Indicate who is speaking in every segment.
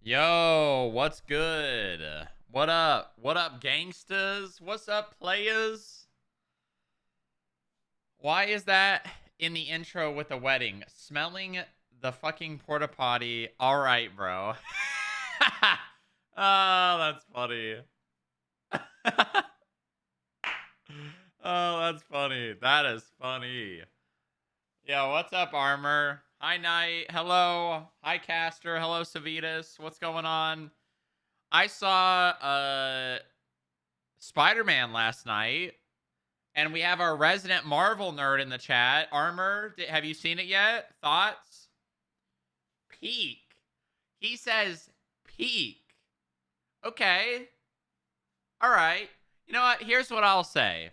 Speaker 1: Yo, what's good? What up? What up, gangsters? What's up, players? Why is that in the intro with the wedding? Smelling the fucking porta potty. All right, bro. Oh, that's funny. Oh, that's funny. That is funny. Yo, what's up, Armor? Hi, Knight. Hello. Hi, Caster. Hello, Savitas. What's going on? I saw Spider-Man last night, and we have our resident Marvel nerd in the chat. Armor, have you seen it yet? Thoughts? Peak. He says peak. Okay. All right. You know what? Here's what I'll say.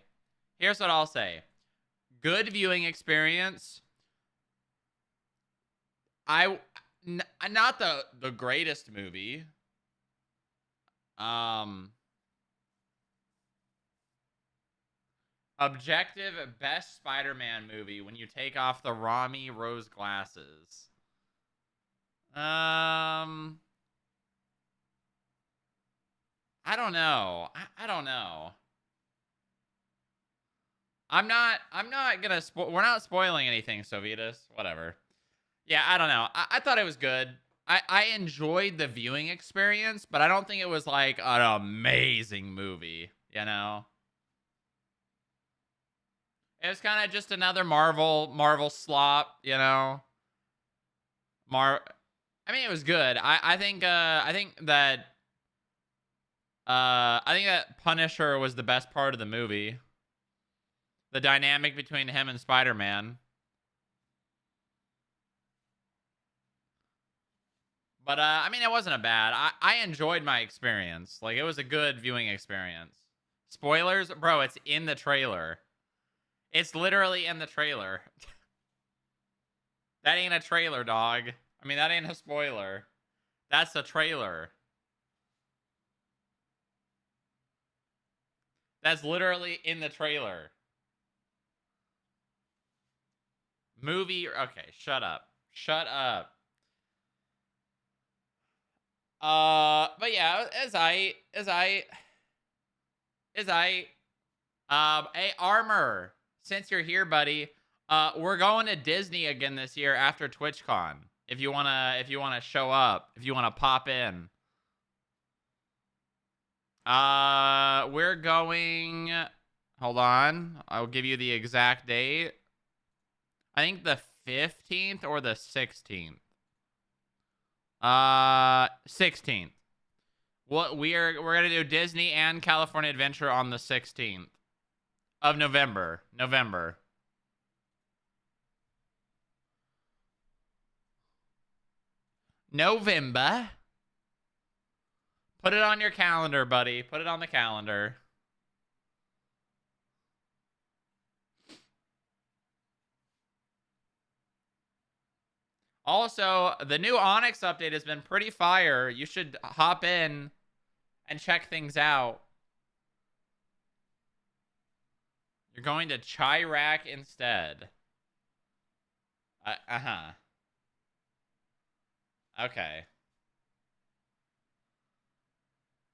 Speaker 1: Good viewing experience. Not the greatest movie. Objective best Spider-Man movie when you take off the Rami rose glasses. I don't know. I don't know. I'm not gonna we're not spoiling anything, Sovitas. Whatever. Yeah, I don't know. I thought it was good. I enjoyed the viewing experience, but I don't think it was like an amazing movie, you know? It was kind of just another Marvel slop, you know? I mean, it was good. I think that Punisher was the best part of the movie. The dynamic between him and Spider-Man. But I mean, it wasn't a bad. I enjoyed my experience. Like, it was a good viewing experience. Spoilers, bro. It's in the trailer. It's literally in the trailer. That ain't a trailer, dog. I mean, that ain't a spoiler. That's a trailer. That's literally in the trailer. Movie. Okay, shut up. Shut up. But yeah, hey, Armor, since you're here, buddy, we're going to Disney again this year after TwitchCon. If you wanna show up, if you wanna pop in. We're going. Hold on, I'll give you the exact date. I think the 15th or the 16th. 16th. What we're gonna do Disney and California Adventure on the 16th of November. November. Put it on your calendar, buddy. Put it on the calendar. Also, the new Onyx update has been pretty fire. You should hop in and check things out. You're going to Chirac instead. Uh-huh. Okay.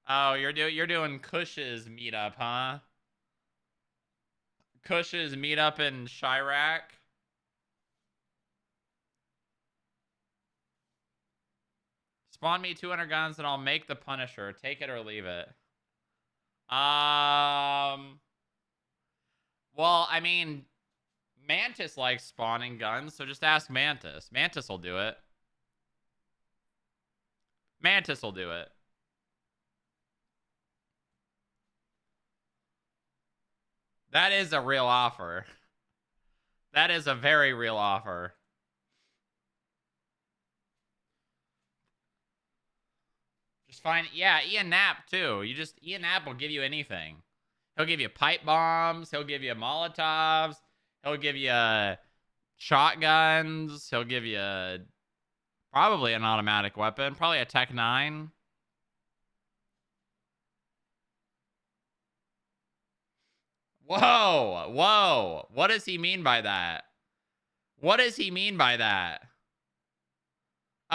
Speaker 1: Oh, you're doing Cush's meetup, huh? Cush's meetup in Chirac. Spawn me 200 guns and I'll make the Punisher. Take it or leave it. Well, I mean, Mantis likes spawning guns, so just ask Mantis. Mantis will do it. Mantis will do it. That is a real offer. That is a very real offer. Just find, yeah, Ian Knapp too. Ian Knapp will give you anything. He'll give you pipe bombs. He'll give you Molotovs. He'll give you shotguns. He'll give you probably an automatic weapon. Probably a Tech 9. Whoa. What does he mean by that? What does he mean by that?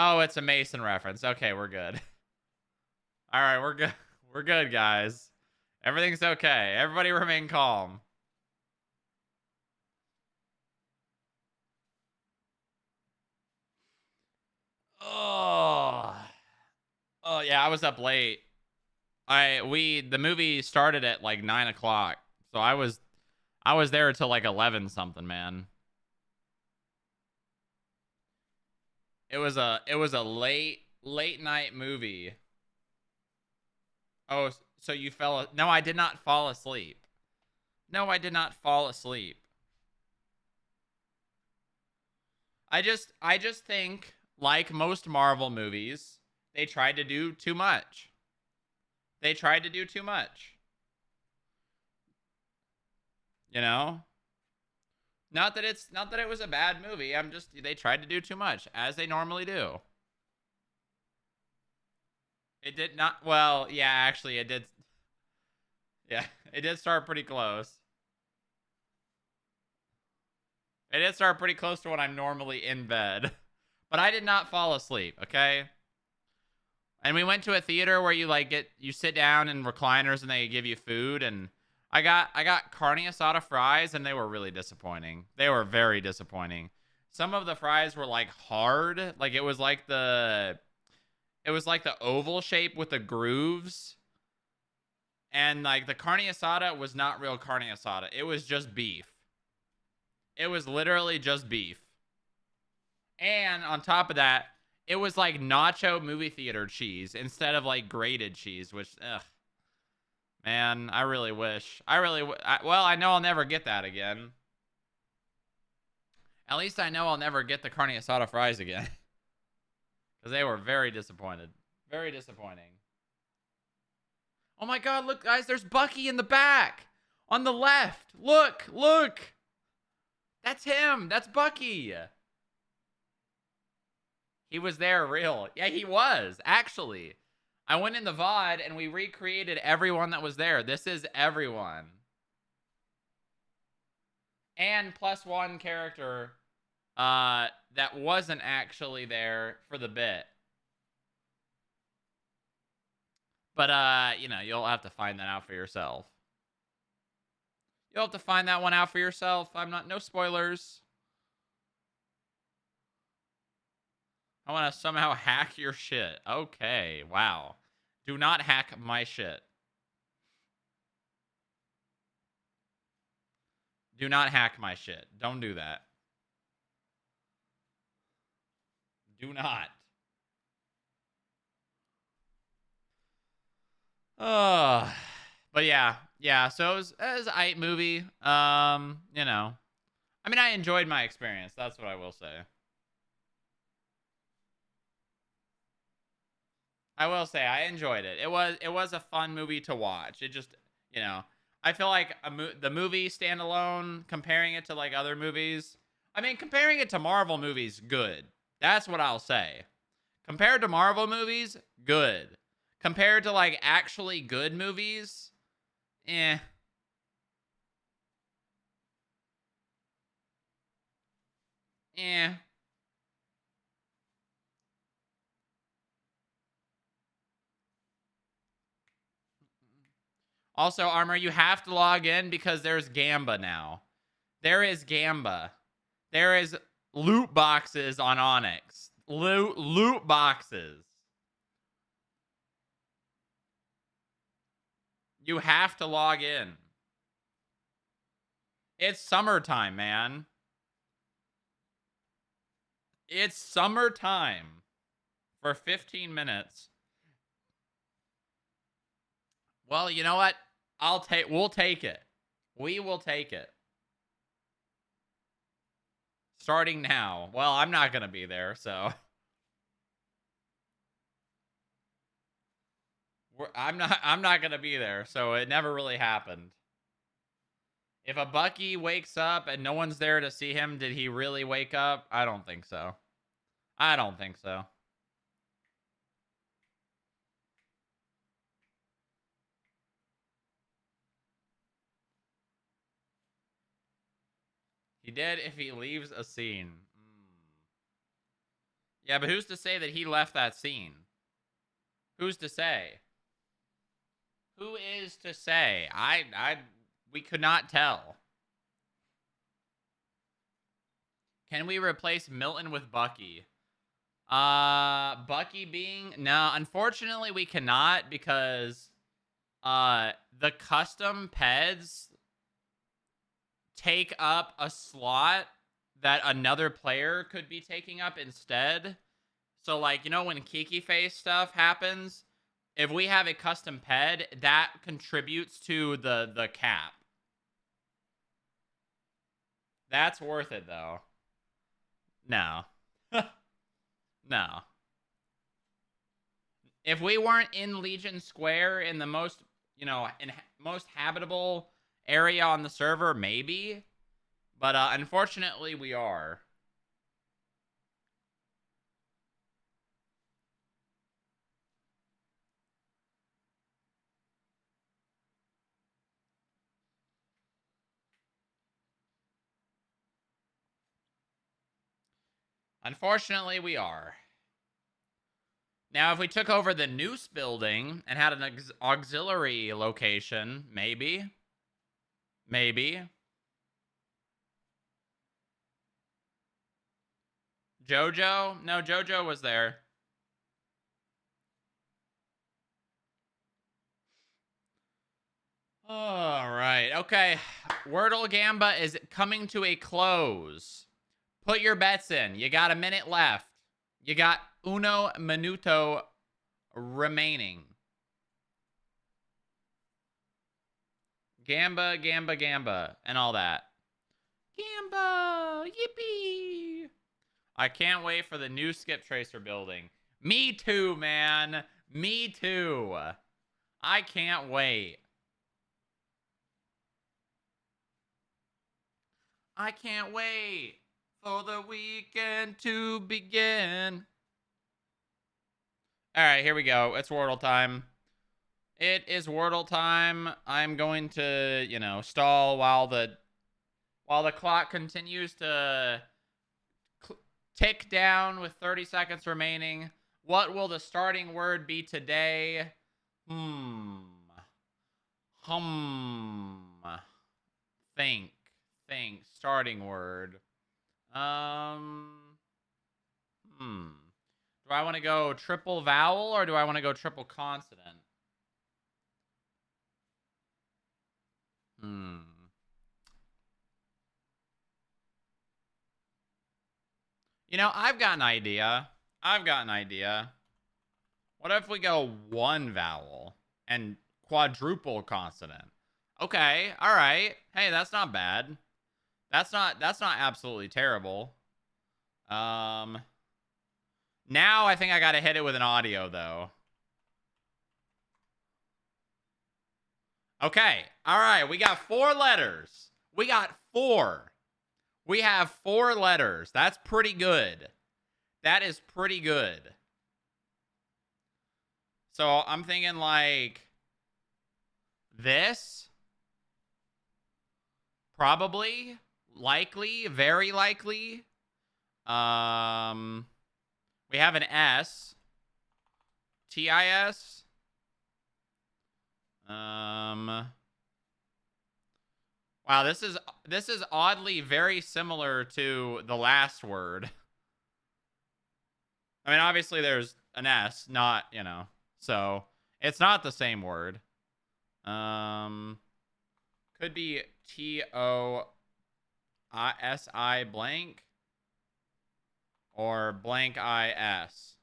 Speaker 1: Oh, it's a Mason reference. Okay, we're good. All right, we're good. We're good, guys. Everything's okay. Everybody remain calm. Oh. Oh yeah, I was up late. The movie started at like 9 o'clock. So I was there until like 11 something, man. It was a late night movie. Oh, so you fell? No, I did not fall asleep. No, I did not fall asleep. I just think like most Marvel movies, they tried to do too much. They tried to do too much. You know? Not that it was a bad movie. I'm just they tried to do too much as they normally do. It did not well, yeah, actually it did. Yeah, it did start pretty close. It did start pretty close to when I'm normally in bed. But I did not fall asleep, okay? And we went to a theater where you sit down in recliners and they give you food, and I got carne asada fries and they were really disappointing. They were very disappointing. Some of the fries were like hard, like it was like the oval shape with the grooves, and like the carne asada was not real carne asada. It was just beef. It was literally just beef. And on top of that, it was like nacho movie theater cheese instead of like grated cheese, which, ugh, man, I really wish. Well, I know I'll never get that again. At least I know I'll never get the carne asada fries again. Because they were very disappointed. Very disappointing. Oh my god, look, guys, there's Bucky in the back. On the left. Look, look. That's him. That's Bucky. He was there real. Yeah, he was, actually. I went in the VOD and we recreated everyone that was there. This is everyone. And plus one character that wasn't actually there for the bit. But you'll have to find that out for yourself. You'll have to find that one out for yourself. No spoilers. I want to somehow hack your shit. Okay, wow. Do not hack my shit. Do not hack my shit. Don't do that. Do not. But yeah. So it was a aight movie. I mean, I enjoyed my experience. That's what I will say. I will say I enjoyed it. It was a fun movie to watch. It just you know I feel like the movie standalone, comparing it to like other movies. I mean, comparing it to Marvel movies, good. That's what I'll say. Compared to Marvel movies, good. Compared to like actually good movies, eh. Eh. Also, Armor, you have to log in because there's Gamba now. There is Gamba. There is loot boxes on Onyx. Loot boxes. You have to log in. It's summertime, man. It's summertime for 15 minutes. Well, you know what? We'll take it. We will take it. Starting now. Well, I'm not going to be there, so I'm not going to be there, so it never really happened. If a Bucky wakes up and no one's there to see him, did he really wake up? I don't think so. I don't think so. He did if he leaves a scene. Yeah, but who's to say that he left that scene? Who's to say? Who is to say? We could not tell. Can we replace Milton with Bucky? Bucky being... No, unfortunately we cannot because the custom peds take up a slot that another player could be taking up instead. So, like, you know when Kiki Face stuff happens? If we have a custom ped, that contributes to the cap. That's worth it, though. No. No. If we weren't in Legion Square in the most, most habitable area on the server, maybe. But unfortunately, we are. Unfortunately, we are. Now, if we took over the Noose building and had an auxiliary location, maybe. Maybe. Jojo? No, Jojo was there. All right. Okay. Wordle Gamba is coming to a close. Put your bets in. You got a minute left. You got uno minuto remaining. Gamba, Gamba, Gamba, and all that. Gamba! Yippee! I can't wait for the new Skip Tracer building. Me too, man. Me too. I can't wait. I can't wait for the weekend to begin. All right, here we go. It's Wordle time. It is Wordle time. I'm going to, stall while the clock continues to tick down with 30 seconds remaining. What will the starting word be today? Think. Starting word. Do I want to go triple vowel or do I want to go triple consonant? I've got an idea. What if we go one vowel and quadruple consonant? Okay, all right. Hey, that's not bad. That's not absolutely terrible. Now I think I got to hit it with an audio though. Okay. All right, we got 4 letters. We got 4. We have 4 letters. That's pretty good. That is pretty good. So I'm thinking like this. Probably. Likely. Very likely. We have an S. TIS. Wow, this is oddly very similar to the last word. I mean, obviously there's an S, not, so it's not the same word. Could be TOSI blank or blank IS.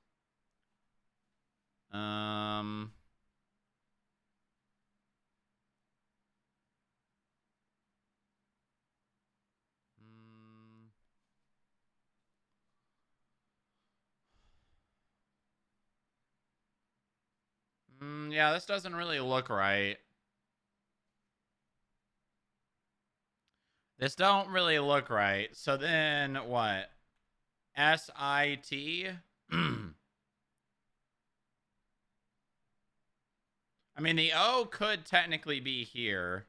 Speaker 1: Yeah, this doesn't really look right. This don't really look right. So then what? SIT? I mean, the O could technically be here.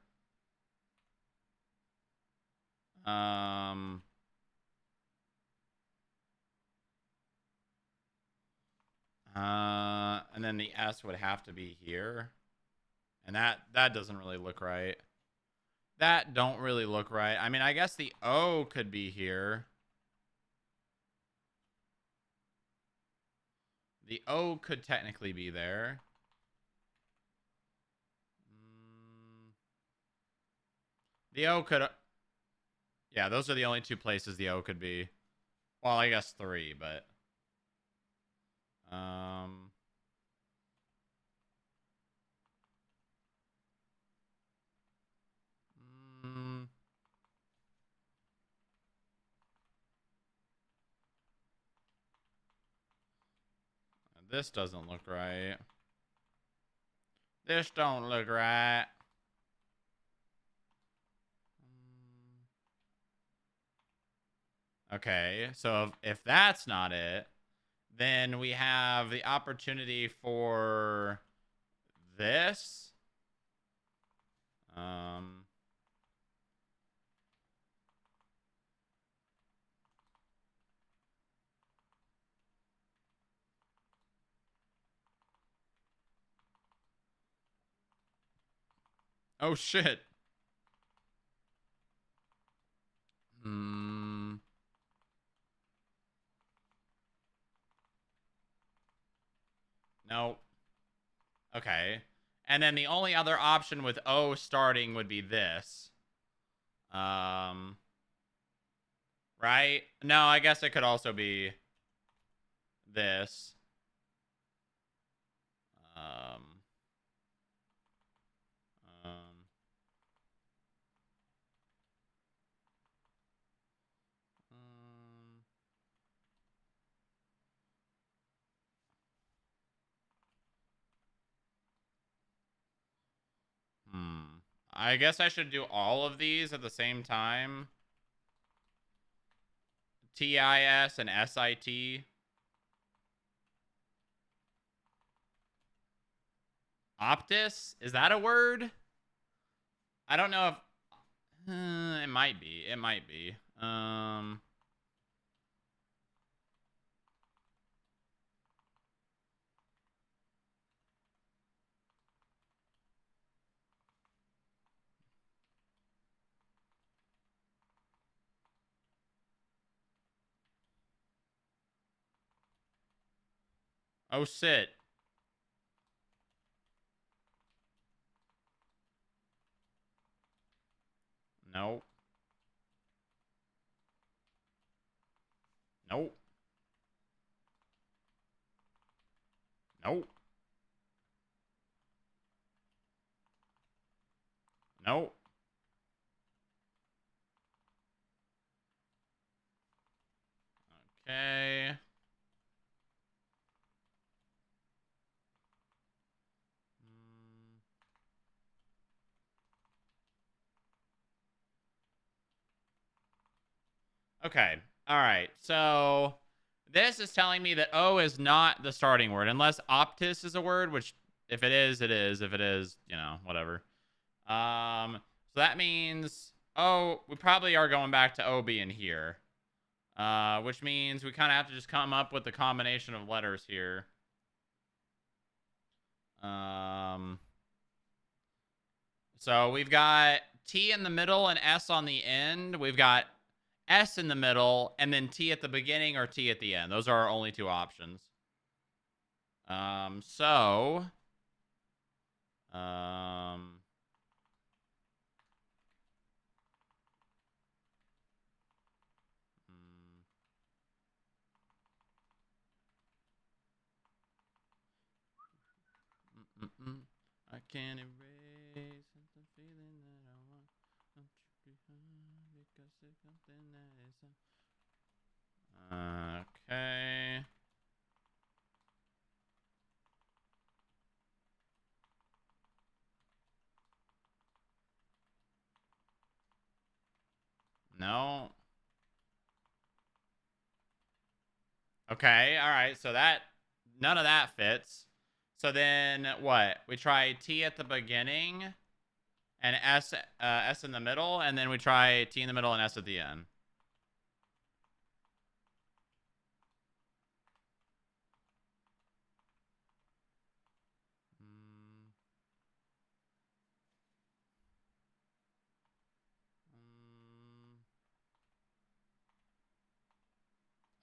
Speaker 1: And then the S would have to be here. And that doesn't really look right. That don't really look right. I mean, I guess the O could be here. The O could technically be there. The O could... Yeah, those are the only two places the O could be. Well, I guess three, but... This doesn't look right. This don't look right. Okay, so if that's not it, then we have the opportunity for this. Oh shit. Nope. Okay. And then the only other option with O starting would be this. Right? No, I guess it could also be this. I guess I should do all of these at the same time. TIS and SIT. Optus? Is that a word? I don't know if... it might be. It might be. Oh, shit. Nope. Nope. Nope. Nope. Okay. Okay. All right. So this is telling me that O is not the starting word, unless optus is a word, which if it is, it is. If it is, you know, whatever. So that means we probably are going back to O being here. Which means we kind of have to just come up with the combination of letters here. So we've got T in the middle and S on the end. We've got S in the middle and then T at the beginning or T at the end. Those are our only two options. I can't erase the feeling that I want. Don't you behind because it's something that is. Okay. No. Okay. All right. So none of that fits. So then what? We try T at the beginning and S in the middle, and then we try T in the middle and S at the end.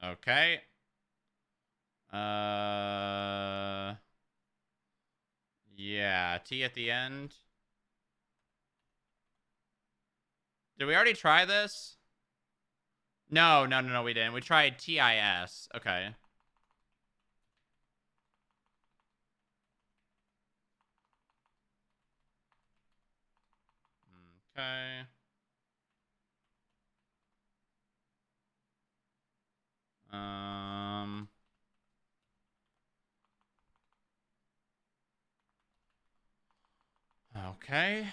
Speaker 1: Okay. Yeah, T at the end. Did we already try this? No, we didn't. We tried TIS. Okay. Okay. Um. Okay.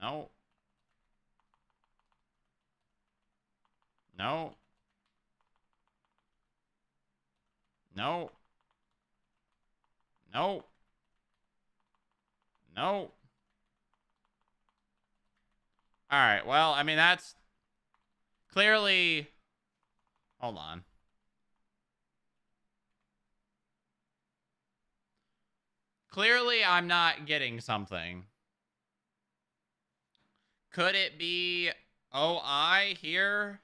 Speaker 1: No. No. No. No. No. All right. Well, I mean, that's clearly. Hold on. Clearly, I'm not getting something. Could it be OI here?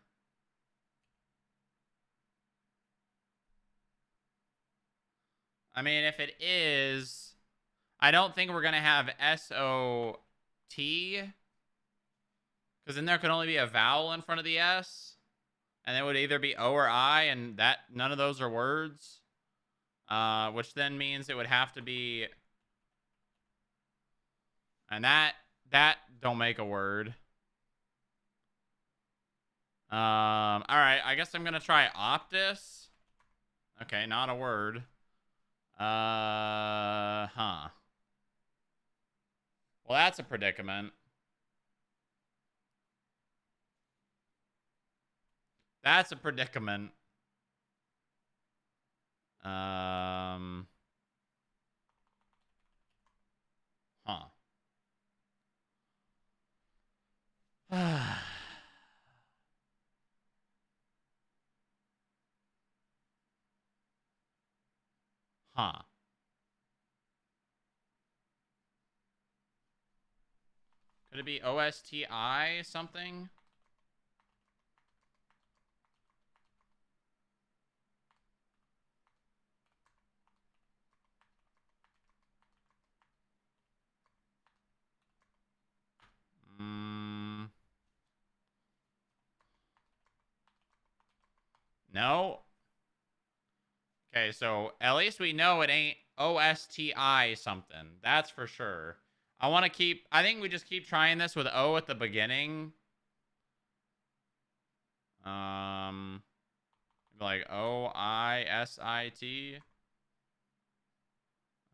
Speaker 1: I mean, if it is, I don't think we're going to have SOT. Because then there could only be a vowel in front of the S. And it would either be O or I, and that none of those are words. Which then means it would have to be... And that don't make a word. Alright, I guess I'm going to try Optus. Okay, not a word. Huh. Well, that's a predicament. That's a predicament. Huh. Huh. Could it be OSTI something? No. Okay, so at least we know it ain't OSTI something. That's for sure. I think we just keep trying this with O at the beginning. Like OISIT.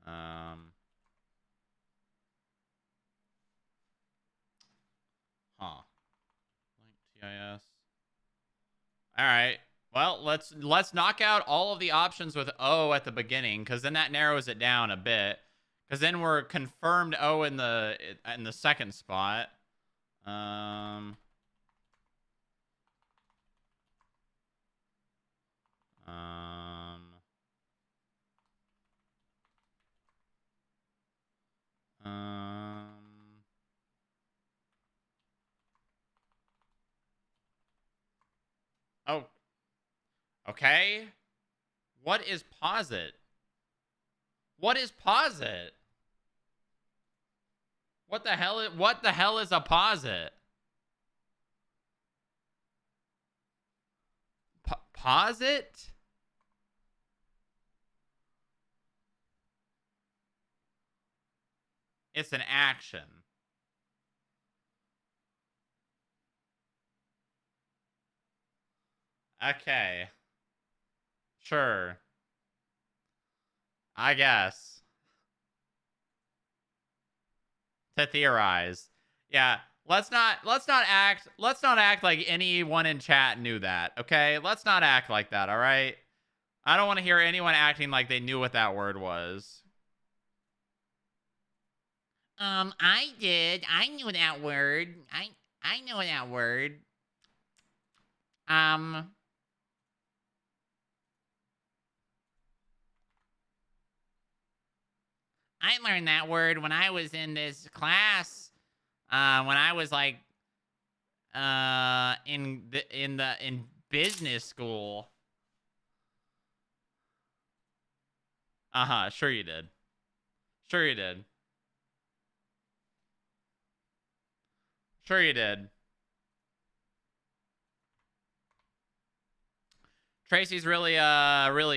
Speaker 1: Huh. Like TIS. All right. Well, let's knock out all of the options with O at the beginning, because then that narrows it down a bit. Because then we're confirmed O in the second spot. Um. Um. Oh. Okay. What is posit? What is posit? What the hell is a posit? Posit? It's an action. Okay. Sure. I guess. To theorize. Yeah. Let's not act like anyone in chat knew that, okay? Let's not act like that, all right? I don't want to hear anyone acting like they knew what that word was. I did. I knew that word. I know that word. I learned that word when I was in this class. When I was like in business school. Uh-huh, sure you did. Sure you did. Sure you did. Tracy's really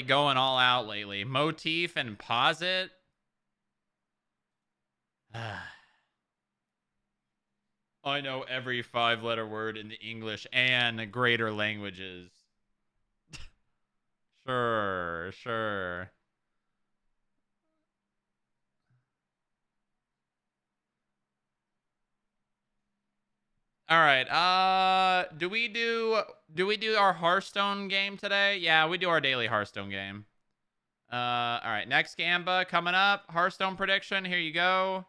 Speaker 1: going all out lately. Motif and posit. I know every 5-letter word in the English and greater languages. Sure, sure. All right. Do we do our Hearthstone game today? Yeah, we do our daily Hearthstone game. All right. Next Gamba coming up. Hearthstone prediction. Here you go.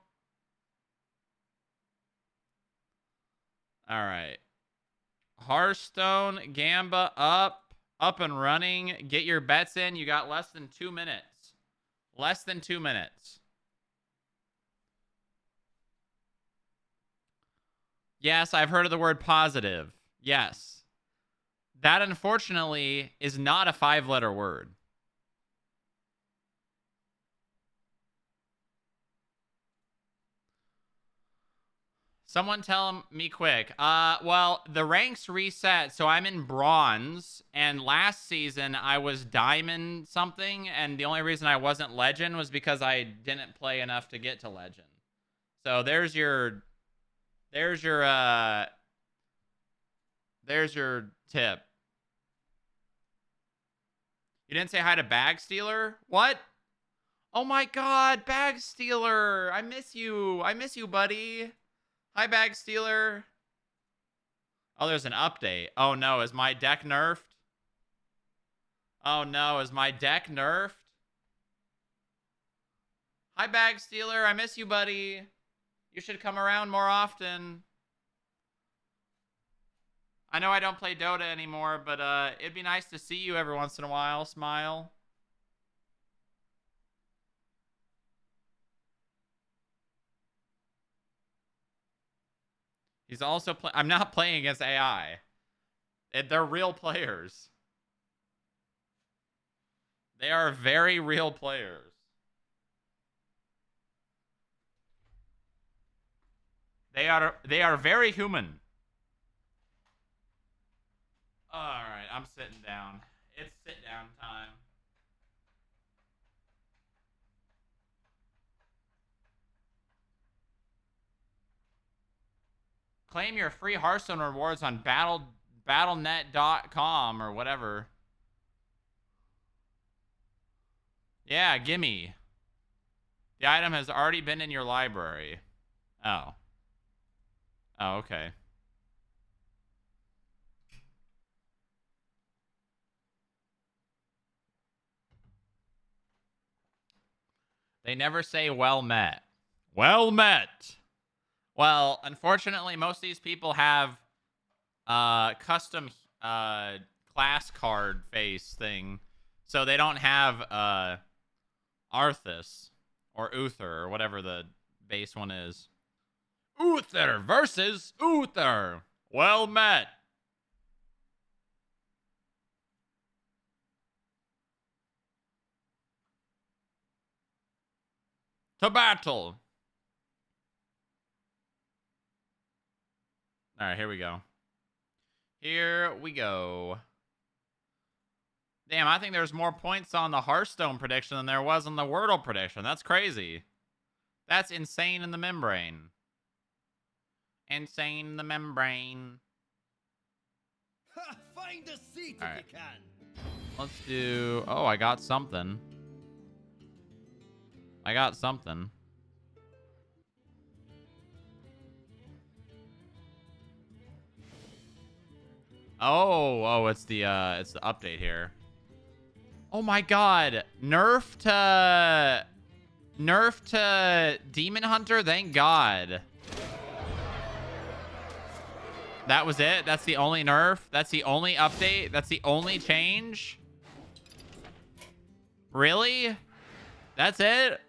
Speaker 1: All right. Hearthstone Gamba up and running. Get your bets in. You got less than 2 minutes. Less than 2 minutes. Yes, I've heard of the word positive. Yes. That unfortunately is not a 5-letter word. Someone tell me quick. Well, the ranks reset, so I'm in bronze, and last season I was diamond something, and the only reason I wasn't legend was because I didn't play enough to get to legend. So there's your tip. You didn't say hi to Bag Stealer? What? Oh my god, Bag Stealer! I miss you. I miss you, buddy. Hi, Bag Stealer. Oh, there's an update. Oh no, is my deck nerfed? Oh no, is my deck nerfed? Hi, Bag Stealer. I miss you, buddy. You should come around more often. I know I don't play Dota anymore, but it'd be nice to see you every once in a while. Smile. He's also I'm not playing against AI. They're real players. They are very real players. They are very human. All right, I'm sitting down. It's sit down time. Claim your free Hearthstone rewards on Battle.net.com or whatever. Yeah, gimme. The item has already been in your library. Oh. Oh, okay. They never say well met. Well met. Well, unfortunately, most of these people have custom class card face thing. So they don't have Arthas or Uther or whatever the base one is. Uther versus Uther. Well met. To battle. All right, here we go. Here we go. Damn, I think there's more points on the Hearthstone prediction than there was on the Wordle prediction. That's crazy. That's insane in the membrane. Insane in the membrane.
Speaker 2: Find a seat if you can.
Speaker 1: Let's do... Oh, I got something. I got something. Oh, it's the update here. Oh my god. Nerf to Demon Hunter, thank god. That was it? That's the only nerf? That's the only update? That's the only change? Really? That's it?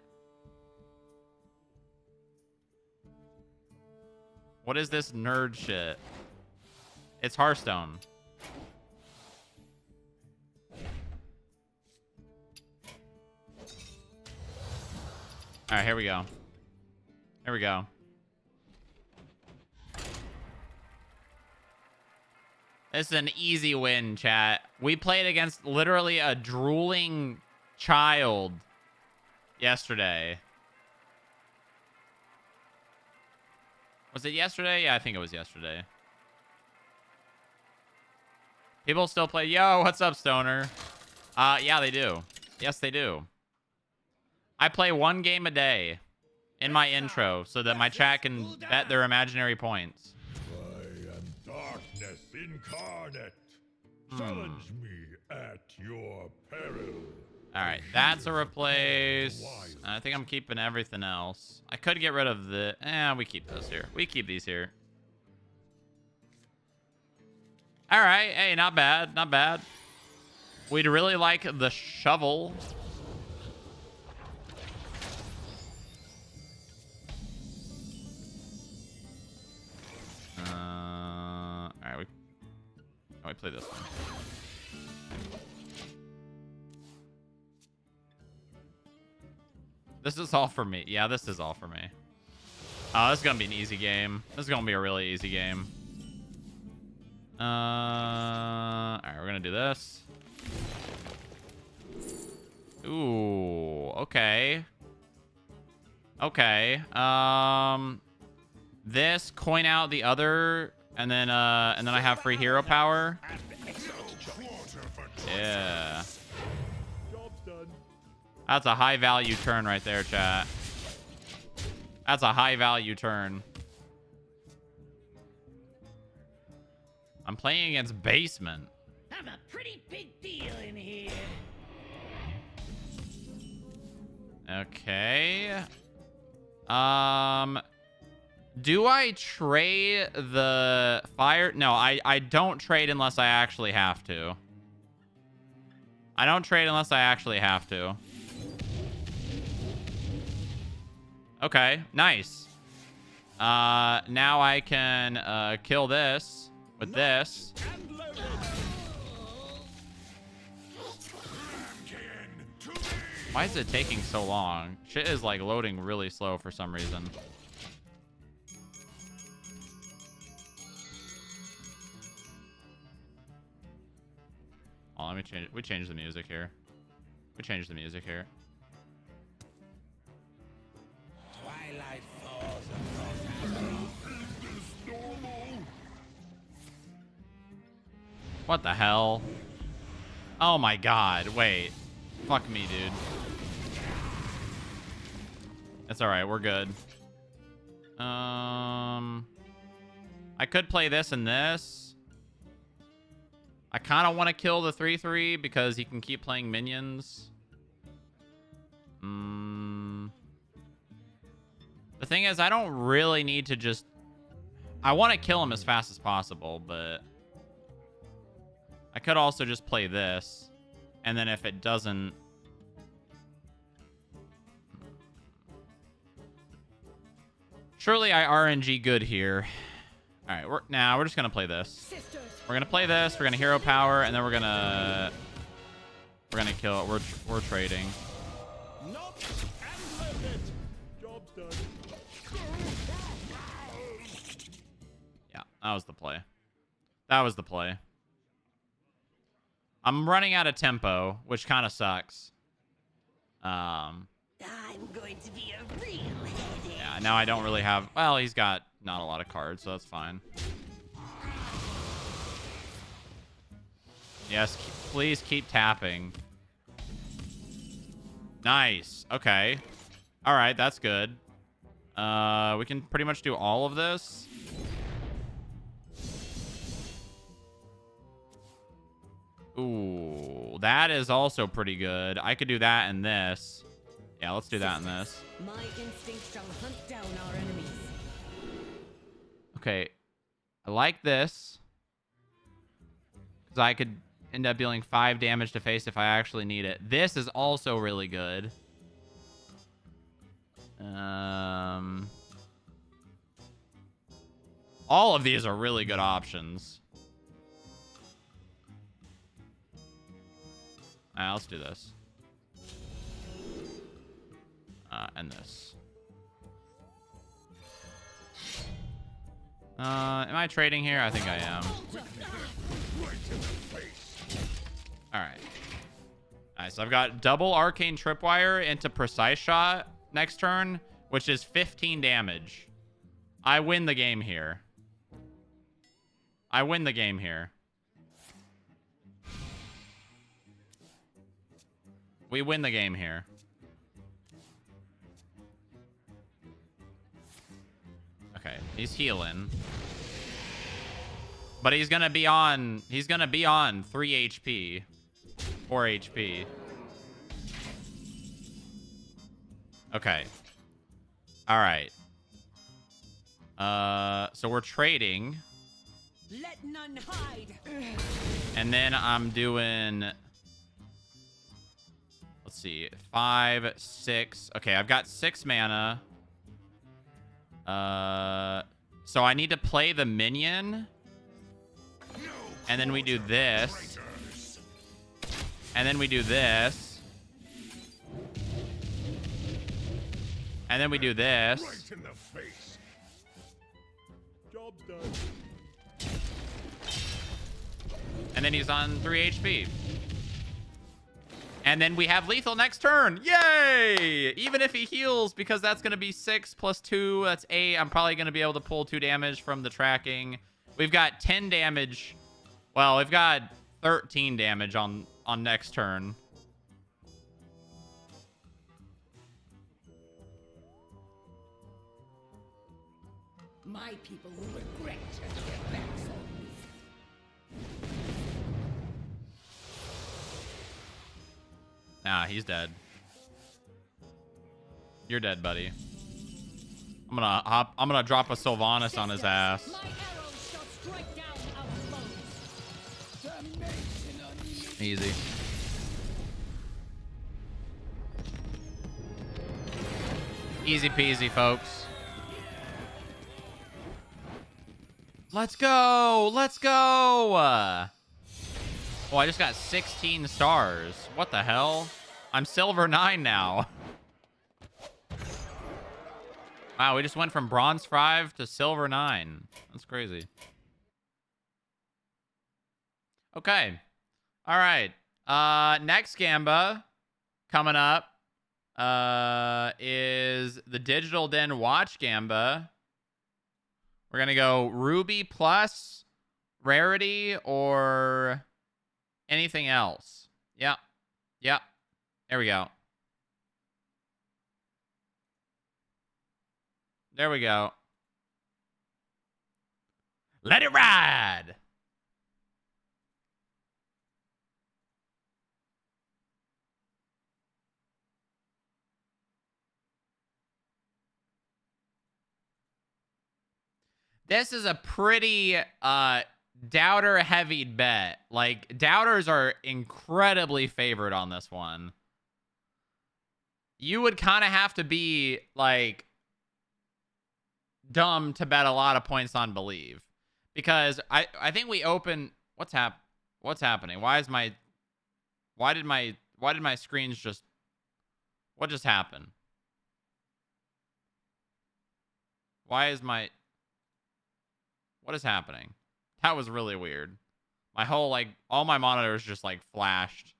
Speaker 1: What is this nerd shit? It's Hearthstone. All right, here we go. Here we go. This is an easy win, chat. We played against literally a drooling child yesterday. Was it yesterday? Yeah, I think it was yesterday. People still play. Yo, what's up, Stoner? Yeah, they do. Yes, they do. I play 1 game a day in my intro so that my chat can bet their imaginary points.
Speaker 2: I am darkness incarnate. Challenge me at your peril.
Speaker 1: All right, that's a replace. I think I'm keeping everything else. I could get rid of the... we keep those here. We keep these here. All right. Hey, not bad. Not bad. We'd really like the shovel. All right. We play this one. This is all for me. Yeah, this is all for me. Oh, this is going to be an easy game. This is going to be a really easy game. All right, we're going to do this. Ooh, okay. Okay. This, coin out the other, and then I have free hero power. Yeah.
Speaker 2: Job's done.
Speaker 1: That's a high value turn right there, chat. That's a high value turn. I'm playing against Basement.
Speaker 3: I'm a pretty big deal in here.
Speaker 1: Okay. Do I trade the fire? No, I don't trade unless I actually have to. I don't trade unless I actually have to. Okay, nice. Now I can kill this with this. Why is it taking so long? Shit is like loading really slow for some reason. Oh, let me change. We changed the music here. We changed the music here.
Speaker 3: Twilight falls
Speaker 1: What the hell? Oh my god. Wait. Fuck me, dude. It's alright. We're good. I could play this and this. I kind of want to kill the 3/3 because he can keep playing minions. The thing is, I don't really need to just... I want to kill him as fast as possible, but... I could also just play this. And then if it doesn't... Surely I RNG good here. Alright, we're just going to play this. We're going to play this, we're going to hero power, and then we're going to kill it. We're trading.
Speaker 2: Not and loaded. Job's done.
Speaker 1: Yeah, that was the play. That was the play. I'm running out of tempo, which kind of sucks.
Speaker 3: I'm going to be a real headache.
Speaker 1: Yeah, now I don't really have... Well, he's got not a lot of cards, so that's fine. Yes, please keep tapping. Nice. Okay. All right, that's good. We can pretty much do all of this. Ooh, that is also pretty good. I could do that and this. Yeah, let's do that and this.
Speaker 4: My instinct shall hunt down our enemies.
Speaker 1: Okay. I like this. Because I could end up dealing 5 damage to face if I actually need it. This is also really good. All of these are really good options. Let's do this. And this. Am I trading here? I think I am. Alright. Nice. I've got double arcane tripwire into precise shot next turn, which is 15 damage. I win the game here. I win the game here. We win the game here. Okay, he's healing. But he's gonna be on 3 HP. 4 HP. Okay. Alright. So we're trading.
Speaker 4: Let none hide.
Speaker 1: And then I'm doing, let's see, 5, 6. Okay, I've got 6 mana. So I need to play the minion. And then we do this. And then we do this. And then we do this.
Speaker 2: Right in the face. Job's done.
Speaker 1: And then he's on 3 HP. And then we have lethal next turn. Yay! Even if he heals, because that's going to be 6 plus 2. That's 8. I'm probably going to be able to pull 2 damage from the tracking. We've got 10 damage. Well, we've got 13 damage on next turn.
Speaker 4: My people will regret their backs on me.
Speaker 1: Nah, he's dead. You're dead, buddy. I'm gonna drop a Sylvanas on his ass.
Speaker 4: My arrows shall strike down our foes. Damnation unleashed.
Speaker 1: Easy. Easy peasy, folks. Let's go! Let's go! Oh, I just got 16 stars. What the hell? I'm silver 9 now. Wow, we just went from bronze 5 to silver 9. That's crazy. Okay. All right. Next Gamba coming up is the Digital Den Watch Gamba. We're going to go Ruby plus Rarity or anything else. Yep. Yep. There we go. There we go. Let it ride. This is a pretty doubter heavy bet. Like, doubters are incredibly favored on this one. You would kind of have to be like dumb to bet a lot of points on believe, because I think we open. What's happening? Why did my screens just, what just happened? What is happening? That was really weird. My whole, like, all my monitors just, like, flashed.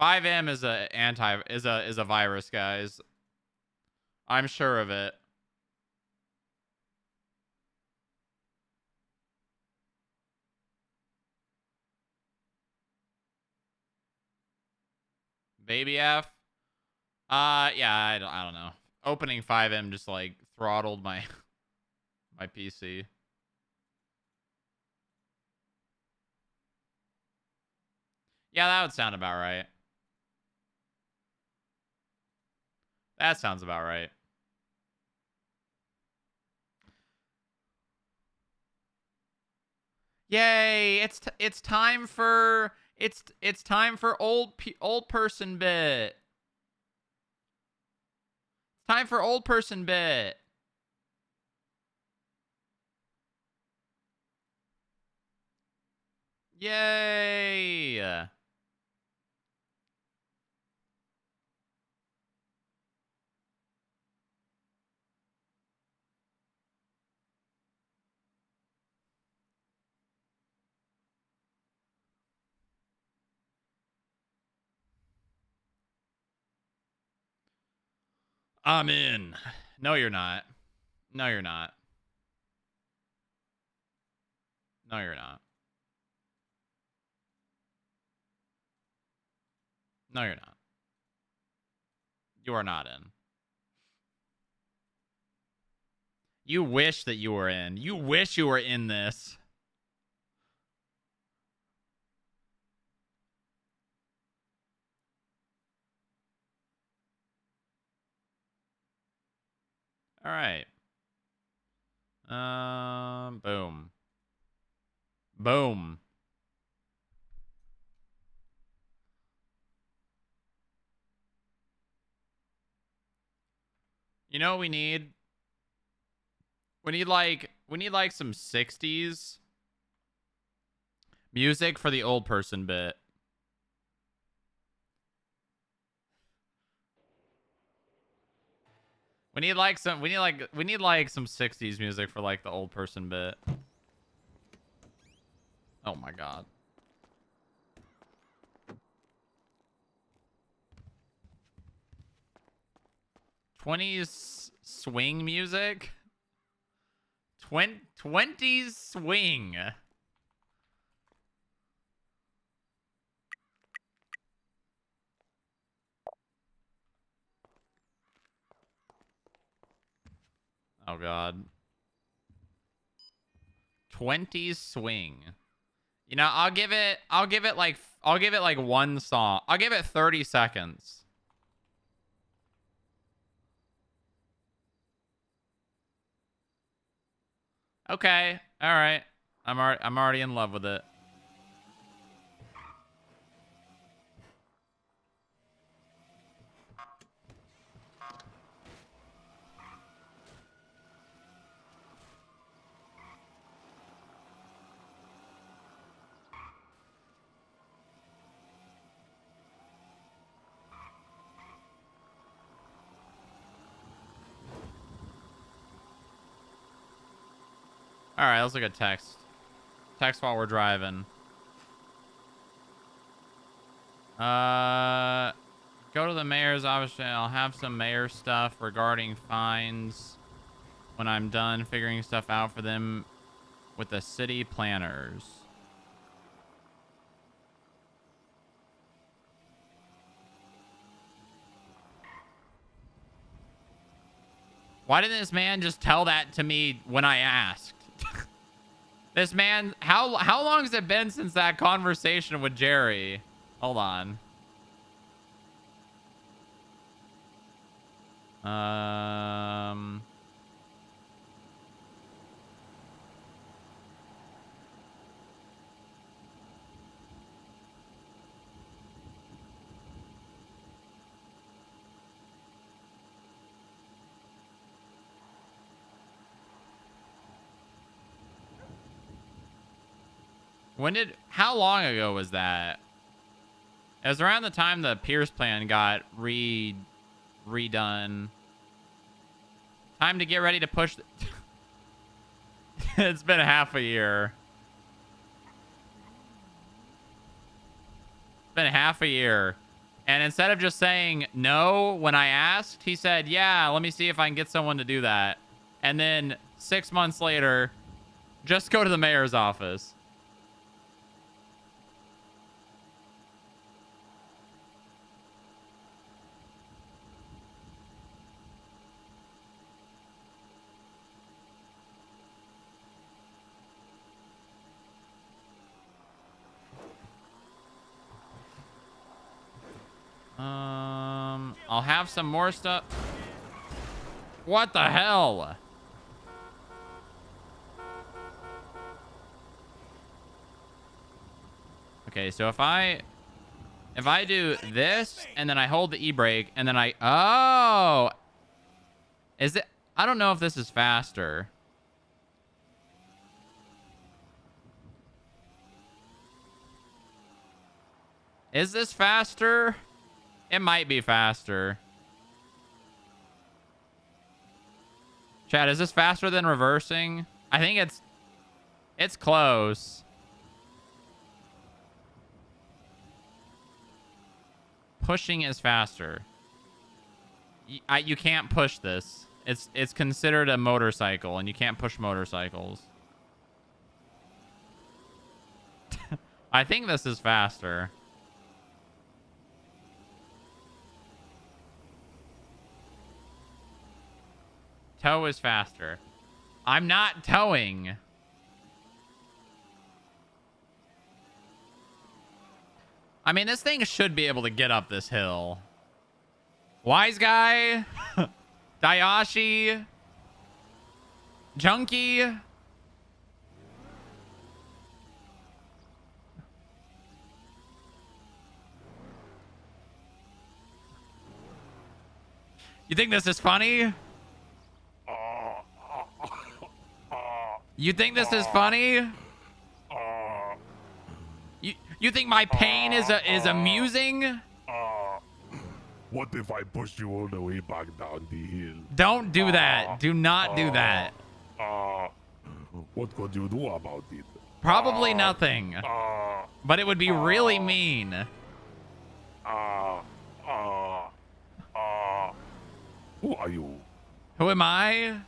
Speaker 1: FiveM is a virus, guys. I'm sure of it. Baby F. Yeah, I don't know. Opening FiveM just like throttled my PC. Yeah, that would sound about right. That sounds about right. Yay! It's time for old person bit. Time for old person bit. Yay! I'm in. No, you're not. No, you're not. No, you're not. No, you're not. You are not in. You wish that you were in. You wish you were in this. All right. Boom. Boom. You know what we need? We need like some 60s music for the old person bit. We need like some 60s music for like the old person bit. Oh my god. 20s swing music? 20s swing. Oh god. 20s swing. You know, I'll give it like one song. I'll give it 30 seconds. Okay. All right. I'm already in love with it. All right, let's look at text. Text while we're driving. Go to the mayor's office. I'll have some mayor stuff regarding fines when I'm done figuring stuff out for them with the city planners. Why didn't this man just tell that to me when I asked? This man, how long has it been since that conversation with Jerry? Hold on. How long ago was that? It was around the time the Pierce plan got redone. Time to get ready to push. It's been half a year. It's been half a year. And instead of just saying no when I asked, he said, yeah, let me see if I can get someone to do that. And then 6 months later, just go to the mayor's office. I'll have some more stuff. What the hell? Okay, so if I do this and then I hold the e-brake and then is it? I don't know if this is faster. Is this faster? It might be faster. Chad, is this faster than reversing? I think it's close. Pushing is faster. You can't push this. It's considered a motorcycle, and you can't push motorcycles. I think this is faster. Tow is faster. I'm not towing. I mean, this thing should be able to get up this hill. Wise guy. Dayashi. Junkie. You think this is funny? You think this is funny? You think my pain is amusing?
Speaker 2: What if I push you all the way back down the hill?
Speaker 1: Don't do that. Do not do that.
Speaker 2: What could you do about it?
Speaker 1: Probably nothing. But it would be really mean.
Speaker 2: Who are you?
Speaker 1: Who am I?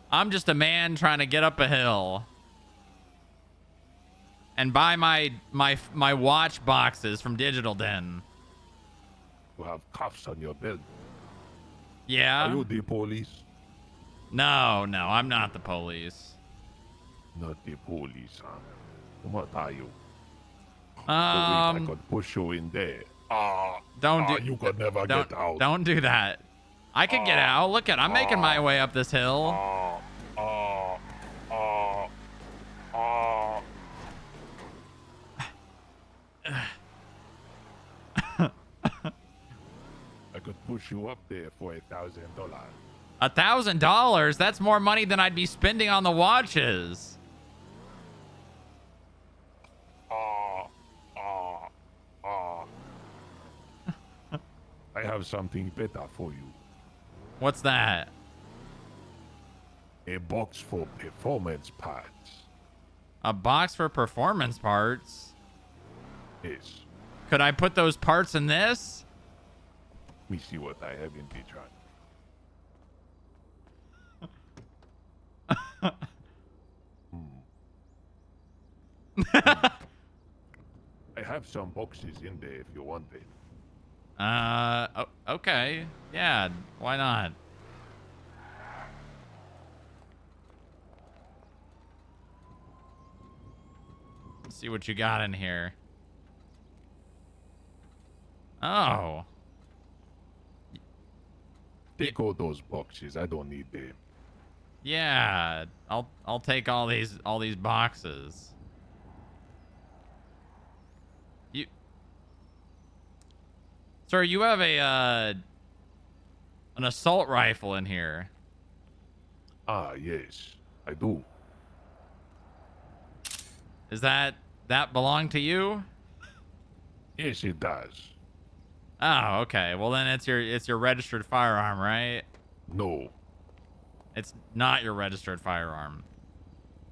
Speaker 1: I'm just a man trying to get up a hill. And buy my watch boxes from Digital Den.
Speaker 2: You have cuffs on your belt.
Speaker 1: Yeah?
Speaker 2: Are you the police?
Speaker 1: No, I'm not the police.
Speaker 2: Not the police, huh? What are you? I could push you in there. You could never get out.
Speaker 1: Don't do that. I could get out. Look at, I'm making my way up this hill.
Speaker 2: I could push you up there for $1,000.
Speaker 1: $1,000? That's more money than I'd be spending on the watches.
Speaker 2: I have something better for you.
Speaker 1: What's that?
Speaker 2: A box for performance parts.
Speaker 1: A box for performance parts?
Speaker 2: Yes.
Speaker 1: Could I put those parts in this?
Speaker 2: Let me see what I have in the trunk. I have some boxes in there if you want it.
Speaker 1: Okay. Yeah, why not? Let's see what you got in here. Oh.
Speaker 2: Take all those boxes. I don't need them.
Speaker 1: Yeah, I'll take all these boxes. Sir, you have an assault rifle in here.
Speaker 2: Ah, yes, I do.
Speaker 1: Is that belong to you?
Speaker 2: Yes, it does.
Speaker 1: Oh, okay. Well, then it's your registered firearm, right?
Speaker 2: No,
Speaker 1: It's not your registered firearm.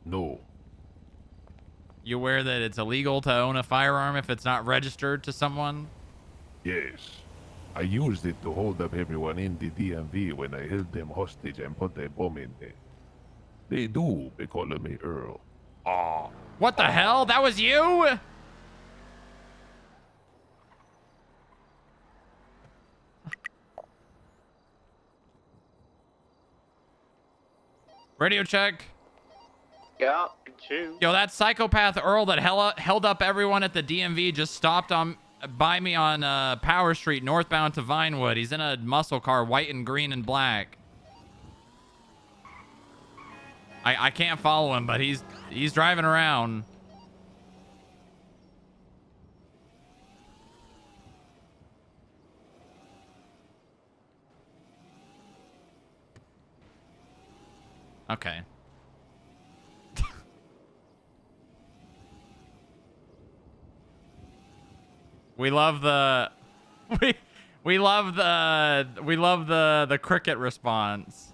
Speaker 2: no.
Speaker 1: You aware that it's illegal to own a firearm if it's not registered to someone?
Speaker 2: Yes. I used it to hold up everyone in the DMV when I held them hostage and put a bomb in there. They do be calling me Earl.
Speaker 1: What the hell? That was you? Radio check.
Speaker 5: Yeah, two.
Speaker 1: Yo, that psychopath Earl that held up everyone at the DMV just stopped by me on Power Street, northbound to Vinewood. He's in a muscle car, white and green and black. I can't follow him, but he's driving around. Okay. We love the we love the cricket response.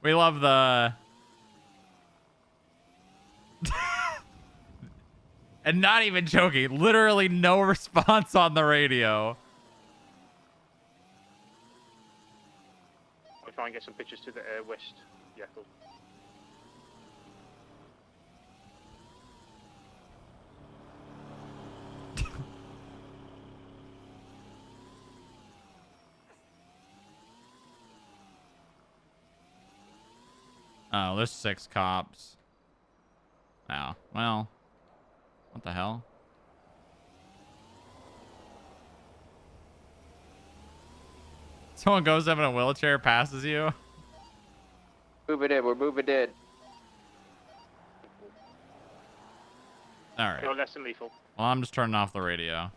Speaker 1: we love the and not even joking, literally no response on the radio.
Speaker 5: I'll try and get some pictures to the west, Jackal.
Speaker 1: Oh, there's 6 cops. Oh, well. What the hell? Someone goes up in a wheelchair, passes you.
Speaker 5: Moving in, we're moving in.
Speaker 1: All right.
Speaker 5: No less than lethal.
Speaker 1: Well, I'm just turning off the radio.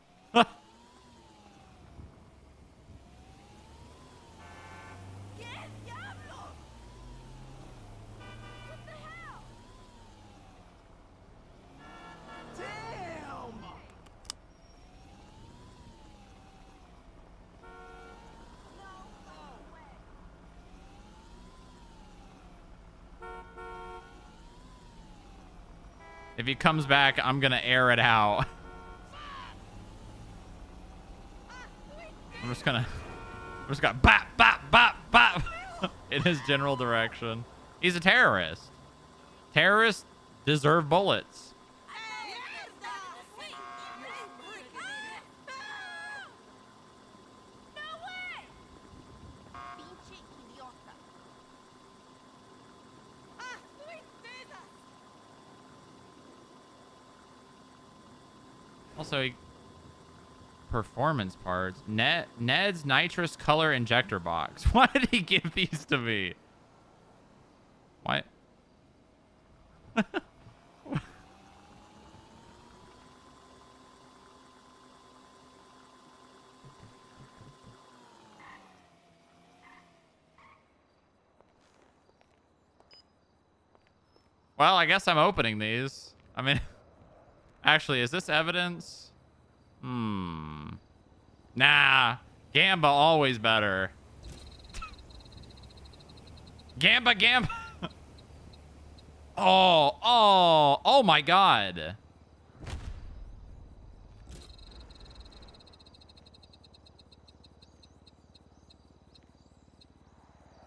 Speaker 1: If he comes back, I'm gonna air it out. I'm just gonna bop, bop, bop, bop in his general direction. He's a terrorist. Terrorists deserve bullets. Also, performance parts. Ned's nitrous color injector box. Why did he give these to me? Why? Well, I guess I'm opening these. I mean... Actually, is this evidence? Nah. Gamba always better. Gamba. Oh my God.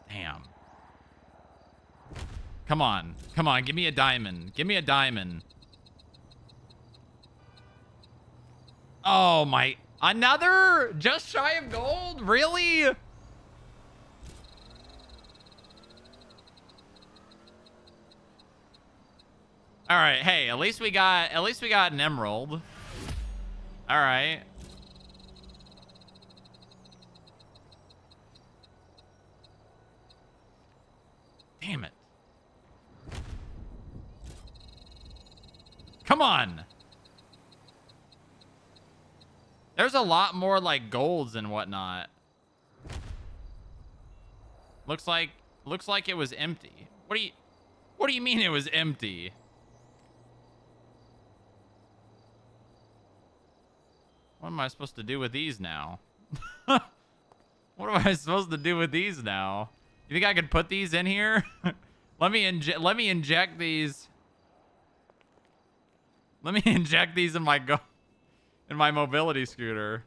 Speaker 1: Damn. Come on. Give me a diamond. Oh my, another just shy of gold? Really? All right, hey, at least we got an emerald. All right. Damn it. Come on. There's a lot more like golds and whatnot. Looks like it was empty. What do you mean it was empty? What am I supposed to do with these now? What am I supposed to do with these now? You think I could put these in here? Let me inject these. Let me inject these in my mobility scooter.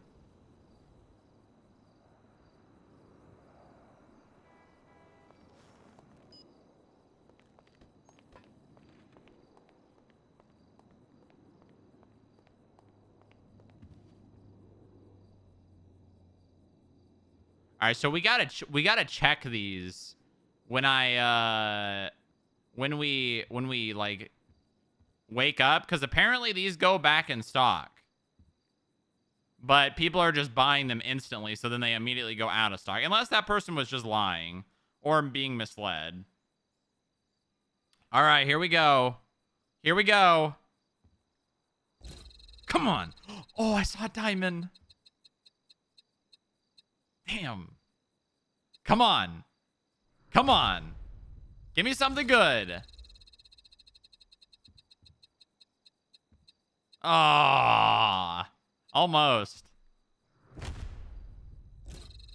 Speaker 1: All right, so we gotta check these when we like wake up, because apparently these go back in stock. But people are just buying them instantly, so then they immediately go out of stock. Unless that person was just lying or being misled. All right, here we go. Come on. Oh, I saw a diamond. Damn. Come on. Come on. Give me something good. Ah, almost.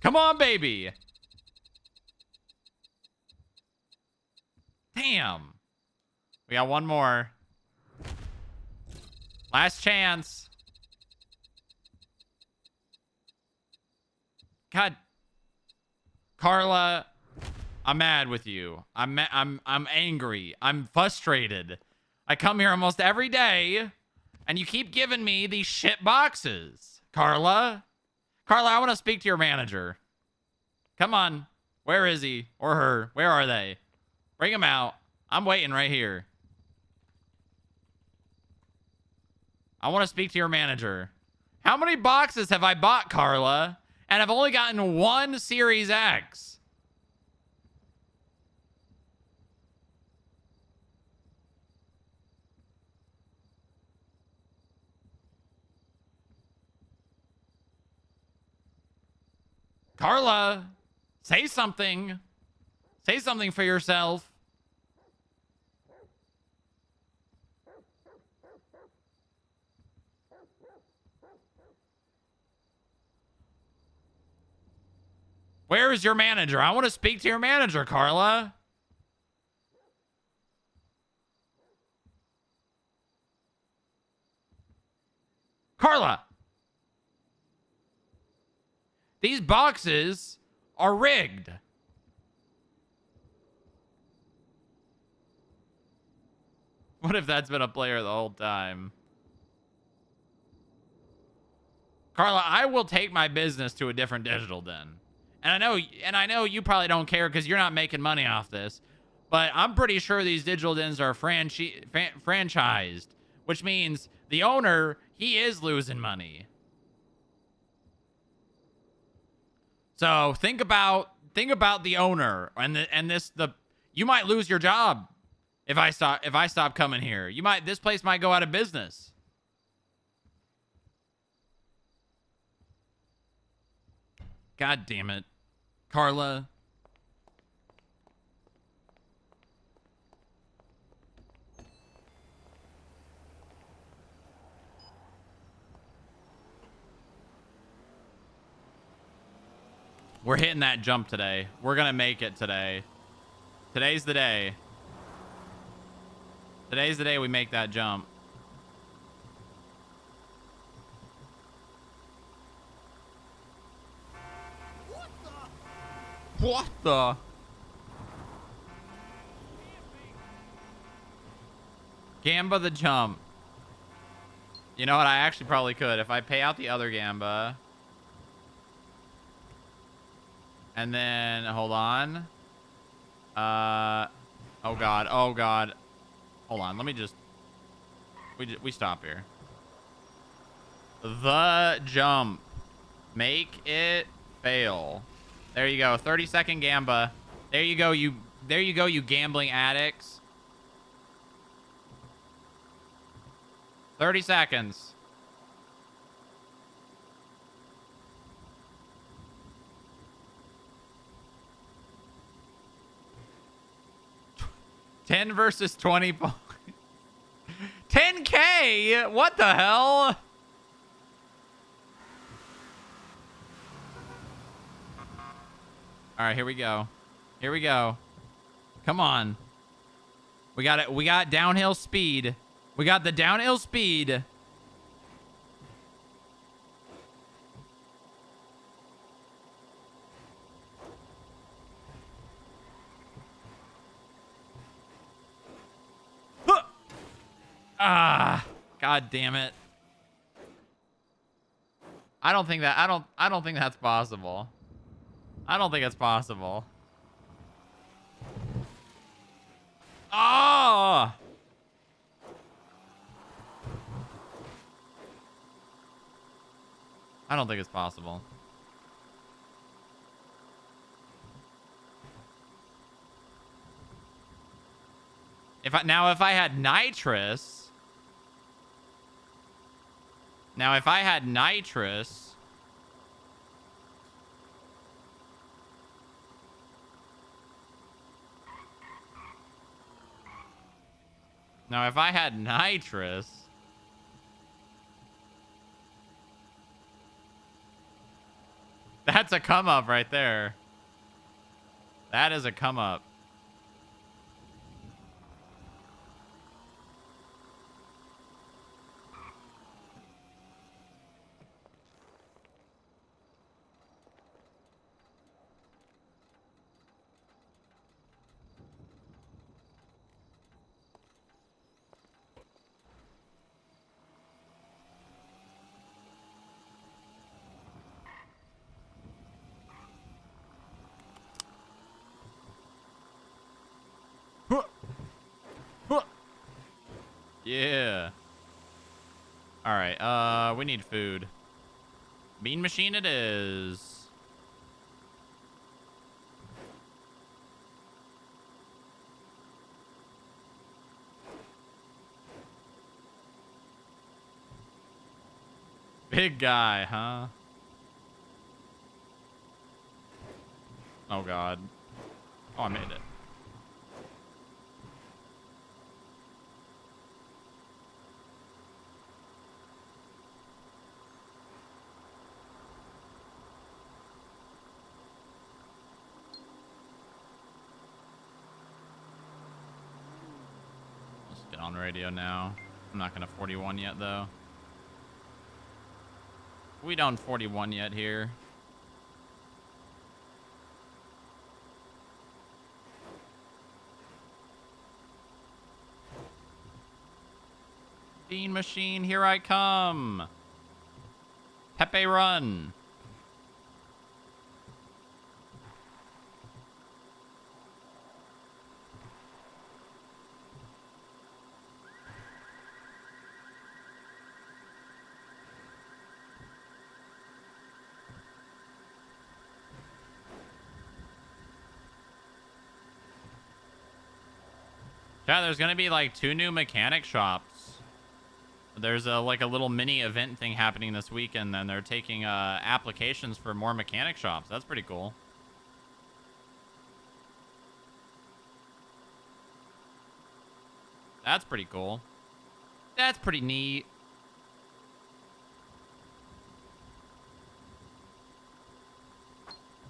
Speaker 1: Come on, baby. Damn. We got one more. Last chance. God. Carla, I'm mad with you. I'm angry. I'm frustrated. I come here almost every day and you keep giving me these shit boxes. Carla, I want to speak to your manager. Come on. Where is he or her? Where are they? Bring him out. I'm waiting right here. I want to speak to your manager. How many boxes have I bought, Carla? And I've only gotten one Series X. Carla, say something. Say something for yourself. Where is your manager? I want to speak to your manager, Carla. Carla. These boxes are rigged. What if that's been a player the whole time? Carla, I will take my business to a different digital den. And I know you probably don't care because you're not making money off this. But I'm pretty sure these digital dens are franchised, which means the owner, he is losing money. So think about the owner and you might lose your job if I stop coming here. This place might go out of business. God damn it. Carla. We're hitting that jump today. We're gonna make it today. Today's the day. Today's the day we make that jump. What the? Gamba the jump. You know what? I actually probably could. If I pay out the other Gamba. And then, hold on. Oh God. Oh God. Hold on. Let me just. We stop here. The jump. Make it fail. There you go. 30-second Gamba. There you go. There you go, you gambling addicts. 30 seconds. $10 versus 20 points. 10K? What the hell? All right, here we go. Here we go. Come on. We got it. We got downhill speed. We got the downhill speed. Ah, God damn it. I don't think that's possible. I don't think it's possible. Oh! I don't think it's possible. If I had nitrous. Now if I had nitrous. Now, if I had nitrous... That's a come up right there. That is a come up. Yeah. All right. We need food. Bean machine it is. Big guy, huh? Oh, God. Oh, I made it. Let's get on radio now. I'm not gonna 41 yet, though. We don't 41 yet here. Bean machine, here I come. Pepe run. Yeah, there's gonna be like 2 new mechanic shops. There's a like a little mini event thing happening this weekend, and they're taking applications for more mechanic shops. That's pretty cool. That's pretty cool. That's pretty neat.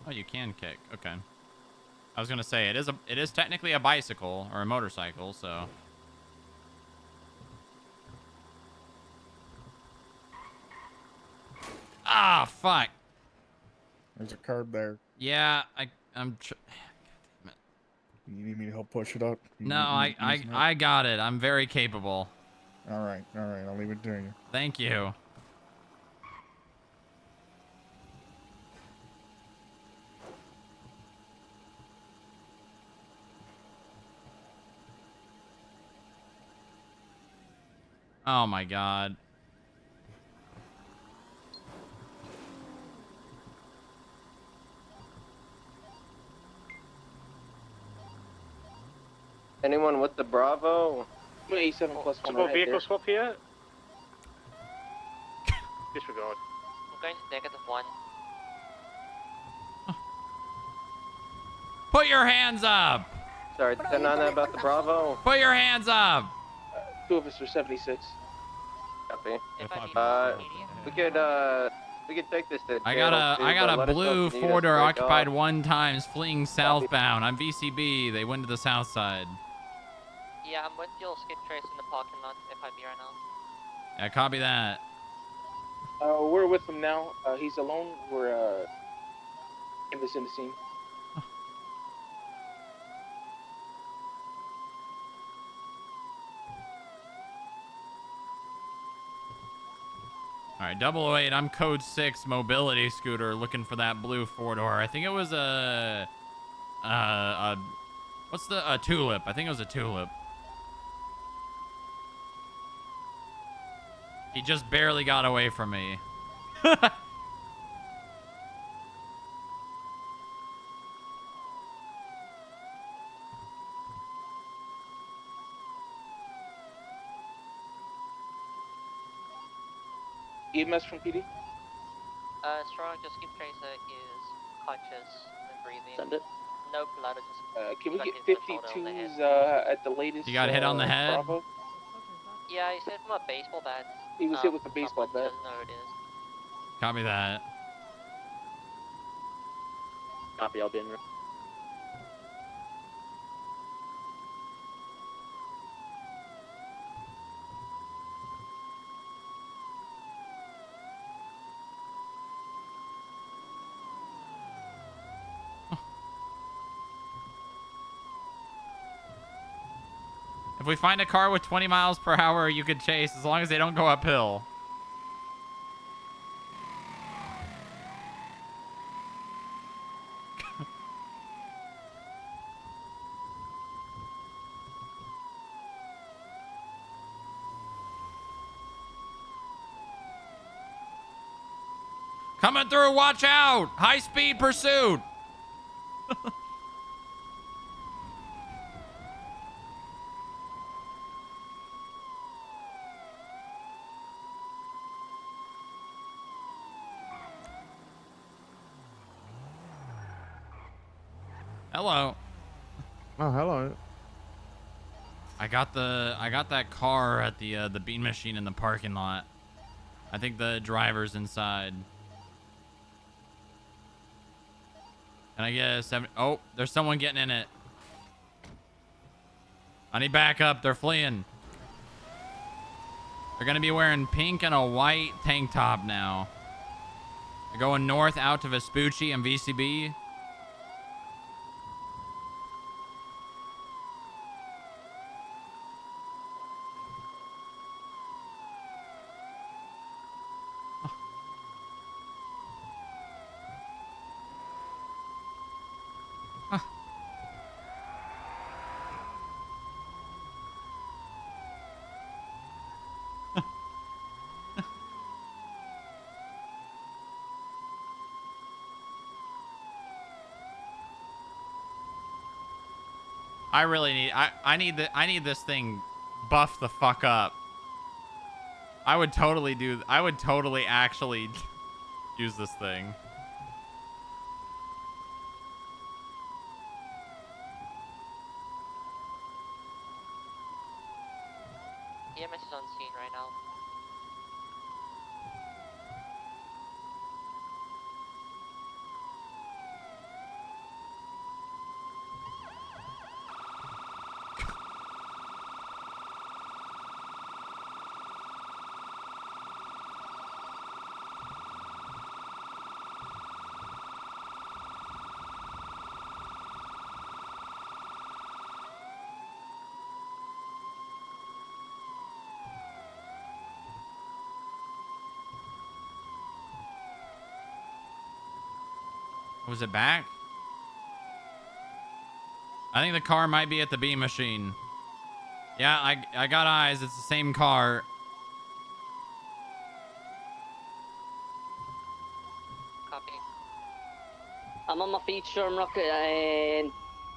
Speaker 1: Oh, you can kick. Okay. I was gonna say it is technically a bicycle or a motorcycle, so. Ah, fuck.
Speaker 6: There's a card there.
Speaker 1: Yeah, I'm.
Speaker 6: You need me to help push it up?
Speaker 1: No, I got it. I'm very capable.
Speaker 6: All right. I'll leave it to you.
Speaker 1: Thank you. Oh my God.
Speaker 5: Anyone with the Bravo?
Speaker 7: 87 plus 1
Speaker 5: Support
Speaker 7: right
Speaker 5: vehicle
Speaker 7: there.
Speaker 5: swap here? Disregard.
Speaker 8: I'm going to -1.
Speaker 1: Put your hands up.
Speaker 5: Sorry, 10-9 about the Bravo.
Speaker 1: Put your hands up.
Speaker 7: 2 of us are 76.
Speaker 5: Copy.
Speaker 8: If I need
Speaker 5: We could take this to
Speaker 1: I got
Speaker 5: channel two, but
Speaker 1: a
Speaker 5: let us know
Speaker 1: blue
Speaker 5: if you need us to
Speaker 1: 4-door
Speaker 5: break
Speaker 1: occupied
Speaker 5: off.
Speaker 1: 1 times fleeing southbound. I'm VCB. They went to the south side.
Speaker 8: Yeah, I'm with you'll skip trace in the parking lot if I be right now.
Speaker 1: Yeah, copy that.
Speaker 7: We're with him now. He's alone. We're in the scene.
Speaker 1: All right, 008. I'm code 6 mobility scooter looking for that blue 4-door. I think it was a tulip. I think it was a tulip. He just barely got away from me.
Speaker 7: EMS from PD.
Speaker 8: Strong, just keep tracer is conscious and breathing.
Speaker 7: Send it.
Speaker 8: No blood, just
Speaker 7: Can we
Speaker 8: Got
Speaker 7: get
Speaker 8: hit with a photo on the
Speaker 7: 52s at the latest?
Speaker 1: You got hit on the head?
Speaker 7: Bravo?
Speaker 8: Yeah, he said from a baseball bat.
Speaker 7: He was hit with a baseball
Speaker 8: someone
Speaker 7: bat.
Speaker 8: doesn't know who it is.
Speaker 1: Copy that.
Speaker 5: Copy, I'll be in.
Speaker 1: If we find a car with 20 miles per hour, you could chase as long as they don't go uphill. Coming through, watch out! High speed pursuit! Hello.
Speaker 9: Oh, hello.
Speaker 1: I got that car at the bean machine in the parking lot. I think the driver's inside. Can I get a 7? Oh, there's someone getting in it. I need backup. They're fleeing. They're gonna be wearing pink and a white tank top now. They're going north out to Vespucci and VCB. I really need I need this thing buffed the fuck up. I would totally actually use this thing.
Speaker 8: EMS is on scene right now.
Speaker 1: Was it back? I think the car might be at the beam machine. Yeah, I got eyes. It's the same car.
Speaker 8: Copy.
Speaker 10: I'm on my feet, Stormrock.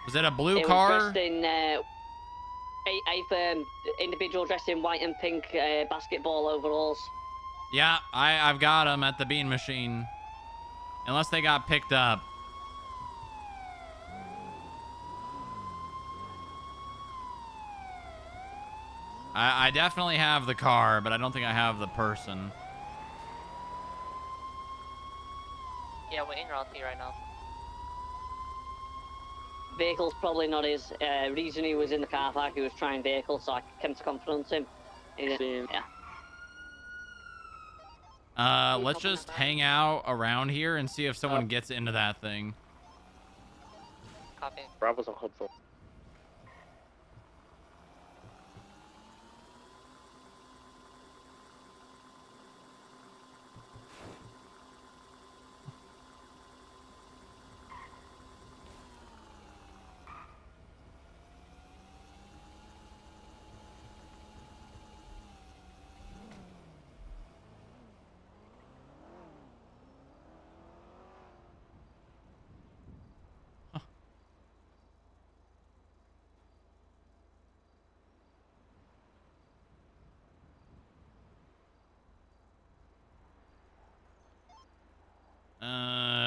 Speaker 1: Was it a blue
Speaker 10: it
Speaker 1: car?
Speaker 10: was dressed in, individual dressed in white and pink basketball overalls.
Speaker 1: Yeah, I've got them at the bean machine. Unless they got picked up. I definitely have the car, but I don't think I have the person.
Speaker 8: Yeah, we're in Route right now.
Speaker 10: Vehicle's probably not his. Reason he was in the car park, he was trying vehicles, so I came to confront him. Yeah.
Speaker 1: Let's just hang out around here and see if someone gets into that thing.
Speaker 8: Copy.
Speaker 5: Bravo's on Hopeful.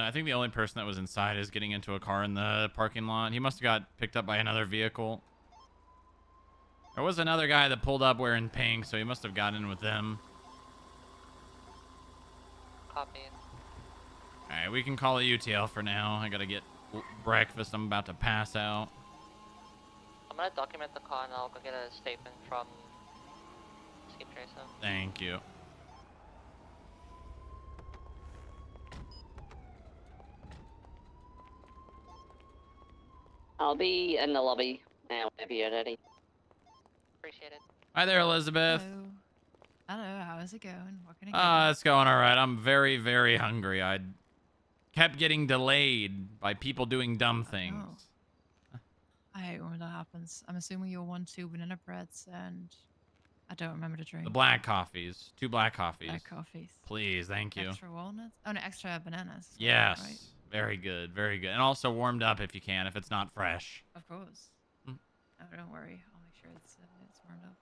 Speaker 1: I think the only person that was inside is getting into a car in the parking lot. He must have got picked up by another vehicle. There was another guy that pulled up wearing pink, so he must have gotten in with them.
Speaker 8: Copy.
Speaker 1: Alright, we can call it UTL for now. I gotta get breakfast. I'm about to pass out.
Speaker 8: I'm gonna document the call and I'll go get a statement from Escape Tracer.
Speaker 1: Thank you.
Speaker 10: I'll be in the lobby whenever you're ready.
Speaker 8: Appreciate it.
Speaker 1: Hi there, Elizabeth.
Speaker 11: Hello, how's it going? What can I get?
Speaker 1: It's going alright. I'm very, very hungry. I kept getting delayed by people doing dumb things.
Speaker 11: I hate when that happens. I'm assuming you'll want 2 banana breads and I don't remember the drink.
Speaker 1: The black coffees. 2 black coffees.
Speaker 11: Black coffees.
Speaker 1: Please, thank you.
Speaker 11: Extra walnuts? Oh, no, extra bananas.
Speaker 1: Yes.
Speaker 11: Right?
Speaker 1: Very good, very good. And also warmed up if you can, if it's not fresh.
Speaker 11: Of course.
Speaker 1: Mm.
Speaker 11: Oh, don't worry. I'll make sure it's warmed up.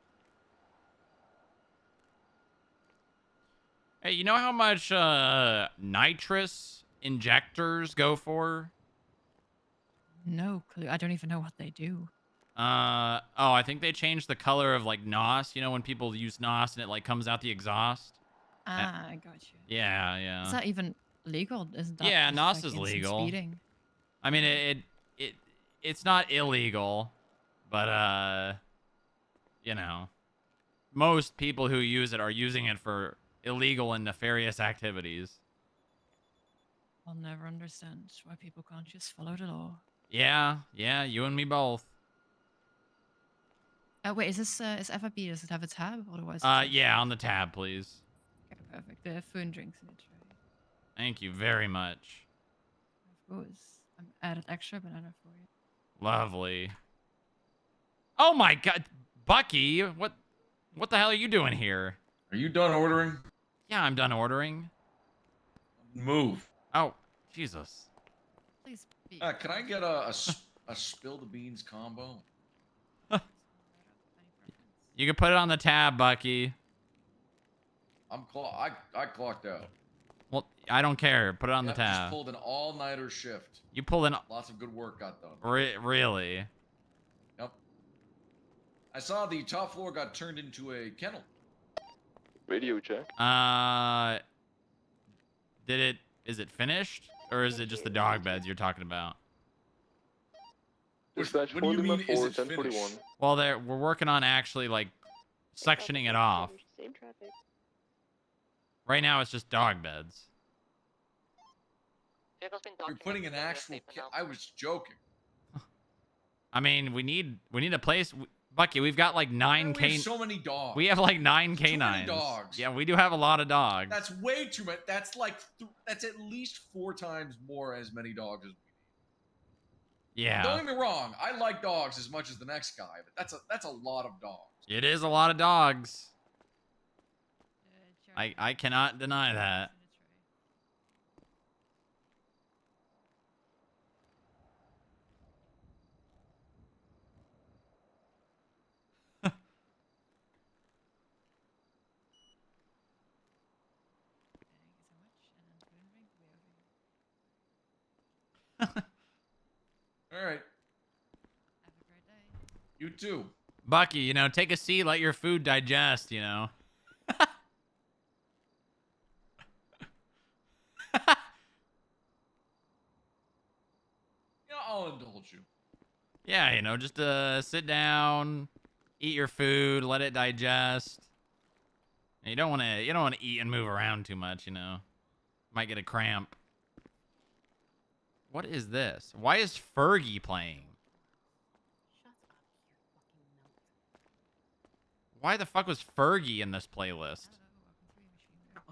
Speaker 1: Hey, you know how much nitrous injectors go for?
Speaker 11: No clue. I don't even know what they do.
Speaker 1: Oh, I think they changed the color of like NOS. You know when people use NOS and it like comes out the exhaust?
Speaker 11: Ah, I got you.
Speaker 1: Yeah, yeah.
Speaker 11: Is that even legal? Isn't that
Speaker 1: Yeah,
Speaker 11: just,
Speaker 1: NOS
Speaker 11: like,
Speaker 1: is
Speaker 11: instant
Speaker 1: legal.
Speaker 11: Speeding?
Speaker 1: I mean, it's not illegal, but you know, most people who use it are using it for illegal and nefarious activities.
Speaker 11: I'll never understand why people can't just follow the law.
Speaker 1: Yeah, you and me both.
Speaker 11: Oh wait, is this is FIB? Does it have a tab? Otherwise.
Speaker 1: Yeah, on the tab, please.
Speaker 11: Okay, perfect. The food and drinks in the tray.
Speaker 1: Thank you very much.
Speaker 11: Of course. I'm added extra banana for you.
Speaker 1: Lovely. Oh my God, Bucky, what the hell are you doing here?
Speaker 12: Are you done ordering?
Speaker 1: Yeah, I'm done ordering.
Speaker 12: Move.
Speaker 1: Oh, Jesus.
Speaker 11: Please be.
Speaker 12: Can I get a spill the beans combo?
Speaker 1: You can put it on the tab, Bucky.
Speaker 12: I clocked out.
Speaker 1: Well, I don't care. Put it on
Speaker 12: Yep,
Speaker 1: the tab.
Speaker 12: Just pulled an all-nighter shift.
Speaker 1: You pulled in.
Speaker 12: Lots of good work got done.
Speaker 1: Really?
Speaker 12: Yep. I saw the top floor got turned into a kennel.
Speaker 5: Radio check.
Speaker 1: Is it finished? Or is it just the dog beds you're talking about?
Speaker 5: Dispatch
Speaker 12: what do you mean, is it
Speaker 5: 1041.
Speaker 12: finished?
Speaker 1: Well, we're working on actually, like, sectioning it off.
Speaker 10: Same traffic.
Speaker 1: Right now, it's just dog beds.
Speaker 8: Vehicle's been
Speaker 12: You're putting an
Speaker 8: documented,
Speaker 12: actual.
Speaker 8: statement now.
Speaker 12: I was joking.
Speaker 1: I mean, we need a place. Bucky, we've got like 9
Speaker 12: We have so many dogs.
Speaker 1: We have like 9
Speaker 12: Too many
Speaker 1: canines.
Speaker 12: dogs.
Speaker 1: Yeah, we do have a lot of dogs.
Speaker 12: That's way too much. That's like that's at least 4 times more as many dogs as we need.
Speaker 1: Yeah.
Speaker 12: Don't get me wrong. I like dogs as much as the next guy, but that's a lot of dogs.
Speaker 1: It is a lot of dogs. I cannot deny that.
Speaker 12: All right.
Speaker 11: Have a great day.
Speaker 12: You too.
Speaker 1: Bucky, you know, take a seat, let your food digest, you know.
Speaker 12: Yeah, I'll indulge you.
Speaker 1: Yeah, you know, just sit down, eat your food, let it digest. And you don't want to eat and move around too much, you know. Might get a cramp. What is this? Why is Fergie playing?
Speaker 3: Shut up, you fucking nut.
Speaker 1: Why the fuck was Fergie in this playlist?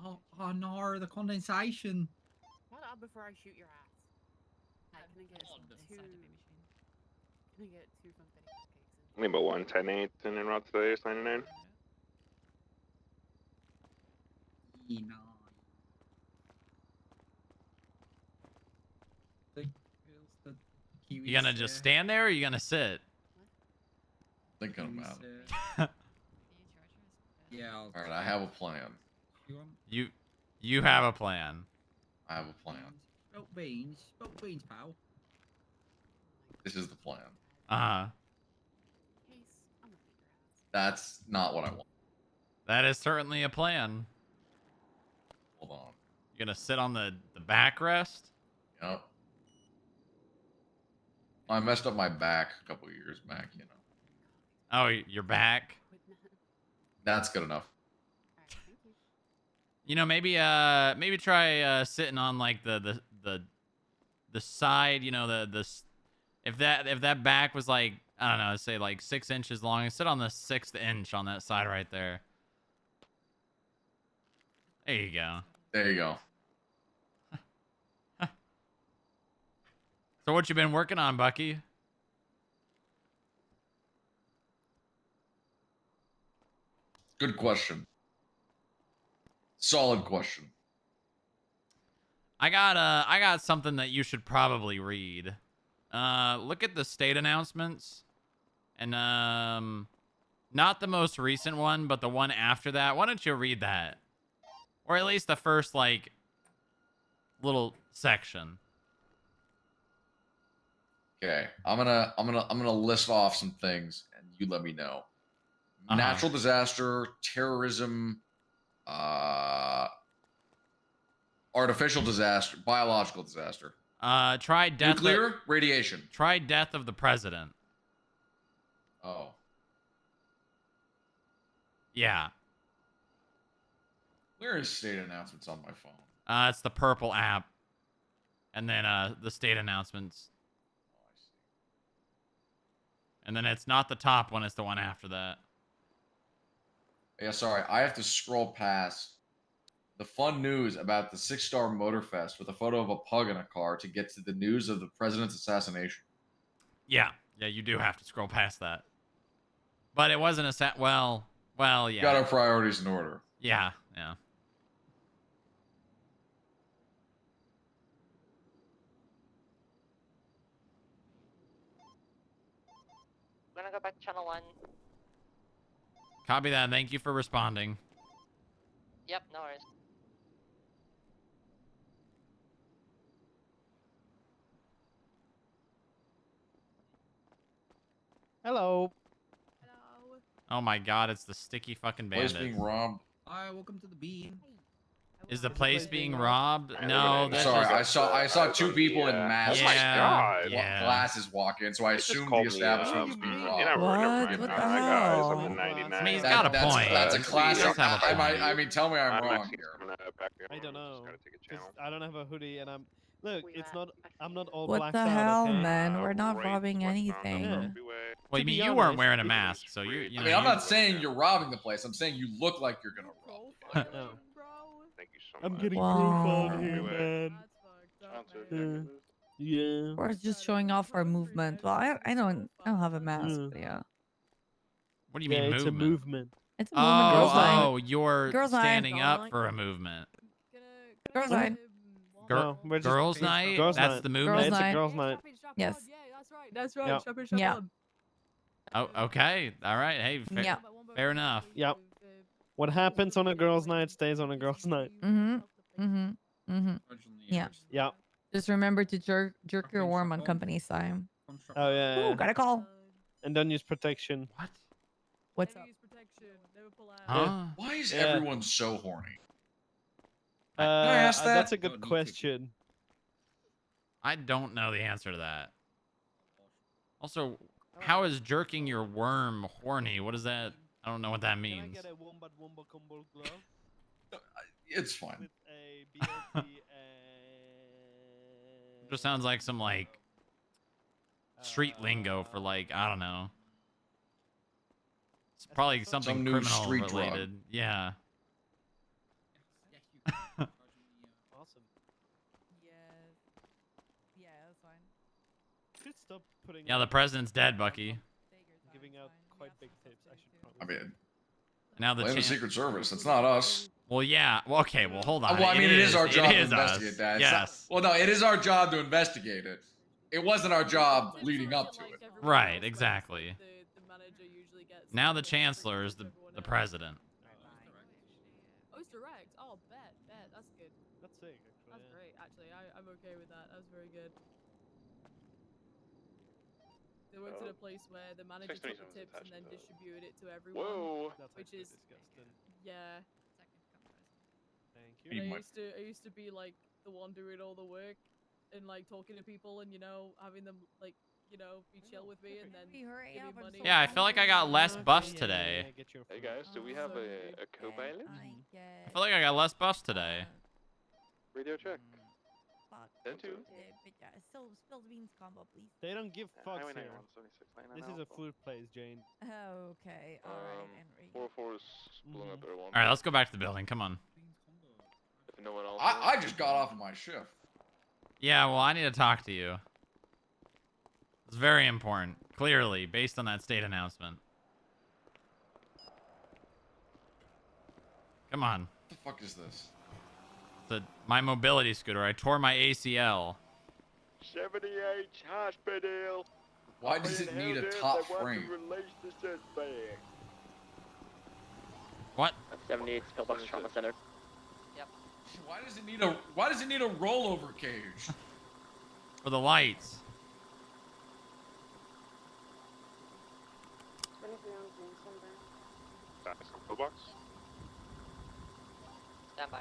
Speaker 4: Oh no, the condensation.
Speaker 3: Shut up before I shoot your ass. Hi, can I get two? Can I get 2 confetti cupcakes?
Speaker 5: Only about 110.8 and en route to the 99.
Speaker 1: You gonna just stand there or you gonna sit?
Speaker 12: Thinking about it.
Speaker 4: Yeah.
Speaker 12: All right, I have a plan.
Speaker 1: You have a plan.
Speaker 12: I have a plan.
Speaker 4: Spelt beans, pal.
Speaker 12: This is the plan.
Speaker 1: Uh-huh.
Speaker 3: Case, I'm gonna beat your ass.
Speaker 12: That's not what I want.
Speaker 1: That is certainly a plan.
Speaker 12: Hold on.
Speaker 1: You're gonna sit on the backrest?
Speaker 12: Yep. I messed up my back a couple years back, you know.
Speaker 1: Oh, you're back.
Speaker 12: That's good enough.
Speaker 1: You know, maybe try sitting on like the side. You know, if that back was like, I don't know, say like 6 inches long, sit on the 6th inch on that side right there. There you go.
Speaker 12: There you go.
Speaker 1: So what you been working on, Bucky?
Speaker 12: Good question. Solid question.
Speaker 1: I got something that you should probably read. Look at the state announcements, and not the most recent one, but the one after that. Why don't you read that, or at least the first like little section?
Speaker 12: Okay, I'm gonna list off some things, and you let me know. Natural disaster, terrorism, artificial disaster, biological disaster.
Speaker 1: Try death.
Speaker 12: Nuclear, radiation.
Speaker 1: Try death of the president.
Speaker 12: Oh.
Speaker 1: Yeah.
Speaker 12: Where is state announcements on my phone?
Speaker 1: It's the purple app, and then the state announcements.
Speaker 12: Oh, I see.
Speaker 1: And then it's not the top one; it's the one after that.
Speaker 12: Yeah, sorry, I have to scroll past the fun news about the 6-star Motorfest with a photo of a pug in a car to get to the news of the president's assassination.
Speaker 1: Yeah, you do have to scroll past that. But it wasn't a well, yeah.
Speaker 12: Got our priorities in order.
Speaker 1: Yeah.
Speaker 8: I'm gonna go back to channel 1.
Speaker 1: Copy that. Thank you for responding.
Speaker 8: Yep, no worries.
Speaker 9: Hello.
Speaker 3: Hello.
Speaker 1: Oh my god, it's the sticky fucking
Speaker 12: Place
Speaker 1: bandit.
Speaker 12: being robbed.
Speaker 13: Hi, welcome to the beam.
Speaker 1: Is the place being robbed? No, that's
Speaker 12: Sorry,
Speaker 1: just...
Speaker 12: I saw two people in masks.
Speaker 1: Oh my God.
Speaker 12: Glasses walk in, so I assumed the establishment was being robbed.
Speaker 5: What the hell?
Speaker 1: I mean, he's got a point.
Speaker 12: That's a classic.
Speaker 1: He does have a point.
Speaker 12: I mean, tell me I'm wrong here.
Speaker 13: I don't know. 'Cause I don't have a hoodie, and I'm not all
Speaker 14: What
Speaker 13: blacked
Speaker 14: the
Speaker 13: out,
Speaker 14: hell,
Speaker 13: okay?
Speaker 14: man? We're not robbing anything.
Speaker 13: Yeah.
Speaker 1: Well, I mean, you weren't wearing a mask, so you know.
Speaker 12: I mean, I'm not saying you're robbing the place. I'm saying you look like you're gonna rob.
Speaker 13: No.
Speaker 5: Thank you so
Speaker 13: I'm
Speaker 5: much.
Speaker 13: getting
Speaker 14: Wow.
Speaker 13: profiled here, man. Yeah.
Speaker 14: We're just showing off our movement. Well, I don't have a mask, but yeah.
Speaker 1: What do you mean
Speaker 13: It's
Speaker 1: movement?
Speaker 13: a movement.
Speaker 14: It's a movement. Girls night.
Speaker 1: Oh, you're
Speaker 14: Girls night.
Speaker 1: standing up for a movement.
Speaker 14: Girls night.
Speaker 13: No, we're just-
Speaker 1: Girls night?
Speaker 13: Girls
Speaker 1: That's
Speaker 13: night.
Speaker 1: the
Speaker 13: Yeah,
Speaker 1: movement?
Speaker 13: it's a girls' night.
Speaker 14: Yes.
Speaker 3: That's right.
Speaker 13: Yeah.
Speaker 3: Strap in,
Speaker 14: Yeah.
Speaker 3: strap on.
Speaker 1: Oh, okay. All right. Hey,
Speaker 14: Yeah.
Speaker 1: fair enough.
Speaker 13: Yep. What happens on a girls' night stays on a girls' night.
Speaker 14: Yeah.
Speaker 13: Yeah.
Speaker 14: Just remember to jerk your worm on company time.
Speaker 13: Oh yeah.
Speaker 14: Ooh, got a call.
Speaker 13: And don't use protection.
Speaker 1: What?
Speaker 14: What's up?
Speaker 1: Huh?
Speaker 12: Why is
Speaker 13: Yeah.
Speaker 12: everyone so horny?
Speaker 13: I
Speaker 12: ask that?
Speaker 13: That's a good question.
Speaker 1: I don't know the answer to that. Also, how is jerking your worm horny? What is that? I don't know what that
Speaker 13: Can I
Speaker 1: means.
Speaker 13: get a Wombat Womba Combo glove
Speaker 12: It's fine.
Speaker 13: with a BLT
Speaker 1: Just sounds like some like street lingo for like, I don't know. It's probably something
Speaker 12: Some new
Speaker 1: criminal
Speaker 12: street drug.
Speaker 1: related. Yeah.
Speaker 13: Awesome.
Speaker 14: Yeah, that's fine.
Speaker 13: Should stop putting.
Speaker 1: Yeah, the president's dead, Bucky.
Speaker 13: Giving out quite big tips. I should probably.
Speaker 12: I mean,
Speaker 1: Now the
Speaker 12: blame the Secret Service. That's not us.
Speaker 1: Well, yeah. Well, okay. Well, hold on.
Speaker 12: Well, I mean, it is our job to
Speaker 1: It is
Speaker 12: investigate
Speaker 1: us.
Speaker 12: that. It's not-
Speaker 1: Yes.
Speaker 12: well, no, it is our job to investigate it. It wasn't our job leading up to it.
Speaker 1: Right. Exactly. Now the chancellor is the president.
Speaker 3: Oh, it's direct. Oh, bet. That's good.
Speaker 13: That's sick. Actually.
Speaker 3: That's great. Actually, I'm okay with that. That's very good. They worked at a place where the manager took the
Speaker 5: 627 's
Speaker 3: tips and
Speaker 5: attached
Speaker 3: then
Speaker 5: to that.
Speaker 3: distributed it to everyone.
Speaker 5: Whoa.
Speaker 13: That's
Speaker 3: Which
Speaker 13: actually
Speaker 3: is
Speaker 13: disgusting.
Speaker 3: yeah.
Speaker 13: Thank
Speaker 3: And
Speaker 13: you.
Speaker 3: I used to be like the one doing all the work and like talking to people and having them like be chill with me and then give me money.
Speaker 1: Yeah, I feel like I got less buffs
Speaker 13: Yeah,
Speaker 1: today.
Speaker 13: get your
Speaker 5: Hey
Speaker 13: food.
Speaker 5: guys, do we have a co-pilot?
Speaker 1: I feel like I got less buffs today.
Speaker 5: Radio check.
Speaker 14: Fuck.
Speaker 5: 10-2.
Speaker 14: Yeah, spilled beans combo, please.
Speaker 13: They don't give fucks
Speaker 5: Highway
Speaker 13: here.
Speaker 5: 9176,
Speaker 13: This is a food place, Jane.
Speaker 14: Okay, alright, Henry.
Speaker 5: 404 is pulling up at 1.
Speaker 1: All right, let's go back to the building. Come on.
Speaker 5: If no one else.
Speaker 12: I just got off of my shift.
Speaker 1: Yeah, well, I need to talk to you. It's very important, clearly, based on that state announcement. Come on.
Speaker 12: What the fuck is this?
Speaker 1: My mobility scooter. I tore my ACL.
Speaker 5: 78 hospital.
Speaker 12: Why does it need a top frame?
Speaker 5: Release the suspect.
Speaker 1: What?
Speaker 10: 78 Pillbox Trauma Center.
Speaker 12: Why does it need a rollover cage?
Speaker 1: For the lights.
Speaker 5: Pillbox.
Speaker 8: Stand by.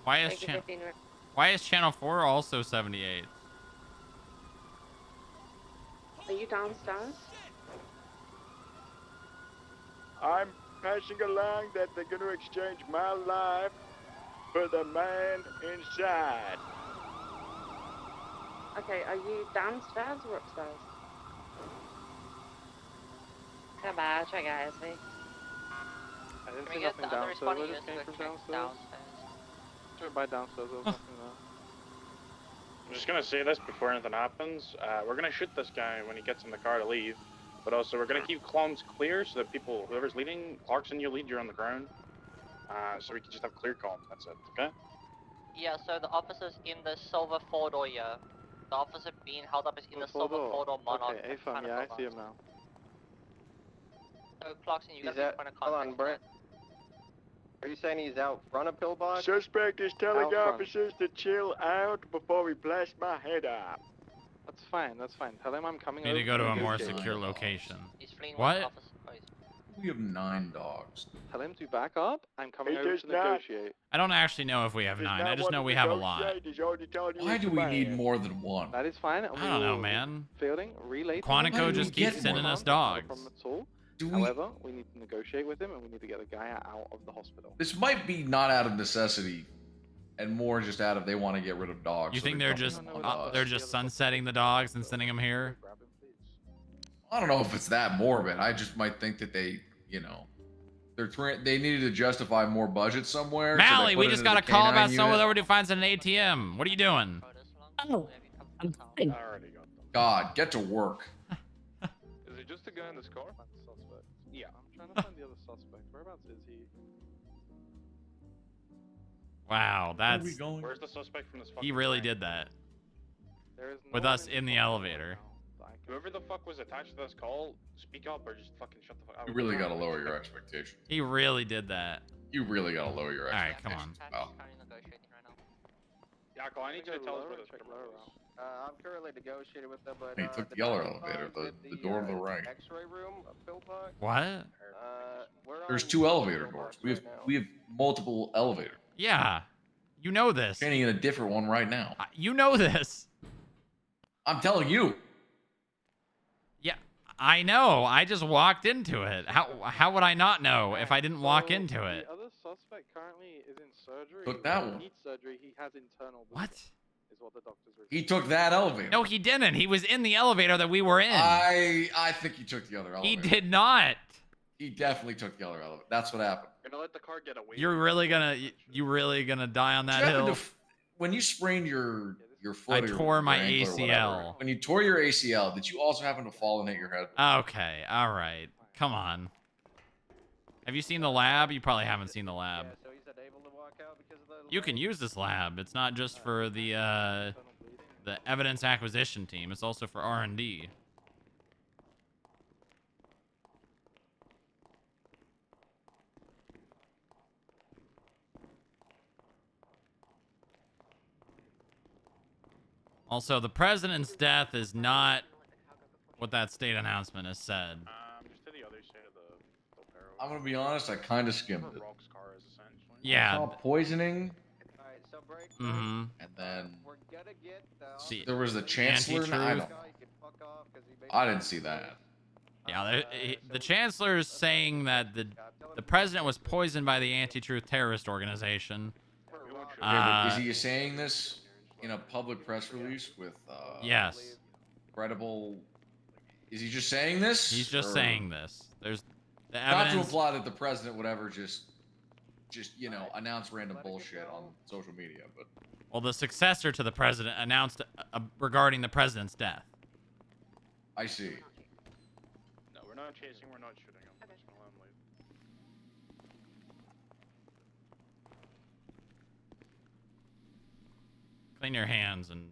Speaker 1: Why is channel 4 also 78?
Speaker 3: Are you downstairs?
Speaker 5: I'm passing along that they're going to exchange my life for the man inside.
Speaker 3: Okay, are you downstairs or upstairs?
Speaker 8: Come on, try guys, me.
Speaker 5: I didn't
Speaker 8: Can
Speaker 5: see
Speaker 8: we get
Speaker 5: nothing
Speaker 8: the other
Speaker 5: downstairs.
Speaker 8: responding
Speaker 5: What
Speaker 8: units
Speaker 5: just came
Speaker 8: to
Speaker 5: from
Speaker 8: check
Speaker 5: downstairs? Turn by downstairs. There was nothing there.
Speaker 7: I'm just gonna say this before anything happens. We're gonna shoot this guy when he gets in the car to leave, but also we're gonna keep clones clear so that whoever's leading, Clarkson, you lead, you're on the ground. So we can just have clear calm. That's it. Okay.
Speaker 8: Yeah, so the officer's in the silver four-door, yeah. The officer being held up is in the silver four-door Monarch.
Speaker 5: Okay, A-Fam, yeah, I see him now.
Speaker 8: So Clarkson, you gotta be in front of contact.
Speaker 10: Hold on, Brent. Are you saying he's out front of Pillbox?
Speaker 5: Suspect is telling
Speaker 10: Out front.
Speaker 5: officers to chill out before we blast my head up. That's fine, that's fine. Tell him I'm coming
Speaker 1: Need to go to a more
Speaker 12: negotiate.
Speaker 1: secure location.
Speaker 8: He's fleeing with
Speaker 1: What?
Speaker 8: the officer. Oh, he's-
Speaker 12: We have 9 dogs.
Speaker 5: Tell him to back up. I'm coming over to negotiate.
Speaker 1: I don't actually know if we have 9. I just know we have a lot.
Speaker 12: Why do we need more than one?
Speaker 5: That is fine.
Speaker 1: I don't know, man.
Speaker 5: Fielding, relay.
Speaker 1: Quantico just keeps sending us dogs.
Speaker 5: However, we need to negotiate with him and we need to get the guy out of the hospital.
Speaker 12: This might be not out of necessity, and more just out of they want to get rid of dogs.
Speaker 1: You
Speaker 12: so
Speaker 1: think
Speaker 12: they're
Speaker 1: they're
Speaker 12: coming
Speaker 1: just
Speaker 12: on us.
Speaker 1: they're just sunsetting the dogs and sending them here?
Speaker 5: Grab him, please.
Speaker 12: I don't know if it's that morbid. I just might think that they needed to justify more budget somewhere. so they
Speaker 1: Mally,
Speaker 12: put
Speaker 1: we
Speaker 12: it
Speaker 1: just
Speaker 12: into
Speaker 1: got a
Speaker 12: the
Speaker 1: call
Speaker 12: K9
Speaker 1: about someone
Speaker 12: unit.
Speaker 1: over to finds an ATM. What are you doing?
Speaker 10: Oh, I'm fine.
Speaker 5: I already got them.
Speaker 12: God, get to work.
Speaker 5: Is it just the guy in this car? Suspect. Yeah. I'm trying to find the other suspect. Whereabouts is he?
Speaker 1: Wow, that's
Speaker 7: Where's the suspect from this fucking
Speaker 1: he really
Speaker 7: crime?
Speaker 1: did that
Speaker 5: There is no
Speaker 1: with
Speaker 5: one
Speaker 1: us in the
Speaker 5: car
Speaker 1: elevator.
Speaker 5: right now that I can
Speaker 7: Whoever the fuck was attached to this call, speak up or just fucking shut the fuck up.
Speaker 12: You really gotta lower your expectations.
Speaker 1: He really did that.
Speaker 12: You really gotta lower your
Speaker 1: All right,
Speaker 12: expectations.
Speaker 1: come on.
Speaker 12: Pal.
Speaker 8: Currently negotiating right now.
Speaker 7: Yako, I need you to tell us where this
Speaker 5: check
Speaker 7: criminal
Speaker 5: lower
Speaker 7: is.
Speaker 10: I'm currently negotiating with them, but
Speaker 12: He took the other elevator, the door to the right.
Speaker 10: X-ray room, Pillbox.
Speaker 1: What?
Speaker 12: There's 2 elevator doors. We have multiple elevators.
Speaker 1: Yeah, you know this.
Speaker 12: Standing in a different one right now.
Speaker 1: You know this.
Speaker 12: I'm telling you.
Speaker 1: Yeah, I know. I just walked into it. How would I not know if I didn't walk into it?
Speaker 5: The other suspect currently is in surgery.
Speaker 12: Took that
Speaker 5: He
Speaker 12: one.
Speaker 5: needs surgery. He has internal bleeding,
Speaker 1: What?
Speaker 5: is what the doctors were
Speaker 12: He took that elevator.
Speaker 1: No, he didn't. He was in the elevator that we were in.
Speaker 12: I think he took the other elevator.
Speaker 1: He did not.
Speaker 12: He definitely took the other elevator. That's what happened.
Speaker 7: You're gonna let the car get away.
Speaker 1: You're really gonna die on that
Speaker 12: You happened
Speaker 1: hill?
Speaker 12: to when you sprained your foot,
Speaker 1: I
Speaker 12: or your
Speaker 1: tore my
Speaker 12: ankle or whatever,
Speaker 1: ACL.
Speaker 12: when you tore your ACL, did you also happen to fall and hit your head?
Speaker 1: Okay, all right. Come on. Have you seen the lab? You probably haven't seen the lab.
Speaker 10: So he's unable to walk out because of the.
Speaker 1: You can use this lab. It's not just for the evidence acquisition team. It's also for R&D. Also, the president's death is not what that state announcement has said.
Speaker 7: Just to the other side of the barrel.
Speaker 12: I'm gonna be honest, I kind of skimmed it.
Speaker 7: Rock's car is essentially.
Speaker 1: Yeah.
Speaker 12: I saw poisoning,
Speaker 4: Alright, so break.
Speaker 1: Mm-hmm.
Speaker 12: and then
Speaker 4: We're gonna get the
Speaker 1: See,
Speaker 12: there was the chancellor. And I don't.
Speaker 4: guy can fuck off 'cause he
Speaker 12: I didn't see that.
Speaker 1: Yeah, the chancellor is saying that the president was poisoned by the anti-truth terrorist organization.
Speaker 12: Okay, but is he saying this in a public press release with
Speaker 1: Yes.
Speaker 12: credible? Is he just saying this?
Speaker 1: He's just
Speaker 12: or-
Speaker 1: saying this. There's the
Speaker 12: Not to
Speaker 1: evidence.
Speaker 12: imply that the president would ever just announce random bullshit on social media, but
Speaker 1: Well, the successor to the president announced regarding the president's death.
Speaker 12: I see.
Speaker 7: No, we're not chasing. We're not shooting. I'm just gonna let him leave.
Speaker 1: Clean your hands and,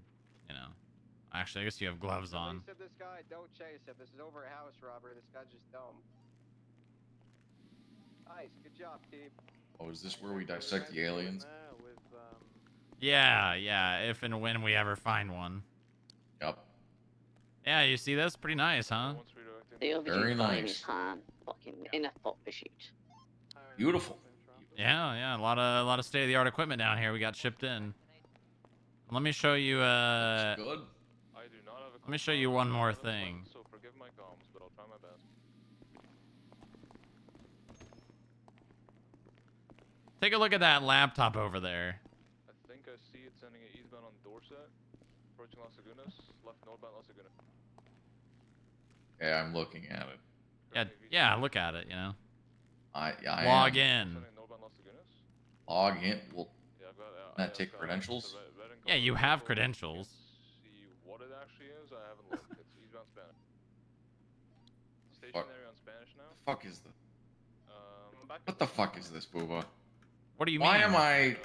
Speaker 1: actually, I guess you have gloves on.
Speaker 4: Said this guy, don't chase him. This is over a house robbery. This guy's just dumb. Nice, good job, team.
Speaker 12: Oh, is this where we dissect the aliens?
Speaker 1: Yeah, if and when we ever find one.
Speaker 12: Yep.
Speaker 1: Yeah, you see this? Pretty nice, huh?
Speaker 10: The overdue
Speaker 12: Very
Speaker 10: fine
Speaker 12: nice.
Speaker 10: is fine. Fucking in a thought pursuit.
Speaker 12: Beautiful.
Speaker 1: Yeah, a lot of state-of-the-art equipment down here we got shipped in. Let me show you
Speaker 12: Good.
Speaker 1: let me show you one more thing.
Speaker 15: So forgive my comms, but I'll try my best.
Speaker 1: Take a look at that laptop over there.
Speaker 15: I think I see it sending it eastbound on Dorset, approaching Las Lagunas, left northbound Las Lagunas.
Speaker 12: Yeah, I'm looking at it.
Speaker 1: Yeah, look at it,
Speaker 12: I
Speaker 1: Log
Speaker 12: am.
Speaker 1: in.
Speaker 15: Northbound Las Lagunas?
Speaker 12: Log in. Will
Speaker 15: Yeah, I've got
Speaker 12: that take credentials?
Speaker 1: Yeah, you have credentials.
Speaker 15: See what it actually is. I haven't looked. It's eastbound Spanish.
Speaker 12: Fuck.
Speaker 15: Stationary on Spanish now.
Speaker 12: Fuck is this? What the fuck is this, Booba?
Speaker 1: What do you
Speaker 12: Why
Speaker 1: mean?
Speaker 12: am I?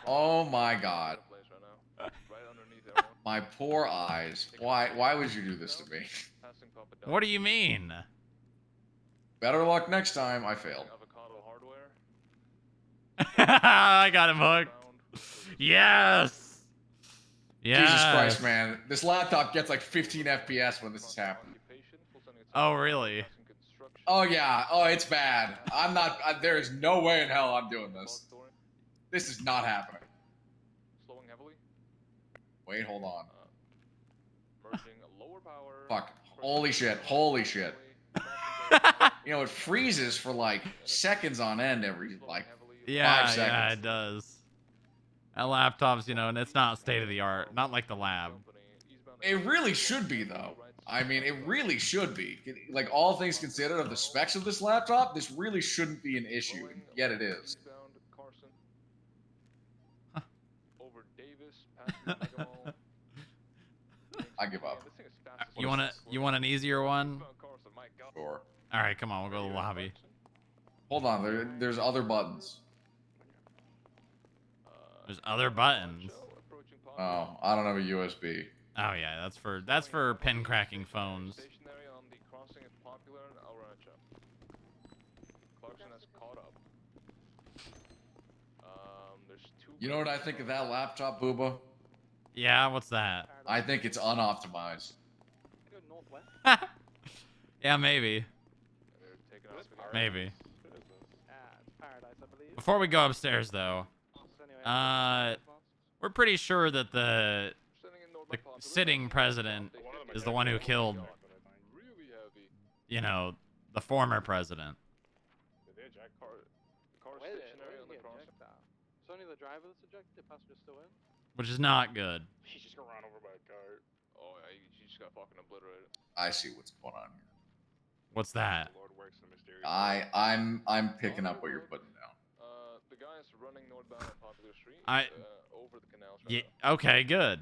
Speaker 12: Oh my god.
Speaker 15: Place right now. Right underneath everyone.
Speaker 12: My poor eyes. Why would you do this to me?
Speaker 15: Passing Papa Doc.
Speaker 1: What do you mean?
Speaker 12: Better luck next time. I failed.
Speaker 15: Avocado hardware.
Speaker 1: I got him hooked. Yes. Yeah.
Speaker 12: Jesus Christ, man. This laptop gets like 15 FPS when this is happening.
Speaker 1: Oh, really?
Speaker 12: Oh yeah. Oh, it's bad. I'm not. There is no way in hell I'm doing this. This is not happening.
Speaker 15: Slowing heavily.
Speaker 12: Wait, hold on.
Speaker 15: Merging lower power.
Speaker 12: Fuck. Holy shit. Holy shit. It freezes for like seconds on end every like 5 seconds.
Speaker 1: Yeah, it does. That laptop's, and it's not state of the art, not like the lab.
Speaker 12: It really should be though. I mean, it really should be. Like all things considered of the specs of this laptop, this really shouldn't be an issue, and yet it is.
Speaker 15: Carson. Over Davis. Past Megamall.
Speaker 12: I give up.
Speaker 1: You want an easier one?
Speaker 12: Sure.
Speaker 1: All right, come on, we'll go to the lobby.
Speaker 12: Hold on, there's other buttons.
Speaker 1: There's other buttons.
Speaker 12: Oh, I don't have a USB.
Speaker 1: Oh yeah, that's for pin cracking phones.
Speaker 15: Stationary on the crossing at Popular and El Rancho. Clarkson has caught up. There's two.
Speaker 12: You know what I think of that laptop, Booba?
Speaker 1: Yeah, what's that?
Speaker 12: I think it's unoptimized.
Speaker 1: Yeah, maybe. Maybe. Before we go upstairs, though, we're pretty sure that the sitting president is the one who killed, the former president.
Speaker 13: It's only the driver that's ejected, the passenger's still in.
Speaker 1: Which is not good.
Speaker 7: He's just gonna run over by a car.
Speaker 15: Oh yeah, he just got fucking obliterated.
Speaker 12: I see what's going on here.
Speaker 1: What's that?
Speaker 7: Lord works in a mysterious.
Speaker 12: I'm picking up what you're putting down.
Speaker 15: The guy is running northbound on Popular Street. Over the canals.
Speaker 1: Yeah. Okay. Good.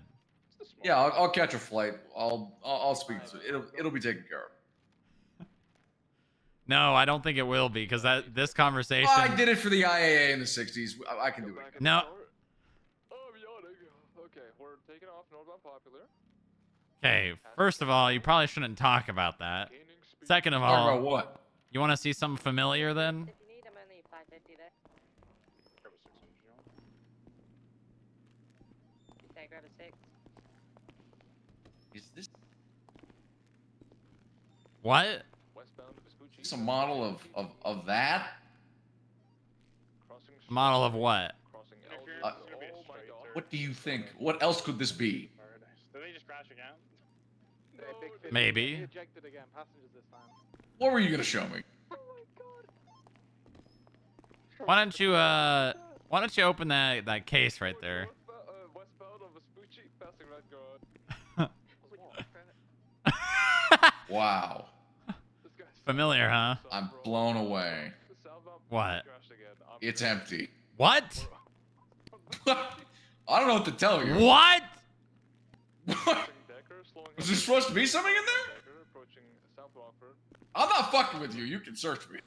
Speaker 12: Yeah, I'll catch a flight. I'll speak to it. It'll be taken care of.
Speaker 1: No, I don't think it will be because this conversation.
Speaker 12: Oh, I did it for the IAA in the '60s. I can do it.
Speaker 1: No.
Speaker 15: Oh, yawning. Okay, we're taking off northbound Popular.
Speaker 1: Okay. First of all, you probably shouldn't talk about that. Second of
Speaker 12: Talk
Speaker 1: all,
Speaker 12: about what?
Speaker 1: You want to see something familiar then?
Speaker 8: If you need, I'm only 550 there.
Speaker 7: Grab a 6 inch, John.
Speaker 8: Okay, grab a 6.
Speaker 12: Is this
Speaker 1: What?
Speaker 15: Westbound to Vespucci.
Speaker 12: a model of that?
Speaker 15: Crossing
Speaker 1: Model of what?
Speaker 15: Crossing
Speaker 7: If you're
Speaker 15: Elgin.
Speaker 7: it's gonna be a
Speaker 15: Oh my
Speaker 7: straight
Speaker 15: god.
Speaker 7: turn.
Speaker 12: What do you think? What else could this be?
Speaker 7: Paradise. Did they just crash again?
Speaker 1: Maybe.
Speaker 13: Ejected again. Passengers this time.
Speaker 12: What were you gonna show me?
Speaker 1: Why don't you open that case right there?
Speaker 15: Westbound of Vespucci, passing red guard.
Speaker 12: Wow,
Speaker 15: This guy's
Speaker 1: Familiar, huh?
Speaker 12: I'm blown away.
Speaker 15: southbound
Speaker 1: What?
Speaker 15: crashed again.
Speaker 12: It's empty.
Speaker 1: What?
Speaker 12: I don't know what to tell you.
Speaker 1: What?
Speaker 12: Was there supposed to be something in there?
Speaker 15: Decker approaching South Rockford.
Speaker 12: I'm not fucking with you. You can search me.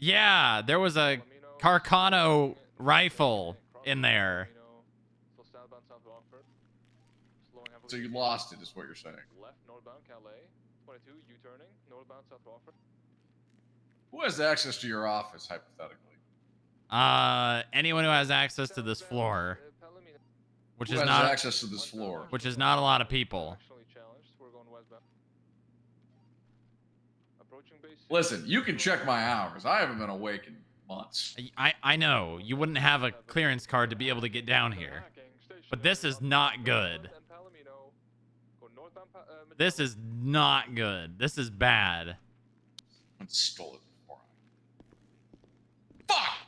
Speaker 1: Yeah, there was a Carcano rifle in there.
Speaker 15: So southbound South Rockford. Slowing heavily.
Speaker 12: So you lost it, is what you're saying.
Speaker 15: Left northbound Calais. 22 U-turning northbound South Rockford.
Speaker 12: Who has access to your office, hypothetically?
Speaker 1: Anyone who has access to this floor, which
Speaker 12: Who
Speaker 1: is
Speaker 12: has
Speaker 1: not
Speaker 12: access to this floor?
Speaker 1: which is not a lot of people.
Speaker 15: Actually challenged. We're going westbound. Approaching base.
Speaker 12: Listen, you can check my hours. I haven't been awake in months.
Speaker 1: I know you wouldn't have a clearance card to be able to get down here, but this is not good.
Speaker 15: And Palomino. Go northbound.
Speaker 1: This is not good. This is bad.
Speaker 12: I stole it before. Fuck!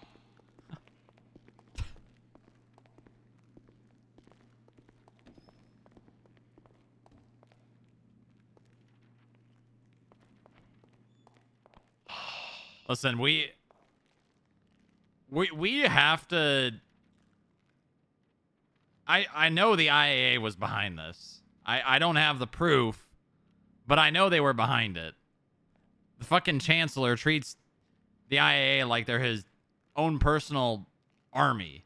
Speaker 1: Listen, we have to. I know the IAA was behind this. I don't have the proof, but I know they were behind it. The fucking chancellor treats the IAA like they're his own personal army.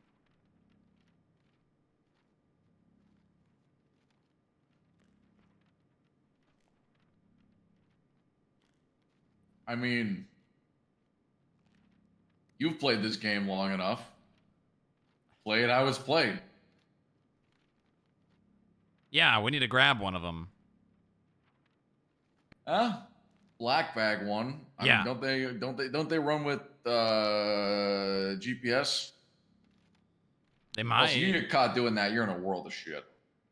Speaker 12: I mean, you've played this game long enough. Play it how it's played.
Speaker 1: Yeah, we need to grab one of them.
Speaker 12: Huh? Black bag one. I
Speaker 1: Yeah.
Speaker 12: mean, don't they run with GPS?
Speaker 1: They
Speaker 12: Oh,
Speaker 1: might.
Speaker 12: so you get caught doing that, you're in a world of shit.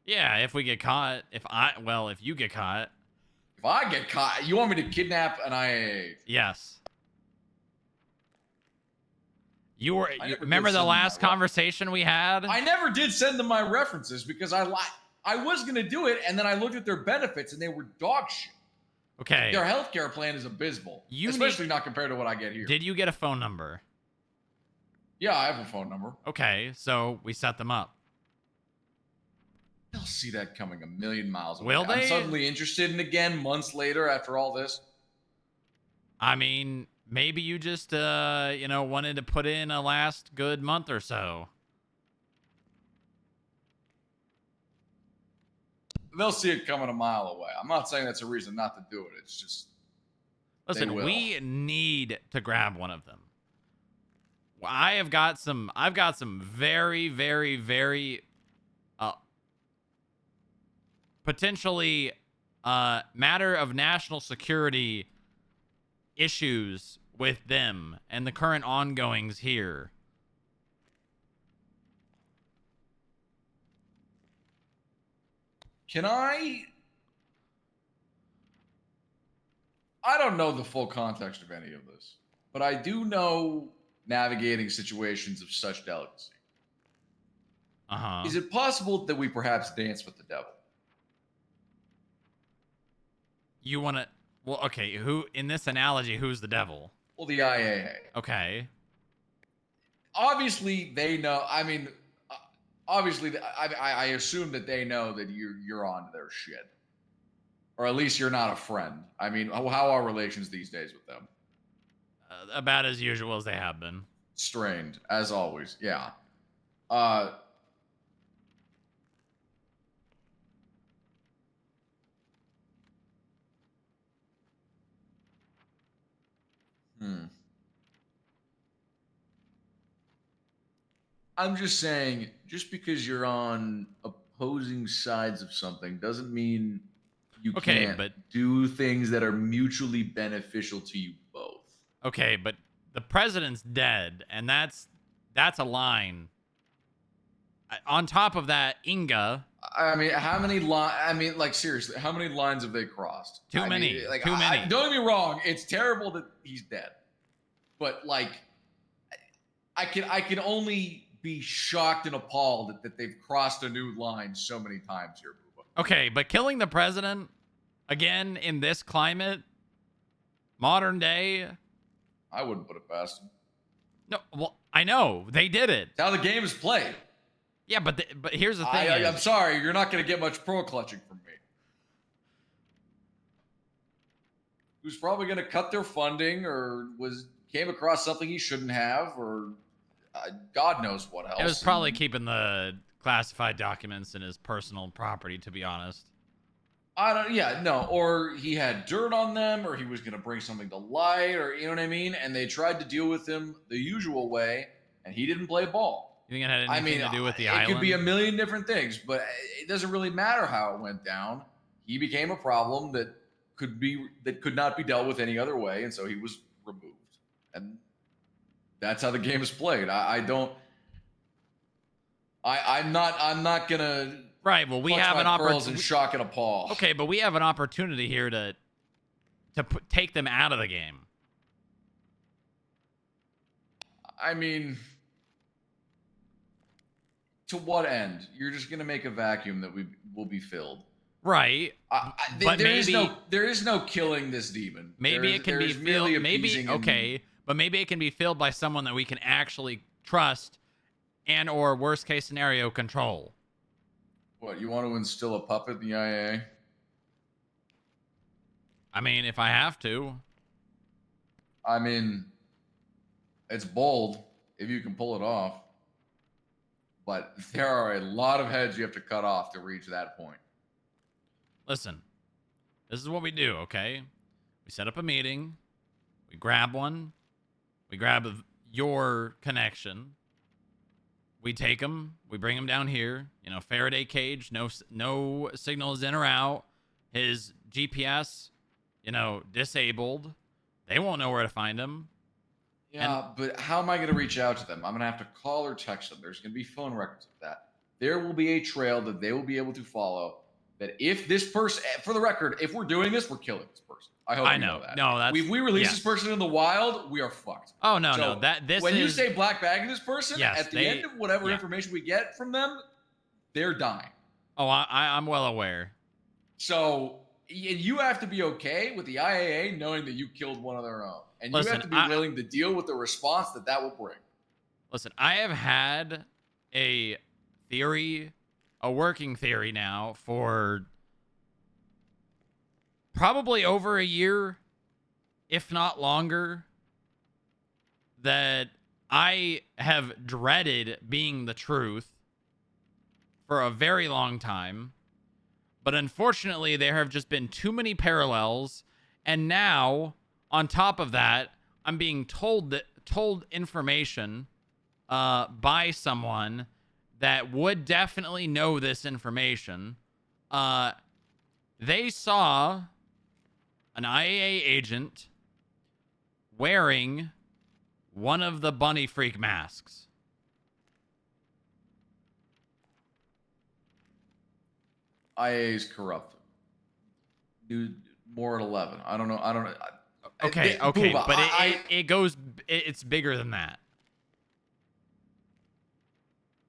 Speaker 1: Yeah, if we get caught. If you get caught.
Speaker 12: If I get caught, you want me to kidnap an IAA?
Speaker 1: Yes. You
Speaker 12: never did
Speaker 1: remember the
Speaker 12: send
Speaker 1: last
Speaker 12: my
Speaker 1: conversation we had?
Speaker 12: I never did send them my references because I was gonna do it, and then I looked at their benefits and they were dog shit.
Speaker 1: Okay.
Speaker 12: Their healthcare plan is abysmal, especially not compared to what I get here.
Speaker 1: Did you get a phone number?
Speaker 12: Yeah, I have a phone number.
Speaker 1: Okay, so we set them up.
Speaker 12: They'll see that coming a million miles away.
Speaker 1: Will they?
Speaker 12: I'm suddenly interested in again months later after all this.
Speaker 1: I mean, maybe you just wanted to put in a last good month or so.
Speaker 12: They'll see it coming a mile away. I'm not saying that's a reason not to do it. It's just
Speaker 1: Listen, we need to grab one of them. I've got some very, very, very potentially matter of national security issues with them and the current ongoings here.
Speaker 12: Can I don't know the full context of any of this, but I do know navigating situations of such delicacy.
Speaker 1: Uh-huh.
Speaker 12: Is it possible that we perhaps dance with the devil?
Speaker 1: You want to... Well, okay, who in this analogy, who's the devil?
Speaker 12: Well, the IAA.
Speaker 1: Okay.
Speaker 12: Obviously, they know. I mean, obviously, I assume that they know that you're on their shit, or at least you're not a friend. I mean, how are relations these days with them?
Speaker 1: About as usual as they have been.
Speaker 12: Strained, as always. Yeah. I'm just saying, just because you're on opposing sides of something doesn't mean you
Speaker 1: Okay,
Speaker 12: can't
Speaker 1: but
Speaker 12: do things that are mutually beneficial to you both.
Speaker 1: okay, but the president's dead, and that's a line. On top of that, Inga.
Speaker 12: I mean, how many I mean, like seriously, how many lines have they crossed?
Speaker 1: Too many. Too many.
Speaker 12: Don't get me wrong. It's terrible that he's dead, but like, I can only be shocked and appalled that they've crossed a new line so many times here, Booba.
Speaker 1: Okay, but killing the president again in this climate, modern day.
Speaker 12: I wouldn't put it past him.
Speaker 1: No, well, I know they did it.
Speaker 12: It's how the game is played.
Speaker 1: Yeah, but here's the thing.
Speaker 12: I'm sorry, you're not going to get much pro clutching from me. Who's probably going to cut their funding, or came across something he shouldn't have, or God knows what else.
Speaker 1: It was probably keeping the classified documents in his personal property, to be honest.
Speaker 12: Or he had dirt on them, or he was going to bring something to light, or you know what I mean? And they tried to deal with him the usual way, and he didn't play ball.
Speaker 1: You think it had anything to do with the island?
Speaker 12: It could be a million different things, but it doesn't really matter how it went down. He became a problem that could not be dealt with any other way, and so he was removed. And that's how the game is played. I'm not gonna
Speaker 1: right. Well, we have an opportunity
Speaker 12: and shock and appall.
Speaker 1: Okay, but we have an opportunity here to take them out of the game.
Speaker 12: I mean, to what end? You're just gonna make a vacuum that will be filled,
Speaker 1: right?
Speaker 12: But there is no killing this demon.
Speaker 1: Maybe it can be filled. But maybe it can be filled by someone that we can actually trust, and or worst case scenario, control.
Speaker 12: What, you want to instill a puppet in the IAA?
Speaker 1: I mean, if I have to.
Speaker 12: I mean, it's bold if you can pull it off. But there are a lot of heads you have to cut off to reach that point.
Speaker 1: Listen, this is what we do, okay? We set up a meeting. We grab one. We grab your connection. We take him. We bring him down here. You know, Faraday cage. No signals in or out. His GPS, disabled. They won't know where to find him.
Speaker 12: Yeah, but how am I going to reach out to them? I'm going to have to call or text them. There's going to be phone records of that. There will be a trail that they will be able to follow. That if this person, for the record, if we're doing this, we're killing this person. I hope you know that.
Speaker 1: No, that's
Speaker 12: we release this person in the wild, we are fucked.
Speaker 1: Oh no,
Speaker 12: so when you say black bagging this person, at the end of whatever information we get from them, they're dying.
Speaker 1: Oh, I'm well aware.
Speaker 12: So you have to be okay with the IAA knowing that you killed one of their own. And you have to be willing to deal with the response that will bring.
Speaker 1: Listen, I have had a working theory now for probably over a year, if not longer, that I have dreaded being the truth for a very long time. But unfortunately, there have just been too many parallels. And now, on top of that, I'm being told information by someone that would definitely know this information. They saw an IAA agent wearing one of the Bunny Freak masks.
Speaker 12: IAA is corrupt. Dude, more at 11. I don't know.
Speaker 1: Okay,
Speaker 12: Booba,
Speaker 1: but it's bigger than that.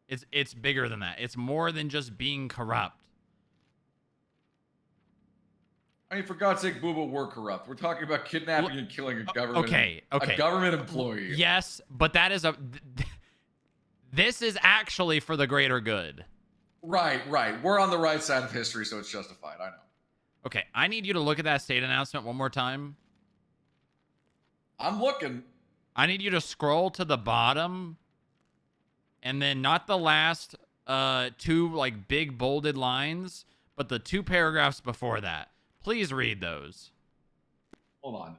Speaker 1: It's bigger than that. It's more than just being corrupt.
Speaker 12: I mean, for God's sake, Booba, we're corrupt. We're talking about kidnapping and killing a government.
Speaker 1: A
Speaker 12: government employee.
Speaker 1: Yes, but this is actually for the greater good.
Speaker 12: Right. We're on the right side of history, so it's justified. I know.
Speaker 1: Okay, I need you to look at that state announcement one more time.
Speaker 12: I'm looking.
Speaker 1: I need you to scroll to the bottom, and then not the last two big bolded lines, but the 2 paragraphs before that. Please read those.
Speaker 12: Hold on.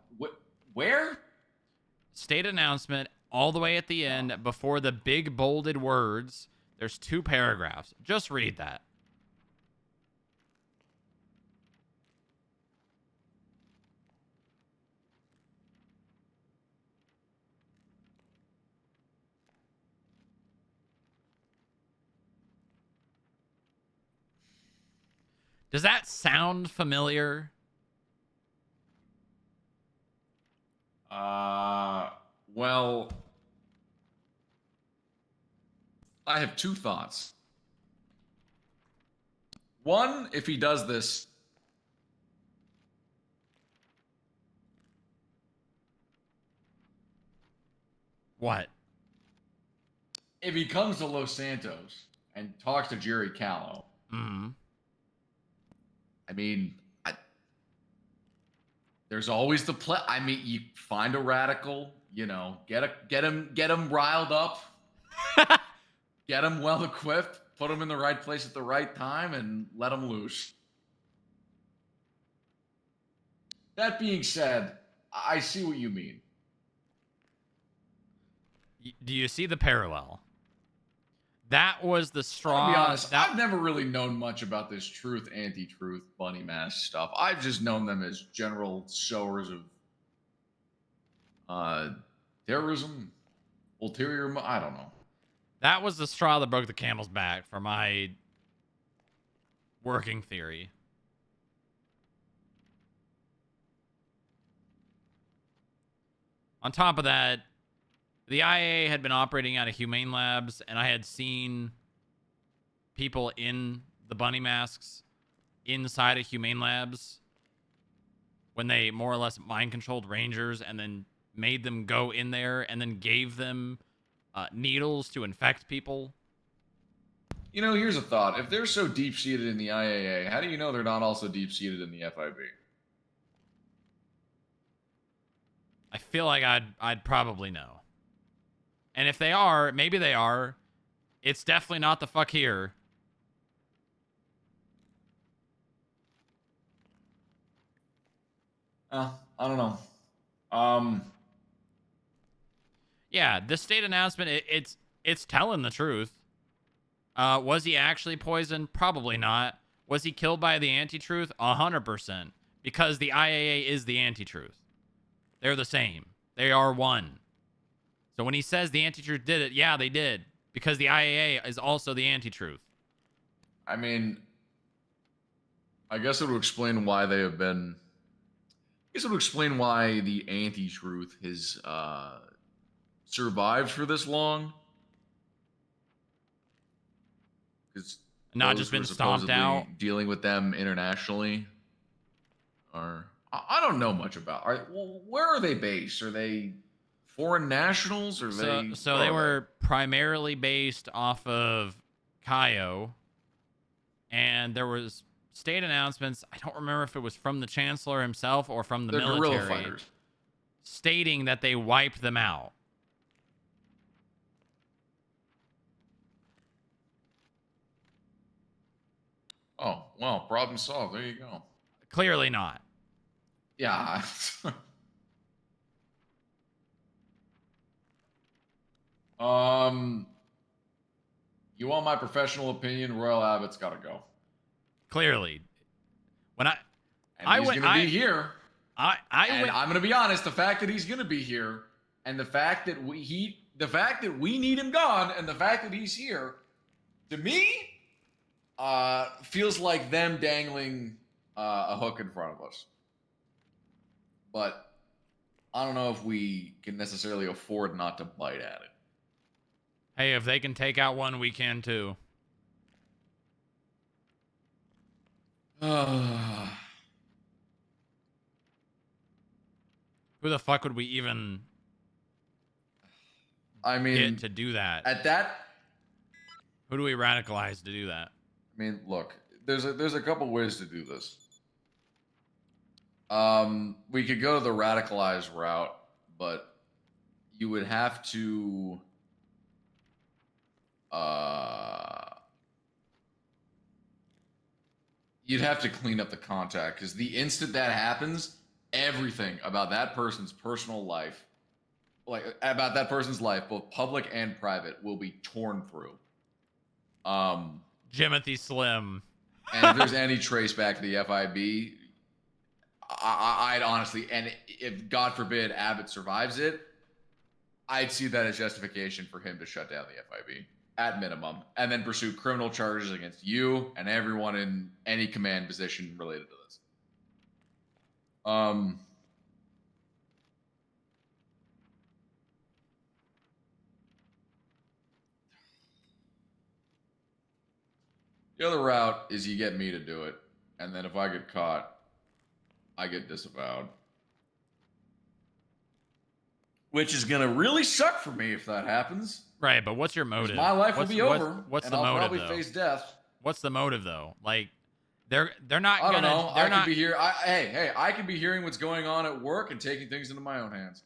Speaker 12: Where?
Speaker 1: State announcement all the way at the end before the big bolded words. There's 2 paragraphs. Just read that. Does that sound familiar?
Speaker 12: Well, I have two thoughts. One, if he does this,
Speaker 1: what?
Speaker 12: If he comes to Los Santos and talks to Jerry Callow, I mean, there's always the play. I mean, you find a radical, you know, get him riled up, get him well equipped, put him in the right place at the right time, and let him loose. That being said, I see what you mean.
Speaker 1: Do you see the parallel? That was the straw.
Speaker 12: I'll be honest, I've never really known much about this truth, anti-truth, bunny mask stuff. I've just known them as general sowers of terrorism, ulterior. I don't know.
Speaker 1: That was the straw that broke the camel's back for my working theory. On top of that, the IA had been operating out of Humane Labs, and I had seen people in the bunny masks inside of Humane Labs when they more or less mind-controlled Rangers and then made them go in there and then gave them needles to infect people.
Speaker 12: You know, here's a thought. If they're so deep-seated in the IAA, how do you know they're not also deep-seated in the FIB?
Speaker 1: I feel like I'd probably know. And if they are, maybe they are, it's definitely not the fuck here.
Speaker 12: I don't know.
Speaker 1: Yeah, this state announcement, it's telling the truth. Was he actually poisoned? Probably not. Was he killed by the anti-truth? 100%. Because the IAA is the anti-truth. They're the same. They are one. So when he says the anti-truth did it, yeah, they did. Because the IAA is also the anti-truth.
Speaker 12: I mean, I guess it would explain why they have been... I guess it would explain why the anti-truth has survived for this long. Because
Speaker 1: not just been stomped out.
Speaker 12: Dealing with them internationally. Or I don't know much about. Where are they based? Are they foreign nationals? Or
Speaker 1: so they were primarily based off of Cayo, and there was state announcements. I don't remember if it was from the Chancellor himself or from the military,
Speaker 12: guerrilla fighters,
Speaker 1: stating that they wiped them out.
Speaker 12: Oh, well, problem solved. There you go.
Speaker 1: Clearly not.
Speaker 12: Yeah. You want my professional opinion? Royal Abbott's got to go.
Speaker 1: Clearly, when
Speaker 12: he's going to be here.
Speaker 1: I'm
Speaker 12: going to be honest. The fact that he's going to be here, and the fact that we need him gone, and the fact that he's here, to me, feels like them dangling a hook in front of us. But I don't know if we can necessarily afford not to bite at it.
Speaker 1: Hey, if they can take out one, we can too. Who the fuck would we even get to do that?
Speaker 12: At that,
Speaker 1: who do we radicalize to do that?
Speaker 12: I mean, look, there's a couple ways to do this. We could go the radicalized route, but you would have to you'd have to clean up the contact, because the instant that happens, everything about that person's personal life, like about that person's life, both public and private, will be torn through.
Speaker 1: Jimothy Slim.
Speaker 12: And if there's any trace back to the FIB, I'd honestly, and if God forbid Abbott survives it, I'd see that as justification for him to shut down the FIB. at minimum, and then pursue criminal charges against you and everyone in any command position related to this. The other route is you get me to do it, and then if I get caught, I get disavowed. Which is gonna really suck for me if that happens.
Speaker 1: Right, but what's your motive?
Speaker 12: My life will
Speaker 1: What's-
Speaker 12: be over.
Speaker 1: What's
Speaker 12: and
Speaker 1: the
Speaker 12: I'll
Speaker 1: motive,
Speaker 12: probably
Speaker 1: though?
Speaker 12: face death.
Speaker 1: What's the motive, though? Like, they're not
Speaker 12: I don't
Speaker 1: gonna.
Speaker 12: know.
Speaker 1: They're
Speaker 12: I
Speaker 1: not.
Speaker 12: could be here. Hey, I could be hearing what's going on at work and taking things into my own hands.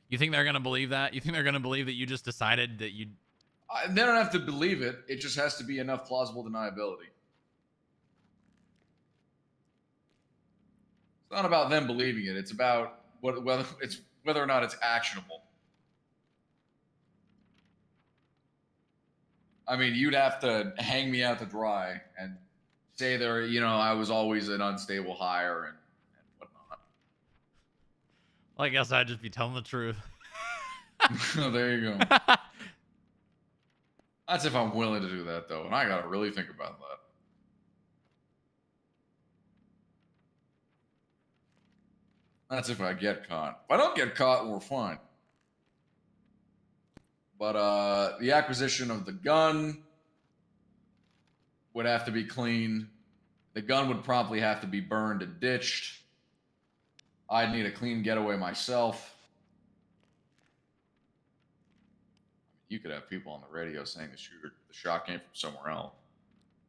Speaker 1: You think they're gonna believe that? You think they're gonna believe that you just decided that you?
Speaker 12: They don't have to believe it. It just has to be enough plausible deniability. It's not about them believing it. It's about whether or not it's actionable. I mean, you'd have to hang me out to dry and say I was always an unstable hire and whatnot.
Speaker 1: Well, I guess I'd just be telling the truth.
Speaker 12: There you go. That's if I'm willing to do that, though, and I gotta really think about that. That's if I get caught. If I don't get caught, we're fine. But the acquisition of the gun would have to be clean. The gun would promptly have to be burned and ditched. I'd need a clean getaway myself. You could have people on the radio saying the shot came from somewhere else.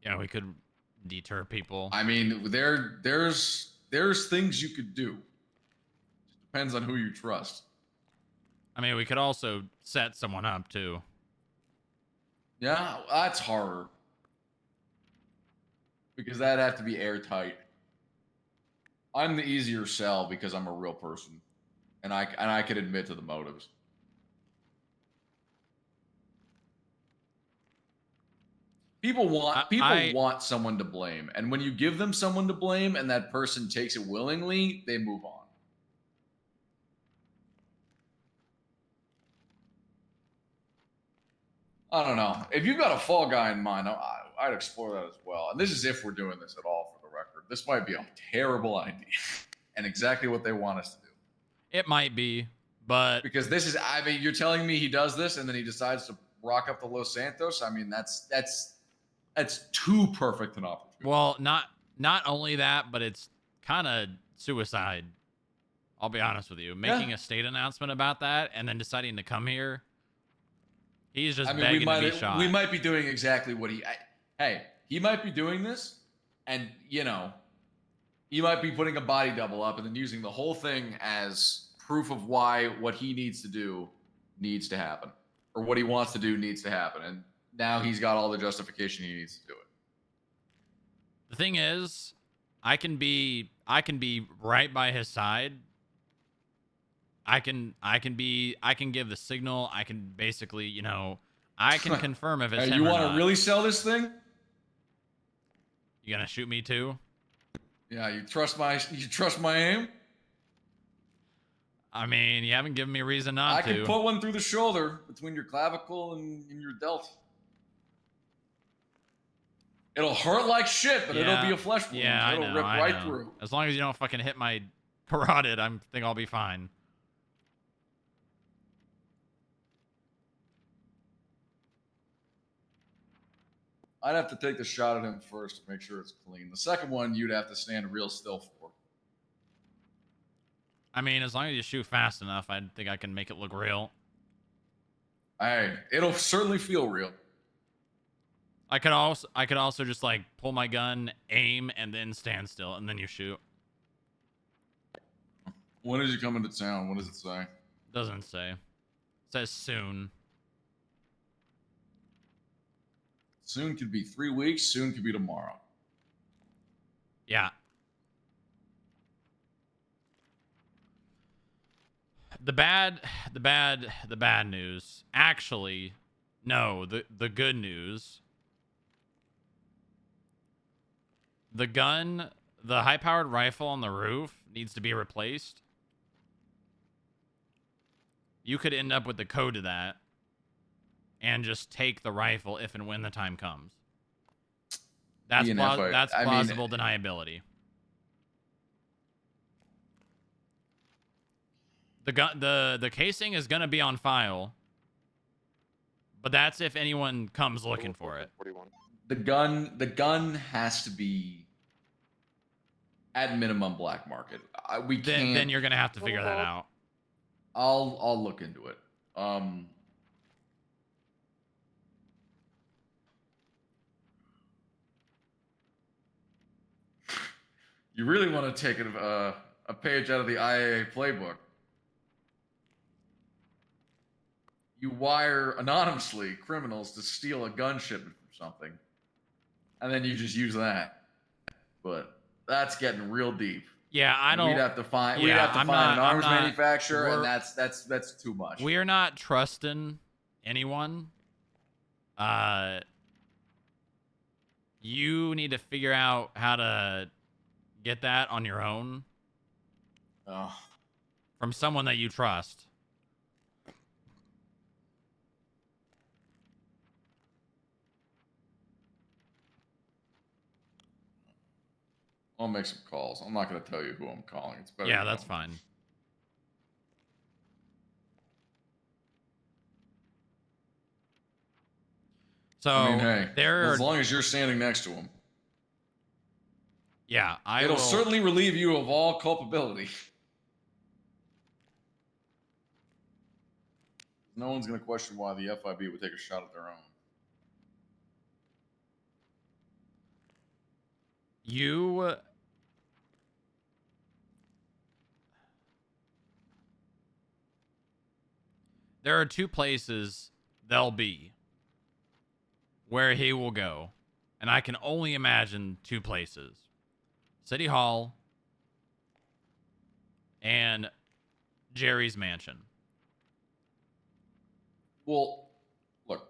Speaker 1: Yeah, we could deter people.
Speaker 12: I mean, there's things you could do. Just depends on who you trust.
Speaker 1: I mean, we could also set someone up too.
Speaker 12: Yeah, that's harder. Because that'd have to be airtight. I'm the easier sell because I'm a real person. And I could admit to the motives. People want someone to blame. And when you give them someone to blame and that person takes it willingly, they move on. I don't know. If you've got a fall guy in mind, I'd explore that as well. And this is if we're doing this at all, for the record. This might be a terrible idea. And exactly what they want us to do.
Speaker 1: It might be, but...
Speaker 12: Because this is... I mean, you're telling me he does this and then he decides to rock up to Los Santos? I mean, that's too perfect an opportunity.
Speaker 1: Well, not only that, but it's kind of suicide. I'll be honest with you. Making a state announcement about that and then deciding to come here... He's just begging to be shot.
Speaker 12: We might be doing exactly what he might be doing this, and you might be putting a body double up and then using the whole thing as proof of why what he needs to do needs to happen, or what he wants to do needs to happen, and now he's got all the justification he needs to do it.
Speaker 1: The thing is, I can be right by his side. I can give the signal. I can basically, I can confirm if it's him
Speaker 12: you
Speaker 1: or
Speaker 12: want
Speaker 1: not.
Speaker 12: to really sell this thing?
Speaker 1: You gonna shoot me too?
Speaker 12: Yeah, you trust my aim?
Speaker 1: I mean, you haven't given me a reason not
Speaker 12: I
Speaker 1: to.
Speaker 12: can put one through the shoulder between your clavicle and your delt. It'll hurt like shit, but it'll be a flesh wound.
Speaker 1: Yeah,
Speaker 12: It'll
Speaker 1: I know,
Speaker 12: rip
Speaker 1: I
Speaker 12: right
Speaker 1: know.
Speaker 12: through.
Speaker 1: As long as you don't fucking hit my carotid, I think I'll be fine.
Speaker 12: I'd have to take the shot at him first to make sure it's clean. The second one, you'd have to stand real still for.
Speaker 1: I mean, as long as you shoot fast enough, I think I can make it look real.
Speaker 12: Hey, it'll certainly feel real.
Speaker 1: I could also just like pull my gun, aim, and then stand still, and then you shoot.
Speaker 12: When is he coming to town? What does it say?
Speaker 1: Doesn't say. It says soon.
Speaker 12: Soon could be 3 weeks. Soon could be tomorrow.
Speaker 1: Yeah. The bad news. Actually, no, the good news. The gun, the high-powered rifle on the roof needs to be replaced. You could end up with the code to that. and just take the rifle if and when the time comes. That's
Speaker 12: DNF,
Speaker 1: that's
Speaker 12: I mean-
Speaker 1: plausible deniability. The gun, the casing is gonna be on file, but that's if anyone comes looking for it.
Speaker 5: 41.
Speaker 12: The gun has to be at minimum black market. We can't.
Speaker 1: Then you're gonna have to figure that out.
Speaker 12: I'll look into it. You really want to take a page out of the IAA playbook. You wire anonymously criminals to steal a gun shipment from something, and then you just use that. But that's getting real deep.
Speaker 1: Yeah, I don't.
Speaker 12: We'd have to find.
Speaker 1: Yeah,
Speaker 12: we'd have to
Speaker 1: I'm
Speaker 12: find
Speaker 1: not-
Speaker 12: an arms
Speaker 1: I'm not-
Speaker 12: manufacturer,
Speaker 1: we're-
Speaker 12: and that's too much.
Speaker 1: We're not trusting anyone. You need to figure out how to get that on your own
Speaker 12: Oh.
Speaker 1: from someone that you trust.
Speaker 12: I'll make some calls. I'm not going to tell you who I'm calling. It's better.
Speaker 1: Yeah,
Speaker 12: you
Speaker 1: that's
Speaker 12: don't.
Speaker 1: fine. So
Speaker 12: I mean, hey,
Speaker 1: there
Speaker 12: as
Speaker 1: are,
Speaker 12: long as you're standing next to him,
Speaker 1: yeah,
Speaker 12: it'll
Speaker 1: will
Speaker 12: certainly relieve you of all culpability. No one's going to question why the FIB would take a shot at their own.
Speaker 1: You there are two places they'll be where he will go, and I can only imagine two places: City Hall and Jerry's mansion.
Speaker 12: Well, look,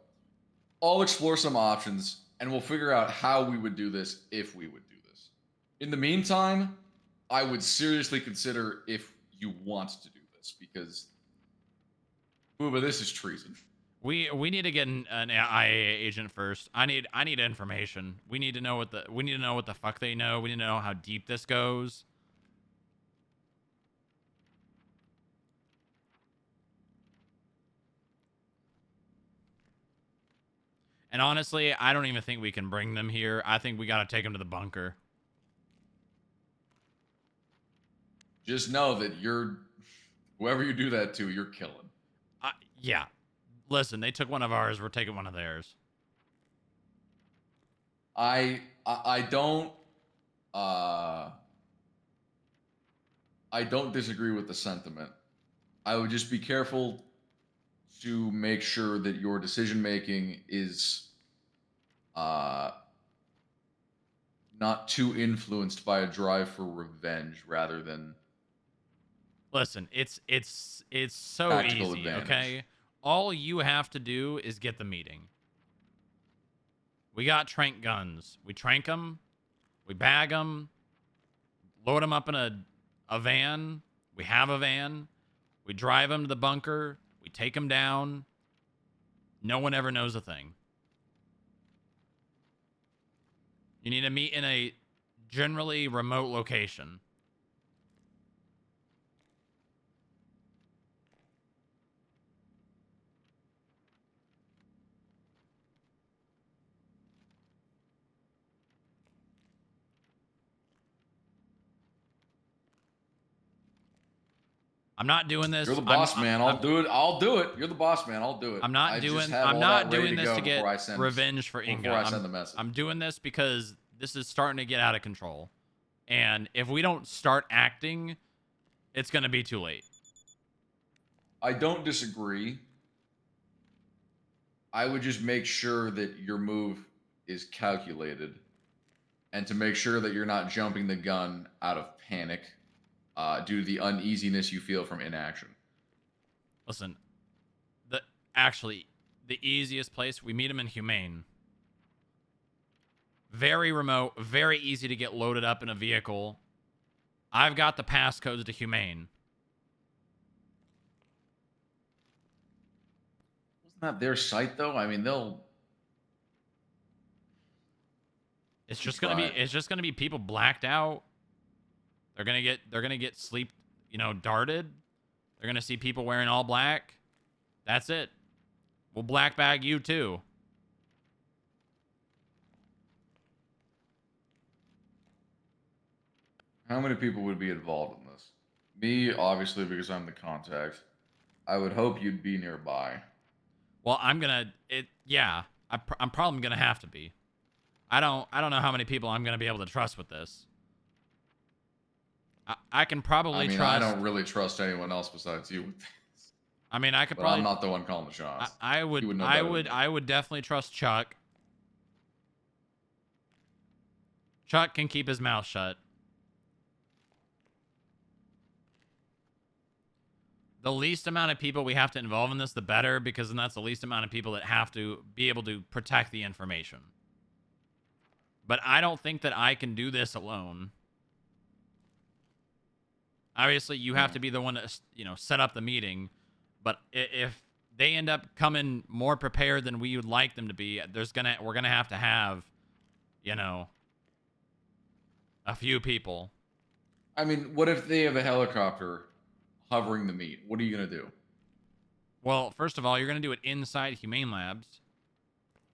Speaker 12: I'll explore some options, and we'll figure out how we would do this if we would do this. In the meantime, I would seriously consider if you want to do this, because, Booba, this is treason.
Speaker 1: We need to get an IAA agent first. I need information. We need to know what the fuck they know. We need to know how deep this goes. And honestly, I don't even think we can bring them here. I think we got to take them to the bunker.
Speaker 12: Just know that whoever you do that to, you're killing.
Speaker 1: Yeah. Listen, they took one of ours. We're taking one of theirs.
Speaker 12: I don't disagree with the sentiment. I would just be careful to make sure that your decision making is not too influenced by a drive for revenge rather than
Speaker 1: Listen, it's so
Speaker 12: tactical
Speaker 1: easy,
Speaker 12: advantage.
Speaker 1: okay? All you have to do is get the meeting. We got trank guns. We trank them. We bag them. Load them up in a van. We have a van. We drive them to the bunker. We take them down. No one ever knows a thing. You need to meet in a generally remote location. I'm not doing this.
Speaker 12: You're the boss, man. I'll do it. I'll do it. You're the boss, man. I'll do it.
Speaker 1: I'm not
Speaker 12: I
Speaker 1: doing.
Speaker 12: just have
Speaker 1: I'm
Speaker 12: all
Speaker 1: not
Speaker 12: that ready
Speaker 1: doing
Speaker 12: to
Speaker 1: this
Speaker 12: go
Speaker 1: to get
Speaker 12: before I send-
Speaker 1: revenge for Inga.
Speaker 12: before I send the message.
Speaker 1: I'm doing this because this is starting to get out of control, and if we don't start acting, it's gonna be too late.
Speaker 12: I don't disagree. I would just make sure that your move is calculated and to make sure that you're not jumping the gun out of panic due to the uneasiness you feel from inaction.
Speaker 1: Listen, the easiest place, we meet him in Humane. Very remote, very easy to get loaded up in a vehicle. I've got the passcodes to Humane.
Speaker 12: It's not their site though. I mean, they'll.
Speaker 1: It's just gonna be people blacked out. They're gonna get sleep, darted. They're gonna see people wearing all black. That's it. We'll black bag you too.
Speaker 12: How many people would be involved in this? Me, obviously, because I'm the contact. I would hope you'd be nearby.
Speaker 1: Well, I'm probably gonna have to be. I don't know how many people I'm gonna be able to trust with this. I can probably trust.
Speaker 12: I don't really trust anyone else besides you with this.
Speaker 1: I mean, I could
Speaker 12: But
Speaker 1: probably.
Speaker 12: I'm not the one calling the shots.
Speaker 1: I would definitely trust Chuck. Chuck can keep his mouth shut. The least amount of people we have to involve in this, the better, because then that's the least amount of people that have to be able to protect the information. But I don't think that I can do this alone. Obviously, you have to be the one to, set up the meeting. But if they end up coming more prepared than we would like them to be, we're gonna have to have, a few people.
Speaker 12: I mean, what if they have a helicopter hovering the meat? What are you gonna do?
Speaker 1: Well, first of all, you're gonna do it inside Humane Labs.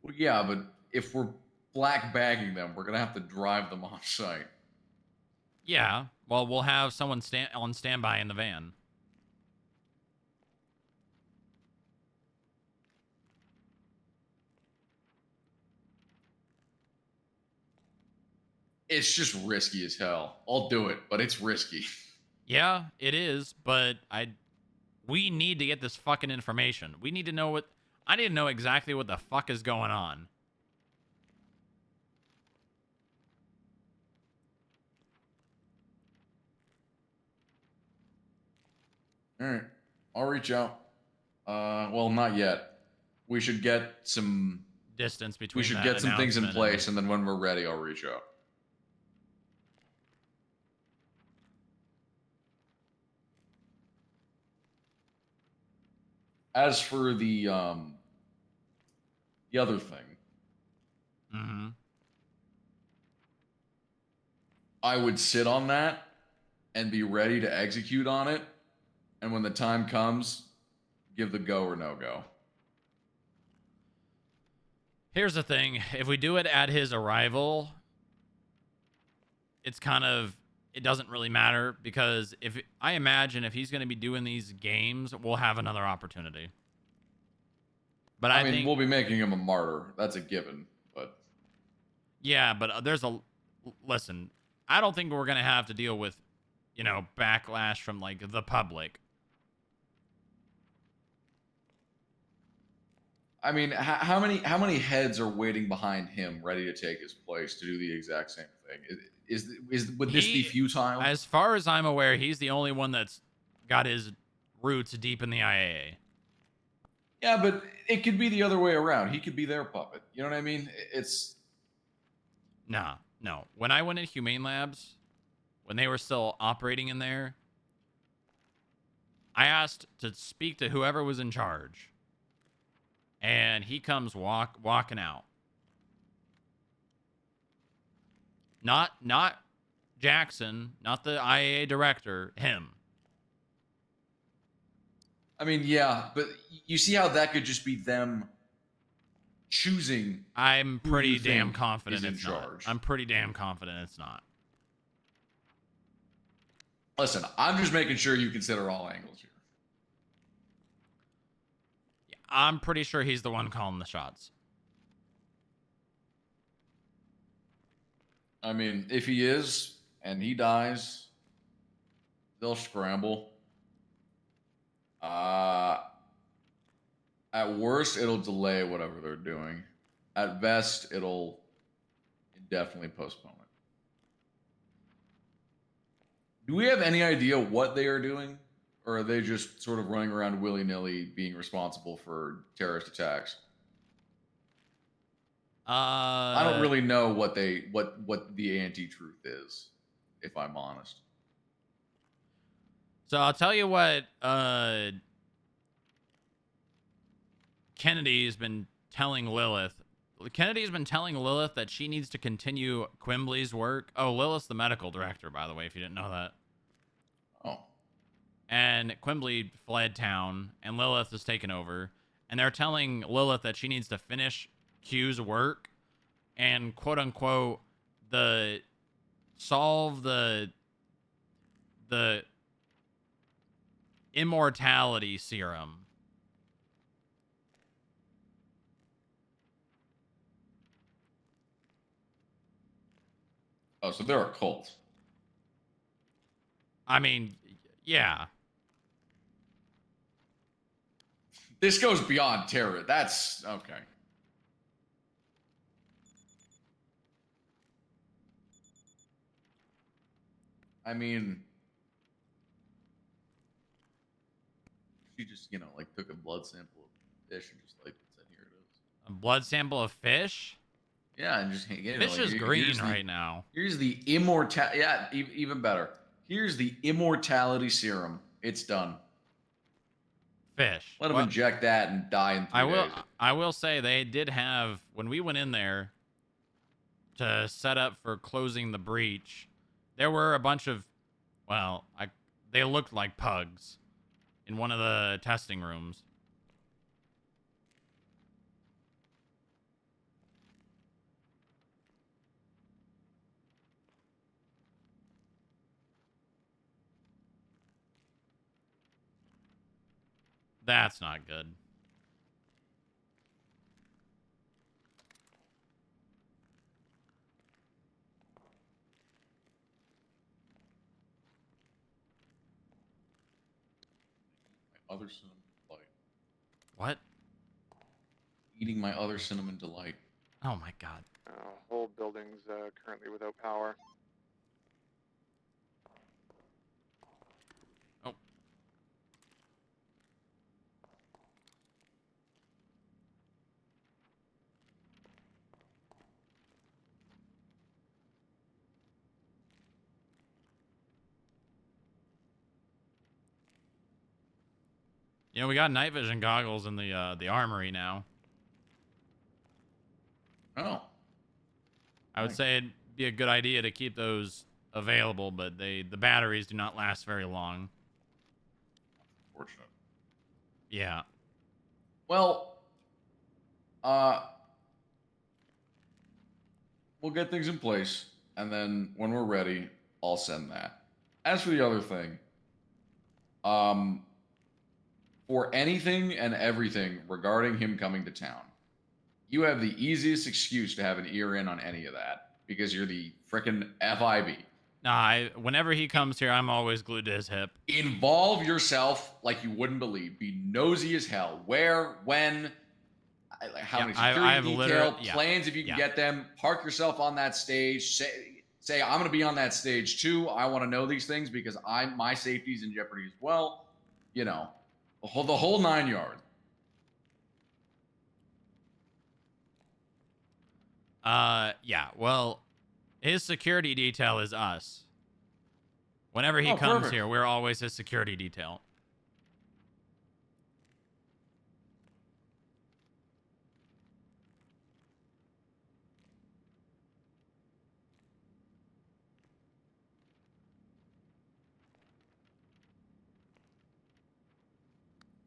Speaker 12: Well, yeah, but if we're black bagging them, we're gonna have to drive them off site.
Speaker 1: Yeah, well, we'll have someone on standby in the van.
Speaker 12: It's just risky as hell. I'll do it, but it's risky.
Speaker 1: Yeah, it is, but we need to get this fucking information. We need to know I need to know exactly what the fuck is going on.
Speaker 12: All right, I'll reach out. Well, not yet. We should get some
Speaker 1: distance between.
Speaker 12: We should get some things in place, and then when we're ready, I'll reach out. As for the other thing, I would sit on that and be ready to execute on it, and when the time comes, give the go or no go.
Speaker 1: Here's the thing: if we do it at his arrival, it doesn't really matter, because I imagine if he's going to be doing these games, we'll have another opportunity. But I mean,
Speaker 12: we'll be making him a martyr. That's a given. But
Speaker 1: yeah, but listen. I don't think we're going to have to deal with, backlash from the public.
Speaker 12: I mean, how many heads are waiting behind him, ready to take his place to do the exact same thing? Would this be futile?
Speaker 1: As far as I'm aware, he's the only one that's got his roots deep in the IAA.
Speaker 12: Yeah, but it could be the other way around. He could be their puppet. You know what I mean?
Speaker 1: No. When I went in Humane Labs, when they were still operating in there, I asked to speak to whoever was in charge. And he comes walking out. Not Jackson, not the IAA director, him.
Speaker 12: I mean, yeah, but you see how that could just be them choosing.
Speaker 1: I'm pretty damn confident
Speaker 12: it's
Speaker 1: in charge. I'm pretty damn confident it's not.
Speaker 12: Listen, I'm just making sure you consider all angles here.
Speaker 1: I'm pretty sure he's the one calling the shots.
Speaker 12: I mean, if he is and he dies, they'll scramble. At worst, it'll delay whatever they're doing. At best, it'll indefinitely postpone it. Do we have any idea what they are doing? Or are they just sort of running around willy-nilly being responsible for terrorist attacks? I don't really know what the anti-truth is, if I'm honest.
Speaker 1: So I'll tell you what Kennedy's been telling Lilith. Kennedy's been telling Lilith that she needs to continue Quimbley's work. Oh, Lilith's the medical director, by the way, if you didn't know that.
Speaker 12: Oh.
Speaker 1: And Quimbley fled town, and Lilith has taken over. And they're telling Lilith that she needs to finish Q's work and quote-unquote solve the immortality serum.
Speaker 12: Oh, so they're a cult.
Speaker 1: I mean, yeah.
Speaker 12: This goes beyond terror. That's okay. I mean, she just, like took a blood sample of fish and just like said, "Here it is."
Speaker 1: A blood sample of fish?
Speaker 12: Yeah, and just
Speaker 1: fish is green right now.
Speaker 12: Here's the immortality. Yeah, even better. Here's the immortality serum. It's done.
Speaker 1: Fish.
Speaker 12: Let them inject that and die in 3 days.
Speaker 1: I will say they did have, when we went in there to set up for closing the breach, there were a bunch of, they looked like pugs in one of the testing rooms. That's not good.
Speaker 12: My other cinnamon delight.
Speaker 1: What?
Speaker 12: Eating my other cinnamon delight.
Speaker 1: Oh my god.
Speaker 15: Whole building's currently without power.
Speaker 1: Oh. You know, we got night vision goggles in the armory now.
Speaker 12: Oh.
Speaker 1: I would say it'd be a good idea to keep those available, but the batteries do not last very long.
Speaker 12: Unfortunate.
Speaker 1: Yeah.
Speaker 12: Well, we'll get things in place, and then when we're ready, I'll send that. As for the other thing, for anything and everything regarding him coming to town, you have the easiest excuse to have an ear in on any of that because you're the frickin' FIB.
Speaker 1: Nah, whenever he comes here, I'm always glued to his hip.
Speaker 12: Involve yourself like you wouldn't believe. Be nosy as hell. Where, when, how many security detail, plans if you can get them. Park yourself on that stage. Say I'm going to be on that stage too. I want to know these things because my safety's in jeopardy as well. You know, the whole 9 yards.
Speaker 1: Yeah, well, his security detail is us. Whenever he comes here, we're always his security detail.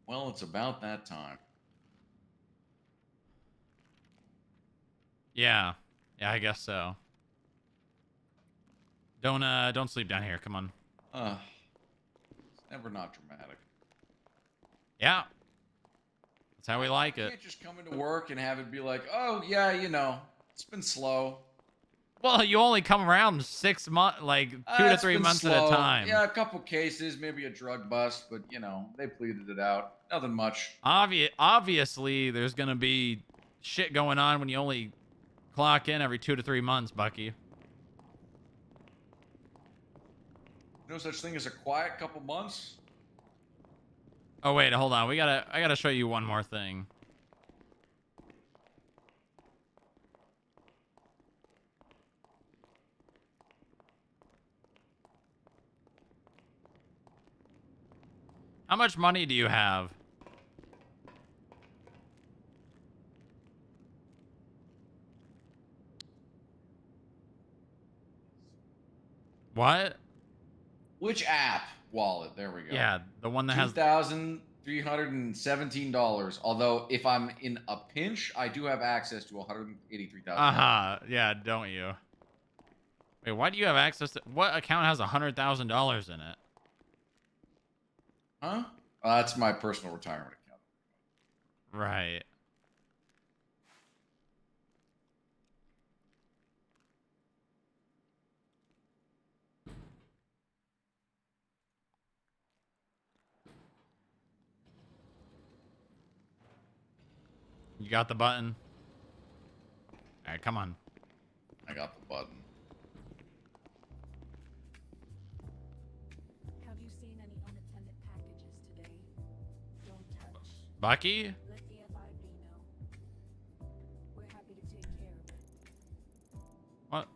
Speaker 12: Well, it's about that time.
Speaker 1: Yeah, I guess so. Don't sleep down here. Come on.
Speaker 12: It's never not dramatic.
Speaker 1: Yeah, that's how we like
Speaker 12: You
Speaker 1: it.
Speaker 12: can't just come into work and have it be like, oh yeah, it's been slow.
Speaker 1: Well, you only come around 6 months, like 2 to 3 months at a time.
Speaker 12: Yeah, a couple cases, maybe a drug bust, but they pleaded it out. Nothing much.
Speaker 1: Obviously, there's gonna be shit going on when you only clock in every 2 to 3 months, Bucky.
Speaker 12: No such thing as a quiet couple months.
Speaker 1: Oh wait, hold on. I gotta show you one more thing. How much money do you have? What?
Speaker 12: Which app wallet? There we go.
Speaker 1: Yeah, the one that has.
Speaker 12: $2,317. Although, if I'm in a pinch, I do have access to $183,000.
Speaker 1: Yeah, don't you? Wait, why do you have access to? What account has $100,000 in it?
Speaker 12: Huh? That's my personal retirement account.
Speaker 1: Right. You got the button? All right, come on.
Speaker 12: I got the button.
Speaker 4: Have you seen any unattended packages today? Don't touch.
Speaker 1: Bucky?
Speaker 4: Let the FIB know. We're happy to take care of it.
Speaker 1: What?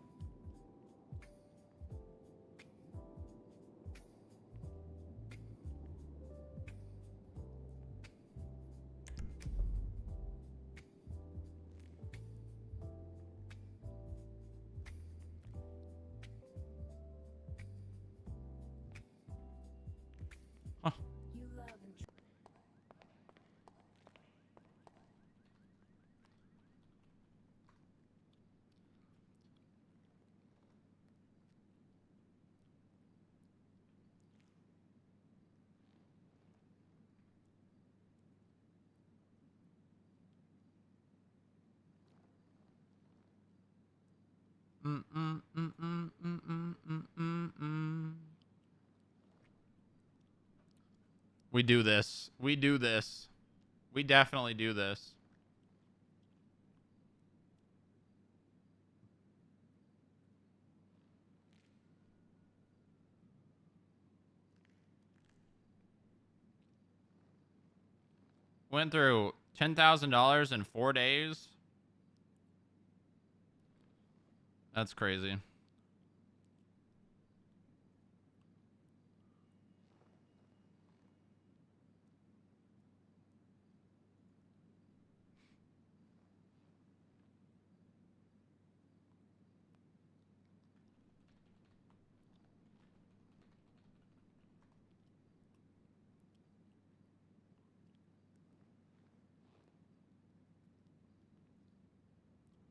Speaker 4: You love and
Speaker 1: We do this. We do this. We definitely do this. Went through $10,000 in 4 days. That's crazy.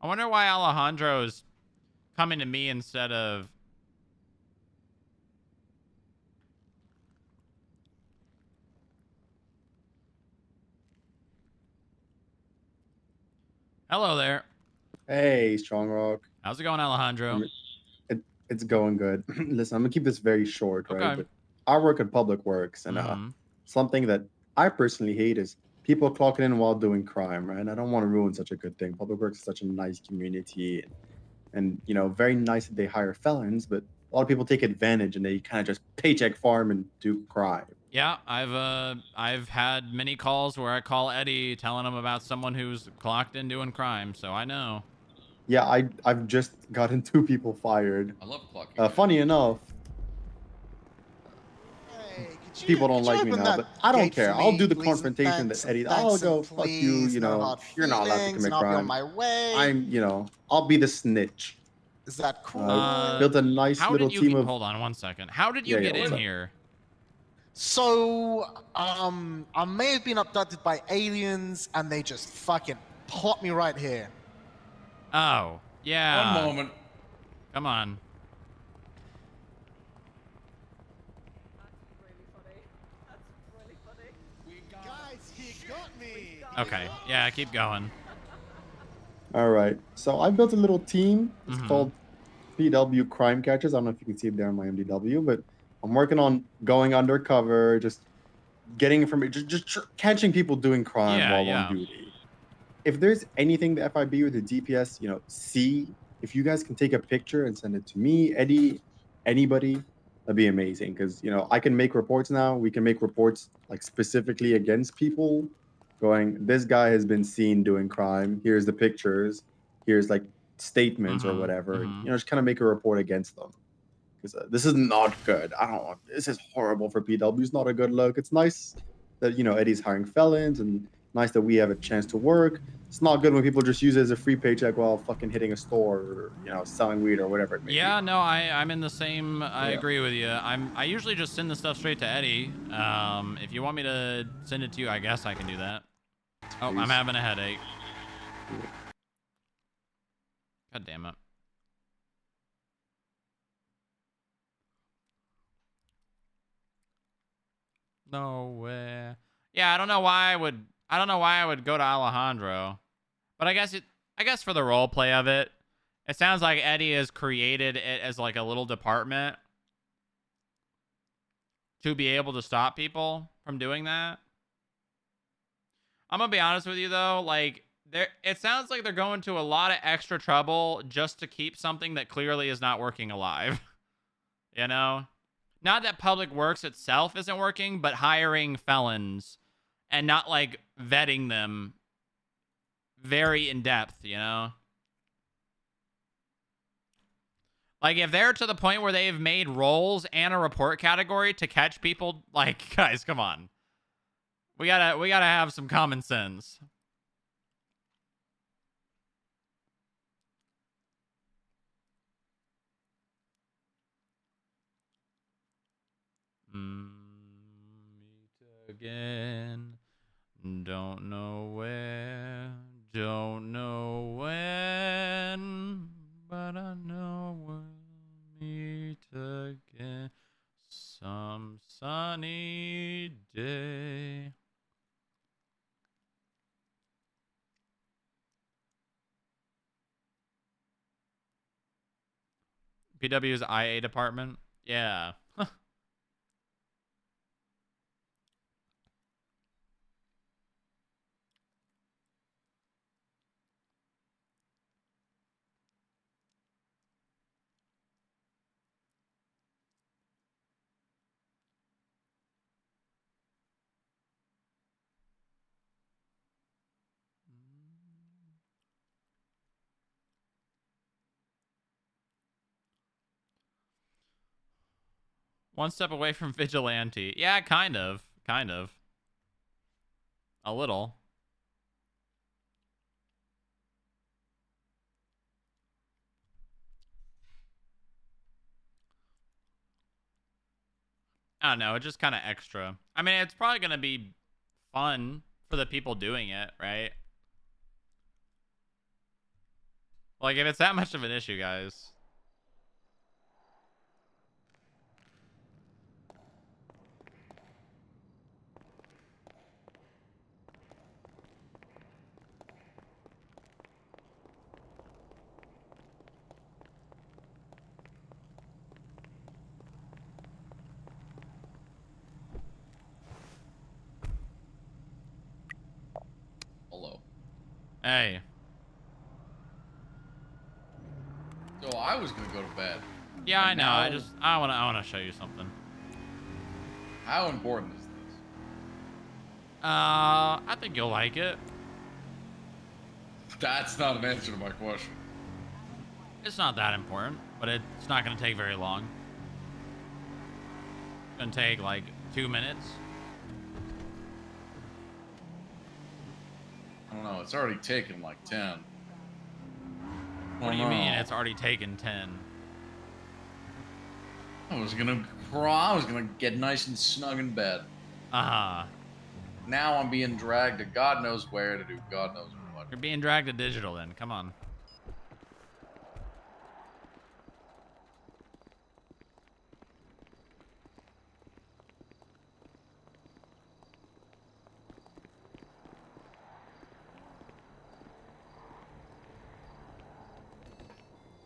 Speaker 1: I wonder why Alejandro's coming to me instead of... Hello there.
Speaker 16: Hey, Strong Rock.
Speaker 1: How's it going, Alejandro?
Speaker 16: It's going good. Listen, I'm gonna keep this very short, right?
Speaker 1: Okay.
Speaker 16: But I work at Public Works, and something that I personally hate is people clocking in while doing crime, right? I don't want to ruin such a good thing. Public Works is such a nice community, and you know, very nice that they hire felons, but a lot of people take advantage and they kind of just paycheck farm and do crime.
Speaker 1: Yeah, I've had many calls where I call Eddie telling him about someone who's clocked in doing crime, so I know.
Speaker 16: Yeah, I've just gotten 2 people fired.
Speaker 12: I love clocking.
Speaker 16: Funny enough, people don't like me now, but I don't care. I'll do the confrontation that Eddie. I'll go, fuck you, you know, you're not allowed to commit crime. I'll be the snitch.
Speaker 17: Is that cool?
Speaker 16: Built a nice
Speaker 1: How
Speaker 16: little
Speaker 1: did you
Speaker 16: team
Speaker 1: get,
Speaker 16: of.
Speaker 1: hold on one second. How did you get in here?
Speaker 17: So, I may have been abducted by aliens, and they just fucking plopped me right here.
Speaker 1: Oh, yeah.
Speaker 12: One moment.
Speaker 1: Come on.
Speaker 17: Guys, he got me.
Speaker 1: Okay, yeah, keep going.
Speaker 16: All right. So I built a little team. It's
Speaker 1: Mhm.
Speaker 16: called PW Crime Catchers. I don't know if you can see it there on my MDW, but I'm working on going undercover, just getting information, just catching people doing crime
Speaker 1: Yeah,
Speaker 16: while
Speaker 1: yeah.
Speaker 16: on duty. If there's anything the FIB or the DPS, you know, see, if you guys can take a picture and send it to me, Eddie, anybody, that'd be amazing. Because you know, I can make reports now. We can make reports like specifically against people, going, this guy has been seen doing crime. Here's the pictures. Here's like statements or whatever. You know, just kind of make a report against them. Because this is not good. I don't want. This is horrible for PW. It's not a good look. It's nice that you know Eddie's hiring felons and nice that we have a chance to work. It's not good when people just use it as a free paycheck while fucking hitting a store or, you know, selling weed or whatever it may be.
Speaker 18: Yeah, no, I'm in the same. I
Speaker 16: Yeah.
Speaker 18: agree with you. I usually just send the stuff straight to Eddie. If you want me to send it to you, I guess I can do that. Oh, I'm
Speaker 16: Please.
Speaker 18: having a headache. God damn it. No way. Yeah, I don't know why I would. I don't know why I would go to Alejandro, but I guess for the role play of it, it sounds like Eddie has created it as like a little department to be able to stop people from doing that. I'm gonna be honest with you though, like it sounds like they're going to a lot of extra trouble just to keep something that clearly is not working alive. You know? Not that Public Works itself isn't working, but hiring felons and not like vetting them very in depth, you know? Like if they're to the point where they've made roles and a report category to catch people, like guys, come on. We gotta have some common sense. Meet again. Don't know where. Don't know when. But I know we'll meet again some sunny day. PW's IA department? Yeah. One step away from vigilante. Yeah, kind of. Kind of. A little. I don't know. It's just kind of extra. I mean, it's probably going to be fun for the people doing it, right? Like, if it's that much of an issue, guys.
Speaker 12: Hello.
Speaker 18: Hey.
Speaker 12: So I was gonna go to bed.
Speaker 18: Yeah, I
Speaker 12: And
Speaker 18: know.
Speaker 12: now-
Speaker 18: I wanna show you something.
Speaker 12: How important is this?
Speaker 18: I think you'll like it.
Speaker 12: That's not an answer to my question.
Speaker 18: It's not that important, but it's not gonna take very long. It's gonna take like 2 minutes.
Speaker 12: I don't know. It's already taken like 10.
Speaker 18: What do you mean? It's already taken 10.
Speaker 12: I was gonna get nice and snug in bed.
Speaker 18: Uh-huh.
Speaker 12: Now I'm being dragged to God knows where to do God knows what.
Speaker 18: You're being dragged to digital then. Come on.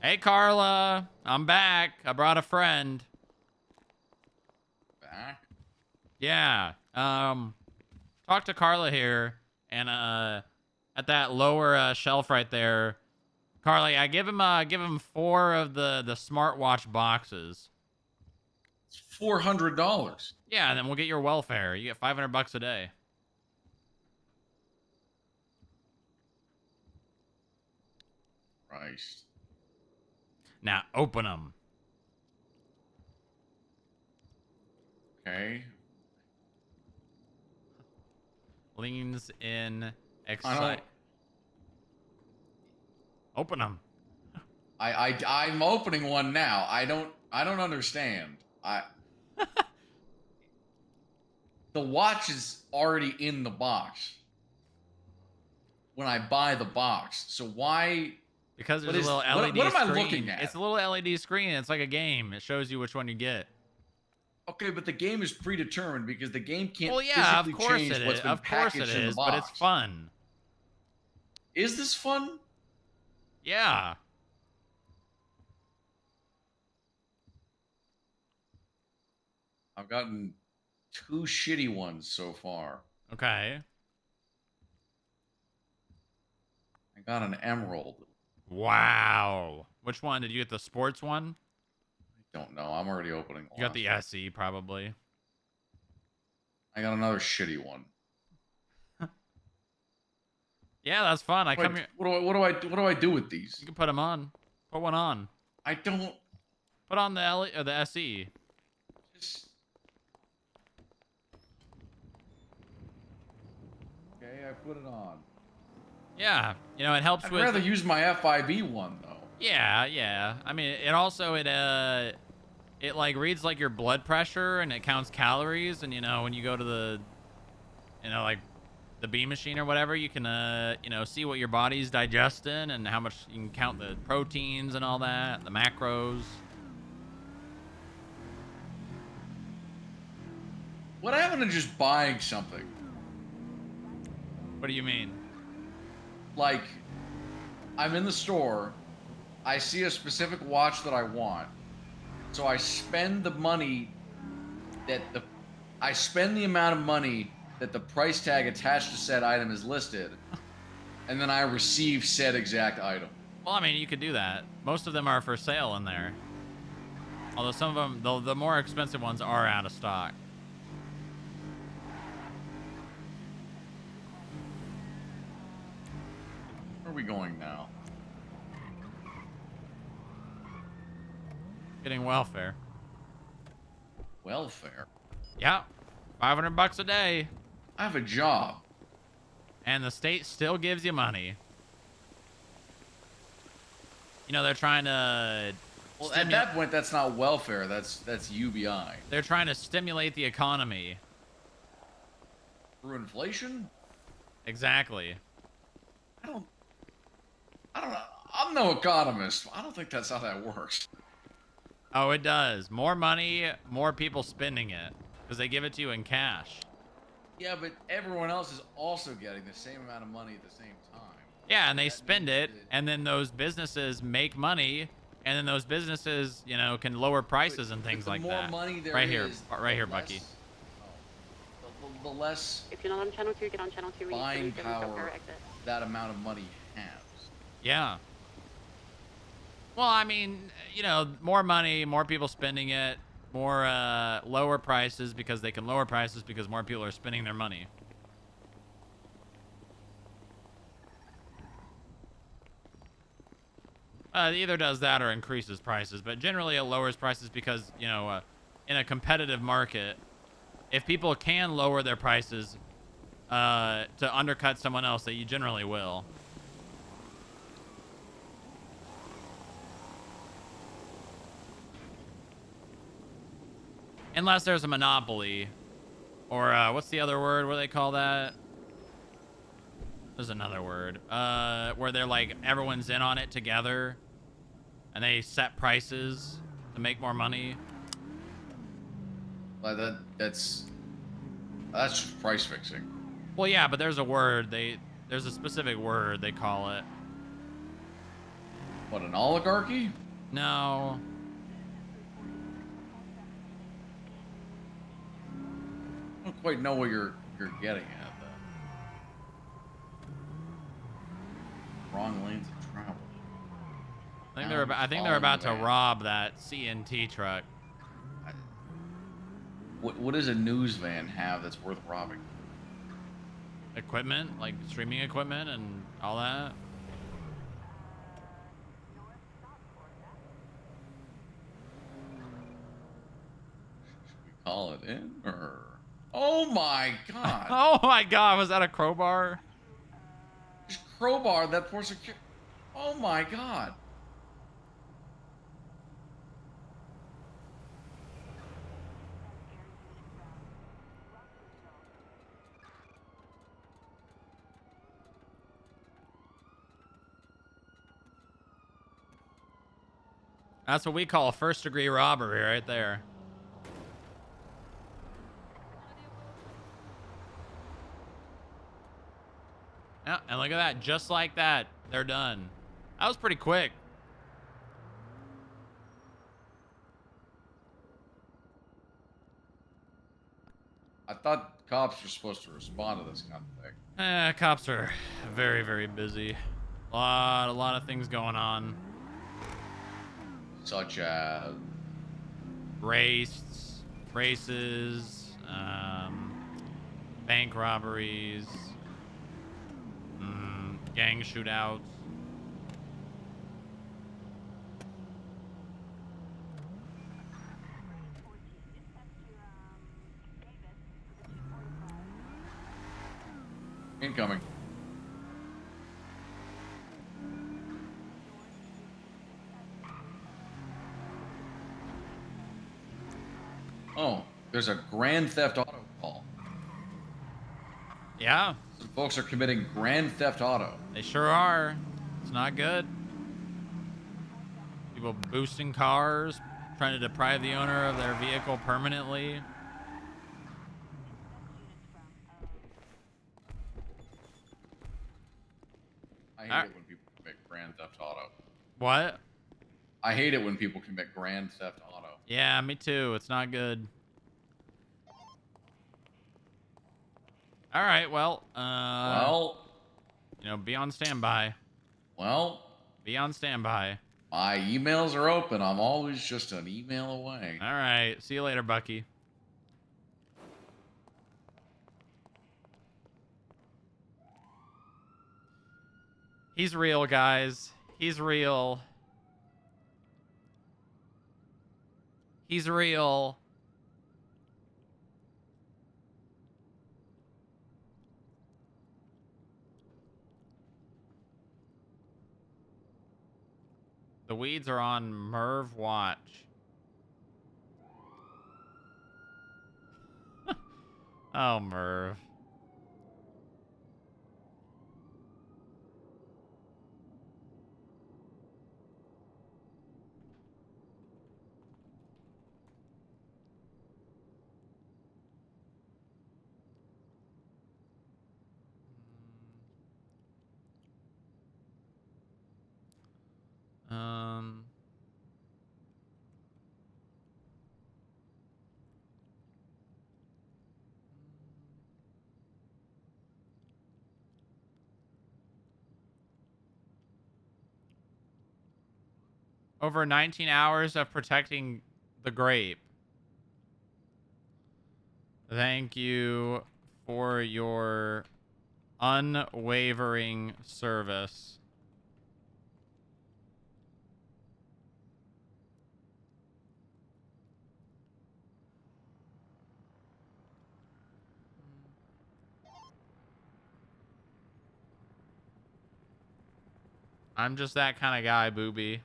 Speaker 18: Hey, Carla. I'm back. I brought a friend.
Speaker 12: Back?
Speaker 18: Yeah. Talk to Carla here, and at that lower shelf right there, Carly, I give him 4 of the smartwatch boxes.
Speaker 12: It's $400.
Speaker 18: Yeah, and then we'll get your welfare. You get $500 a day.
Speaker 12: Christ.
Speaker 18: Now open them.
Speaker 12: Okay.
Speaker 18: leans in,
Speaker 12: I
Speaker 18: excite. Open them.
Speaker 12: I'm opening one now. I don't understand. The watch is already in the box when I buy the box. So why?
Speaker 18: Because there's
Speaker 12: What
Speaker 18: a little LED
Speaker 12: what am
Speaker 18: screen.
Speaker 12: I looking at?
Speaker 18: It's a little LED screen. It's like a game. It shows you which one you get.
Speaker 12: Okay, but the game is predetermined because the game can't
Speaker 18: Well, yeah, of
Speaker 12: physically
Speaker 18: course
Speaker 12: change
Speaker 18: it
Speaker 12: what's
Speaker 18: is.
Speaker 12: been
Speaker 18: Of course it
Speaker 12: packaged in the
Speaker 18: is, but
Speaker 12: box.
Speaker 18: it's fun.
Speaker 12: Is this fun?
Speaker 18: Yeah.
Speaker 12: I've gotten 2 shitty ones so far.
Speaker 18: Okay.
Speaker 12: I got an emerald.
Speaker 18: Wow. Which one? Did you get the sports one?
Speaker 12: I don't know. I'm already opening one.
Speaker 18: You got the SE, probably.
Speaker 12: I got another shitty one.
Speaker 18: Yeah, that's fun. I
Speaker 12: Wait,
Speaker 18: come here.
Speaker 12: what do I do with these?
Speaker 18: You can put them on. Put one on.
Speaker 12: I don't.
Speaker 18: Put on the the SE.
Speaker 12: Just. Okay, I put it on.
Speaker 18: Yeah, you know, it helps
Speaker 12: I'd
Speaker 18: with.
Speaker 12: rather use my FIB one though.
Speaker 18: Yeah, yeah. I mean, it also it like reads like your blood pressure and it counts calories, and you know when you go to the, you know, like the B machine or whatever, you can you know, see what your body's digesting and how much you can count the proteins and all that, the macros.
Speaker 12: What happened to just buying something?
Speaker 18: What do you mean?
Speaker 12: Like, I'm in the store, I see a specific watch that I want, so I spend the money I spend the amount of money that the price tag attached to said item is listed, and then I receive said exact item.
Speaker 18: Well, I mean, you could do that. Most of them are for sale in there. Although some of them, the more expensive ones are out of stock.
Speaker 12: Where are we going now?
Speaker 18: Getting welfare.
Speaker 12: Welfare?
Speaker 18: Yeah. $500 a day.
Speaker 12: I have a job.
Speaker 18: And the state still gives you money. You know, they're trying to...
Speaker 12: Well, at that point, that's not welfare. That's UBI.
Speaker 18: They're trying to stimulate the economy.
Speaker 12: Through inflation?
Speaker 18: Exactly.
Speaker 12: I don't know. I'm no economist. I don't think that's how that works.
Speaker 18: Oh, it does. More money, more people spending it. Because they give it to you in cash.
Speaker 12: Yeah, but everyone else is also getting the same amount of money at the same time.
Speaker 18: Yeah, and they spend it, and then those businesses make money, and then those businesses, you know, can lower prices and things like that.
Speaker 12: Money there
Speaker 18: right here,
Speaker 12: is,
Speaker 18: right here,
Speaker 12: less,
Speaker 18: Bucky.
Speaker 12: The less
Speaker 10: If you're not on channel 2, get on channel 2.
Speaker 12: buying power that amount of money has.
Speaker 18: Yeah. Well, I mean, you know, more money, more people spending it, more lower prices because they can lower prices because more people are spending their money. It either does that or increases prices, but generally it lowers prices because, you know, in a competitive market, if people can lower their prices to undercut someone else, that you generally will. Unless there's a monopoly. Or, what's the other word? What do they call that? There's another word. Where they're like, everyone's in on it together. And they set prices to make more money.
Speaker 12: Well, that's just price fixing.
Speaker 18: Well, yeah, but there's a word. There's a specific word they call it.
Speaker 12: What, an oligarchy?
Speaker 18: No.
Speaker 12: I don't quite know what you're getting at, though. Wrong lanes of travel.
Speaker 18: I think they're about to rob that CNT truck.
Speaker 12: What does a news van have that's worth robbing?
Speaker 18: Equipment, like streaming equipment and all that.
Speaker 12: Should we call it in, or? Oh, Oh my god.
Speaker 18: Oh my god, was that a crowbar?
Speaker 12: Just crowbar that poor security. Oh my god.
Speaker 18: That's what we call a first-degree robbery right there. Yeah, and look at that. Just like that, they're done. That was pretty quick.
Speaker 12: I thought cops were supposed to respond to this kind of thing.
Speaker 18: Cops are very, very busy. A lot of things going on.
Speaker 12: Such as
Speaker 18: races, bank robberies, gang shootouts.
Speaker 12: Incoming. Oh, there's a Grand Theft Auto call.
Speaker 18: Yeah.
Speaker 12: Some folks are committing Grand Theft Auto.
Speaker 18: They sure are. It's not good. People boosting cars, trying to deprive the owner of their vehicle permanently.
Speaker 12: I hate it when people commit Grand Theft Auto.
Speaker 18: What?
Speaker 12: I hate it when people commit Grand Theft Auto.
Speaker 18: Yeah, me too. It's not good. All right, well, you know, be on standby.
Speaker 12: Well,
Speaker 18: be on standby.
Speaker 12: My emails are open. I'm always just an email away.
Speaker 18: All right. See you later, Bucky. He's real, guys. He's real. He's real. The weeds are on Merv watch. Oh, Merv. Over 19 hours of protecting the grape. Thank you for your unwavering service. I'm just that kind of guy, Booby.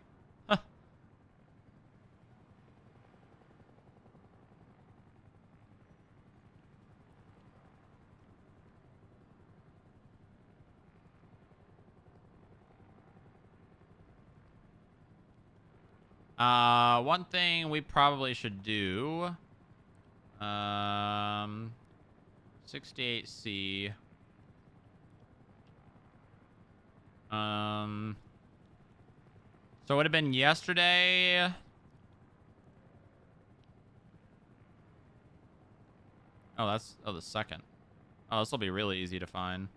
Speaker 18: One thing we probably should do. 68C. So it would have been yesterday. Oh, that's the second. Oh, this will be really easy to find.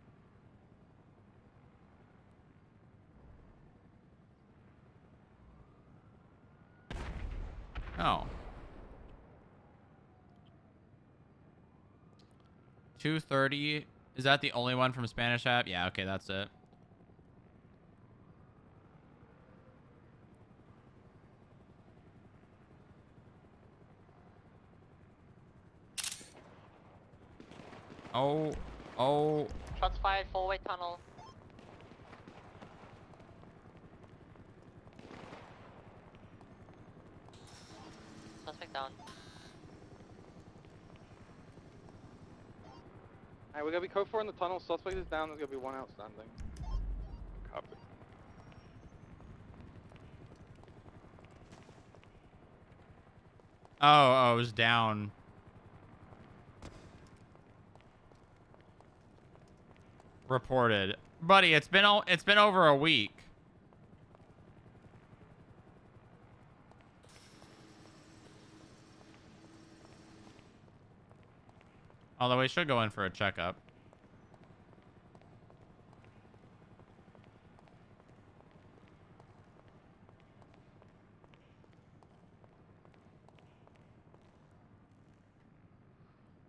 Speaker 18: Oh. 2:30. Is that the only one from Spanish app? Yeah, okay, that's it. Oh.
Speaker 8: Shots fired, four-way tunnel. Suspect down.
Speaker 15: Alright, we're gonna be code 4 in the tunnel. Suspect is down. There's gonna be one outstanding. Copy.
Speaker 18: Oh, it was down. Reported. Buddy, it's been over a week. Although we should go in for a checkup.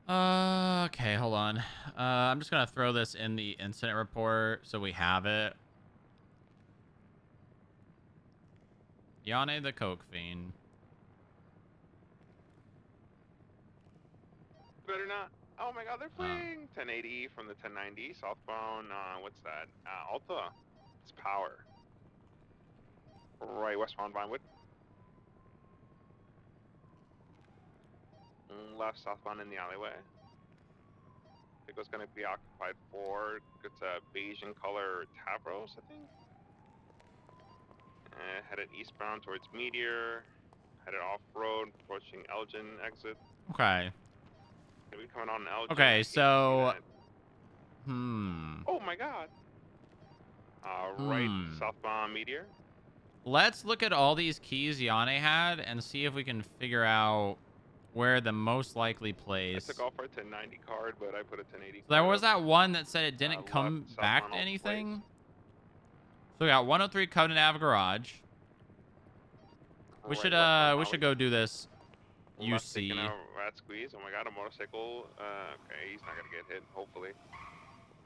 Speaker 18: Okay, hold on. I'm just gonna throw this in the incident report so we have it. Yane the Coke Fiend.
Speaker 19: Better not. Oh my god, they're fleeing 1080 from the 1090 southbound. What's that? Alta. It's power. Right westbound Vinewood. Left southbound in the alleyway. I think it's going to be occupied for. It's a beige in color Tavros, I think. Headed eastbound towards Meteor. Headed off road, approaching Elgin exit.
Speaker 18: Okay.
Speaker 19: Maybe coming on Elgin.
Speaker 18: Okay, so.
Speaker 19: Oh my god. Right southbound Meteor.
Speaker 18: Let's look at all these keys Yane had and see if we can figure out where the most likly place.
Speaker 19: I took off our 1090 card, but I put a 1080
Speaker 18: So there
Speaker 19: card
Speaker 18: was
Speaker 19: up.
Speaker 18: that one that said it didn't come back to anything. So we got 103 Covenant Ave Garage. We should go do this.
Speaker 19: Left taking
Speaker 18: UC.
Speaker 19: a rat squeeze. Oh my god, a motorcycle. Okay, he's not gonna get hit, hopefully.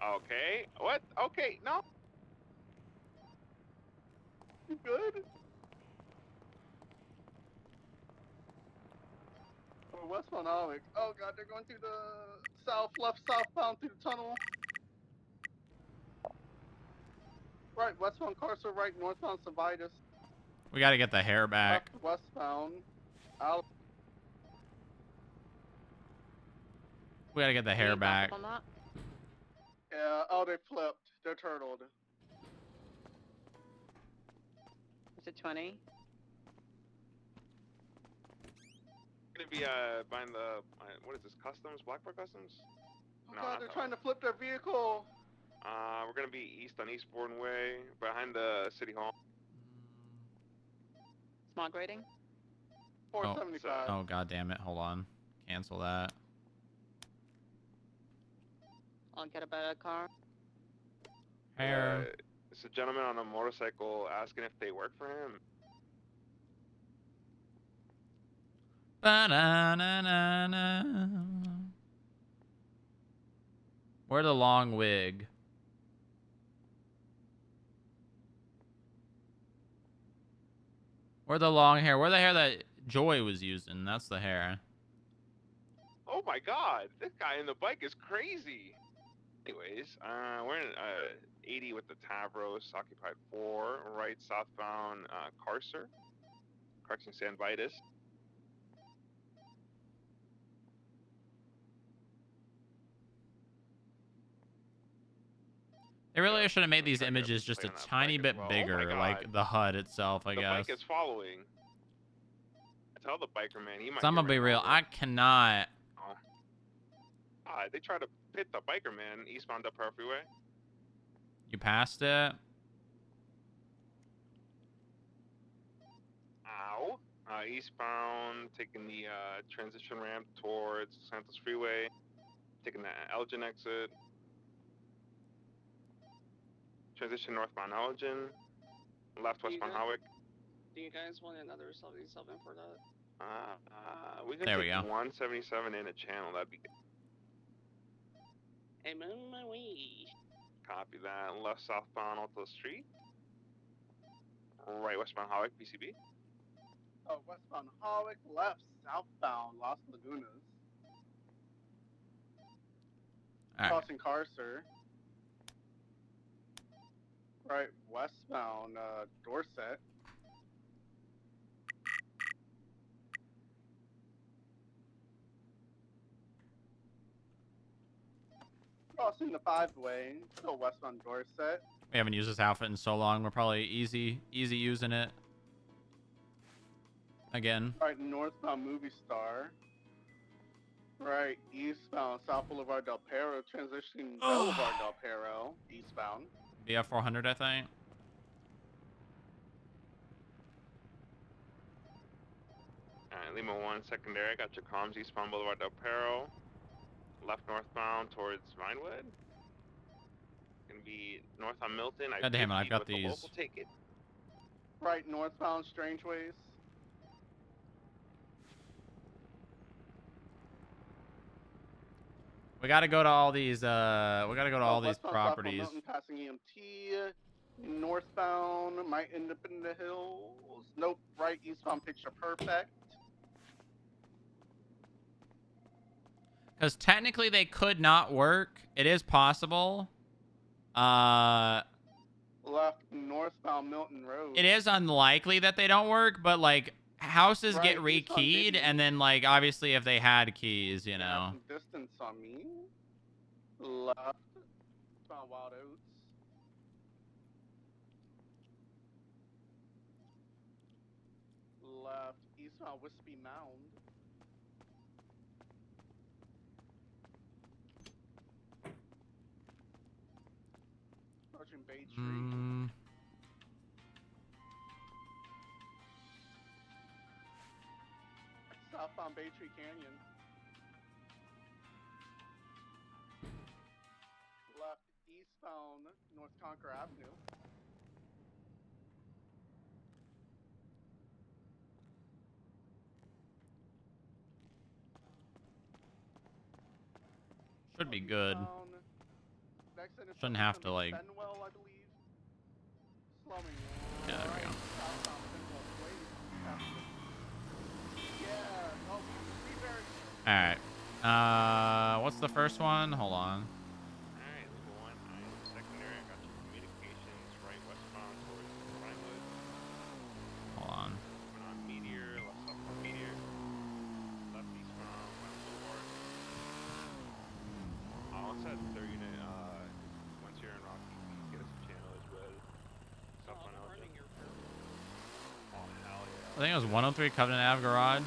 Speaker 19: Okay. What? Okay, no. You good?
Speaker 13: Westbound Alex. Oh god, they're going through the southbound through the tunnel. Right, westbound Carcer, right, northbound Savitas.
Speaker 18: We got to get the hair back.
Speaker 13: Left westbound. Alex.
Speaker 18: We got to get the hair back.
Speaker 13: Yeah, oh, they flipped. They're turtled.
Speaker 20: Is it 20?
Speaker 19: Gonna be buying the what is this? Customs? Blackboard Customs?
Speaker 13: Oh god, they're trying to flip their vehicle.
Speaker 19: We're gonna be east on Eastbourne Way, behind the City Hall.
Speaker 20: Smog rating?
Speaker 13: 475.
Speaker 18: Oh god damn it! Hold on. Cancel that.
Speaker 20: I'll get a better car.
Speaker 18: Hair.
Speaker 19: It's a gentleman on a motorcycle asking if they work for him.
Speaker 18: Ba-na-na-na-na. Where the long wig? Where the long hair? Where the hair that Joy was using? That's the hair.
Speaker 19: Oh my god, this guy in the bike is crazy. Anyways, we're in 80 with the Tavros, occupied 4, right southbound Carcer, correction San Vitus.
Speaker 18: They really should have made these images just a tiny bit bigger, like the HUD itself, I
Speaker 19: the
Speaker 18: guess.
Speaker 19: bike is following. I tell the biker man he might.
Speaker 18: So I'm gonna be real. I cannot.
Speaker 19: They try to pit the biker man eastbound up our freeway.
Speaker 18: You passed it.
Speaker 19: Ow. Eastbound, taking the transition ramp towards Santos Freeway, taking the Elgin exit. Transition northbound Elgin, left westbound Howick.
Speaker 20: Do you guys want another 77 for that?
Speaker 19: We can
Speaker 18: There we
Speaker 19: take
Speaker 18: go.
Speaker 19: 177 in a channel. That'd be good.
Speaker 20: I'm on my way.
Speaker 19: Copy that. Left southbound Alta Street. Right westbound Howick, BCB.
Speaker 13: Oh, westbound Hawick, left southbound Las Lagunas.
Speaker 1: right.
Speaker 21: Crossing car, sir. Right, westbound, Dorset. Crossing the 5-way, still westbound Dorset.
Speaker 1: We haven't used this outfit in so long. We're probably easy using it. Again.
Speaker 21: Right, northbound Movie Star. Right, eastbound South Boulevard Del Perro, transitioning Boulevard Del Perro, eastbound.
Speaker 1: BF 400, I think.
Speaker 19: Alright, Lima 1 secondary. I got your comms eastbound Boulevard Del Perro. Left northbound towards Vinewood. Gonna be north on Milton.
Speaker 1: God damn it, I've got
Speaker 19: with the
Speaker 1: these.
Speaker 19: local ticket.
Speaker 21: Right, northbound Strangeways.
Speaker 1: We gotta go to all these. We gotta go to all these
Speaker 21: Westbound South
Speaker 1: properties.
Speaker 21: Milton, passing EMT. Northbound might end up in the hills. Nope. Right, eastbound Picture Perfect.
Speaker 1: Because technically they could not work. It is possible.
Speaker 21: Left northbound Milton Road.
Speaker 1: It is unlikely that they don't work, but like houses get
Speaker 21: Right, eastbound
Speaker 1: rekeyed,
Speaker 21: Biddy.
Speaker 1: and then like obviously if they had keys, you know.
Speaker 21: Some distance on me. Left. Eastbound Wild Oats. Left. Eastbound Wispy Mound. Approaching Bay Tree. Southbound Bay Tree Canyon. Left eastbound North Conquer Avenue.
Speaker 1: Should be good.
Speaker 21: Next intersection
Speaker 1: Shouldn't have to
Speaker 21: is
Speaker 1: like.
Speaker 21: Benwell, I believe. Slowing
Speaker 1: Yeah, there we go.
Speaker 21: southbound Benwell Place. Yeah. Oh, Seabury.
Speaker 1: All right. What's the first one? Hold on.
Speaker 19: Alright, Lima 1, I am secondary. I got your communications right westbound towards Vinewood.
Speaker 1: Hold on.
Speaker 19: Coming on Meteor, left southbound Meteor. Left eastbound Mount Boulevard. Also at 3rd unit, once you're in Rocky, please get us a channel as well. Southbound Elgin. Oh, hell yeah.
Speaker 1: I think it was 103 Covenant Ave Garage.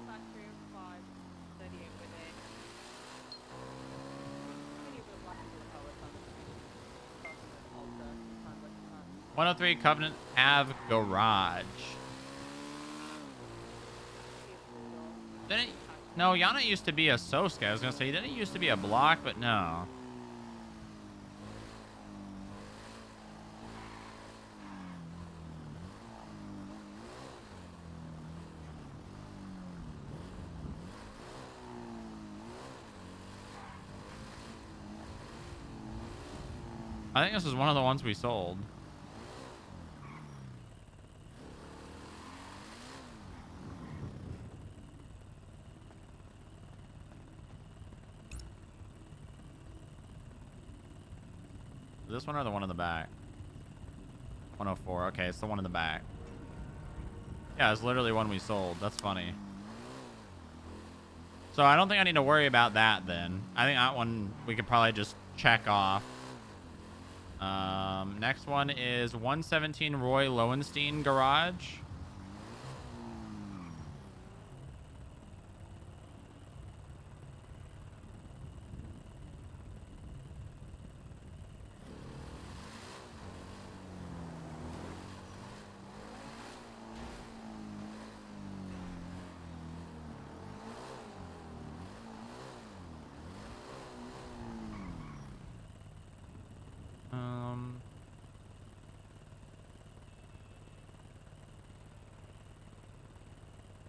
Speaker 3: Factory of 538 with it. Maybe we'll have to do the power plant. Crossing the altar. Time like that.
Speaker 1: 103 Covenant Ave Garage. Didn't no, Yana used to be a Sosuke. I was gonna say, didn't it used to be a block, but no. I think this is one of the ones we sold. This one or the one in the back? 104. Okay, it's the one in the back. Yeah, it's literally one we sold. That's funny. So I don't think I need to worry about that then. I think that one we could probably just check off. Next one is 117 Roy Lowenstein Garage.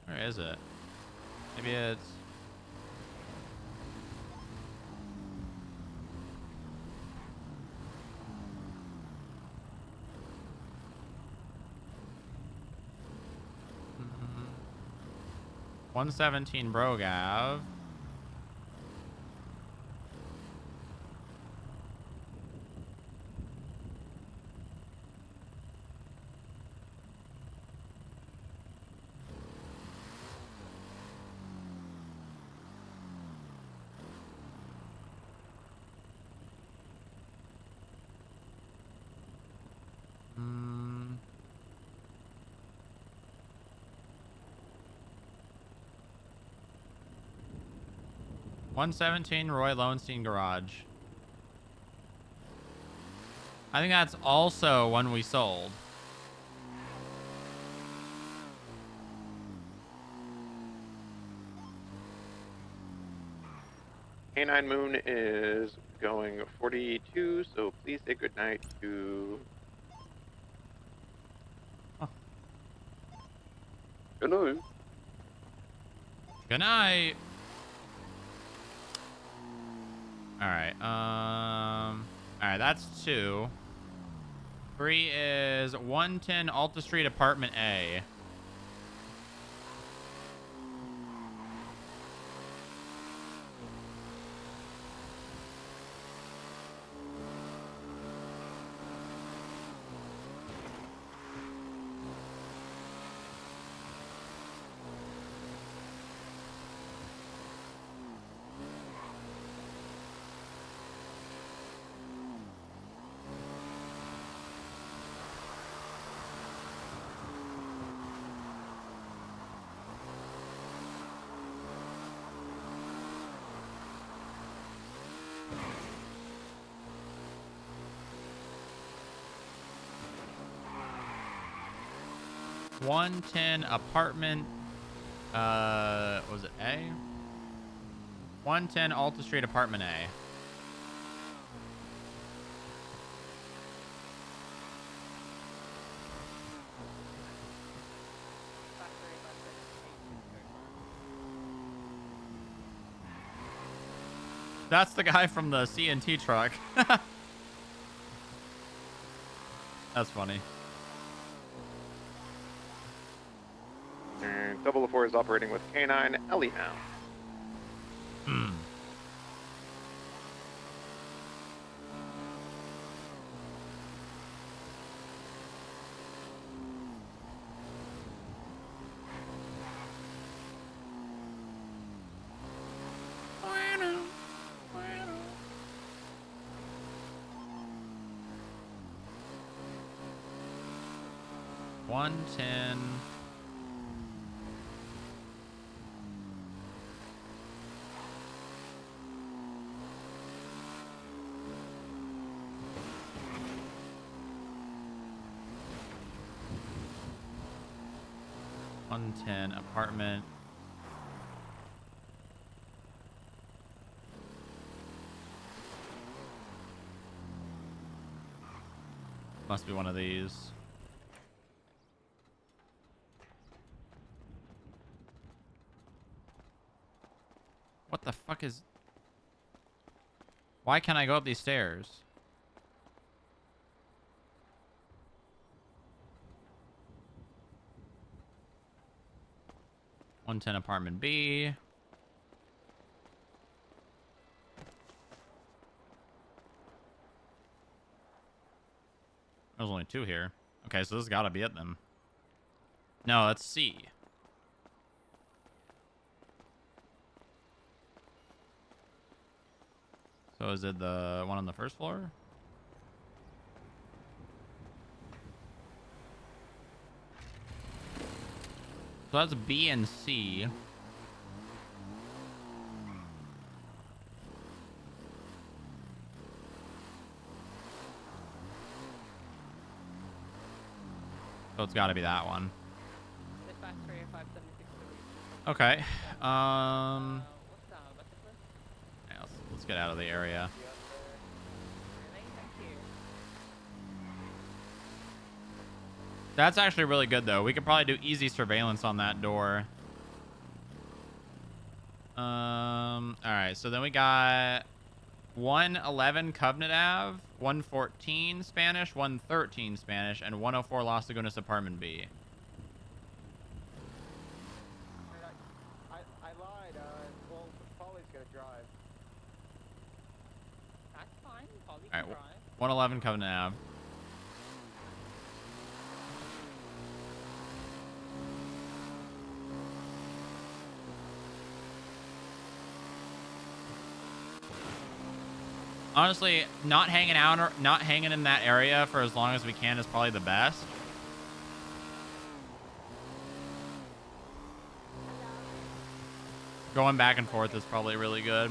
Speaker 1: Where is it? Maybe it's...
Speaker 18: 117 Brogue Ave. Hmm. 117 Roy Lowenstein Garage. I think that's also one we sold.
Speaker 19: Canine Moon is going 42, so please say goodnight to... Good night.
Speaker 18: Good night. Alright, alright, that's 2. 3 is 110 Alta Street, Apartment A. .110 apartment, was it A? 110 Alta Street, apartment A. That's the guy from the CNT truck. That's funny.
Speaker 19: And 004 is operating with Canine Ellie now.
Speaker 18: Hmm. .110. .110 apartment. Must be one of these. What the fuck is... Why can't I go up these stairs? .110 apartment B. There's only 2 here. Okay, so this has got to be it then. No, that's C. So is it the one on the first floor? So that's B and C. So it's got to be that one. Okay. Yeah, let's get out of the area. That's actually really good, though. We could probably do easy surveillance on that door. All right, so then we got 111 Covenant Ave, 114 Spanish, 113 Spanish, and 104 Las Lagunas Apartment B.
Speaker 21: I
Speaker 18: All right, 111 Covenant Ave. Honestly, not hanging out or not hanging in that area for as long as we can is probably the best. Going back and forth is probably really good.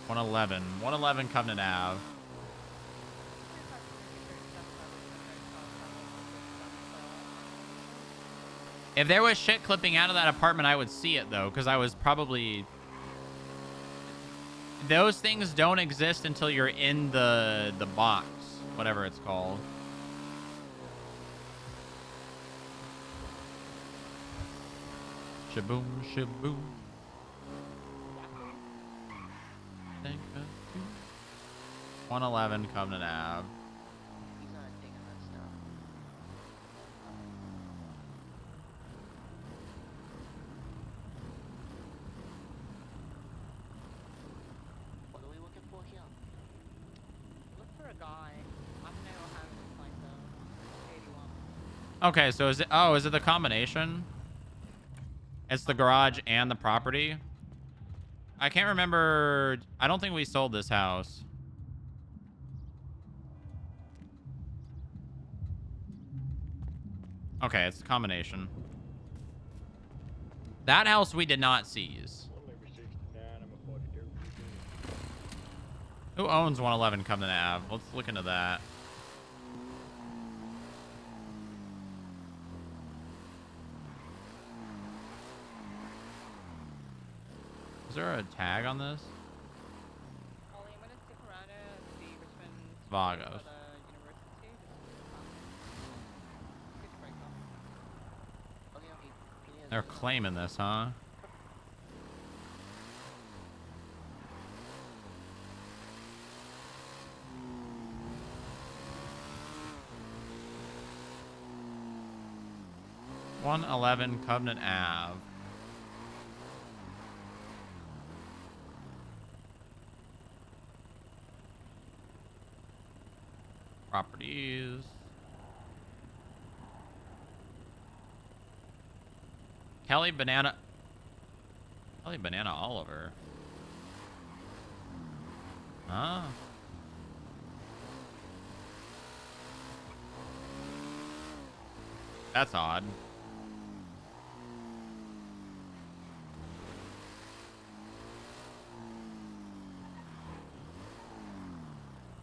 Speaker 18: one eleven Covenant Ave. If there was shit clipping out of that apartment, I would see it, though, because I was probably... Those things don't exist until you're in the box, whatever it's called. Shaboom, shaboom. 111 Covenant Ave.
Speaker 8: What are we looking for here? Look for a guy. I don't know how to find the 81.
Speaker 18: Okay, so is it... Oh, is it the combination? It's the garage and the property? I can't remember... I don't think we sold this house. Okay, it's a combination. That house we did not seize. Who owns 111 Covenant Ave? Let's look into that. Is there a tag on this? Vagos. They're claiming this, huh? $111 Covenant Ave. Properties. Kelly Banana Oliver. Huh? That's odd.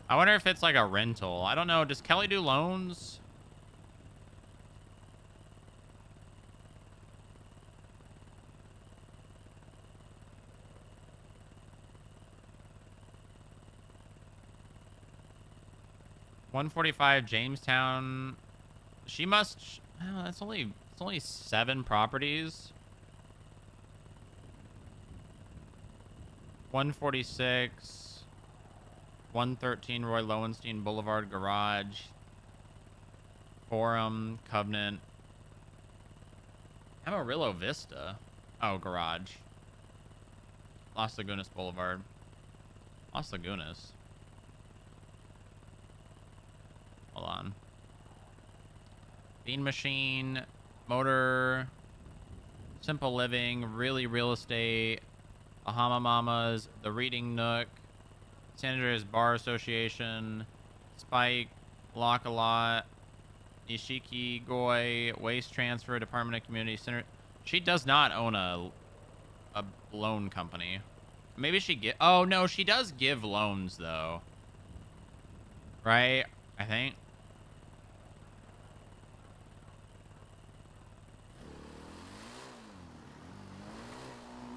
Speaker 18: I wonder if it's like a rental. I don't know. Does Kelly do loans? $145 Jamestown. She must. Oh, it's only 7 properties. 146. 113 Roy Lowenstein Boulevard Garage. Forum Covenant. Amarillo Vista. Oh, Garage. Las Lagunas Boulevard. Las Lagunas. Hold on. Bean Machine, Motor, Simple Living, Really Real Estate, Bahama Mamas, The Reading Nook, San Andreas Bar Association, Spike, Lock a Lot, Ishiki Goy, Waste Transfer, Department of Community Center. She does not own a loan company. Maybe she get. Oh no, she does give loans though. Right? I think.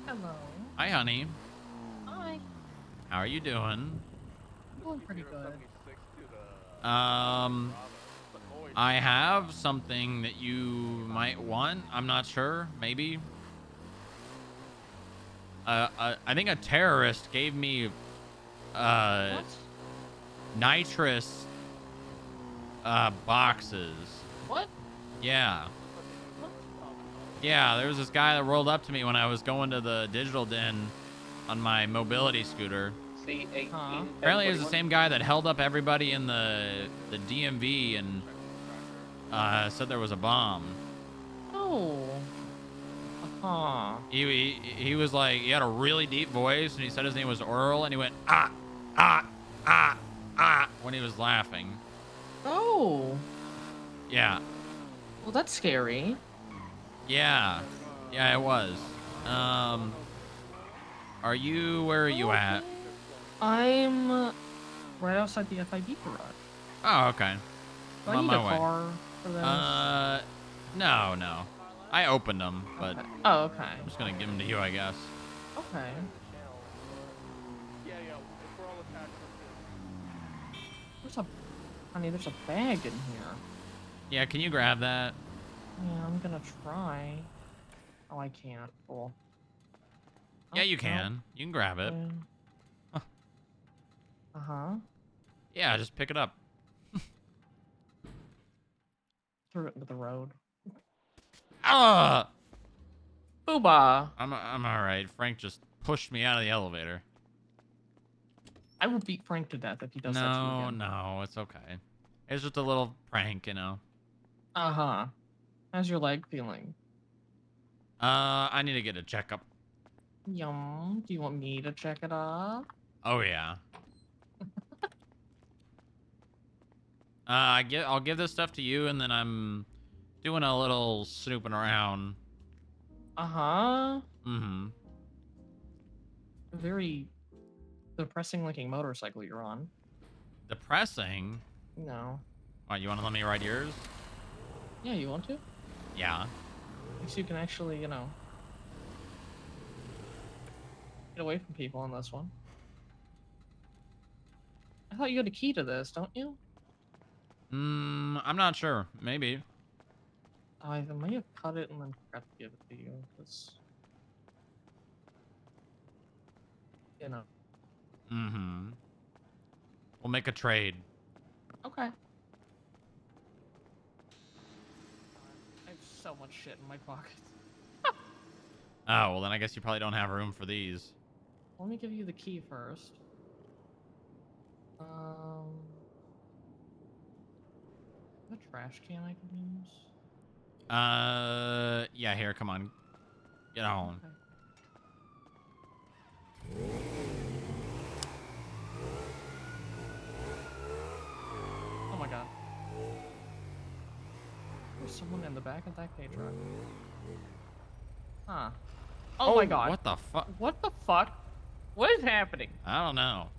Speaker 11: Hello.
Speaker 18: Hi, honey.
Speaker 11: Hi.
Speaker 18: How are you doing?
Speaker 11: I'm doing pretty good.
Speaker 18: I have something that you might want. I'm not sure. Maybe. I think a terrorist gave me nitrous boxes.
Speaker 11: What?
Speaker 18: Yeah. Yeah, there was this guy that rolled up to me when I was going to the digital den on my mobility scooter.
Speaker 20: C18.
Speaker 18: Apparently, it was the same guy that held up everybody in the DMV and said there was a bomb.
Speaker 2: Oh.
Speaker 18: He was like, he had a really deep voice, and he said his name was Earl, and he went when he was laughing.
Speaker 2: Oh.
Speaker 18: Yeah.
Speaker 2: Well, that's scary.
Speaker 18: Yeah, it was. Where are you at?
Speaker 2: I'm right outside the FIB garage.
Speaker 18: Oh, okay.
Speaker 2: Do
Speaker 18: I'm
Speaker 2: I
Speaker 18: on
Speaker 2: need a
Speaker 18: my way.
Speaker 2: car for this?
Speaker 18: No. I opened them, but
Speaker 2: Okay. Oh, okay.
Speaker 18: I'm just gonna give them to you, I guess.
Speaker 2: Okay. There's a bag in here.
Speaker 18: Yeah, can you grab that?
Speaker 2: Yeah, I'm gonna try. Oh, I can't. Cool.
Speaker 18: Yeah, you can. You can grab it.
Speaker 2: Uh-huh.
Speaker 18: Yeah, just pick it up.
Speaker 2: Threw it into the road.
Speaker 18: Ah!
Speaker 2: Booba!
Speaker 18: I'm all right. Frank just pushed me out of the elevator.
Speaker 2: I will beat Frank to death if he does that to you again.
Speaker 18: No, it's okay. It's just a little prank, you know.
Speaker 2: Uh-huh. How's your leg feeling?
Speaker 18: I need to get a checkup.
Speaker 2: Yum. Do you want me to check it up?
Speaker 18: Oh yeah. I'll give this stuff to you, and then I'm doing a little snooping around.
Speaker 2: Uh-huh.
Speaker 18: Mm-hmm.
Speaker 2: Very depressing looking motorcycle you're on.
Speaker 18: Depressing?
Speaker 2: No.
Speaker 18: What, you want to let me ride yours?
Speaker 2: Yeah, you want to?
Speaker 18: Yeah.
Speaker 2: So you can actually, get away from people on this one. I thought you had a key to this, don't you?
Speaker 18: I'm not sure. Maybe.
Speaker 2: I may have cut it and then forgot to give it to you, because...
Speaker 18: Mm-hmm. We'll make a trade.
Speaker 2: Okay. I have so much shit in my pocket.
Speaker 18: Oh, well then I guess you probably don't have room for these.
Speaker 2: Let me give you the key first. A trash can I can use?
Speaker 18: Yeah, here, come on. Get home.
Speaker 2: Okay. Oh my god. There's someone in the back of that K-truck. Huh. Oh my god.
Speaker 18: What the fuck?
Speaker 2: What the fuck? What is happening?
Speaker 18: I don't know.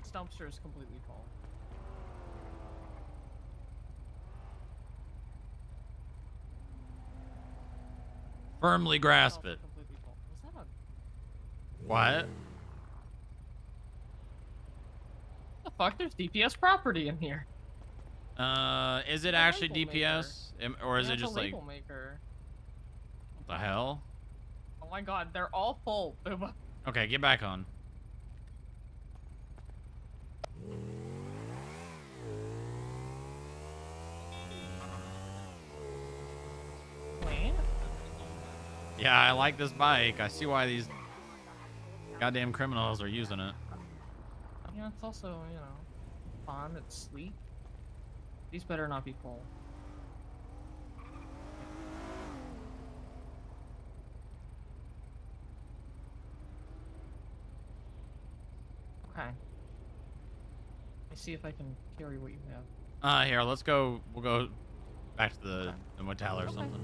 Speaker 2: This dumpster is completely full.
Speaker 18: Firmly grasp it.
Speaker 2: Completely full. Was that a...
Speaker 18: What?
Speaker 2: The fuck? There's DPS property in here.
Speaker 18: Is it actually DPS? Or is it just like...
Speaker 2: label maker.
Speaker 18: What the hell?
Speaker 2: Oh my god, they're all full. Booba.
Speaker 18: Okay, get back on.
Speaker 2: Wait.
Speaker 18: Yeah, I like this bike. I see why these goddamn criminals are using it.
Speaker 2: Yeah, it's also, fun. It's sleek. These better not be full. Okay. Let me see if I can carry what you have.
Speaker 18: Here, let's go. We'll go back to the motel or something.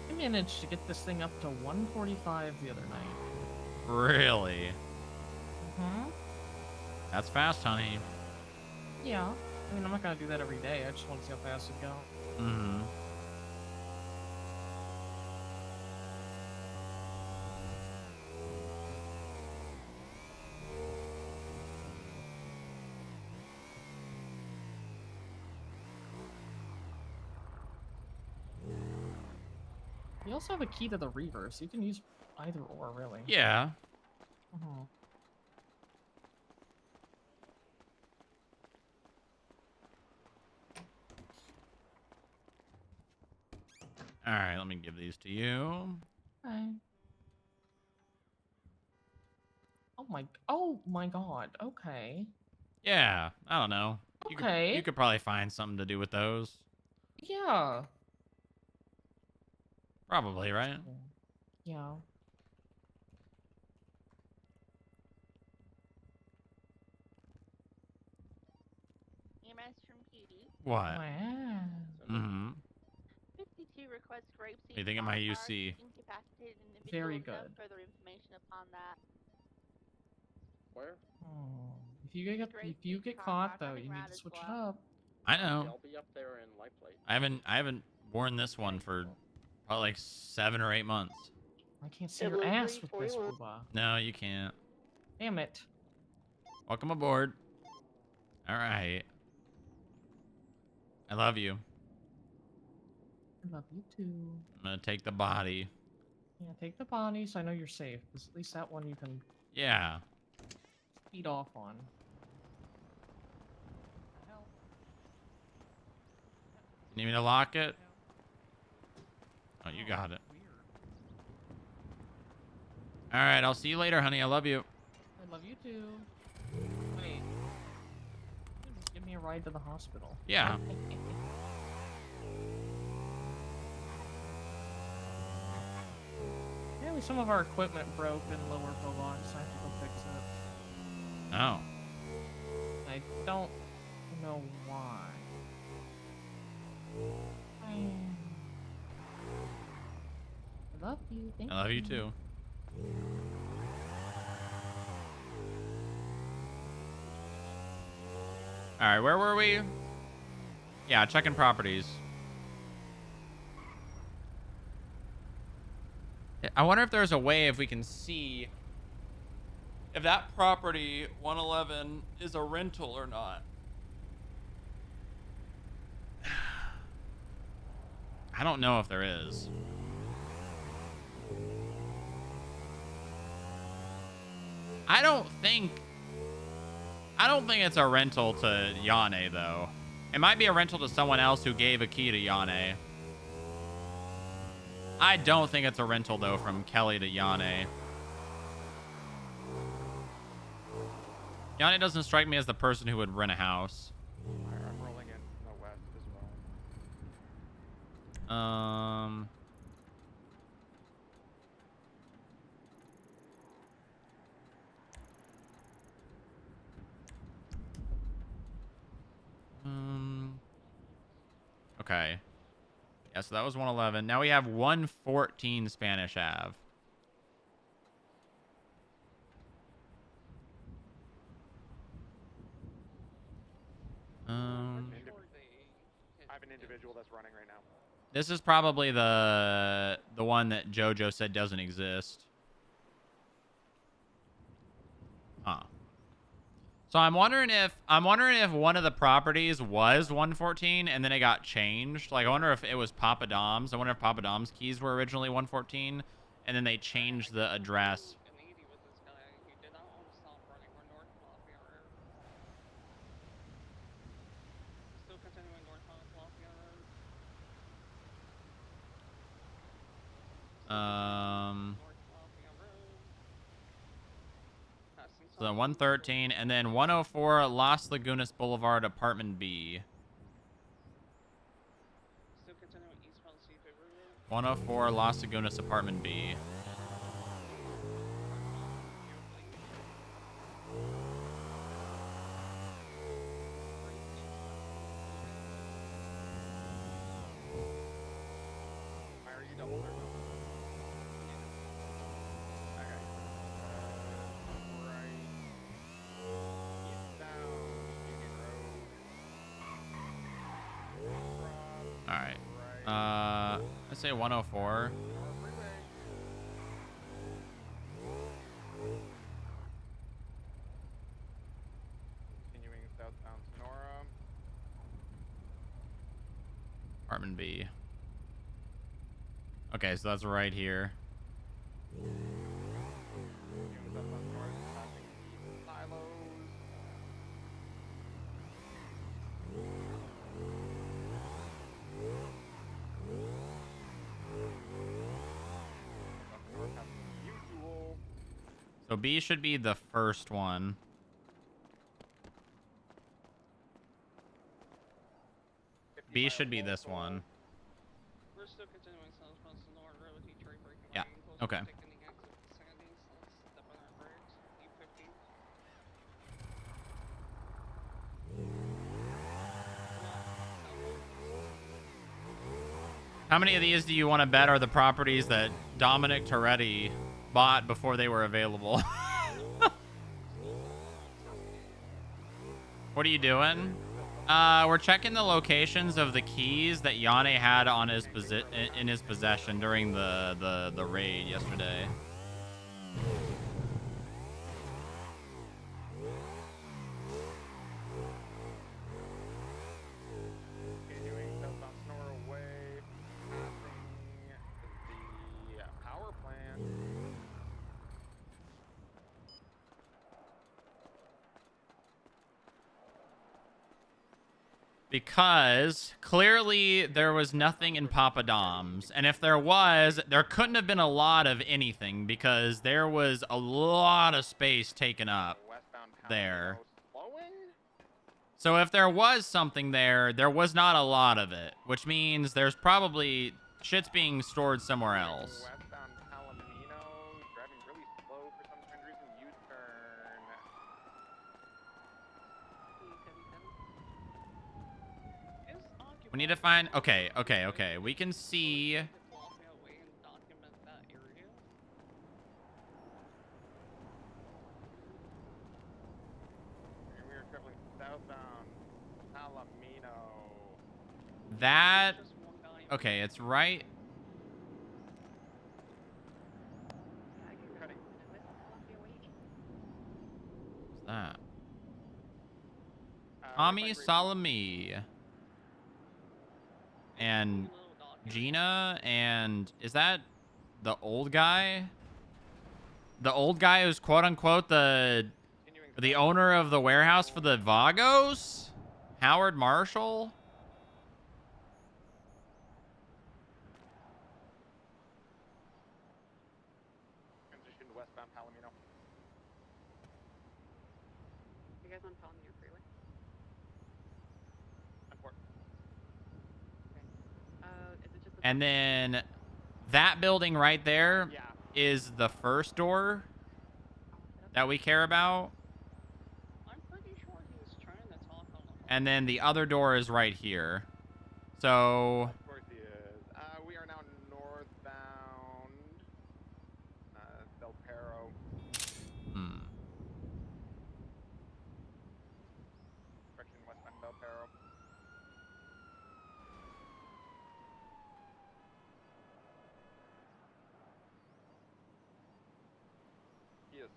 Speaker 2: I managed to get this thing up to 145 the other night.
Speaker 18: Really?
Speaker 2: Mm-hmm.
Speaker 18: That's fast, honey.
Speaker 2: Yeah. I mean, I'm not gonna do that every day. I just want to see how fast it goes.
Speaker 18: Mm-hmm.
Speaker 2: You also have a key to the reverse. You can use either or, really.
Speaker 18: Yeah.
Speaker 2: Mm-hmm.
Speaker 18: All right, let me give these to you.
Speaker 2: Okay. Oh my god. Okay.
Speaker 18: Yeah, I don't know.
Speaker 2: Okay.
Speaker 18: You could probably find something to do with those.
Speaker 2: Yeah.
Speaker 18: Probably, right?
Speaker 2: Yeah.
Speaker 8: EMS from Cutie.
Speaker 18: What?
Speaker 2: Wow.
Speaker 18: Mm-hmm.
Speaker 8: 52 requests grapeseed.
Speaker 18: What do you think of my UC?
Speaker 8: Incapacitated individuals.
Speaker 2: Very
Speaker 8: No
Speaker 2: good.
Speaker 8: further information upon that.
Speaker 19: Where?
Speaker 2: Oh. If you get caught though, you need to switch it up.
Speaker 18: I know.
Speaker 19: I'll be up there in light plate.
Speaker 18: I haven't worn this one for probably like 7 or 8 months.
Speaker 2: I can't see your ass with this, Booba.
Speaker 18: No, you can't.
Speaker 2: Damn it.
Speaker 18: Welcome aboard. All right. I love you.
Speaker 2: I love you too.
Speaker 18: I'm gonna take the body.
Speaker 2: Yeah, take the body so I know you're safe. 'Cause at least that one you can
Speaker 18: Yeah.
Speaker 2: speed off on.
Speaker 18: Need me to lock it? Oh, you got it. All right, I'll see you later, honey. I love you.
Speaker 2: I love you too. Wait. Just give me a ride to the hospital.
Speaker 18: Yeah.
Speaker 2: Apparently some of our equipment broke in Lower Provence, so I have to go fix it.
Speaker 18: Oh.
Speaker 2: I don't know why. I love you. Thank
Speaker 18: I love you too. All right, where were we? Yeah, checking properties. I wonder if there's a way if we can see if that property 111 is a rental or not. I don't know if there is. I don't think it's a rental to Yane though. It might be a rental to someone else who gave a key to Yane. I don't think it's a rental though from Kelly to Yane. Yane doesn't strike me as the person who would rent a house.
Speaker 19: I'm rolling in from the west as well.
Speaker 18: Okay. Yeah, so that was 111. Now we have 114 Spanish Ave.
Speaker 19: I have an individual that's running right now.
Speaker 18: This is probably the one that JoJo said doesn't exist. Huh. So I'm wondering if one of the properties was 114 and then it got changed. Like I wonder if it was Papa Dom's. I wonder if Papa Dom's keys were originally 114 and then they changed the address. So then 113 and then 104 Las Lagunas Boulevard, apartment B. 104 Las Lagunas, apartment B.
Speaker 19: Are you double or no?
Speaker 18: All right. Let's say 104.
Speaker 19: Continuing southbound Sonora.
Speaker 18: Apartment B. Okay, so that's right here. So B should be the first one. B should be this one.
Speaker 20: We're still continuing southbound Sonora Road, Detroit braking
Speaker 18: Yeah.
Speaker 20: lane, close
Speaker 18: Okay.
Speaker 20: to taking the exit vicinity, so let's step on our brakes. E15.
Speaker 18: How many of these do you want to bet are the properties that Dominic Toretti bought before they were available? What are you doing? We're checking the locations of the keys that Yane had on his in his possession during the raid yesterday.
Speaker 7: Continuing southbound Sonora Way, passing the power plant.
Speaker 18: Because clearly there was nothing in Papa Dom's. And if there was, there couldn't have been a lot of anything because there was a lot of space taken up there. So if there was something there, there was not a lot of it, which means there's probably shit's being stored somewhere else.
Speaker 7: Westbound Palomino, driving really slow for some strange reason. U-turn.
Speaker 18: We need to find... Okay. We can see...
Speaker 7: We are traveling southbound Palomino.
Speaker 18: That... Okay, it's right... What's that? Tommy Salami. And Gina, and is that the old guy? The old guy who's quote-unquote the owner of the warehouse for the Vagos? Howard Marshall?
Speaker 7: Transition to westbound Palomino.
Speaker 20: You guys on Palomino Freeway? Is it just the
Speaker 18: And then that building right there is the first door that we care about.
Speaker 20: I'm pretty sure he was trying to talk on the
Speaker 18: And then the other door is right here. So...
Speaker 7: Of course he is. We are now northbound Del Perro. Direction westbound Del Perro.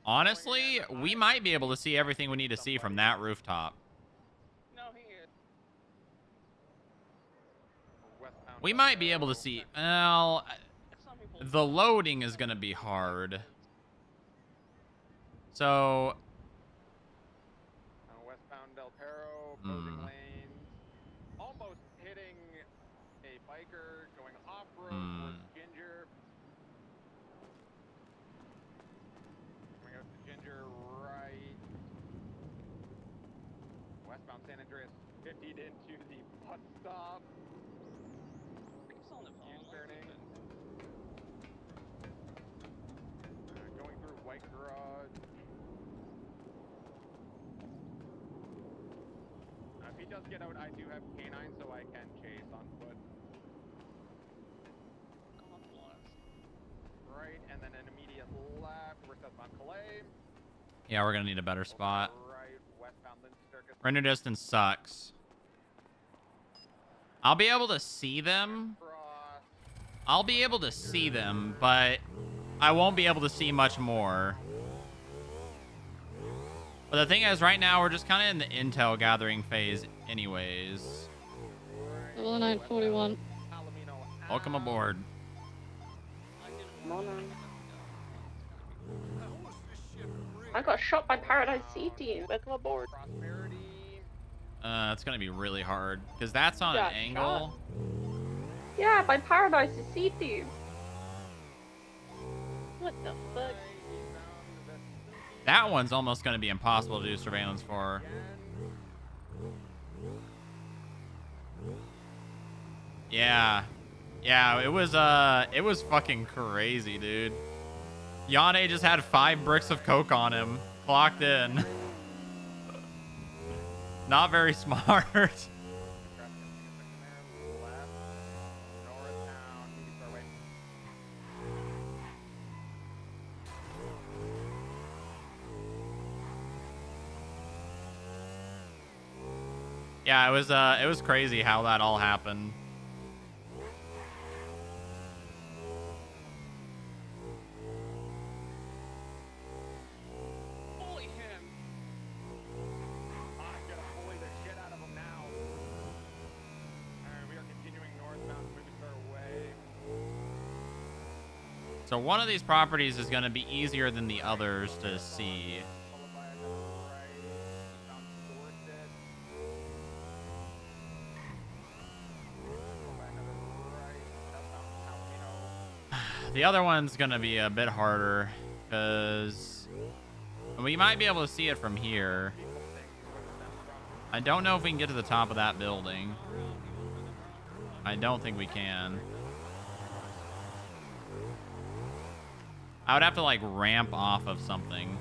Speaker 18: Honestly, we might be able to see everything we need to see from that rooftop.
Speaker 20: No, he is.
Speaker 18: We might be able to see... Well, the loading is going to be hard. So...
Speaker 7: Westbound Del Perro, opposing lanes. Almost hitting a biker going off-road towards Ginger. Coming out to Ginger right. Westbound San Andreas 50'd into the bus stop. U-turning. Going through White Garage. If he does get out, I do have K9, so I can chase on foot. Right, and then an immediate left. We're southbound Calais.
Speaker 18: Yeah, we're going to need a better spot.
Speaker 7: Right, westbound Lindsay Circus.
Speaker 18: Render distance sucks. I'll be able to see them. I'll be able to see them, but I won't be able to see much more. But the thing is, right now, we're just kind of in the intel gathering phase anyways.
Speaker 20: 941.
Speaker 18: Welcome aboard.
Speaker 20: Come on in. I got shot by Paradise C Team. Welcome aboard.
Speaker 18: It's going to be really hard, because that's on an angle.
Speaker 20: Yeah, by Paradise C Team. What the fuck?
Speaker 18: That one's almost going to be impossible to do surveillance for. Yeah. Yeah, it was fucking crazy, dude. Yane just had 5 bricks of coke on him. Clocked in. Not very smart. Yeah, it was crazy how that all happened.
Speaker 20: Bully him.
Speaker 19: I gotta bully the shit out of him now. Alright, we are continuing northbound, moving our way.
Speaker 18: So one of these properties is going to be easier than the others to see. The other one's going to be a bit harder because we might be able to see it from here. I don't know if we can get to the top of that building. I don't think we can. I would have to like ramp off of something.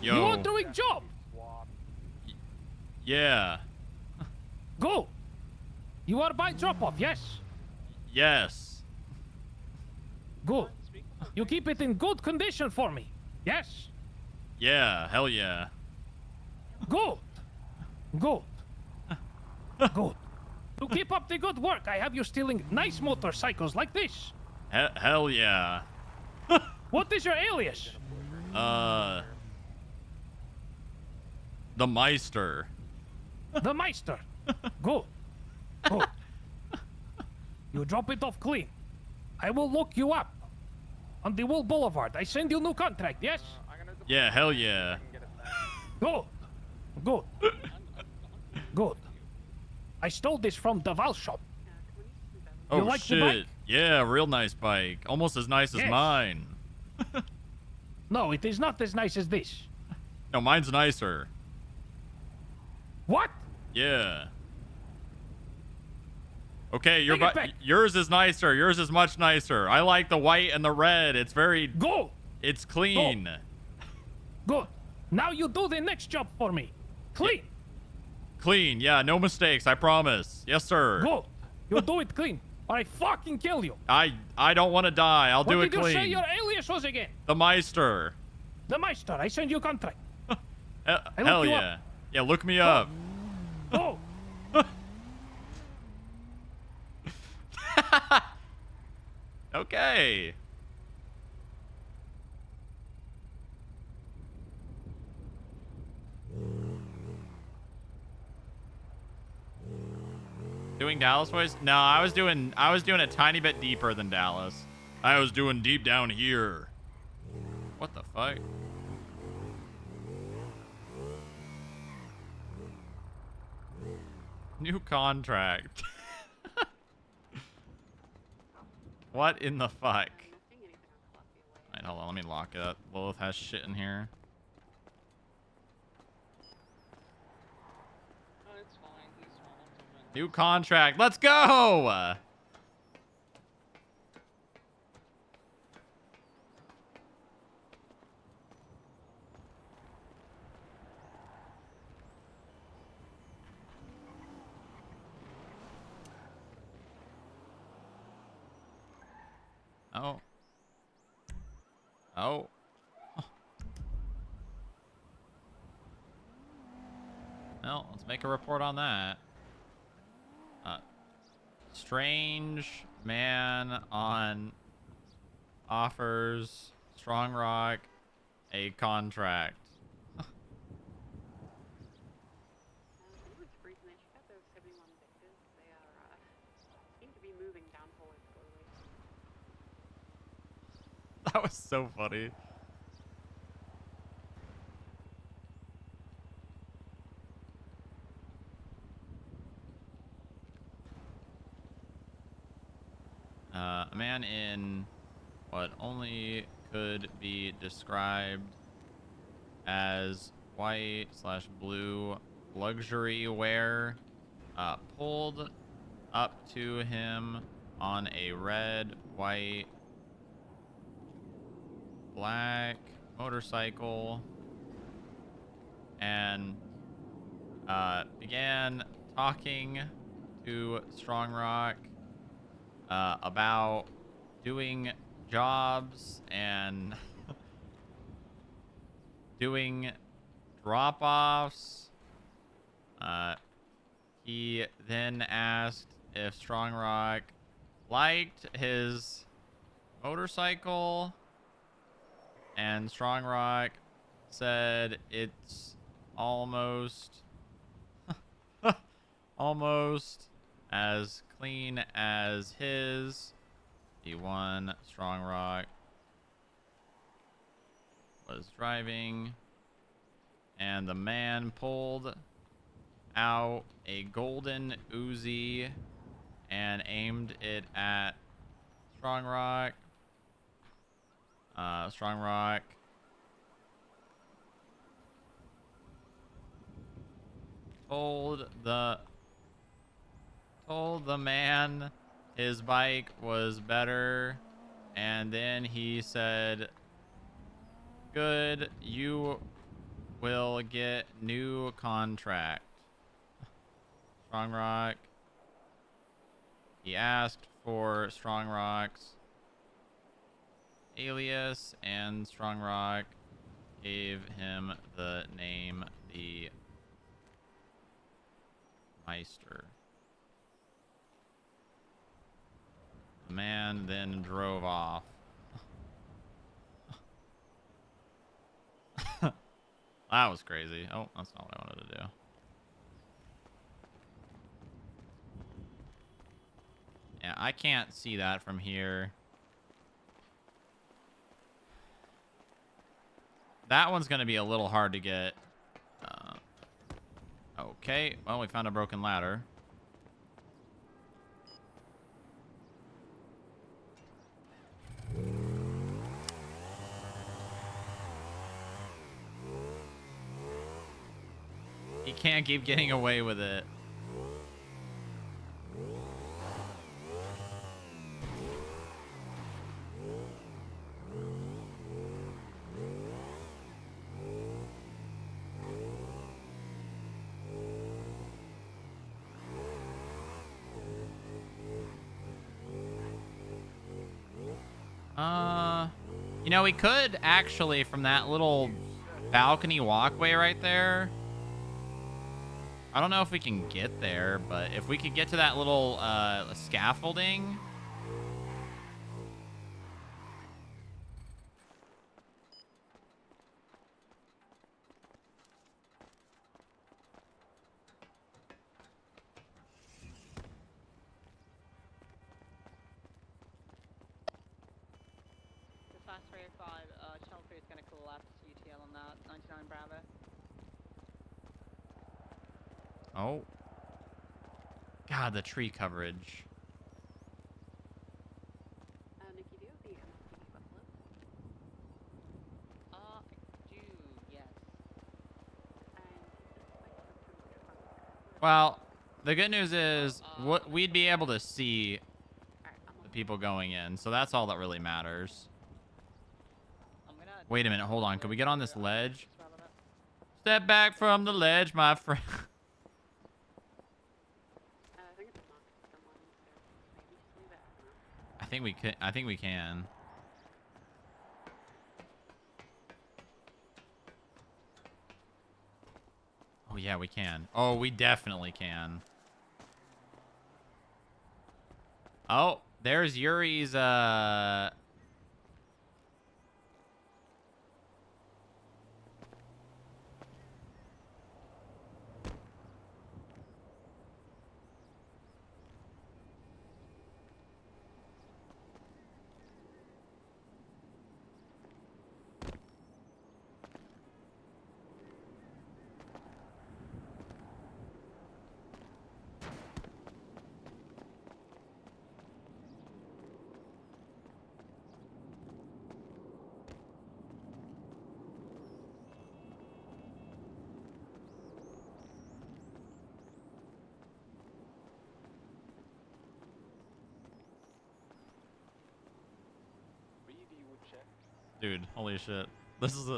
Speaker 18: Yo.
Speaker 4: You are doing job.
Speaker 18: Yeah.
Speaker 4: Go. You are by drop off, yes?
Speaker 18: Yes.
Speaker 4: Good. You keep it in good condition for me, yes?
Speaker 18: Yeah. Hell yeah.
Speaker 4: Good. Good. Good. To keep up the good work, I have you stealing nice motorcycles like this.
Speaker 18: Hell yeah.
Speaker 4: What is your alias?
Speaker 18: The Meister.
Speaker 4: The Meister. Good. Good. You drop it off clean. I will look you up. On the Wool Boulevard. I send you new contract, yes?
Speaker 18: Yeah, hell yeah.
Speaker 4: Good. Good. Good. I stole this from Deval shop.
Speaker 18: Oh
Speaker 4: You like the
Speaker 18: shit.
Speaker 4: bike?
Speaker 18: Yeah, real nice bike. Almost as nice as
Speaker 4: Yes.
Speaker 18: mine.
Speaker 4: No, it is not as nice as this.
Speaker 18: No, mine's nicer.
Speaker 4: What?
Speaker 18: Yeah. Okay,
Speaker 4: Take it back.
Speaker 18: yours is nicer. Yours is much nicer. I like the white and the red. It's very
Speaker 4: Go.
Speaker 18: It's clean.
Speaker 4: Good. Now you do the next job for me. Clean.
Speaker 18: Clean. Yeah, no mistakes. I promise. Yes, sir.
Speaker 4: Good. You do it clean, or I fucking kill you.
Speaker 18: I don't want to die. I'll do
Speaker 4: What
Speaker 18: it
Speaker 4: did you
Speaker 18: clean.
Speaker 4: say your alias was again?
Speaker 18: The Meister.
Speaker 4: The Meister. I send you a contract.
Speaker 18: Hell
Speaker 4: look you
Speaker 18: yeah. Yeah, look me up.
Speaker 4: Go.
Speaker 18: Okay. Doing Dallas voice? No, I was doing a tiny bit deeper than Dallas. I was doing deep down here. What the fuck? New contract. What in the fuck? Alright, hold on, let me lock it up. Lilith has shit in here. New contract. Let's go! Oh. Oh. Well, let's make a report on that. Strange man on offers Strong Rock a contract. That was so funny. A man in what only could be described as white/blue luxury wear pulled up to him on a red, white, black motorcycle and began talking to Strong Rock about doing jobs and doing drop-offs. He then asked if Strong Rock liked his motorcycle, and Strong Rock said it's almost almost as clean as his. The one Strong Rock was driving, and the man pulled out a golden Uzi and aimed it at Strong Rock. Strong Rock told the man his bike was better, and then he said, "Good, you will get new contract." Strong Rock. He asked for Strong Rock's alias, and Strong Rock gave him the name the Meister. The man then drove off. That was crazy. Oh, that's not what I wanted to do. Yeah, I can't see that from here. That one's going to be a little hard to get. Okay, well, we found a broken ladder. He can't keep getting away with it. You know, we could actually, from that little balcony walkway right there. I don't know if we can get there, but if we could get to that little scaffolding.
Speaker 8: Fast 305, Channel 3 is going to call out UTL on that, 99 Bravo.
Speaker 18: Oh. God, the tree coverage.
Speaker 8: Nikki, do you have the MSP buffalo? I do, yes.
Speaker 18: Well, the good news is we'd be able to see the people going in, so that's all that really matters. Wait a minute, hold on. Can we get on this ledge? Step back from the ledge, my friend. I think we can. I think we can. Oh yeah, we can. Oh, we definitely can. Oh, there's Yuri's Dude, holy shit. This is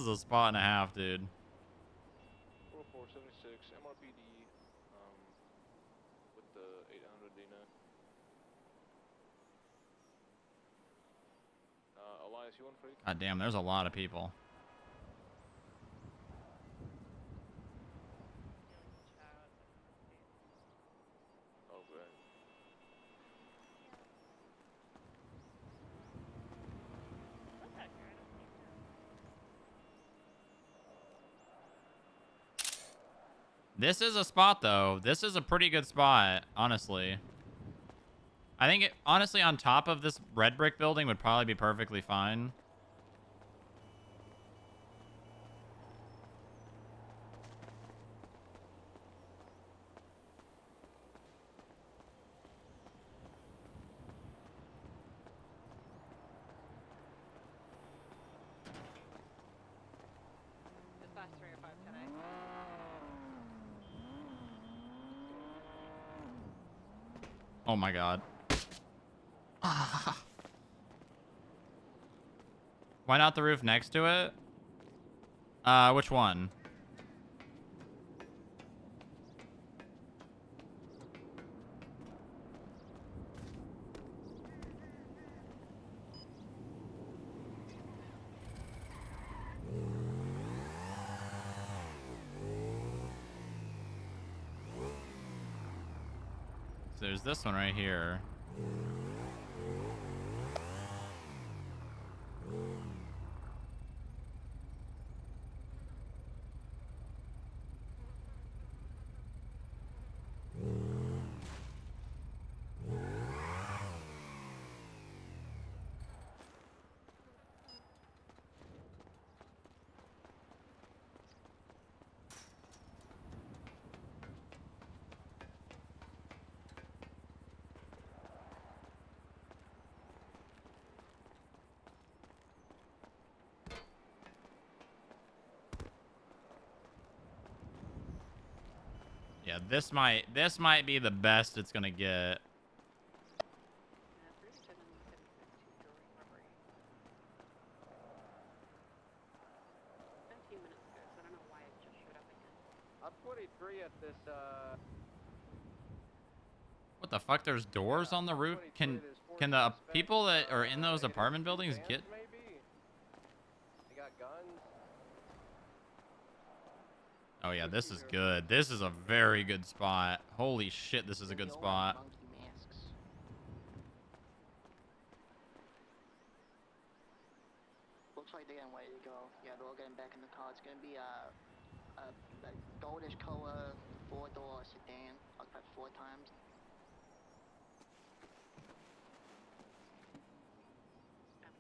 Speaker 18: a spot and a half, dude.
Speaker 15: 4476 MRPD with the 800 Dina. Elias, you want freak?
Speaker 18: God damn, there's a lot of people.
Speaker 15: Okay.
Speaker 18: This is a spot, though. This is a pretty good spot, honestly. I think, honestly, on top of this red brick building would probably be perfectly fine.
Speaker 8: Dispatch 305 today.
Speaker 18: Oh my god. Why not the roof next to it? Which one? So there's this one right here. Yeah, this might be the best it's gonna get.
Speaker 13: I'm 23 at this,
Speaker 18: What the fuck? There's doors on the roof? Can the people that are in those apartment buildings get?
Speaker 13: They got guns.
Speaker 18: Oh yeah, this is good. This is a very good spot. Holy shit, this is a good spot.
Speaker 10: Looks like they're getting ready to go. Yeah, they're all getting back in the car. It's gonna be a goldish color 4-door sedan, occupied 4 times.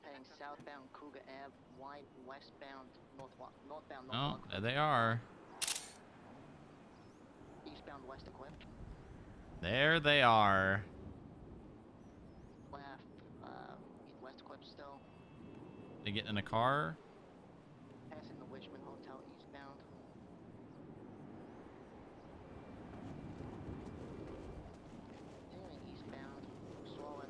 Speaker 10: Heading southbound Cougar Ave, wide westbound northbound
Speaker 18: Oh, there they are.
Speaker 10: eastbound west equipped.
Speaker 18: There they are.
Speaker 10: Left, west equipped still.
Speaker 18: They get in a car.
Speaker 10: Passing the Richmond Hotel eastbound. Continuing eastbound, swollen.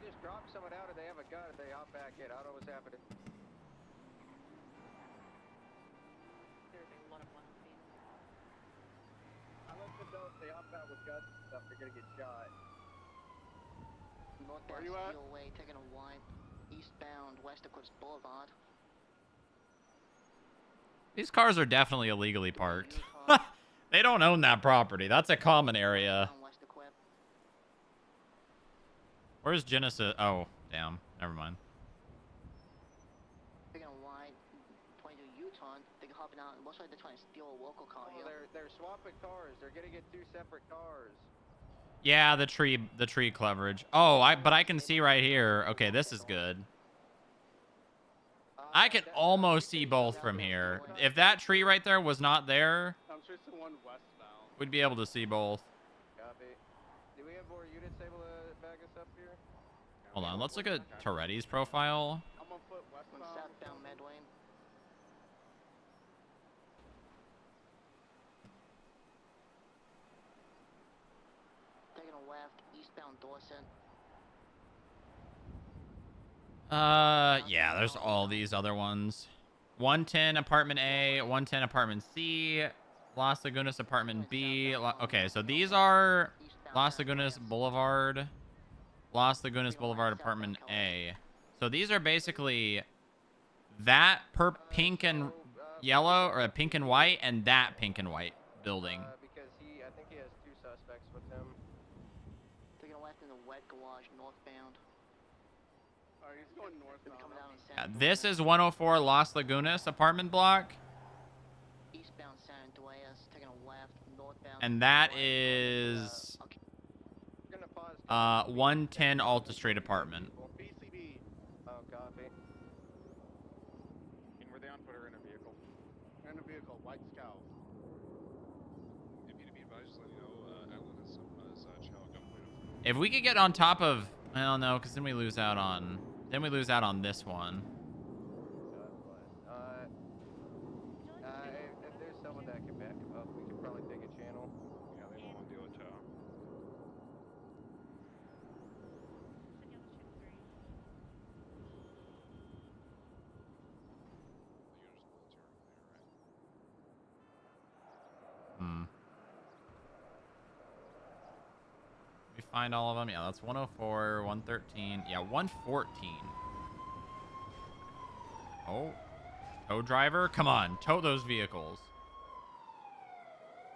Speaker 13: They just drop someone out and they have a gun and they hop back in. I don't know what's happening.
Speaker 8: There's a lot of ones being.
Speaker 13: I let them know if they hop out with guns and stuff, they're gonna get shot.
Speaker 10: Northbound
Speaker 13: you at?
Speaker 10: Steel Way, taking a wide eastbound West Eclipse Boulevard.
Speaker 18: These cars are definitely illegally parked. They don't own that property. That's a common area. Where's Genesis? Oh, damn. Never mind.
Speaker 10: Taking a wide 22 U-turn. They're hopping out. It looks like they're trying to steal a local car
Speaker 13: Oh,
Speaker 10: here.
Speaker 13: they're swapping cars. They're gonna get 2 separate cars.
Speaker 18: Yeah, the tree coverage. Oh, but I can see right here. Okay, this is good. I can almost see both from here. If that tree right there was not there,
Speaker 21: I'm chasing one westbound.
Speaker 18: we'd be able to see both.
Speaker 13: Copy. Do we have more units able to back us up here?
Speaker 18: Hold on, let's look at Toretti's profile.
Speaker 21: I'm on foot westbound.
Speaker 10: Southbound Medway. Dorset.
Speaker 18: Yeah, there's all these other ones. 110 apartment A, 110 apartment C, Las Lagunas apartment B. Okay, so these are Las Lagunas Boulevard, Las Lagunas Boulevard apartment A. So these are basically that pink and yellow, or pink and white, and that pink and white building.
Speaker 13: Because I think he has 2 suspects with him.
Speaker 10: Taking a left in the wet garage northbound.
Speaker 21: Alright, he's going northbound.
Speaker 10: Coming down in
Speaker 18: This is 104 Las Lagunas apartment block,
Speaker 10: eastbound San Andreas, taking a left northbound.
Speaker 18: and that is 110 Alta Street apartment.
Speaker 21: BCB.
Speaker 13: Oh, copy.
Speaker 7: And were they on foot or in a vehicle?
Speaker 21: In a vehicle, white scout.
Speaker 15: If you to be advised, just let you know, Alan has some child gunplay.
Speaker 18: If we could get on top of, well, no, because then we lose out on this one.
Speaker 13: If there's someone that can back him up, we could probably take a channel.
Speaker 7: Yeah, they won't deal with tow.
Speaker 18: We find all of them. Yeah, that's 104, 113. Yeah, 114. Oh, tow driver, come on, tow those vehicles.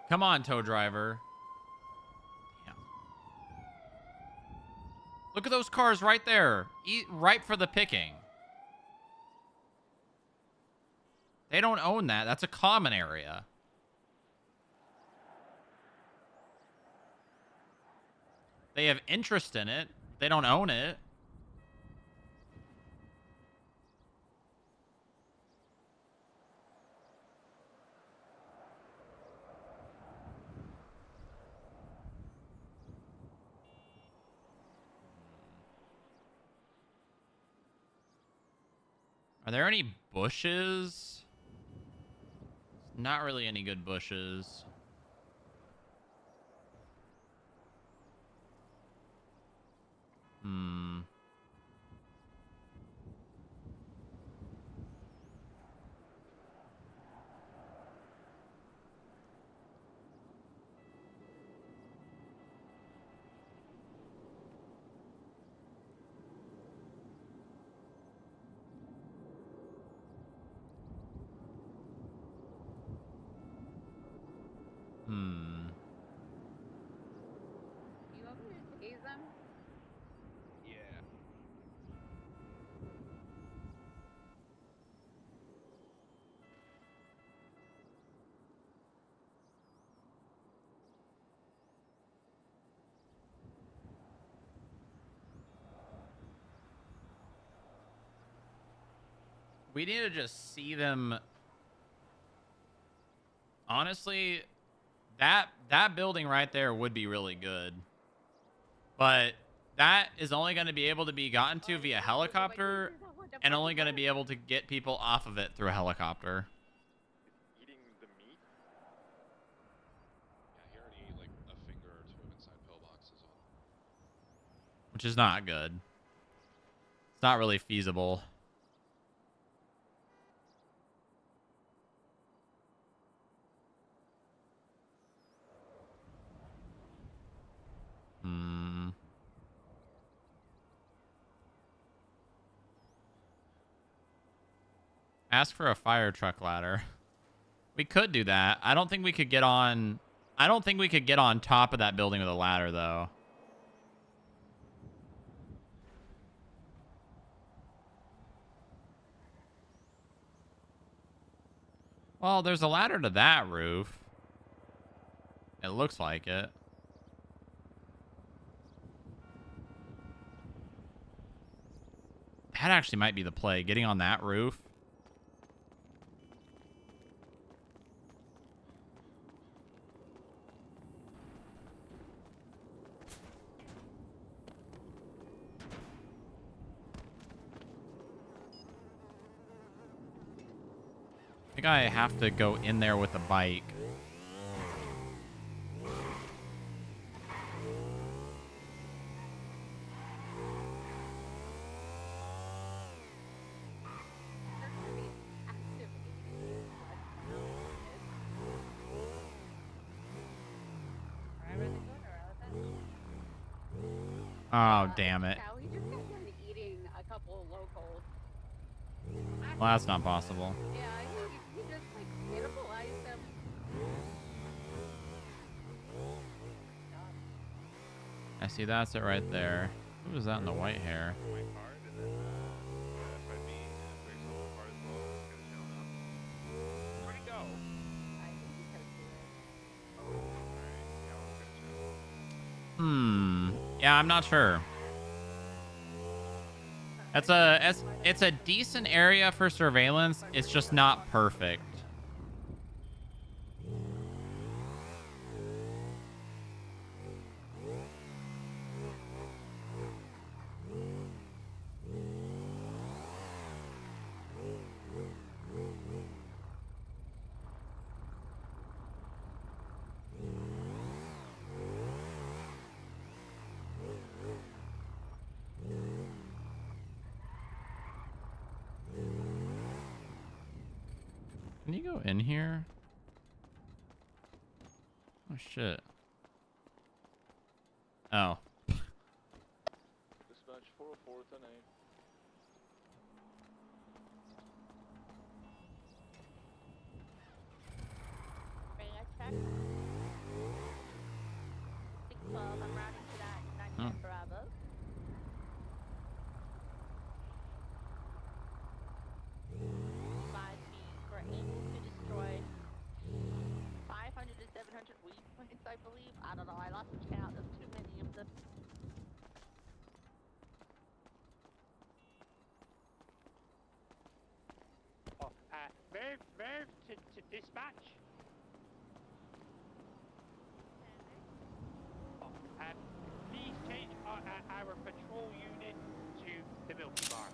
Speaker 18: Come on, tow driver. Damn. Look at those cars right there. Ripe for the picking. They don't own that. That's a common area. They have interest in it. They don't own it. Are there any bushes? Not really any good bushes.
Speaker 6: You want me to tase them?
Speaker 15: Yeah.
Speaker 18: We need to just see them. Honestly, that building right there would be really good. But that is only going to be able to be gotten to via helicopter, and only going to be able to get people off of it through a helicopter.
Speaker 15: Eating the meat? Yeah, he already ate like a finger or two inside pillboxes on.
Speaker 18: Which is not good. It's not really feasible. Ask for a fire truck ladder. We could do that. I don't think we could get on top of that building with a ladder though. Well, there's a ladder to that roof. It looks like it. That actually might be the play, getting on that roof. I think I have to go in there with a bike. Oh, damn it.
Speaker 6: Cow, he just got done eating a couple of locals.
Speaker 18: Well, that's not possible.
Speaker 6: Yeah, he just like cannibalized them.
Speaker 18: I see that's it right there. Who is that in the white hair?
Speaker 19: Where'd he go?
Speaker 18: Yeah, I'm not sure. It's a decent area for surveillance. It's just not perfect. Can you go in here? Oh shit. Oh.
Speaker 15: Dispatch 404 10-8.
Speaker 8: I'm routing to that 99 Bravo. Advise me we're able to destroy 500 to 700 weed points, I believe. I don't know, I lost count. There's too many of them.
Speaker 9: Move to dispatch. Please change our patrol unit to the Milky Bar.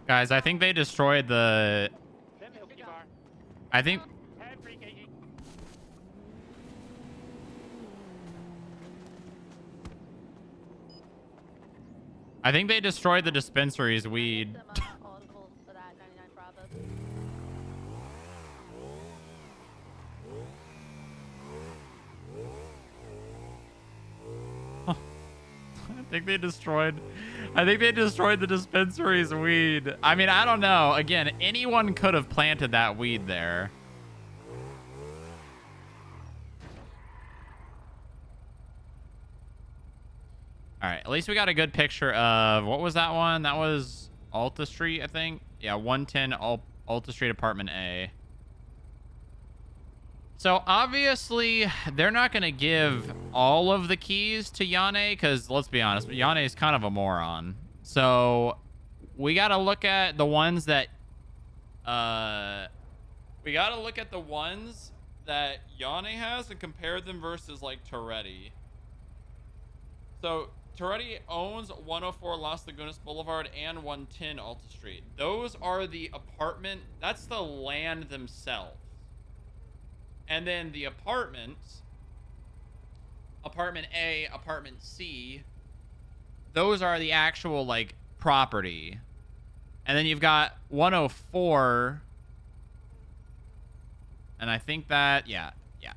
Speaker 18: Guys, I think they destroyed the...
Speaker 9: The Milky Bar.
Speaker 18: I think... I think they destroyed the dispensary's weed. I think they destroyed the dispensary's weed. I mean, I don't know. Again, anyone could have planted that weed there. All right, at least we got a good picture of, what was that one? That was Alta Street, I think. Yeah, 110 Alta Street, Apartment A. So obviously, they're not going to give all of the keys to Yane, because let's be honest, Yane is kind of a moron. So we got to look at the ones that Yane has and compare them versus like Toretti. So Toretti owns 104 Las Lagunas Boulevard and 110 Alta Street. Those are the apartment, that's the land themselves. And then the apartments, Apartment A, Apartment C, those are the actual, like, property. And then you've got 104, and I think that, yeah.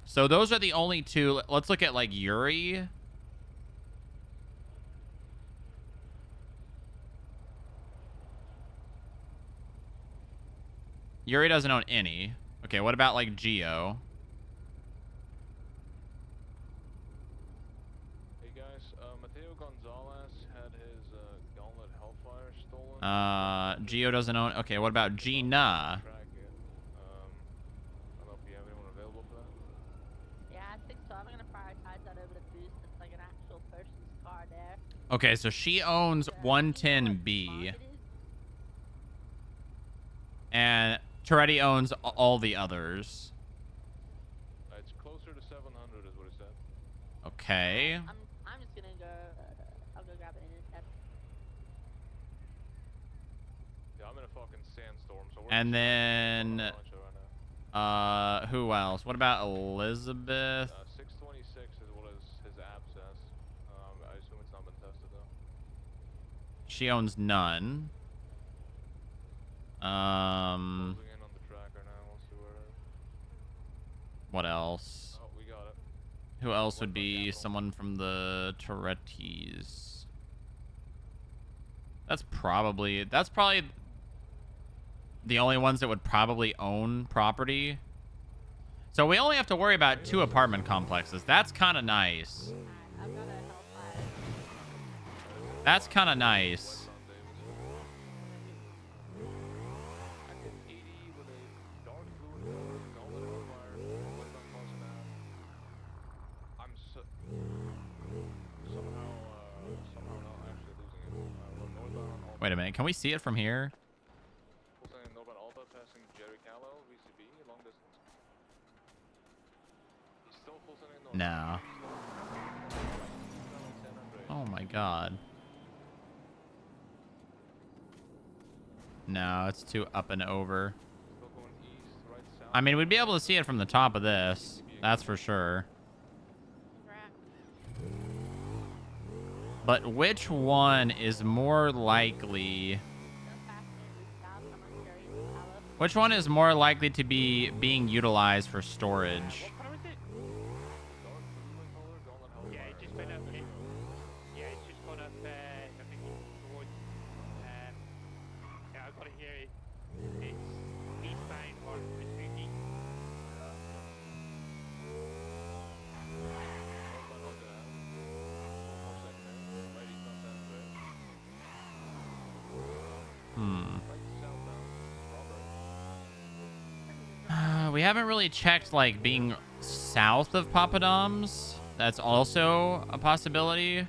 Speaker 18: So those are the only two. Let's look at, like, Yuri. Yuri doesn't own any. Okay, what about, like, Geo? Geo doesn't own. Okay, what about Gina?
Speaker 8: I don't know if you have anyone available for that. Yeah, I think so. I'm gonna prioritize that over the boost. It's like an actual person's car there.
Speaker 18: Okay, so she owns 110B. And Toretti owns all the others.
Speaker 15: It's closer to 700 is what he said.
Speaker 18: Okay.
Speaker 8: I'm just gonna go. I'll go grab it in a sec.
Speaker 15: Yeah, I'm in a fucking sandstorm, so we're
Speaker 18: And then, who else? What about Elizabeth?
Speaker 15: 626 is what his app says. I assume it's not been tested though.
Speaker 18: She owns none.
Speaker 15: Closing in on the tracker now. We'll see where it is.
Speaker 18: What else?
Speaker 15: Oh, we got it.
Speaker 18: Who else would be someone from the Torettis? That's probably the only ones that would probably own property. So we only have to worry about 2 apartment complexes. That's kind of nice. That's kind of nice. Wait a minute. Can we see it from here? No. Oh my god. No, it's too up and over. I mean, we'd be able to see it from the top of this. That's for sure. But which one is more likely... Which one is more likely to be being utilized for storage?
Speaker 9: Yeah, it just went up. Yeah, it's just gone up. I think towards. Yeah, I've got it here. It's eastbound or Mitsubishi.
Speaker 18: We haven't really checked, like, being south of Papadums. That's also a possibility.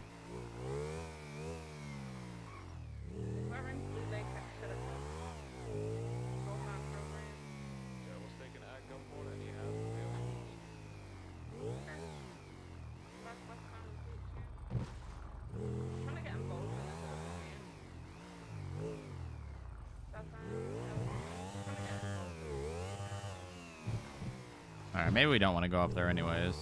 Speaker 18: Alright, maybe we don't want to go up there anyways.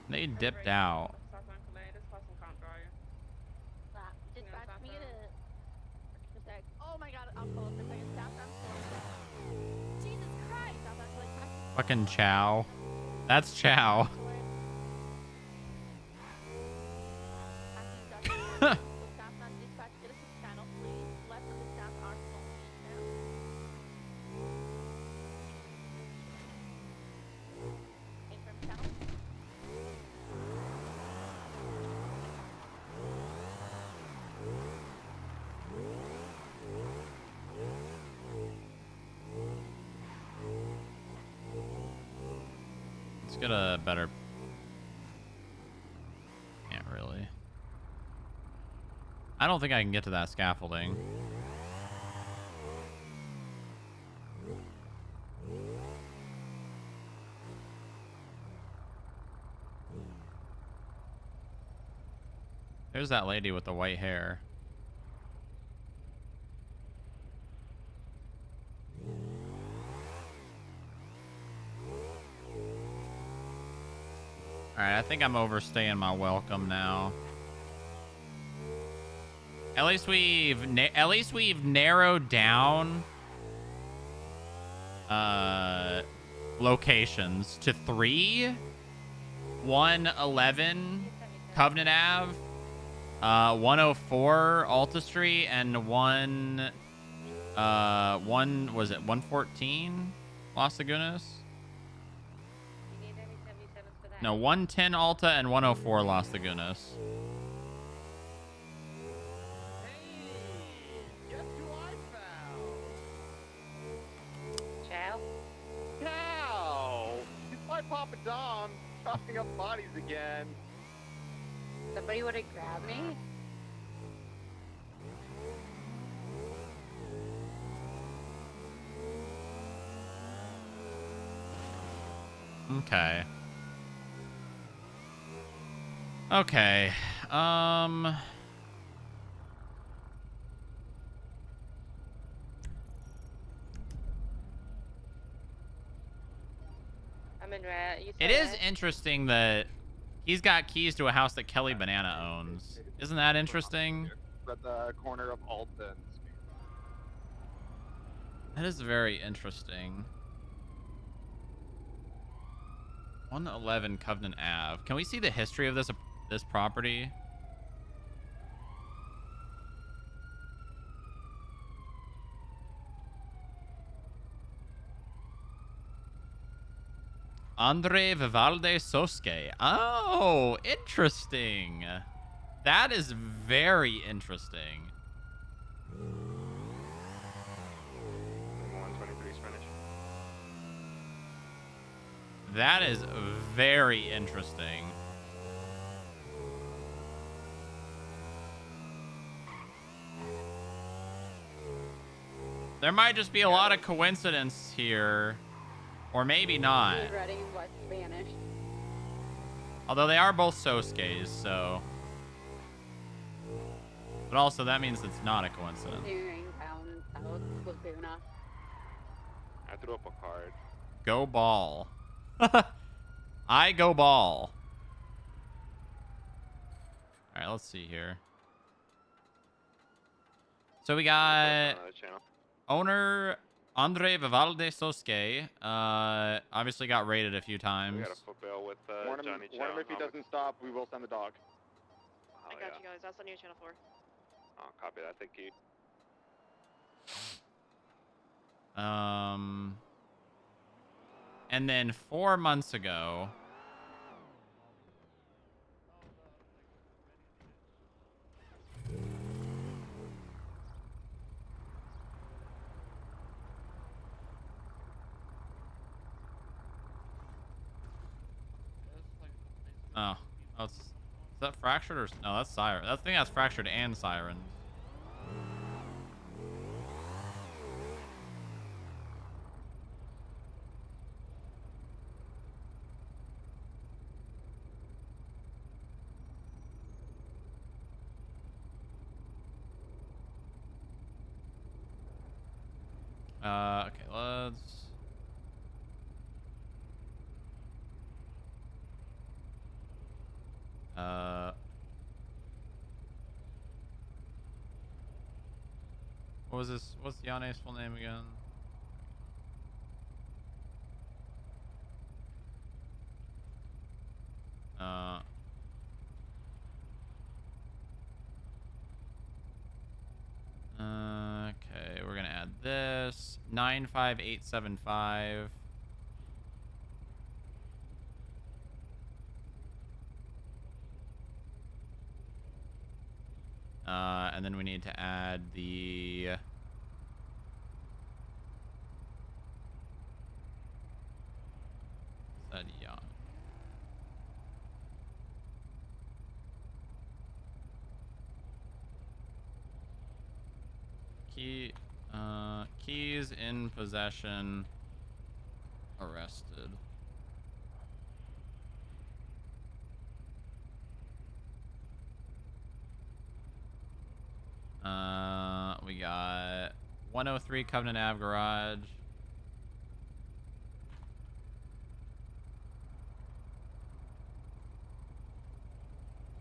Speaker 18: They dipped out.
Speaker 10: Dispatch me to... Just like, oh my god, I'll pull up for a second. Jesus Christ!
Speaker 18: Fucking Chow. That's Chow. Let's get a better... Can't really. I don't think I can get to that scaffolding. There's that lady with the white hair. Alright, I think I'm overstaying my welcome now. At least we've narrowed down locations to 3, 111 Covenant Ave, 104 Alta Street, and 114 Las Lagunas? No, 110 Alta and 104 Las Lagunas.
Speaker 6: Chow?
Speaker 21: Cow! It's my Papa Dom chopping up bodies again.
Speaker 6: Somebody would have grabbed me?
Speaker 18: Okay. Okay.
Speaker 6: I'm in red. You
Speaker 18: It is interesting that he's got keys to a house that Kelly Banana owns. Isn't that interesting?
Speaker 14: At the corner of Alton.
Speaker 18: That is very interesting. 111 Covenant Ave. Can we see the history of this property? Andre Vivaldi Soske. Oh, interesting. That is very interesting.
Speaker 19: 123 Spanish.
Speaker 18: That is very interesting. There might just be a lot of coincidence here. Or maybe not.
Speaker 6: Ready? What Spanish?
Speaker 18: Although they are both Soskes, so... But also, that means it's not a coincidence.
Speaker 6: Doing down south Laguna.
Speaker 19: I threw up a card.
Speaker 18: Go ball. I go ball. Alright, let's see here. So we got... Owner Andre Vivaldi Soske. Obviously got raided a few times.
Speaker 19: We got a foot bail with
Speaker 14: Warn him,
Speaker 19: Johnny
Speaker 14: warn him if he doesn't stop, we will send the dog.
Speaker 19: Oh,
Speaker 20: I got you guys. That's on your channel 4.
Speaker 19: Oh, copy that. Thank you.
Speaker 18: And then 4 months ago... Oh, is that fractured or no? That's siren. I think that's fractured and sirens. Okay, let's. What was this? What's Yane's full name again? Okay, we're gonna add this 95875. And then we need to add the yeah. Keys in possession, arrested. We got 103 Covenant Ave Garage.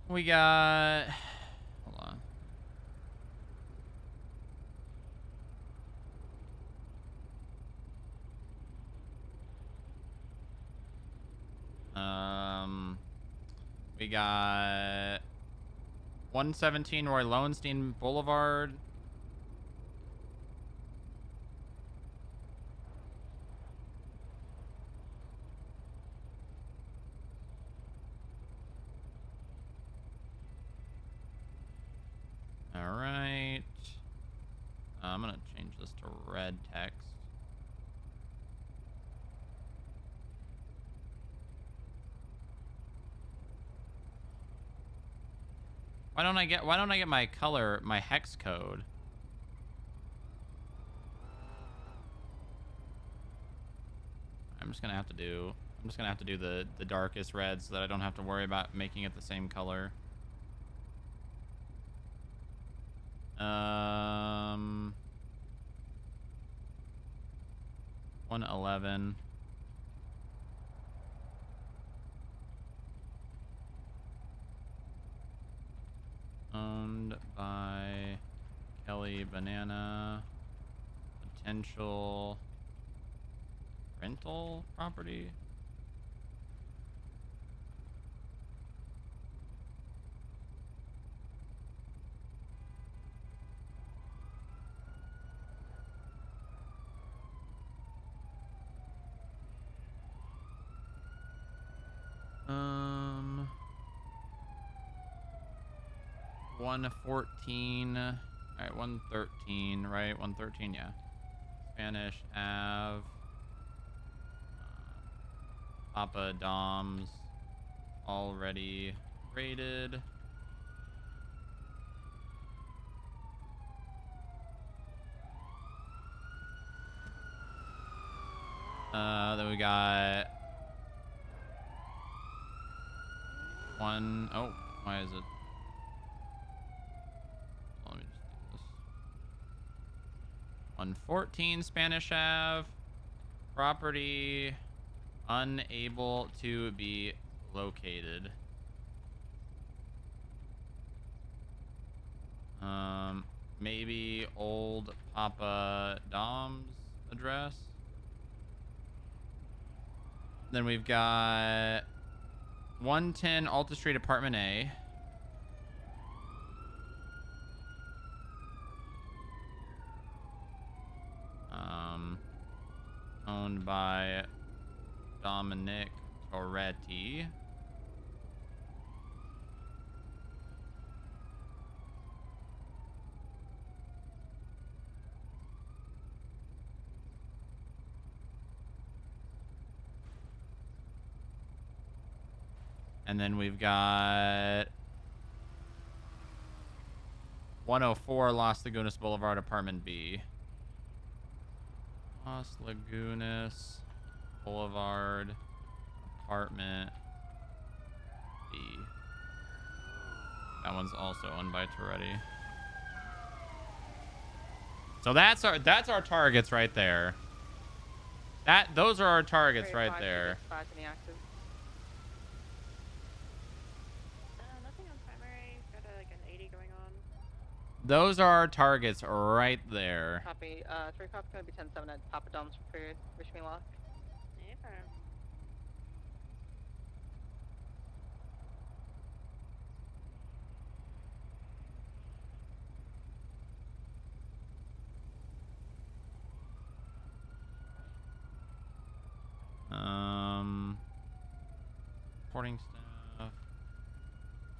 Speaker 18: We got... Hold on. We got 117 Roy Lowenstein Boulevard. All right. I'm gonna change this to red text. Why don't I get my color, my hex code? I'm just gonna have to do I'm just gonna have to do the darkest red so that I don't have to worry about making it the same color. 111. Owned by Kelly Banana. Potential rental property. Um, 114. All right, 113, right? 113, yeah. Spanish Ave. Papa Dom's already rated. Then we got one. Oh, why is it? Let me just do this. 114 Spanish Ave. Property unable to be located. Maybe old Papa Dom's address. Then we've got 110 Alta Street, Apartment A. Owned by Dominic Toretti. And then we've got 104 Los Lagunas Boulevard, Apartment B. Los Lagunas Boulevard, Apartment B. That one's also owned by Toretti. So that's our targets right there. Those are our targets right there.
Speaker 6: Nothing on primary. Got like an 80 going on.
Speaker 18: Those are our targets right there.
Speaker 8: Copy. 3 copy gonna be 10-7 at Papa Dom's for Richmond Lock.
Speaker 18: Reporting staff.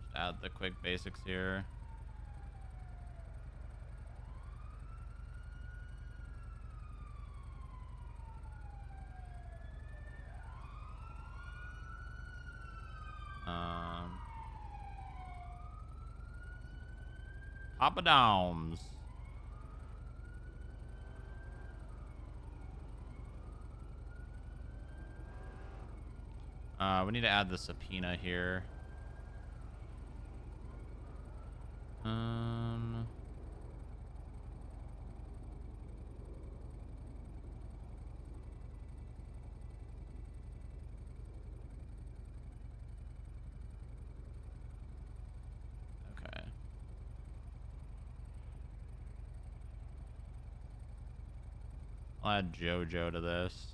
Speaker 18: Just add the quick basics here. Papa Dom's. We need to add the subpoena here. Okay. I'll add JoJo to this.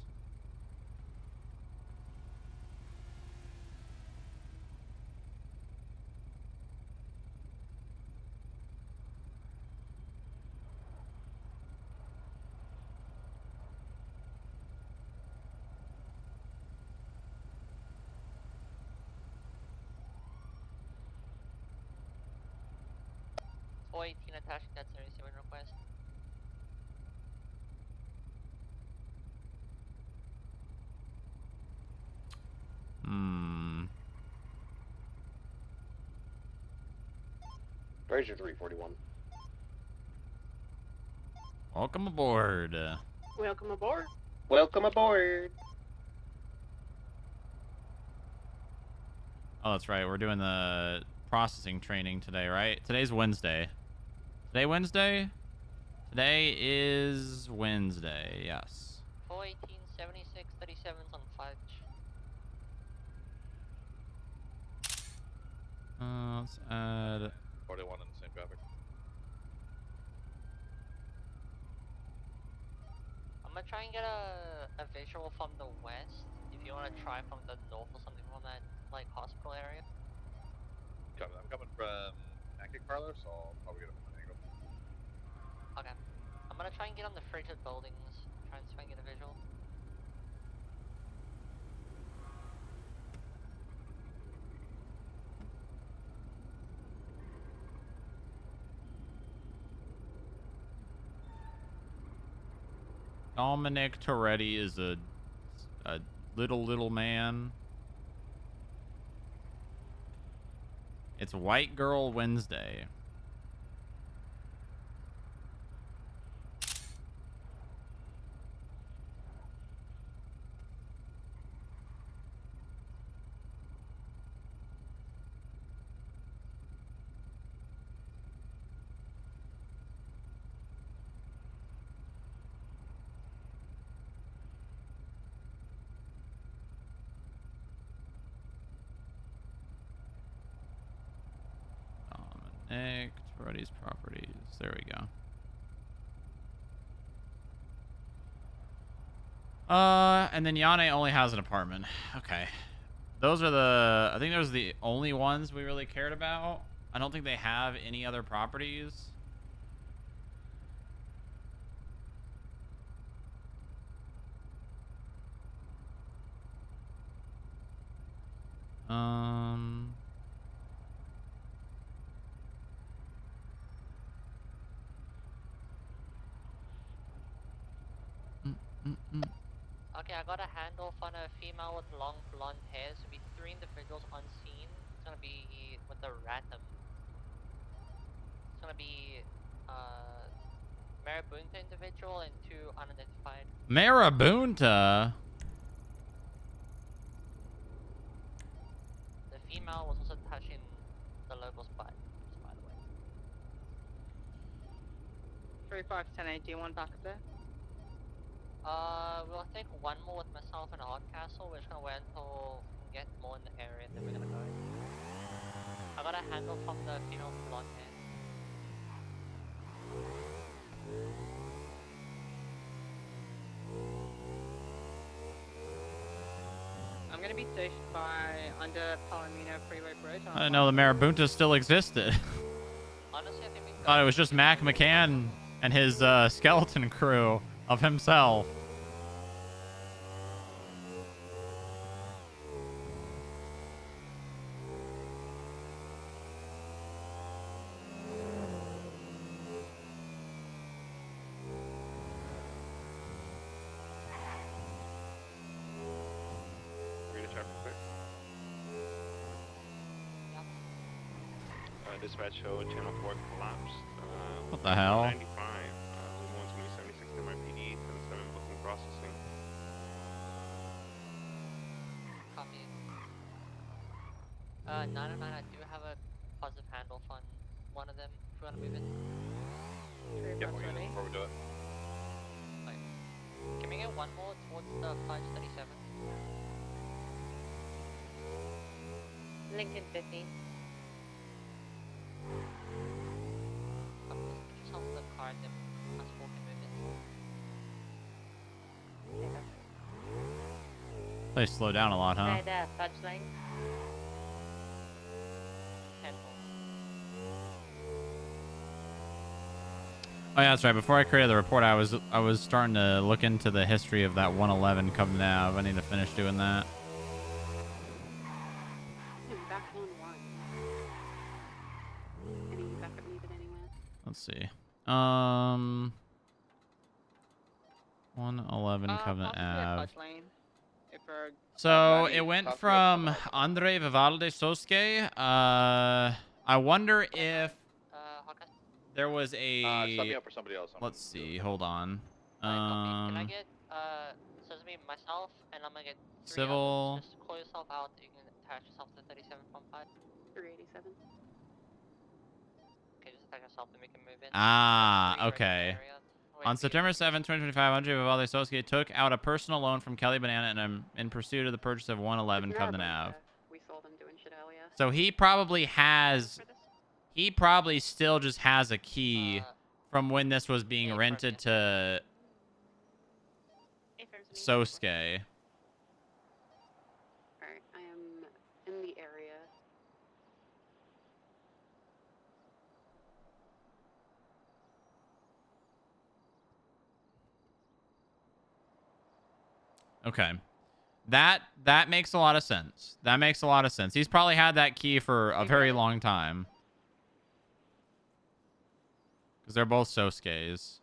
Speaker 8: Oi, Tina attaching that 77 request.
Speaker 14: Fraser 341.
Speaker 18: Welcome aboard.
Speaker 6: Welcome aboard.
Speaker 14: Welcome aboard.
Speaker 18: Oh, that's right. We're doing the processing training today, right? Today's Wednesday. Today Wednesday? Today is Wednesday, yes.
Speaker 8: 418, 76, 37's on Fudge.
Speaker 18: Let's add...
Speaker 5: 41 in the same traffic.
Speaker 8: I'm gonna try and get a visual from the west. If you wanna try from the north or something from that, like, hospital area.
Speaker 5: I'm coming from Monte Carlo, so I'll probably get it from an angle.
Speaker 8: Okay. I'm gonna try and get on the frigid buildings. Try and see if I can get a visual.
Speaker 18: Dominic Toretti is a little man. It's White Girl Wednesday. Dominic Toretti's properties. There we go. And then Yane only has an apartment. Okay. Those are the... I think those are the only ones we really cared about. I don't think they have any other properties.
Speaker 8: Okay, I got a handoff on a female with long blonde hair. So be 3 individuals on scene. It's gonna be with a random. It's gonna be Marabunta individual and 2 unidentified.
Speaker 18: Marabunta?
Speaker 8: The female was also touching the local's butt, just by the way.
Speaker 6: 3510 do you want back up there?
Speaker 8: We'll take one more with myself and Hardcastle. We're just gonna wait until we get more in the area, then we're gonna go. I got a handle from the female with blonde hair.
Speaker 6: I'm gonna be stationed by under Palomino Freeway Bridge.
Speaker 18: I didn't know the Marabunta still existed.
Speaker 8: Honestly, I think we
Speaker 18: Thought it was just Mac McCann and his skeleton crew of himself.
Speaker 19: Read a chapter quick. Dispatch show channel 4 collapsed.
Speaker 18: What the hell?
Speaker 19: 95. Zoom 1's gonna be 76 MIPD, 10-7 booking processing.
Speaker 8: Copy. 909, I do have a positive handle on one of them. If you want to move it.
Speaker 5: Yeah, we're gonna before we do it.
Speaker 8: Like, can we get one more towards the 537?
Speaker 6: Lincoln 50.
Speaker 8: Just help the car and then us four can move it.
Speaker 18: They slow down a lot, huh?
Speaker 6: Right there, Fudge Lane.
Speaker 18: Oh yeah, that's right. Before I created the report, I was starting to look into the history of that 111 Covenant Ave. I need to finish doing that.
Speaker 6: Back on one. Any backup needed anywhere?
Speaker 18: Let's see. 111 Covenant
Speaker 6: possibly at
Speaker 18: Ave.
Speaker 6: Fudge Lane. If we're
Speaker 18: So it went from Andre Vivaldi Soske. I wonder if there was a.
Speaker 5: Sub me up for somebody else.
Speaker 18: Let's see. Hold on.
Speaker 8: Can I get Sesame myself and I'm gonna get 3
Speaker 18: Civil.
Speaker 8: others. Just call yourself out. You can attach yourself to 37.5.
Speaker 6: 387.
Speaker 8: Okay, just attach yourself and we can move in.
Speaker 18: Ah, okay. On September 7, 2025, Andre Vivaldi Associate took out a personal loan from Kelly Banana and I'm in pursuit of the purchase of 111 Covenant Ave.
Speaker 6: We saw them doing shit earlier.
Speaker 18: So he probably still just has a key from when this was being rented to Sosuke.
Speaker 6: Alright, I am in the area.
Speaker 18: Okay. That makes a lot of sense. That makes a lot of sense. He's probably had that key for a very long time. Because they're both Sosuke's.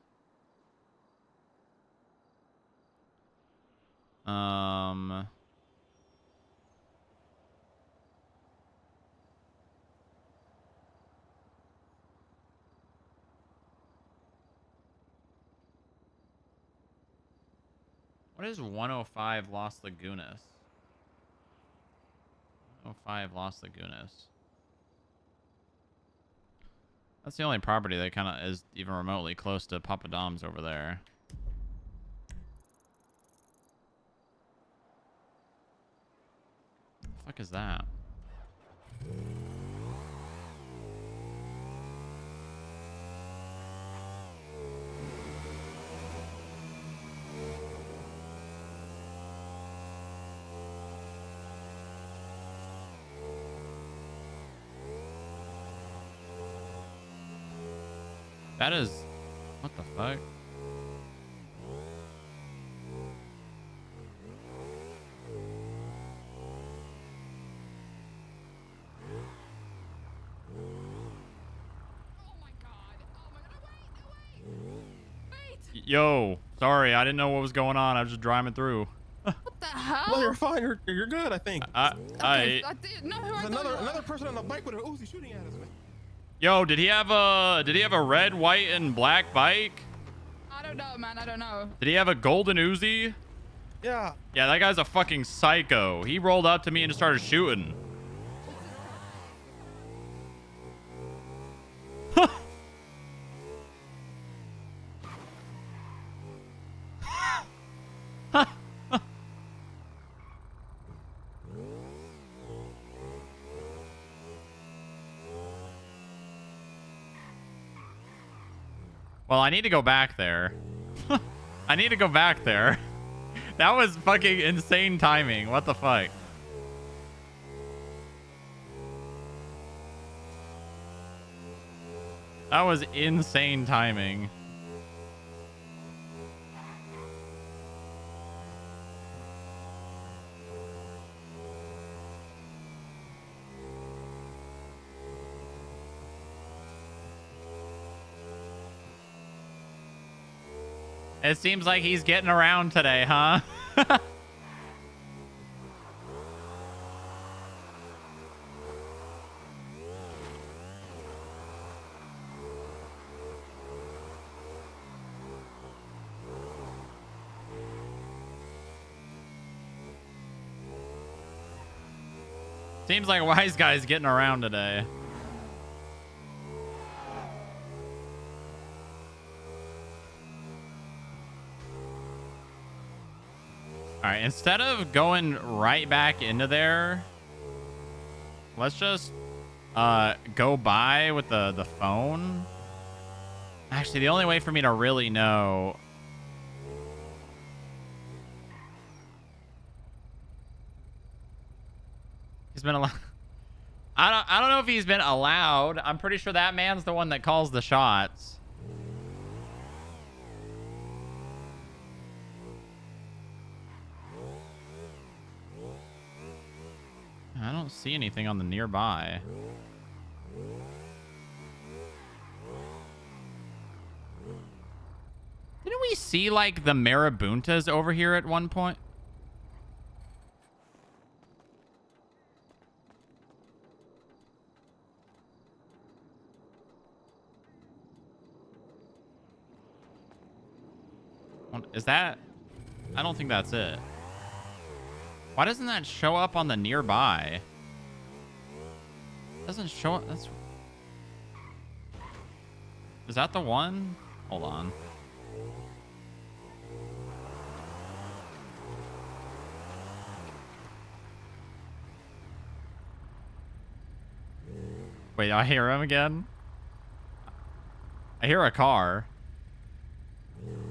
Speaker 18: What is 105 Los Lagunas? 105 Los Lagunas. That's the only property that kind of is even remotely close to Papa Dom's over there. What the fuck is that? That is... What the fuck? Yo, sorry, I didn't know what was going on. I was just driving through.
Speaker 17: What the hell?
Speaker 22: No, you're fine. You're good, I think. Another person on the bike with an Uzi shooting at us, man.
Speaker 18: Yo, did he have a red, white, and black bike?
Speaker 17: I don't know, man. I don't know.
Speaker 18: Did he have a golden Uzi?
Speaker 22: Yeah.
Speaker 18: Yeah, that guy's a fucking psycho. He rolled up to me and just started shooting. Well, I need to go back there. I need to go back there. That was fucking insane timing. What the fuck? That was insane timing. It seems like he's getting around today, huh? Seems like Wise Guy's getting around today. All right, instead of going right back into there, let's just go by with the phone. Actually, the only way for me to really know... He's been allowed... I don't know if he's been allowed. I'm pretty sure that man's the one that calls the shots. I don't see anything on the nearby. Didn't we see, like, the Marabuntas over here at one point? Is that... I don't think that's it. Why doesn't that show up on the nearby? Doesn't show it. That's. Is that the one? Hold on. Wait, I hear him again? I hear a car.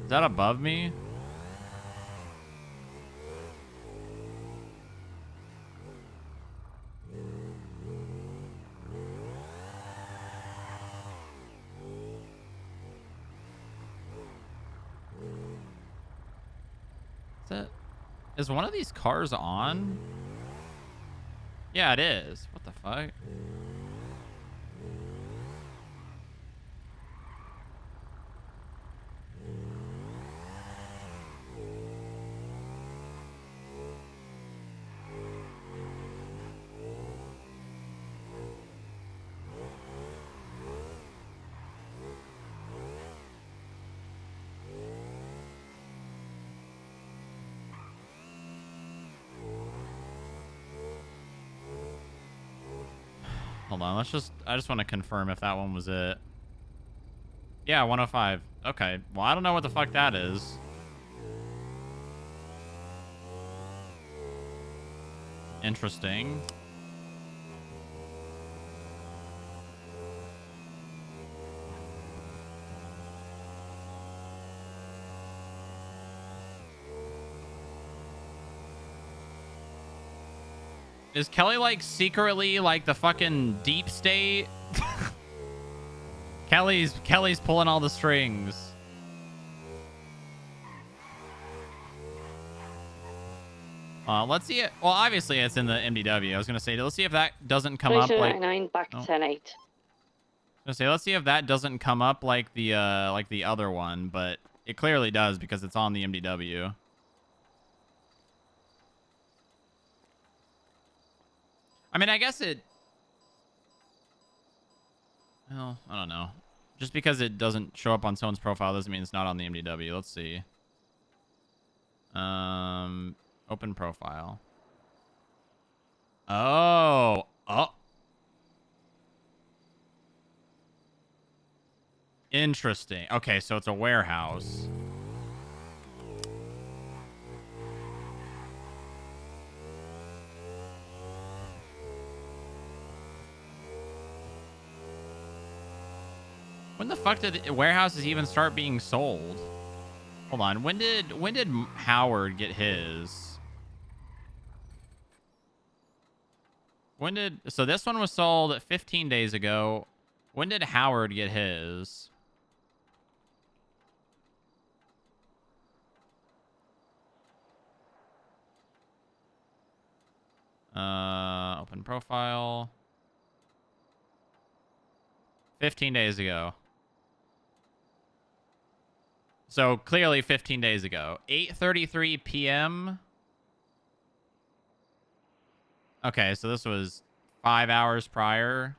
Speaker 18: Is that above me? Is one of these cars on? Yeah, it is. What the fuck? Hold on, I just want to confirm if that one was it. Yeah, 105. Okay. Well, I don't know what the fuck that is. Interesting. Is Kelly like secretly like the fucking deep state? Kelly's pulling all the strings. Let's see it. Well, obviously it's in the MDW. I was gonna say, let's see if that doesn't come up like.
Speaker 6: 9 back 10-8.
Speaker 18: Let's see if that doesn't come up like the other one, but it clearly does because it's on the MDW. I mean, I guess it... Well, I don't know. Just because it doesn't show up on someone's profile doesn't mean it's not on the MDW. Let's see. Open profile. Oh. Interesting. Okay, so it's a warehouse. When the fuck did warehouses even start being sold? Hold on. When did Howard get his? So this one was sold 15 days ago. When did Howard get his? Open profile. 15 days ago. So clearly 15 days ago. 8:33 p.m. Okay, so this was 5 hours prior.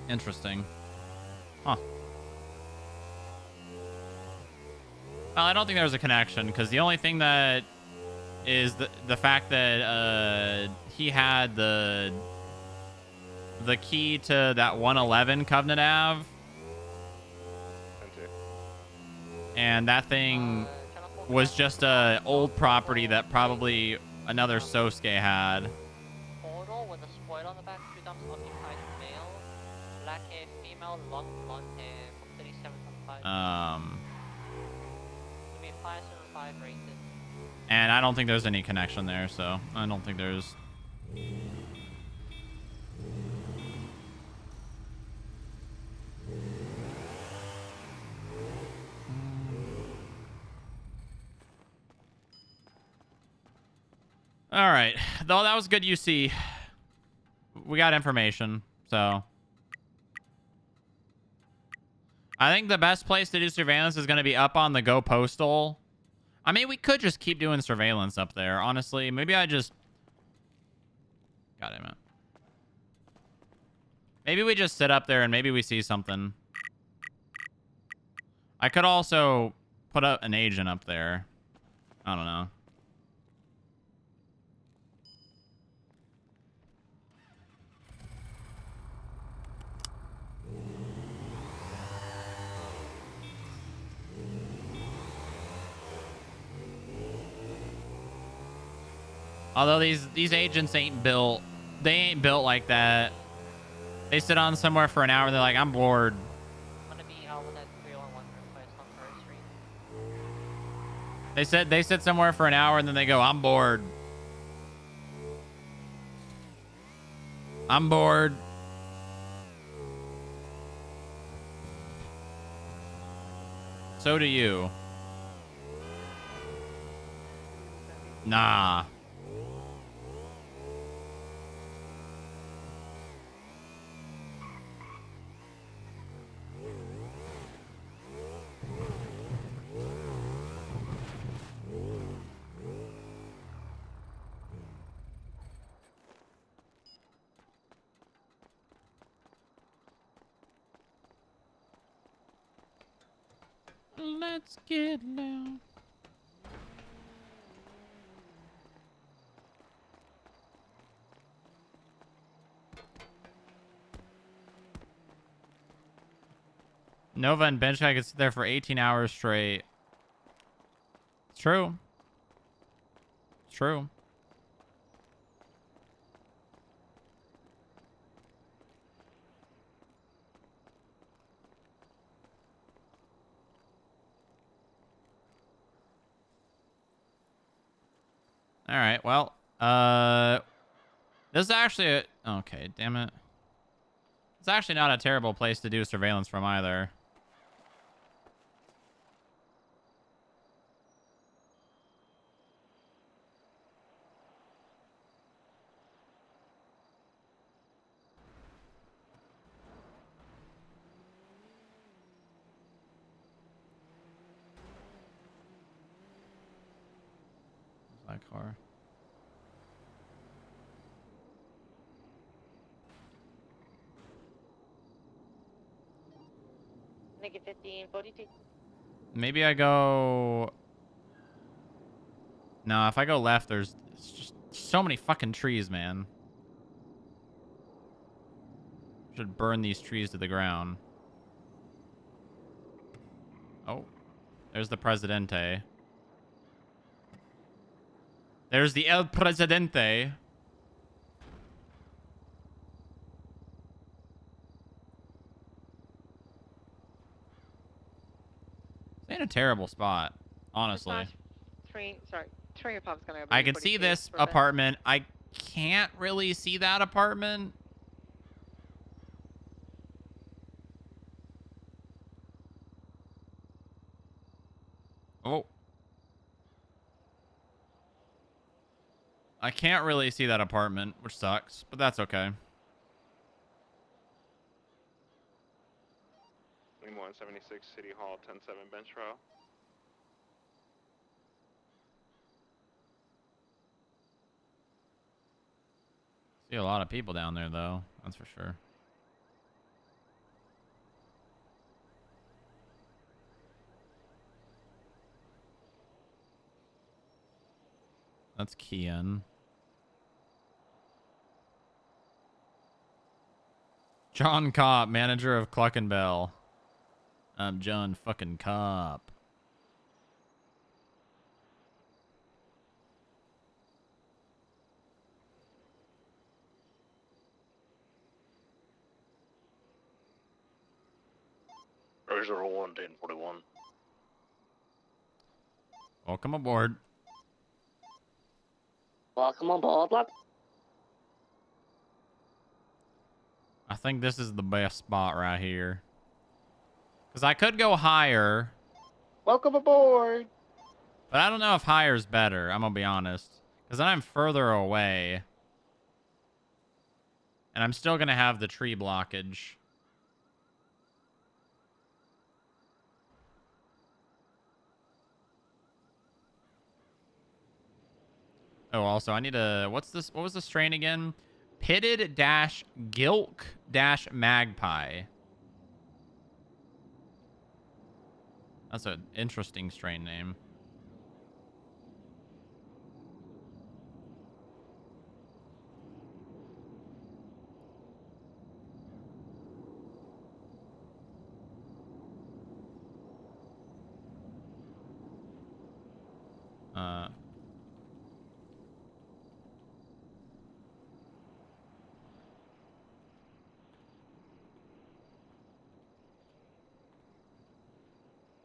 Speaker 18: Interesting. Huh. Well, I don't think there's a connection because the only thing that is the fact that he had the key to that 111 Covenant Ave. And that thing was just a old property that probably another Sosuke had.
Speaker 8: Portal with a spoiler on the back, 2 dumps occupied male, black hair female, long blonde hair, 37.5. Give me 575 rated.
Speaker 18: And I don't think there's any connection there, so I don't think there's... All right. Though that was good UC. We got information, so... I think the best place to do surveillance is going to be up on the Go Postal. I mean, we could just keep doing surveillance up there, honestly. Maybe I just... God damn it. Maybe we just sit up there and maybe we see something. I could also put up an agent up there. I don't know. Although these agents ain't built. They ain't built like that. They sit on somewhere for an hour and they're like, I'm bored.
Speaker 8: I'm gonna be out with that 301 request on First Street.
Speaker 18: They sit somewhere for an hour and then they go, I'm bored. I'm bored. So do you. Nah. Let's get down. Nova and Benchai could sit there for 18 hours straight. It's true. It's true. All right, well, this is actually okay, damn it. It's actually not a terrible place to do surveillance from either. That car.
Speaker 8: Negative 1542.
Speaker 18: Maybe I go... No, if I go left, there's just so many fucking trees, man. Should burn these trees to the ground. Oh. There's the Presidente. There's the El Presidente. It's in a terrible spot, honestly.
Speaker 6: Three pub's gonna
Speaker 18: I can see this apartment. I can't really see that apartment. Oh. I can't really see that apartment, which sucks, but that's okay.
Speaker 19: Lima 176 City Hall 10-7 bench row.
Speaker 18: See a lot of people down there, though. That's for sure. That's Kian. John Kopp, manager of Cluck and Bell. I'm John fucking Kopp.
Speaker 12: Roger 1041.
Speaker 18: Welcome aboard.
Speaker 10: Welcome aboard, lad.
Speaker 18: I think this is the best spot right here. Because I could go higher.
Speaker 10: Welcome aboard.
Speaker 18: But I don't know if higher is better, I'm going to be honest. Because then I'm further away. And I'm still going to have the tree blockage. Oh, also, I need a... What's this? What was the strain again? Pitted-Gilk-Magpie. That's an interesting strain name.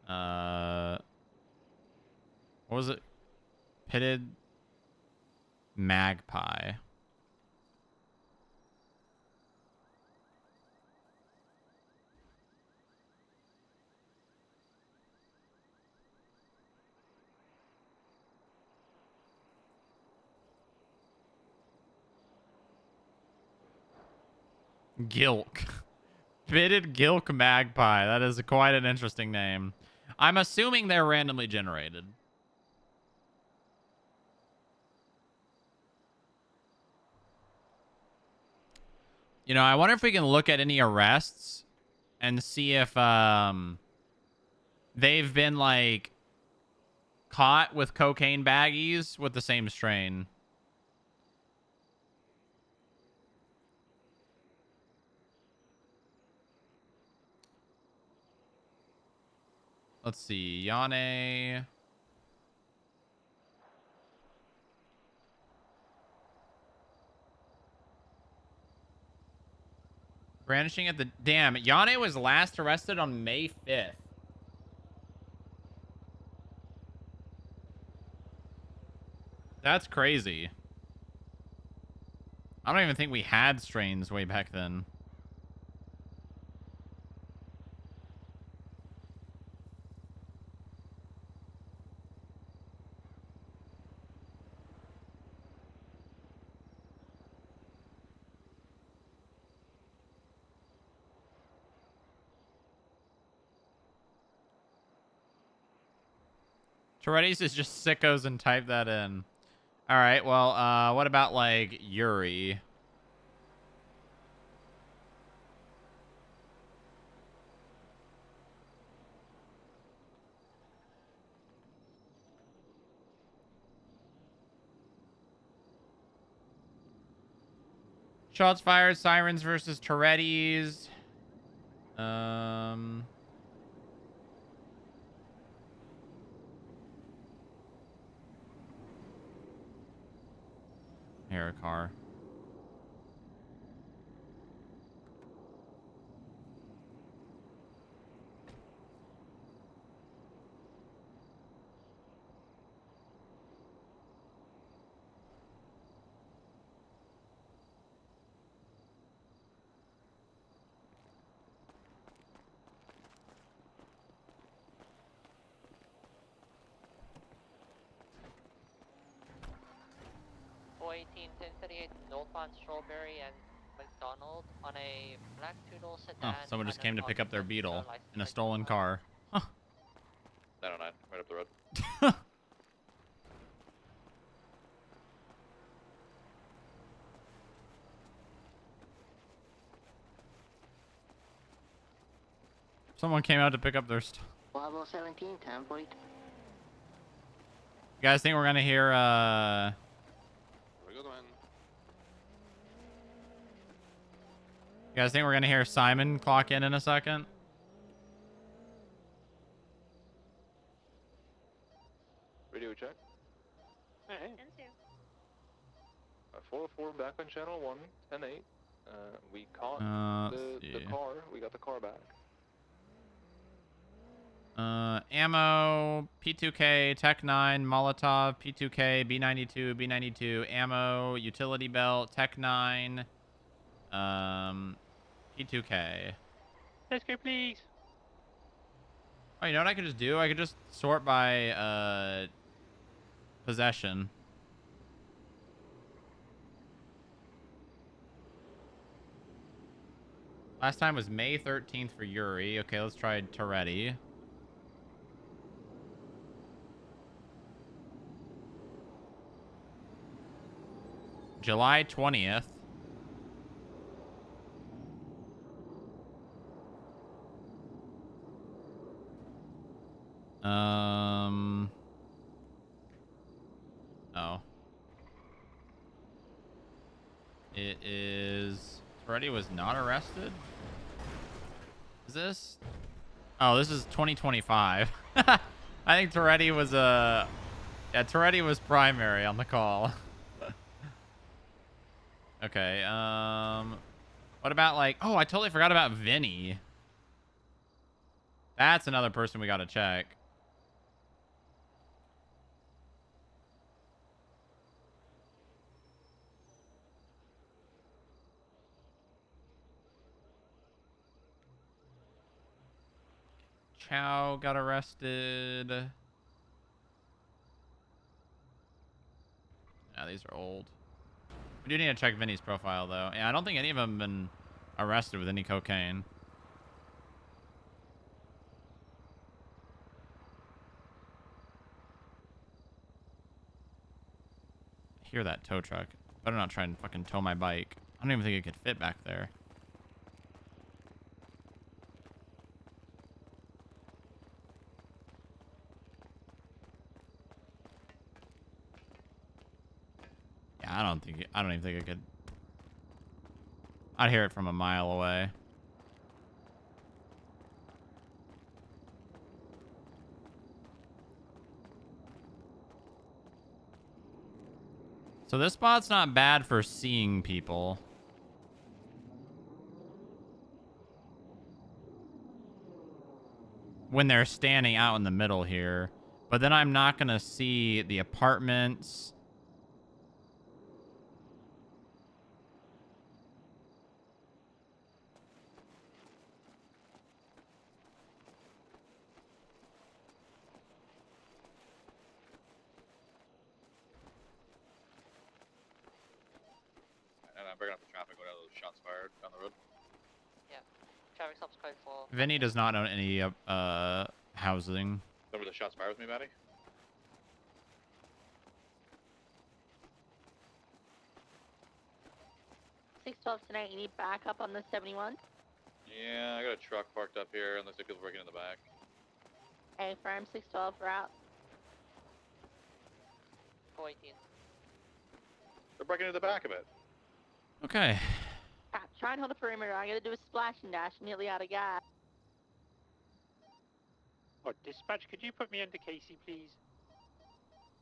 Speaker 18: What was it? Pitted magpie. Gilk. Pitted Gilk magpie. That is quite an interesting name. I'm assuming they're randomly generated. You know, I wonder if we can look at any arrests and see if they've been like caught with cocaine baggies with the same strain. Let's see, Yane. Brandishing at the... Damn, Yane was last arrested on May 5th. That's crazy. I don't even think we had strains way back then. Tourette's is just sickos and type that in. All right, well, what about, like, Yuri? Shots fired, sirens versus Tourette's. Here, a car.
Speaker 8: Northbound Strawberry and McDonald on a black two-door sedan.
Speaker 18: Oh, someone just came to pick up their Beetle in a stolen car. Huh.
Speaker 5: 909, right up the road.
Speaker 18: Someone came out to pick up their stuff.
Speaker 10: Bravo 17, 1042.
Speaker 18: You guys think we're gonna hear You guys think we're gonna hear Simon clock in a second?
Speaker 15: Radio check.
Speaker 6: Hey.
Speaker 15: 404 back on channel 1, 10-8. We caught the car. We got the car back.
Speaker 18: Ammo, P2K, Tech 9, Molotov, P2K, B92, B92, ammo, utility belt, Tech 9, P2K.
Speaker 9: Let's go, please.
Speaker 18: Oh, you know what I could just do? I could just sort by, possession. Last time was May 13th for Yuri. Okay, let's try Toretti. July 20th. Oh. It is... Toretti was not arrested? Is this? Oh, this is 2025. I think Toretti was yeah, Toretti was primary on the call. Okay, what about like, oh, I totally forgot about Vinny. That's another person we got to check. Chow got arrested. Yeah, these are old. We do need to check Vinny's profile, though. Yeah, I don't think any of them have been arrested with any cocaine. I hear that tow truck. Better not try and fucking tow my bike. I don't even think it could fit back there. Yeah, I don't even think I could. I'd hear it from a mile away. So this spot's not bad for seeing people. When they're standing out in the middle here. But then I'm not going to see the apartments.
Speaker 5: And I'm bringing up the traffic. Go down to those shots fired down the road.
Speaker 8: Yeah. Traffic stops code 4.
Speaker 18: Vinny does not own any housing.
Speaker 5: Remember the shots fired with me, Maddie?
Speaker 6: Tonight, you need backup on the 71?
Speaker 5: Yeah, I got a truck parked up here, and looks like people working in the back.
Speaker 6: A firm 612 route.
Speaker 8: 418.
Speaker 5: They're breaking into the back of it.
Speaker 18: Okay.
Speaker 6: Try and hold the perimeter. I gotta do a splash and dash. I'm nearly out of gas.
Speaker 9: Oh, dispatch, could you put me into Casey, please?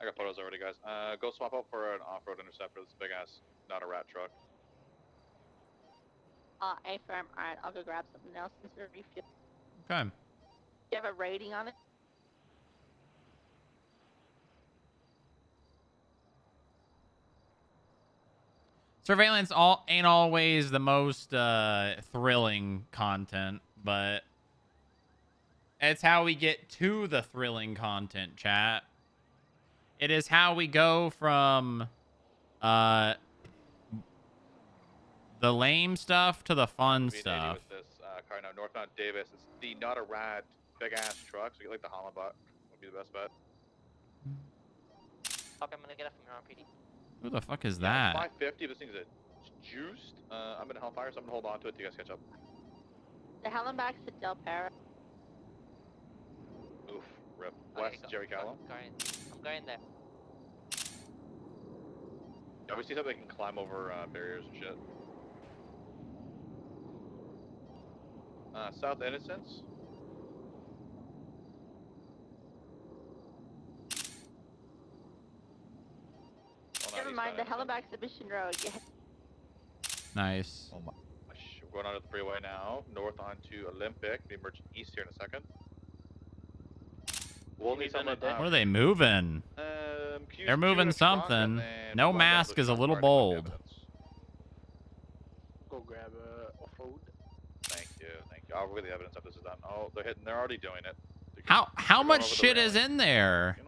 Speaker 5: I got photos already, guys. Go swap out for an off-road interceptor. This big ass, not a rat truck.
Speaker 6: A firm. Alright, I'll go grab something else since we're refuel.
Speaker 18: Okay.
Speaker 6: Do you have a rating on it?
Speaker 18: Surveillance ain't always the most thrilling content, but it's how we get to the thrilling content, chat. It is how we go from the lame stuff to the fun stuff.
Speaker 5: With this car now, northbound Davis. It's the not a rat, big ass truck. So you get like the Hollenbach would be the best bet.
Speaker 8: Fuck, I'm gonna get it from your RPD.
Speaker 18: Who the fuck is
Speaker 5: Yeah,
Speaker 18: that?
Speaker 5: 550. This thing's juiced. I'm in Hellfire, so I'm gonna hold on to it till you guys catch up.
Speaker 6: The Hallenbach's at Del Perro.
Speaker 5: Oof, rip.
Speaker 8: Okay,
Speaker 5: West Jerry Callum.
Speaker 8: I'm going there.
Speaker 5: Yeah, we see how they can climb over barriers and shit. South Innocence.
Speaker 6: Never mind, the Hallenbach's at Mission Road. Yeah.
Speaker 18: Nice.
Speaker 5: Oh my gosh. We're going onto the freeway now. North onto Olympic. We merge east here in a second. We'll need someone.
Speaker 18: What are they moving? They're moving something. No mask is a little bold.
Speaker 9: Go grab off-road.
Speaker 5: Thank you, thank you. I'll get the evidence after this is done. Oh, they're hitting. They're already doing it.
Speaker 18: How much shit is in there?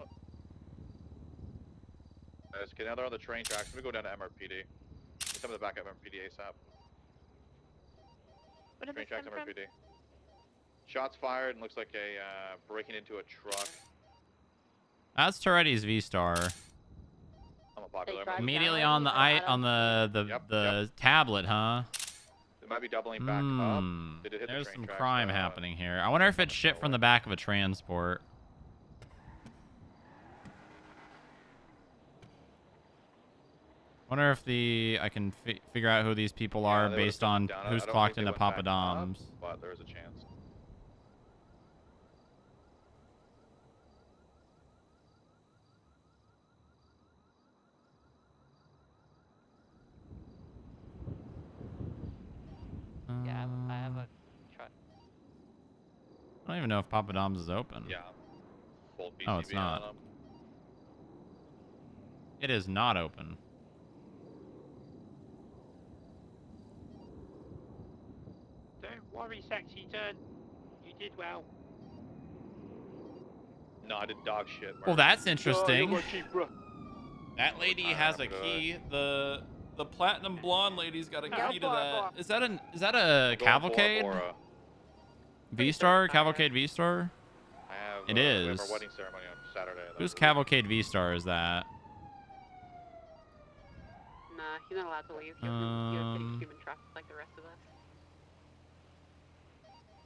Speaker 5: Okay, now they're on the train tracks. Let me go down to MRPD. Some of the back at MRPD ASAP. Train tracks MRPD. Shots fired and looks like a breaking into a truck.
Speaker 18: That's Toretti's V-Star.
Speaker 5: I'm a popular.
Speaker 18: Immediately on the tablet, huh?
Speaker 5: They might be doubling back up. They did hit
Speaker 18: There's
Speaker 5: the train
Speaker 18: some
Speaker 5: tracks,
Speaker 18: crime happening here. I wonder if it's shit from the back of a transport. Wonder if I can figure out who these people are based on who's clocked into Papa Dom's.
Speaker 5: But there is a chance.
Speaker 8: Yeah, I have a truck.
Speaker 18: I don't even know if Papa Dom's is open.
Speaker 5: Yeah. Full
Speaker 18: Oh, it's
Speaker 5: PCB on
Speaker 18: not.
Speaker 5: 'em.
Speaker 18: It is not open.
Speaker 9: Don't worry, Sexy Turn. You did well.
Speaker 5: No, I did dog shit.
Speaker 18: Well, that's
Speaker 5: Oh,
Speaker 18: interesting.
Speaker 5: you're my key, bro.
Speaker 18: That lady has a key. The platinum blonde lady's got a key to that. Is that a cavalcade? V-Star? Cavalcade V-Star?
Speaker 5: I have,
Speaker 18: It
Speaker 5: we have
Speaker 18: is.
Speaker 5: our wedding ceremony on Saturday.
Speaker 18: Whose Cavalcade V-Star is that?
Speaker 6: Nah, he's not allowed to leave. You're getting human traffic like the rest of us.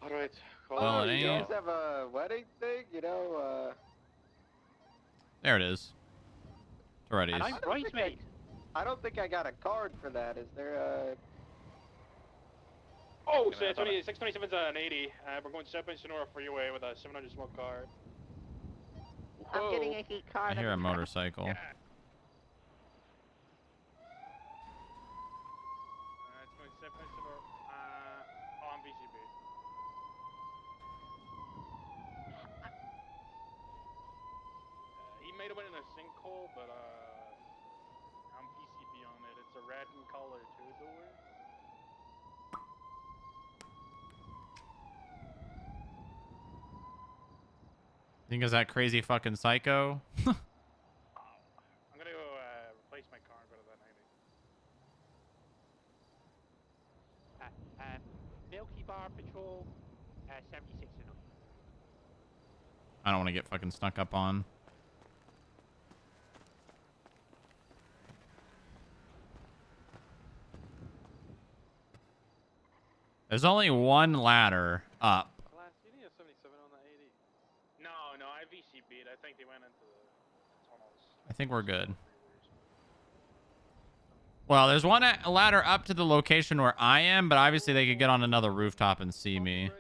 Speaker 5: All right.
Speaker 18: Well, it
Speaker 14: you
Speaker 18: ain't.
Speaker 14: guys have a wedding thing? You know,
Speaker 18: There it is. It's already.
Speaker 9: And I'm bridesmaid.
Speaker 14: I don't think I got a card for that. Is there a...
Speaker 7: Oh, so 627's an 80. We're going to South Bend Sonora Freeway with a 700 smoke car.
Speaker 6: I'm getting a heat card.
Speaker 18: I hear a motorcycle.
Speaker 7: It's going to South Bend Sonora on VCB. He made it in a sinkhole, but I'm PCB on it. It's a red in color, two-door.
Speaker 18: Think is that crazy fucking psycho?
Speaker 7: I'm gonna go replace my car and go to that 90.
Speaker 9: Milky Bar Patrol, 76 and up.
Speaker 18: I don't want to get fucking snuck up on. There's only one ladder up.
Speaker 15: Last, you need a 77 on that 80.
Speaker 7: No, I VCB'd. I think they went into the tunnels.
Speaker 18: I think we're good. Well, there's one ladder up to the location where I am, but obviously they could get on another rooftop and see me.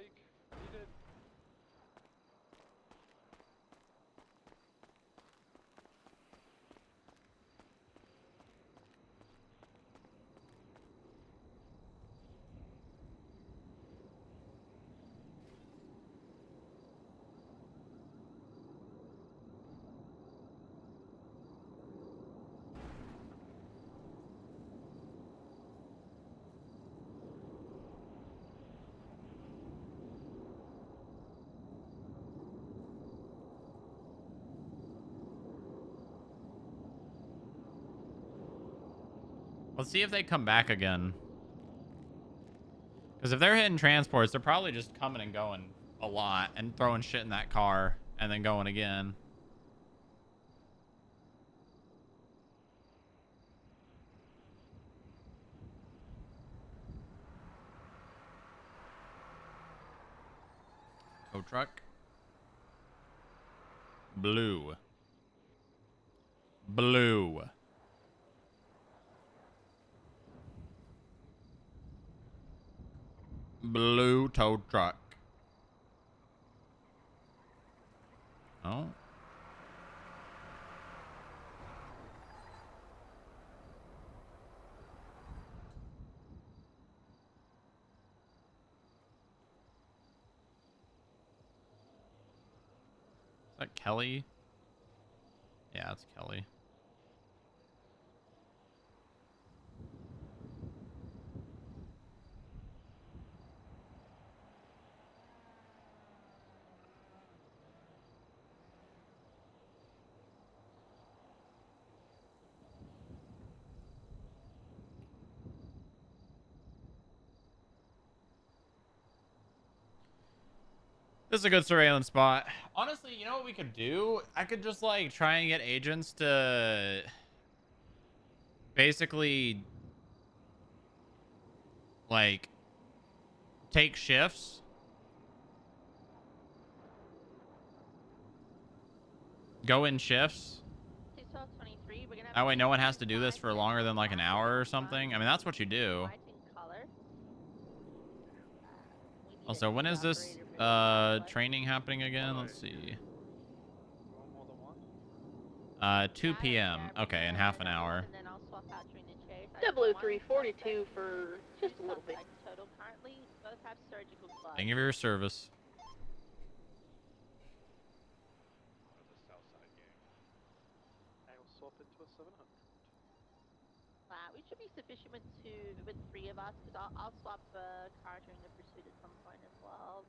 Speaker 18: Let's see if they come back again. Because if they're hitting transports, they're probably just coming and going a lot and throwing shit in that car and then going again. Tow truck. Blue. Blue. Blue tow truck. Oh. Is that Kelly? Yeah, it's Kelly. This is a good surveillance spot. Honestly, you know what we could do? I could just like try and get agents to basically like take shifts. Go in shifts. That way no one has to do this for longer than like an hour or something. I mean, that's what you do. Also, when is this training happening again? Let's see. 2 p.m. Okay, in half an hour.
Speaker 6: 0342 for just a little bit.
Speaker 18: Thank you for your service.
Speaker 14: swap it to a 700.
Speaker 10: We should be sufficient with three of us, because I'll swap car during the pursuit at some point as well.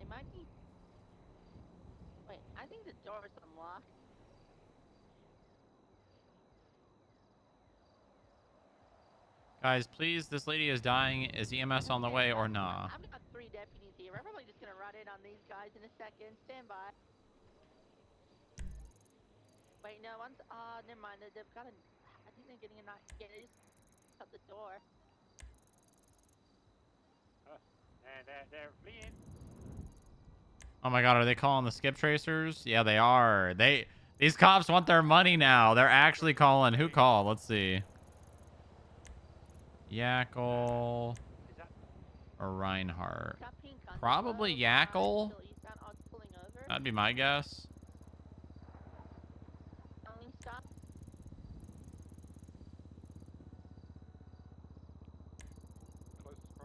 Speaker 10: They might be. Wait, I think the door is unlocked.
Speaker 18: Guys, please, this lady is dying. Is EMS on the way or nah?
Speaker 10: I've got 3 deputies here. We're probably just gonna run in on these guys in a second. Stand by. Wait, no one's. Never mind. They've got a. I think they're getting a knife. Yeah, they just cut the door.
Speaker 9: They're fleeing.
Speaker 18: Oh my god, are they calling the skip tracers? Yeah, they are. These cops want their money now. They're actually calling. Who called? Let's see. Yackle or Reinhardt? Probably Yackle. That'd be my guess.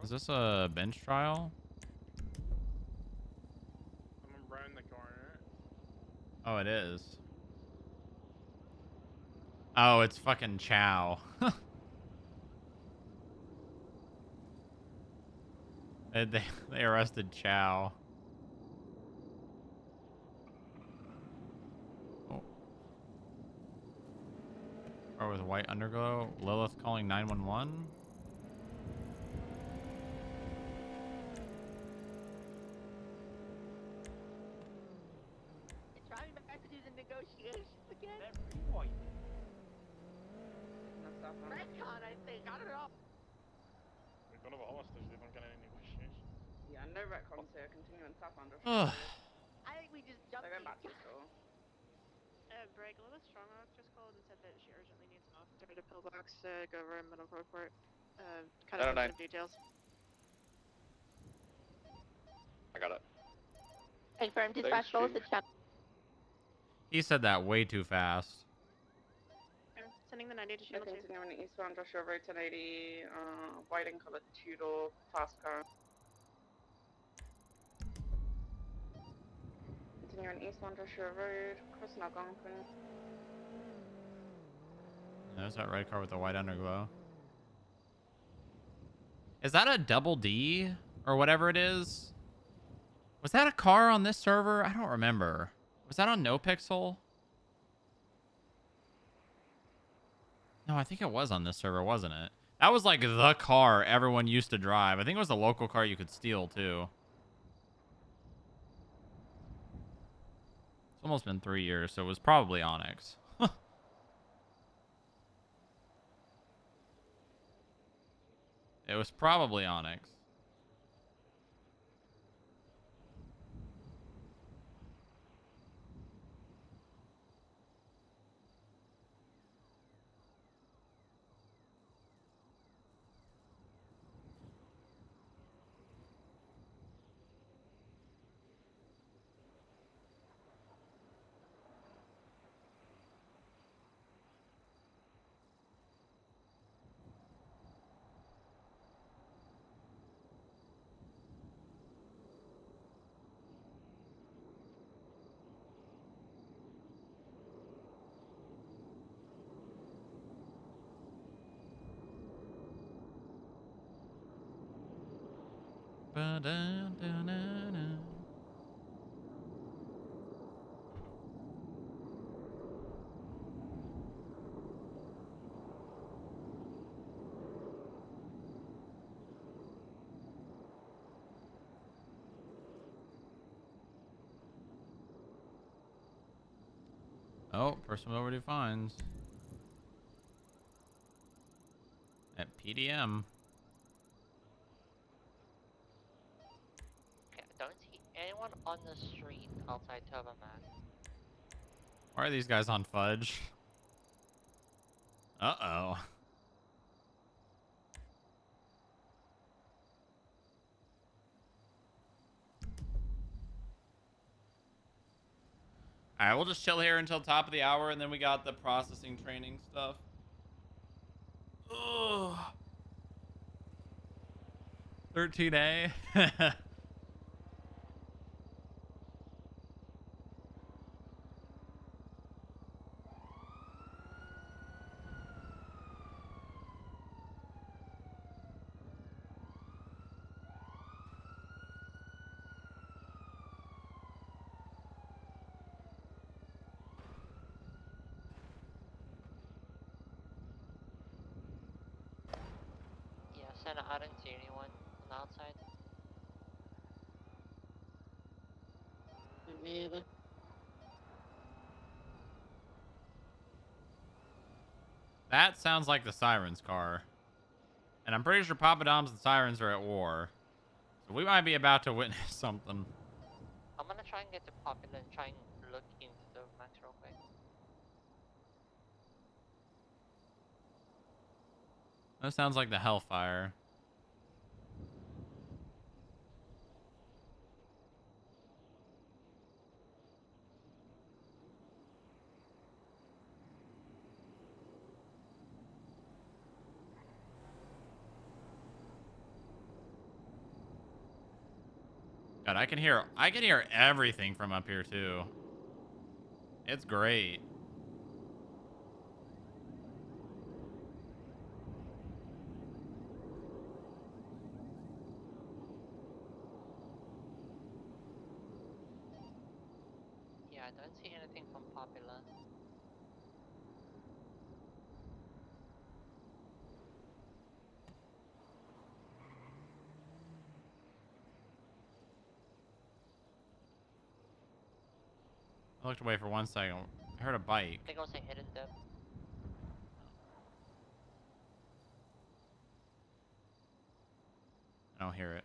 Speaker 18: Is this a bench trial?
Speaker 7: I'm around the corner.
Speaker 18: Oh, it is. Oh, it's fucking Chow. They arrested Chow. Oh. Or with White Underglow. Lilith calling 911.
Speaker 10: It's driving back to do the negotiations again. Redcon, I think. I don't know.
Speaker 7: We're gonna have a hostage. They don't get any negotiations.
Speaker 3: Yeah, no retcons here. Continuing tap under.
Speaker 10: I think we just jumped.
Speaker 3: They're going back to the store.
Speaker 6: Brig, Lilith Strongrock just called and said that she urgently needs an officer to pillbox to go over a medical report. Kind of some details.
Speaker 5: I got it.
Speaker 10: Confirmed dispatch both the chat.
Speaker 18: He said that way too fast.
Speaker 6: Sending the 90 to Shield 2.
Speaker 3: Continuing eastbound Joshua Road 1080, white and colored 2-door fast car. Continuing eastbound Joshua Road, crossing Algonquin.
Speaker 18: There's that red car with the white underglow. Is that a double D or whatever it is? Was that a car on this server? I don't remember. Was that on NoPixel? No, I think it was on this server, wasn't it? That was like the car everyone used to drive. I think it was the local car you could steal too. It's almost been 3 years, so it was probably Onyx. It was probably Onyx. Ba-da-da-da-da. Oh, person with overdue fines. At PDM.
Speaker 8: Okay, I don't see anyone on the street outside Turboman.
Speaker 18: Why are these guys on fudge? Uh-oh. Alright, we'll just chill here until top of the hour, and then we got the processing training stuff. Ugh. 13A.
Speaker 8: Yeah, Santa, I didn't see anyone on the outside.
Speaker 20: Me either.
Speaker 18: That sounds like the Sirens car. And I'm pretty sure Papa Doms and Sirens are at war. So we might be about to witness something.
Speaker 8: I'm gonna try and get to Popular and try and look into the max real quick.
Speaker 18: That sounds like the Hellfire. God, I can hear everything from up here too. It's great.
Speaker 8: Yeah, I don't see anything from Popular.
Speaker 18: I looked away for 1 second. I heard a bike.
Speaker 8: I think it was a hidden dip.
Speaker 18: I don't hear it.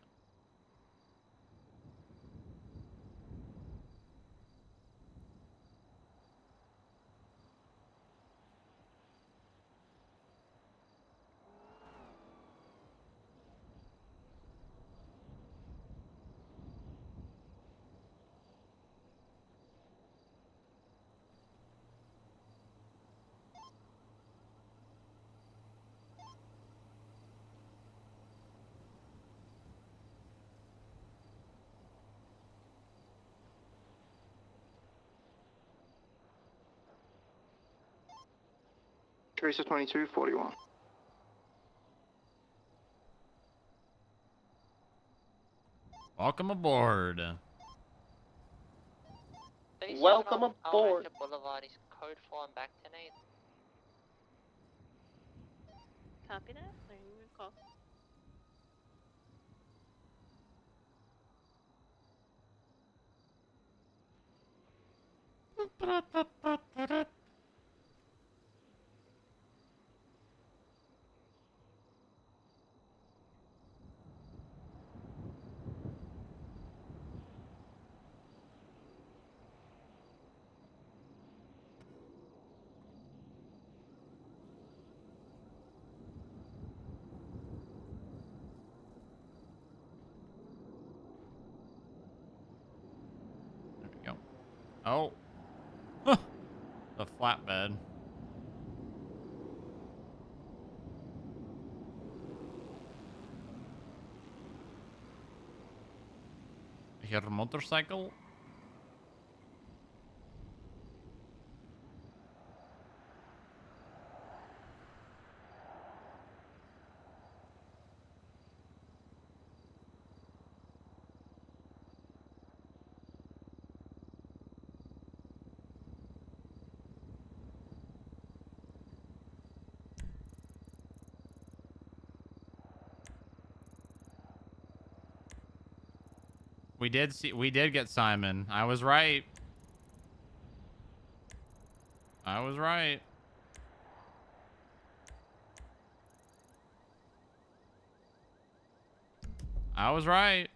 Speaker 10: Teresa 2241.
Speaker 18: Welcome aboard.
Speaker 14: Welcome aboard.
Speaker 8: Alright, Boulevard is code 4 and back 10-8.
Speaker 6: Copy that. There you go.
Speaker 18: There we go. Oh. Huh. The flatbed. I hear a motorcycle. We did get Simon. I was right. I was right. I was right.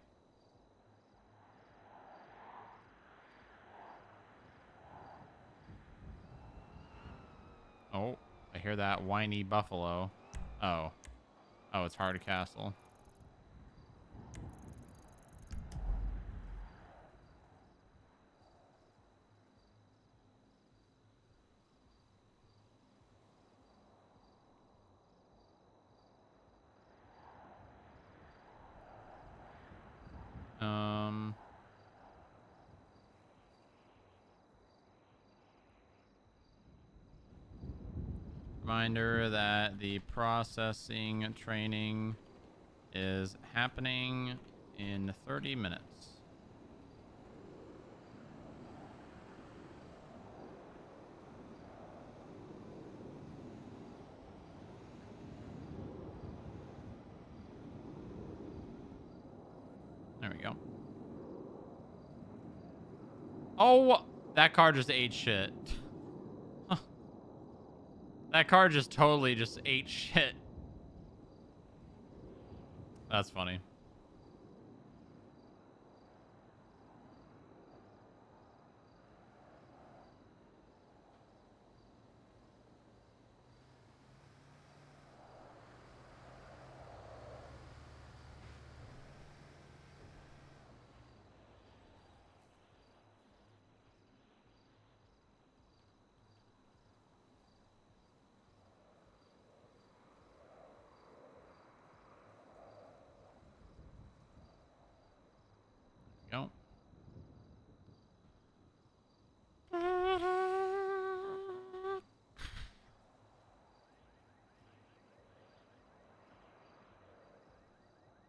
Speaker 18: Oh, I hear that whiny buffalo. Oh. Oh, it's Hardcastle. reminder that the processing training is happening in 30 minutes. There we go. Oh, that car just ate shit. That car just totally just ate shit. That's funny. Go.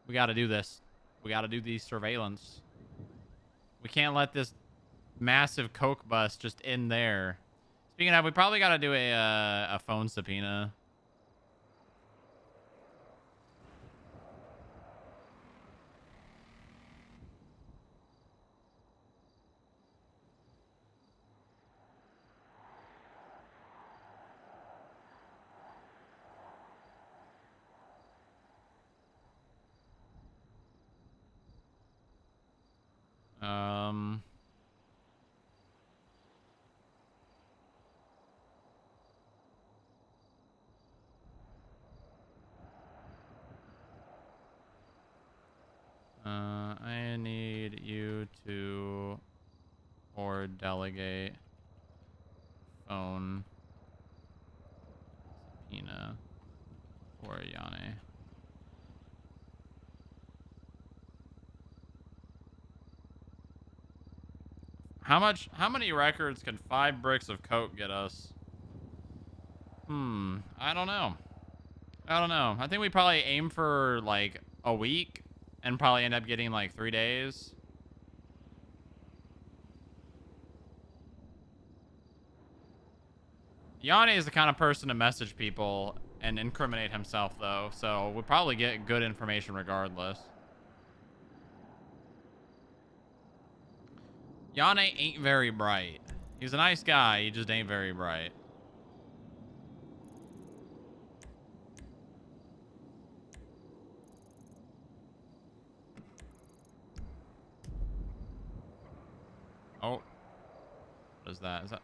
Speaker 18: We got to do this. We got to do these surveillance. We can't let this massive coke bus just in there. Speaking of, we probably got to do a phone subpoena. I need you to or delegate phone subpoena for Yane. How many records can 5 bricks of coke get us? I don't know. I think we probably aim for like a week and probably end up getting like 3 days. Yane is the kind of person to message people and incriminate himself though, so we'll probably get good information regardless. Yane ain't very bright. He's a nice guy, he just ain't very bright. Oh. What is that? Is that...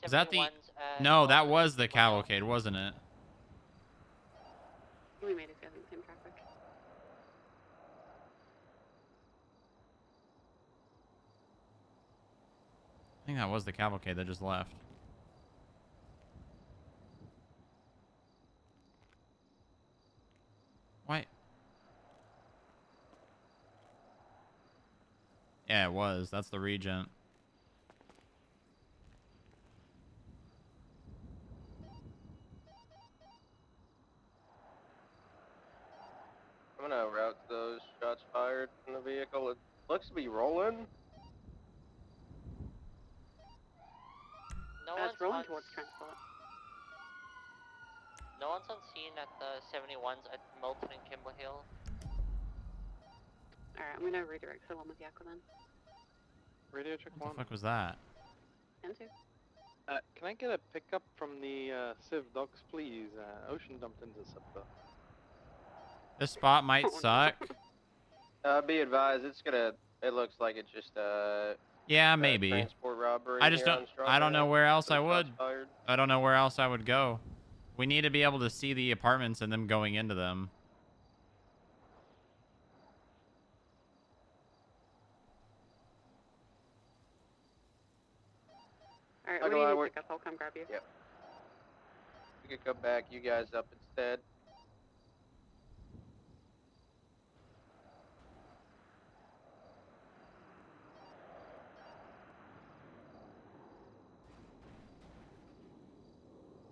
Speaker 18: Is that the... No, that was the cavalcade, wasn't it?
Speaker 3: We made it in same traffic.
Speaker 18: I think that was the cavalcade that just left. Why? Yeah, it was. That's the Regent.
Speaker 14: I'm gonna route those shots fired from the vehicle. It looks to be rolling.
Speaker 8: No
Speaker 3: It's
Speaker 8: one's
Speaker 3: rolling
Speaker 8: on
Speaker 3: towards transport.
Speaker 8: No one's on scene at the 71s at Milton and Kimble Hill.
Speaker 3: Alright, I'm gonna redirect the one with Yakko then.
Speaker 14: Radio check
Speaker 18: What
Speaker 14: 1.
Speaker 18: the fuck was that?
Speaker 3: And 2.
Speaker 14: Can I get a pickup from the Civ docks, please? Ocean dumped interceptor.
Speaker 18: This spot might suck.
Speaker 14: Be advised, it looks like it's just
Speaker 18: Yeah, maybe.
Speaker 14: transport robbery.
Speaker 18: I just
Speaker 14: here
Speaker 18: don't.
Speaker 14: on
Speaker 18: I don't know
Speaker 14: Strawberry.
Speaker 18: where else I
Speaker 14: Those
Speaker 18: would.
Speaker 14: shots fired.
Speaker 18: I don't know where else I would go. We need to be able to see the apartments and them going into them.
Speaker 3: Alright,
Speaker 14: How
Speaker 3: when
Speaker 14: do
Speaker 3: do you
Speaker 14: I
Speaker 3: need
Speaker 14: work?
Speaker 3: pickup? I'll come grab you.
Speaker 14: Yep. We could come back you guys up instead.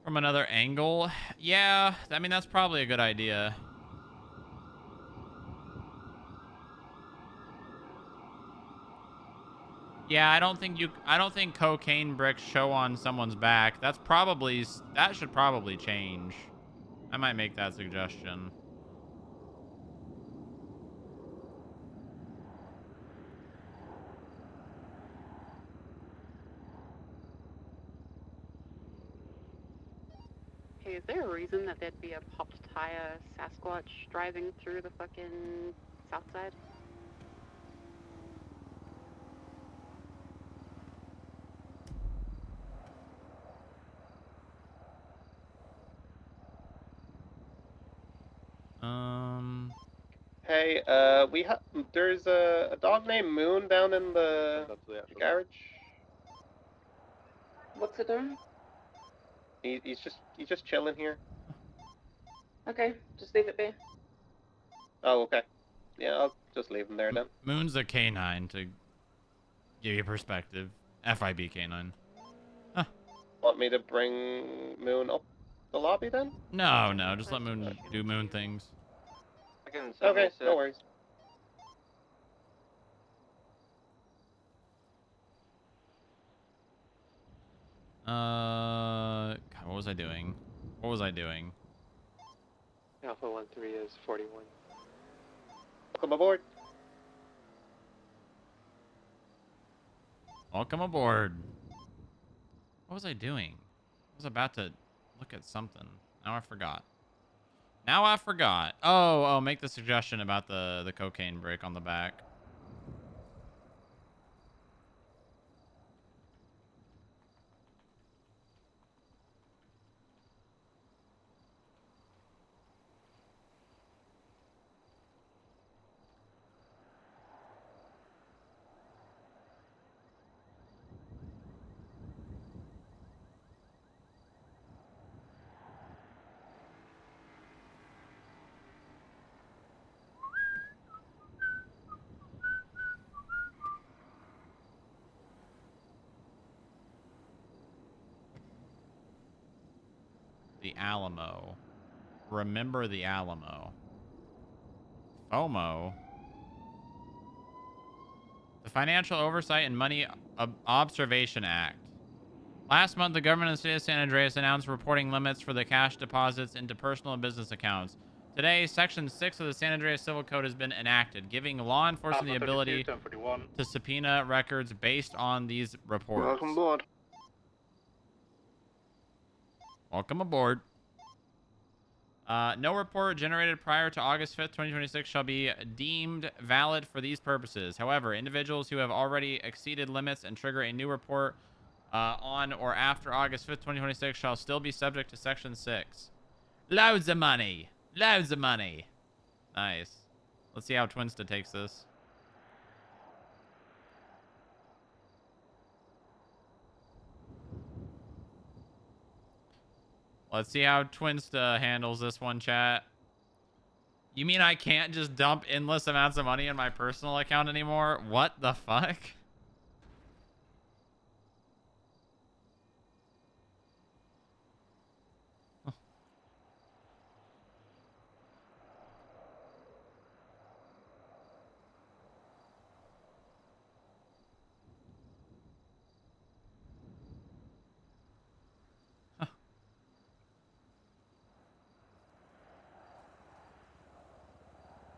Speaker 18: From another angle? Yeah, I mean, that's probably a good idea. Yeah, I don't think cocaine bricks show on someone's back. That should probably change. I might make that suggestion.
Speaker 3: Hey, is there a reason that there'd be a popped tire Sasquatch driving through the fucking south side?
Speaker 14: Hey, there's a dog named Moon down in the garage.
Speaker 3: What's it doing?
Speaker 14: He's just chilling here.
Speaker 3: Okay, just leave it be.
Speaker 14: Oh, okay. Yeah, I'll just leave him there then.
Speaker 18: Moon's a canine to give you perspective. FIB canine. Huh.
Speaker 14: Want me to bring Moon up the lobby then?
Speaker 18: No, just let Moon do Moon things.
Speaker 14: Okay, no worries.
Speaker 18: God, what was I doing?
Speaker 1: Alpha 13 is 41.
Speaker 14: Welcome aboard.
Speaker 18: Welcome aboard. What was I doing? I was about to look at something. Now I forgot. Oh, make the suggestion about the cocaine brick on the back. The Alamo. Remember the Alamo. FOMO. The Financial Oversight and Money Observation Act. Last month, the government of the state of San Andreas announced reporting limits for the cash deposits into personal and business accounts. Today, Section 6 of the San Andreas Civil Code has been enacted, giving law enforcement the ability to subpoena records based on these reports.
Speaker 14: Welcome aboard.
Speaker 18: Welcome aboard. No report generated prior to August 5th, 2026 shall be deemed valid for these purposes. However, individuals who have already exceeded limits and trigger a new report on or after August 5th, 2026 shall still be subject to Section 6. Loads of money. Loads of money. Nice. Let's see how Twinsta takes this. Let's see how Twinsta handles this one, chat. You mean I can't just dump endless amounts of money in my personal account anymore? What the fuck?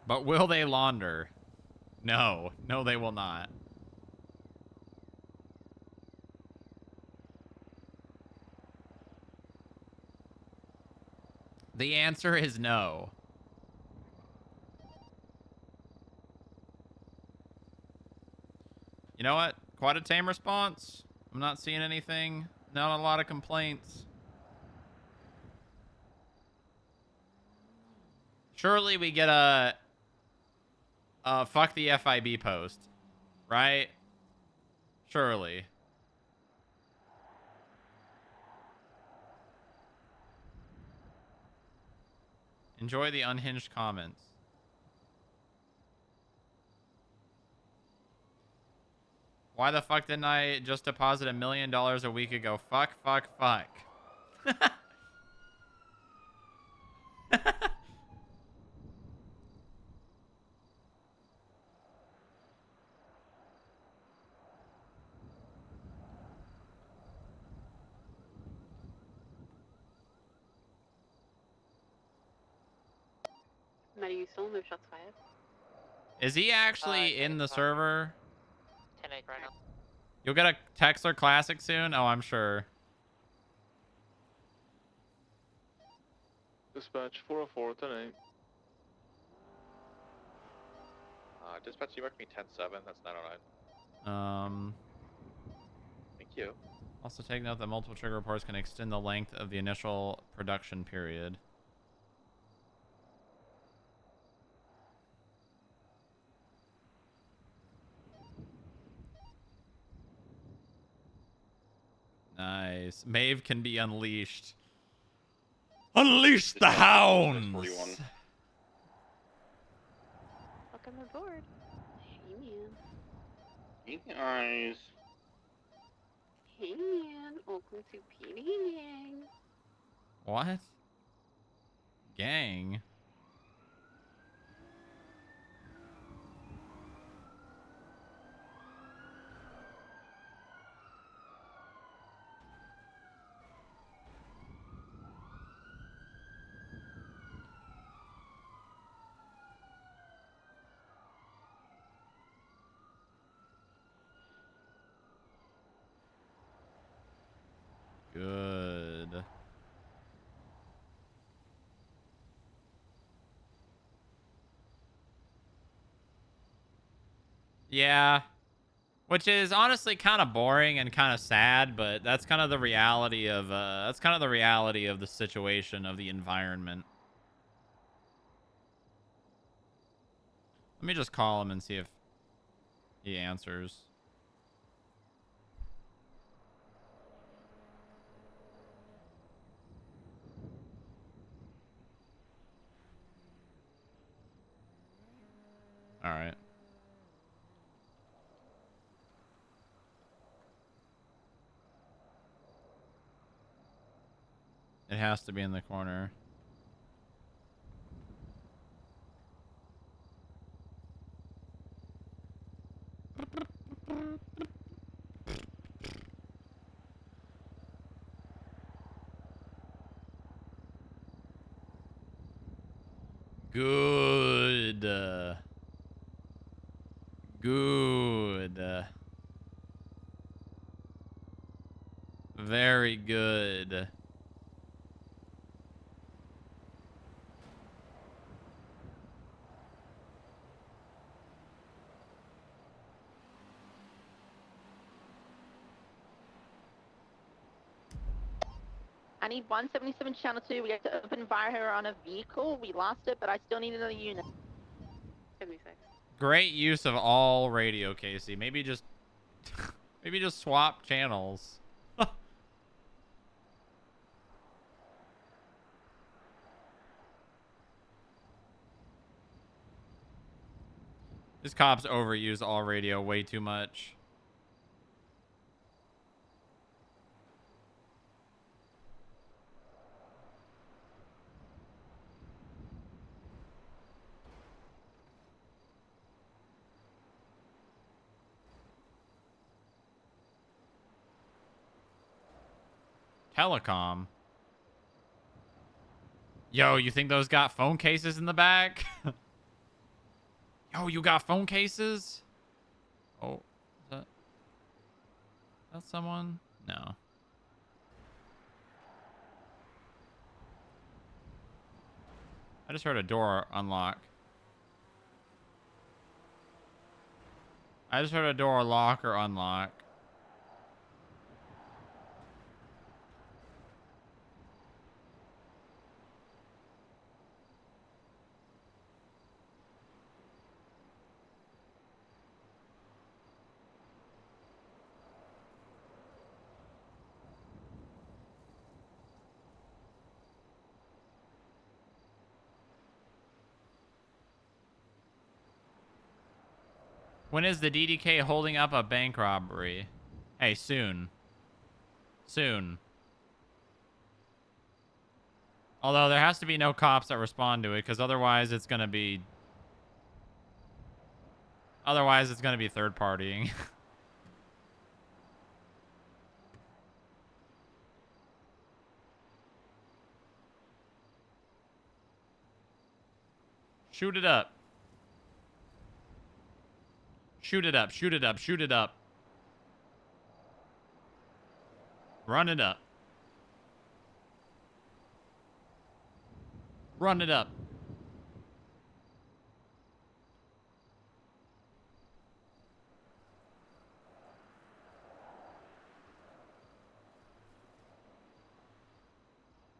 Speaker 18: But will they launder? No. No, they will not. The answer is no. You know what? Quite a tame response. I'm not seeing anything. Not a lot of complaints. Surely we get a fuck the FIB post, right? Surely. Enjoy the unhinged comments. Why the fuck didn't I just deposit $1 million a week ago? Fuck.
Speaker 3: Matt, are you still no shots fired?
Speaker 18: Is he actually in the server?
Speaker 8: 10-8 right now.
Speaker 18: You'll get a Texler Classic soon? Oh, I'm sure.
Speaker 15: Dispatch 404, 10-8.
Speaker 5: Dispatch, you marked me 10-7. That's 909. Thank you.
Speaker 18: Also take note that multiple trigger reports can extend the length of the initial production period. Nice. Maeve can be unleashed. Unleash the hounds!
Speaker 12: 41.
Speaker 3: Welcome aboard. Hey, man.
Speaker 12: Hey guys.
Speaker 3: Hey, man. Welcome to PD Gang.
Speaker 18: What? Gang? Good. Yeah. Which is honestly kind of boring and kind of sad, but that's kind of the reality of the situation of the environment. Let me just call him and see if he answers. All right. It has to be in the corner. Good. Good. Very good.
Speaker 11: I need 177 channel 2. We have to open fire on a vehicle. We lost it, but I still need another unit.
Speaker 3: 76.
Speaker 18: Great use of all radio, Casey. Maybe just swap channels. These cops overuse all radio way too much. Telecom. Yo, you think those got phone cases in the back? Yo, you got phone cases? Oh, is that someone? No. I just heard a door unlock. I just heard a door lock or unlock. When is the DDK holding up a bank robbery? Hey, soon. Soon. Although there has to be no cops that respond to it, because otherwise it's gonna be... Otherwise it's gonna be third partying. Shoot it up. Shoot it up. Shoot it up. Shoot it up. Run it up. Run it up.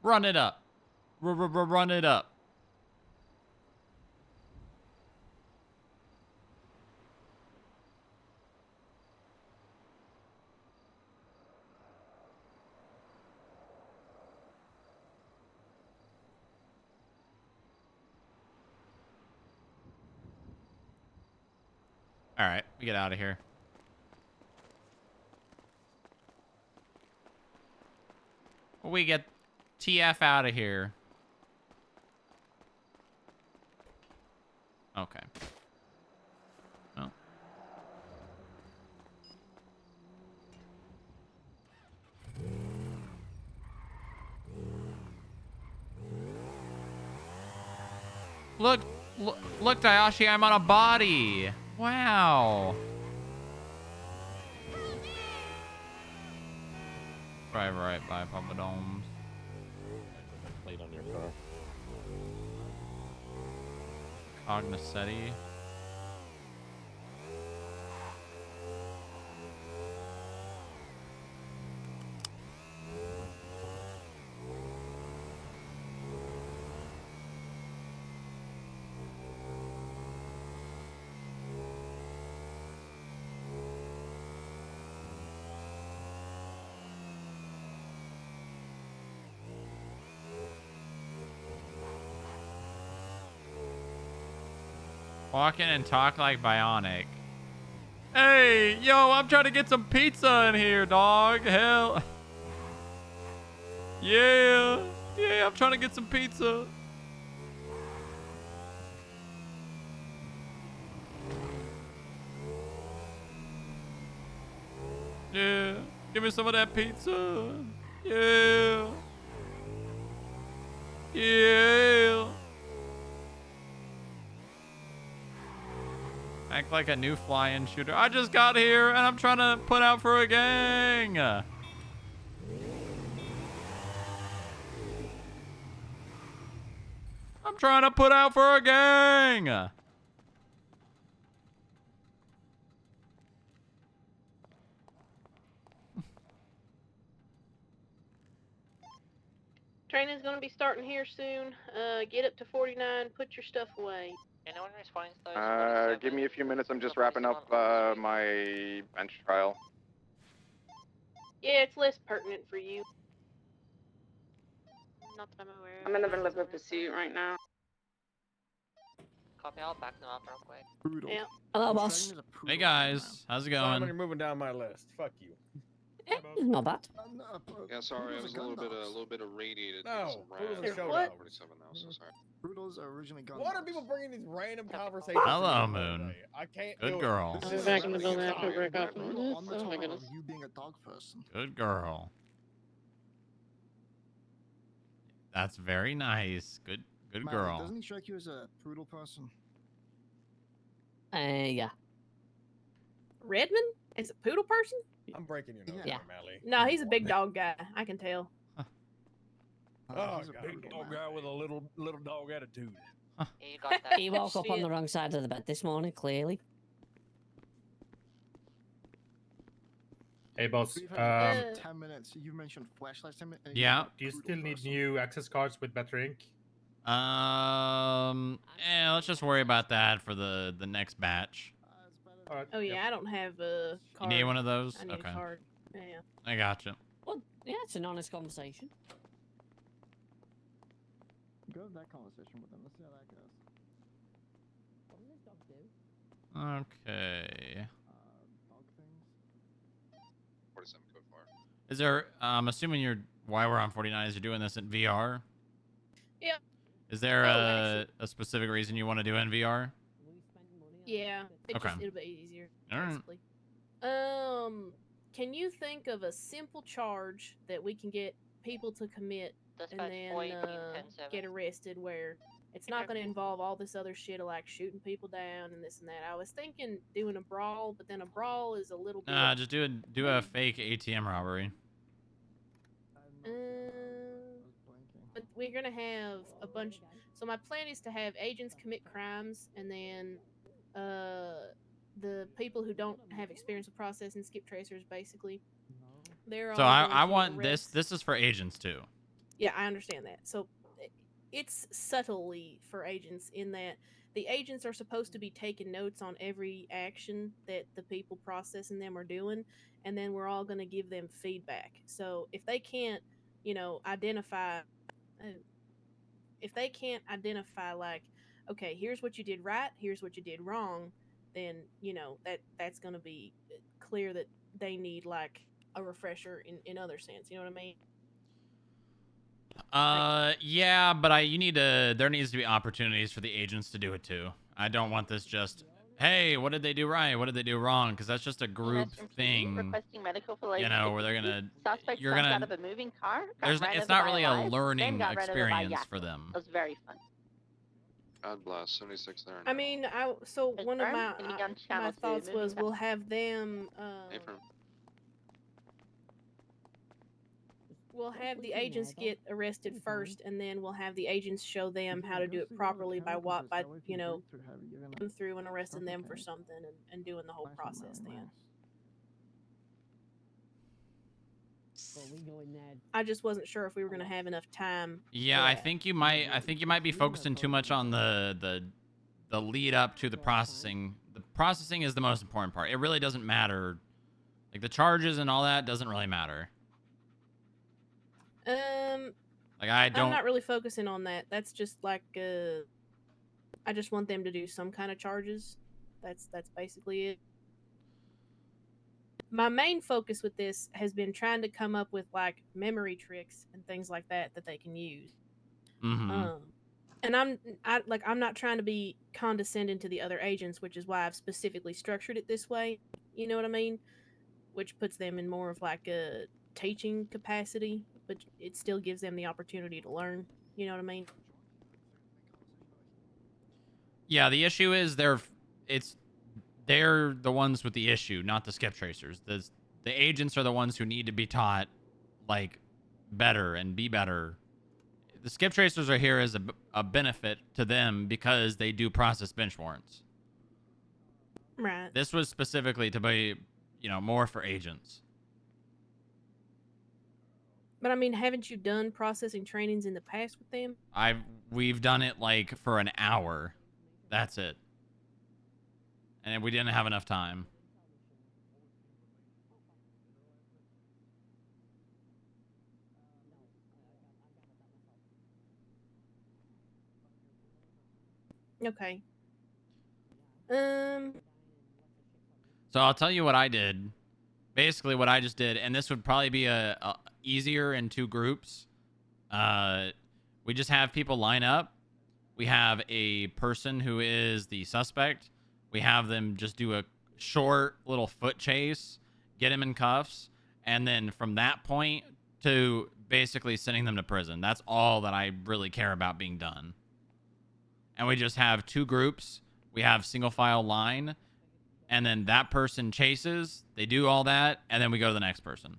Speaker 18: Run it up. Run it up. All right, we get out of here. We get TF out of here. Okay. Oh. Look, Dayashi, I'm on a body. Wow. Drive right by Papa Domes.
Speaker 22: Plate on your car.
Speaker 18: Cognoscenti. Walk in and talk like Bionic. Hey, yo, I'm trying to get some pizza in here, dog. Hell. Yeah. Yeah, I'm trying to get some pizza. Yeah. Give me some of that pizza. Yeah. Yeah. Act like a new flying shooter. I just got here and I'm trying to put out for a gang. I'm trying to put out for a gang.
Speaker 2: Training's gonna be starting here soon. Get up to 49. Put your stuff away.
Speaker 8: Anyone responding to those?
Speaker 14: Give me a few minutes. I'm just wrapping up my bench trial.
Speaker 2: Yeah, it's less pertinent for you.
Speaker 6: Not that I'm aware of.
Speaker 20: I'm in the middle of a pursuit right now.
Speaker 8: Copy, I'll back them up real quick.
Speaker 2: Yeah.
Speaker 16: Hello, boss.
Speaker 18: Hey guys, how's it
Speaker 22: Simon,
Speaker 18: going?
Speaker 22: you're moving down my list. Fuck you.
Speaker 16: Not bad.
Speaker 23: Yeah, sorry, I was a little bit irradiated.
Speaker 22: No, Poodle's a
Speaker 23: What?
Speaker 22: showdown.
Speaker 23: 47 now, so sorry.
Speaker 21: Poodles are originally gun
Speaker 22: What are
Speaker 21: dogs.
Speaker 22: people bringing these random conversations?
Speaker 18: Hello,
Speaker 22: to me all
Speaker 18: Moon.
Speaker 22: day? I can't
Speaker 18: Good
Speaker 22: do
Speaker 18: girl.
Speaker 22: It.
Speaker 2: I'll be back in the building after break off.
Speaker 21: On the
Speaker 2: Oh my
Speaker 21: top
Speaker 2: goodness.
Speaker 21: of you being a dog person.
Speaker 18: Good girl. That's very nice. Good
Speaker 21: Mally,
Speaker 18: girl.
Speaker 21: Doesn't he strike you as a poodle person?
Speaker 16: Yeah.
Speaker 2: Redmond? Is a poodle person?
Speaker 22: I'm breaking your nose,
Speaker 16: Yeah.
Speaker 22: Mally.
Speaker 2: No, he's a big dog guy. I can tell.
Speaker 22: Oh,
Speaker 21: he's a
Speaker 22: God. big dog guy with a little dog attitude.
Speaker 8: You got that.
Speaker 16: He woke up on
Speaker 2: Shit.
Speaker 16: the wrong side of the bed this morning, clearly.
Speaker 21: Hey, boss.
Speaker 2: Uh,
Speaker 21: 10 minutes. You mentioned flashlights. 10 minutes.
Speaker 18: Yeah.
Speaker 21: Do you still need new access cards with better ink?
Speaker 18: Yeah, let's just worry about that for the next batch.
Speaker 2: Oh yeah, I don't have a
Speaker 18: You
Speaker 2: card.
Speaker 18: need one of those?
Speaker 2: I need
Speaker 18: Okay.
Speaker 2: a card. Yeah.
Speaker 18: I gotcha.
Speaker 16: Well, yeah, it's an honest conversation.
Speaker 21: Go have that conversation with them. Let's see how that goes.
Speaker 16: What does this dog do?
Speaker 18: Okay.
Speaker 21: Dog things.
Speaker 23: 47 code far.
Speaker 18: Is there, I'm assuming you're, why we're on 49 is you're doing this in VR?
Speaker 2: Yeah.
Speaker 18: Is there
Speaker 2: Oh,
Speaker 18: a specific reason you want to do in VR?
Speaker 2: Yeah.
Speaker 18: Okay.
Speaker 2: It'll be easier.
Speaker 18: All right.
Speaker 2: Basically. Can you think of a simple charge that we can get people to commit and
Speaker 8: Dispatch
Speaker 2: then
Speaker 8: 418, 10-7.
Speaker 2: get arrested where It's not going to involve all this other shit of like shooting people down and this and that. I was thinking doing a brawl, but then a brawl is a little bit.
Speaker 18: Just do a fake ATM robbery.
Speaker 2: But we're gonna have a bunch. So my plan is to have agents commit crimes, and then the people who don't have experience with processing, skip tracers, basically. They're
Speaker 18: So
Speaker 2: all
Speaker 18: I
Speaker 2: going to
Speaker 18: want
Speaker 2: arrest-
Speaker 18: this. This is for agents too.
Speaker 2: Yeah, I understand that. So it's subtly for agents in that the agents are supposed to be taking notes on every action that the people processing them are doing, and then we're all going to give them feedback. So if they can't, identify, like, okay, here's what you did right, here's what you did wrong, then that's going to be clear that they need like a refresher in other sense. You know what I mean?
Speaker 18: Yeah, but there needs to be opportunities for the agents to do it too. I don't want this just, hey, what did they do right? What did they do wrong? Because that's just a group thing.
Speaker 11: Requesting medical for like,
Speaker 18: Where they're gonna,
Speaker 11: suspect
Speaker 18: you're
Speaker 11: jumped
Speaker 18: gonna,
Speaker 11: out of a moving car.
Speaker 18: it's not really a learning experience for them.
Speaker 11: It was very fun.
Speaker 23: God bless. 76 there.
Speaker 2: I mean, one of my
Speaker 11: channel two,
Speaker 2: thoughts
Speaker 11: moving
Speaker 2: was
Speaker 11: car.
Speaker 2: we'll have them.
Speaker 23: Affirm.
Speaker 2: We'll have the agents get arrested first, and then we'll have the agents show them how to do it properly by going through and arresting them for something and doing the whole process then. I just wasn't sure if we were going to have enough time.
Speaker 18: Yeah, I think you might be focusing too much on the lead up to the processing. The processing is the most important part. It really doesn't matter. Like the charges and all that doesn't really matter. Like I'm
Speaker 2: not really focusing on that. That's just like I just want them to do some kind of charges. That's basically it. My main focus with this has been trying to come up with like memory tricks and things like that they can use.
Speaker 18: Mm-hmm.
Speaker 2: And I'm not trying to be condescending to the other agents, which is why I've specifically structured it this way. You know what I mean? Which puts them in more of like a teaching capacity, but it still gives them the opportunity to learn. You know what I mean?
Speaker 18: Yeah, the issue is they're the ones with the issue, not the skip tracers. The agents are the ones who need to be taught like better and be better. The skip tracers are here as a benefit to them because they do process bench warrants.
Speaker 2: Right.
Speaker 18: This was specifically to be, more for agents.
Speaker 2: But I mean, haven't you done processing trainings in the past with them?
Speaker 18: We've done it like for an hour. That's it. And we didn't have enough time.
Speaker 2: Okay.
Speaker 18: So I'll tell you what I did. Basically what I just did, and this would probably be a easier in two groups. We just have people line up. We have a person who is the suspect. We have them just do a short little foot chase, get him in cuffs, and then from that point to basically sending them to prison. That's all that I really care about being done. And we just have two groups. We have single file line, and then that person chases, they do all that, and then we go to the next person.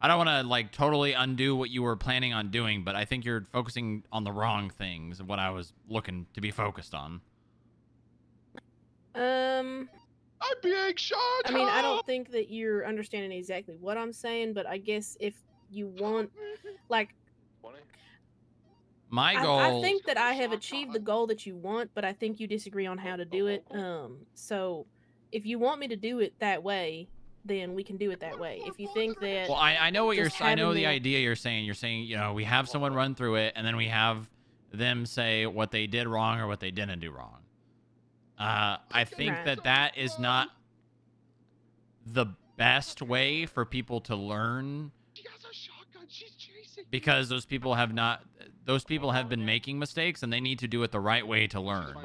Speaker 18: I don't want to like totally undo what you were planning on doing, but I think you're focusing on the wrong things of what I was looking to be focused on.
Speaker 19: I'm being shot.
Speaker 2: I mean, I don't think that you're understanding exactly what I'm saying, but I guess if you want, like,
Speaker 18: my goal.
Speaker 2: I think that I have achieved the goal that you want, but I think you disagree on how to do it. So if you want me to do it that way, then we can do it that way. If you think that,
Speaker 18: well, I know what you're. I know the
Speaker 2: having
Speaker 18: idea you're saying. You're saying, we have someone run through it, and then we have them say what they did wrong or what they didn't do wrong. I think that is not the best way for people to learn, because those people have been making mistakes, and they need to do it the right way to learn.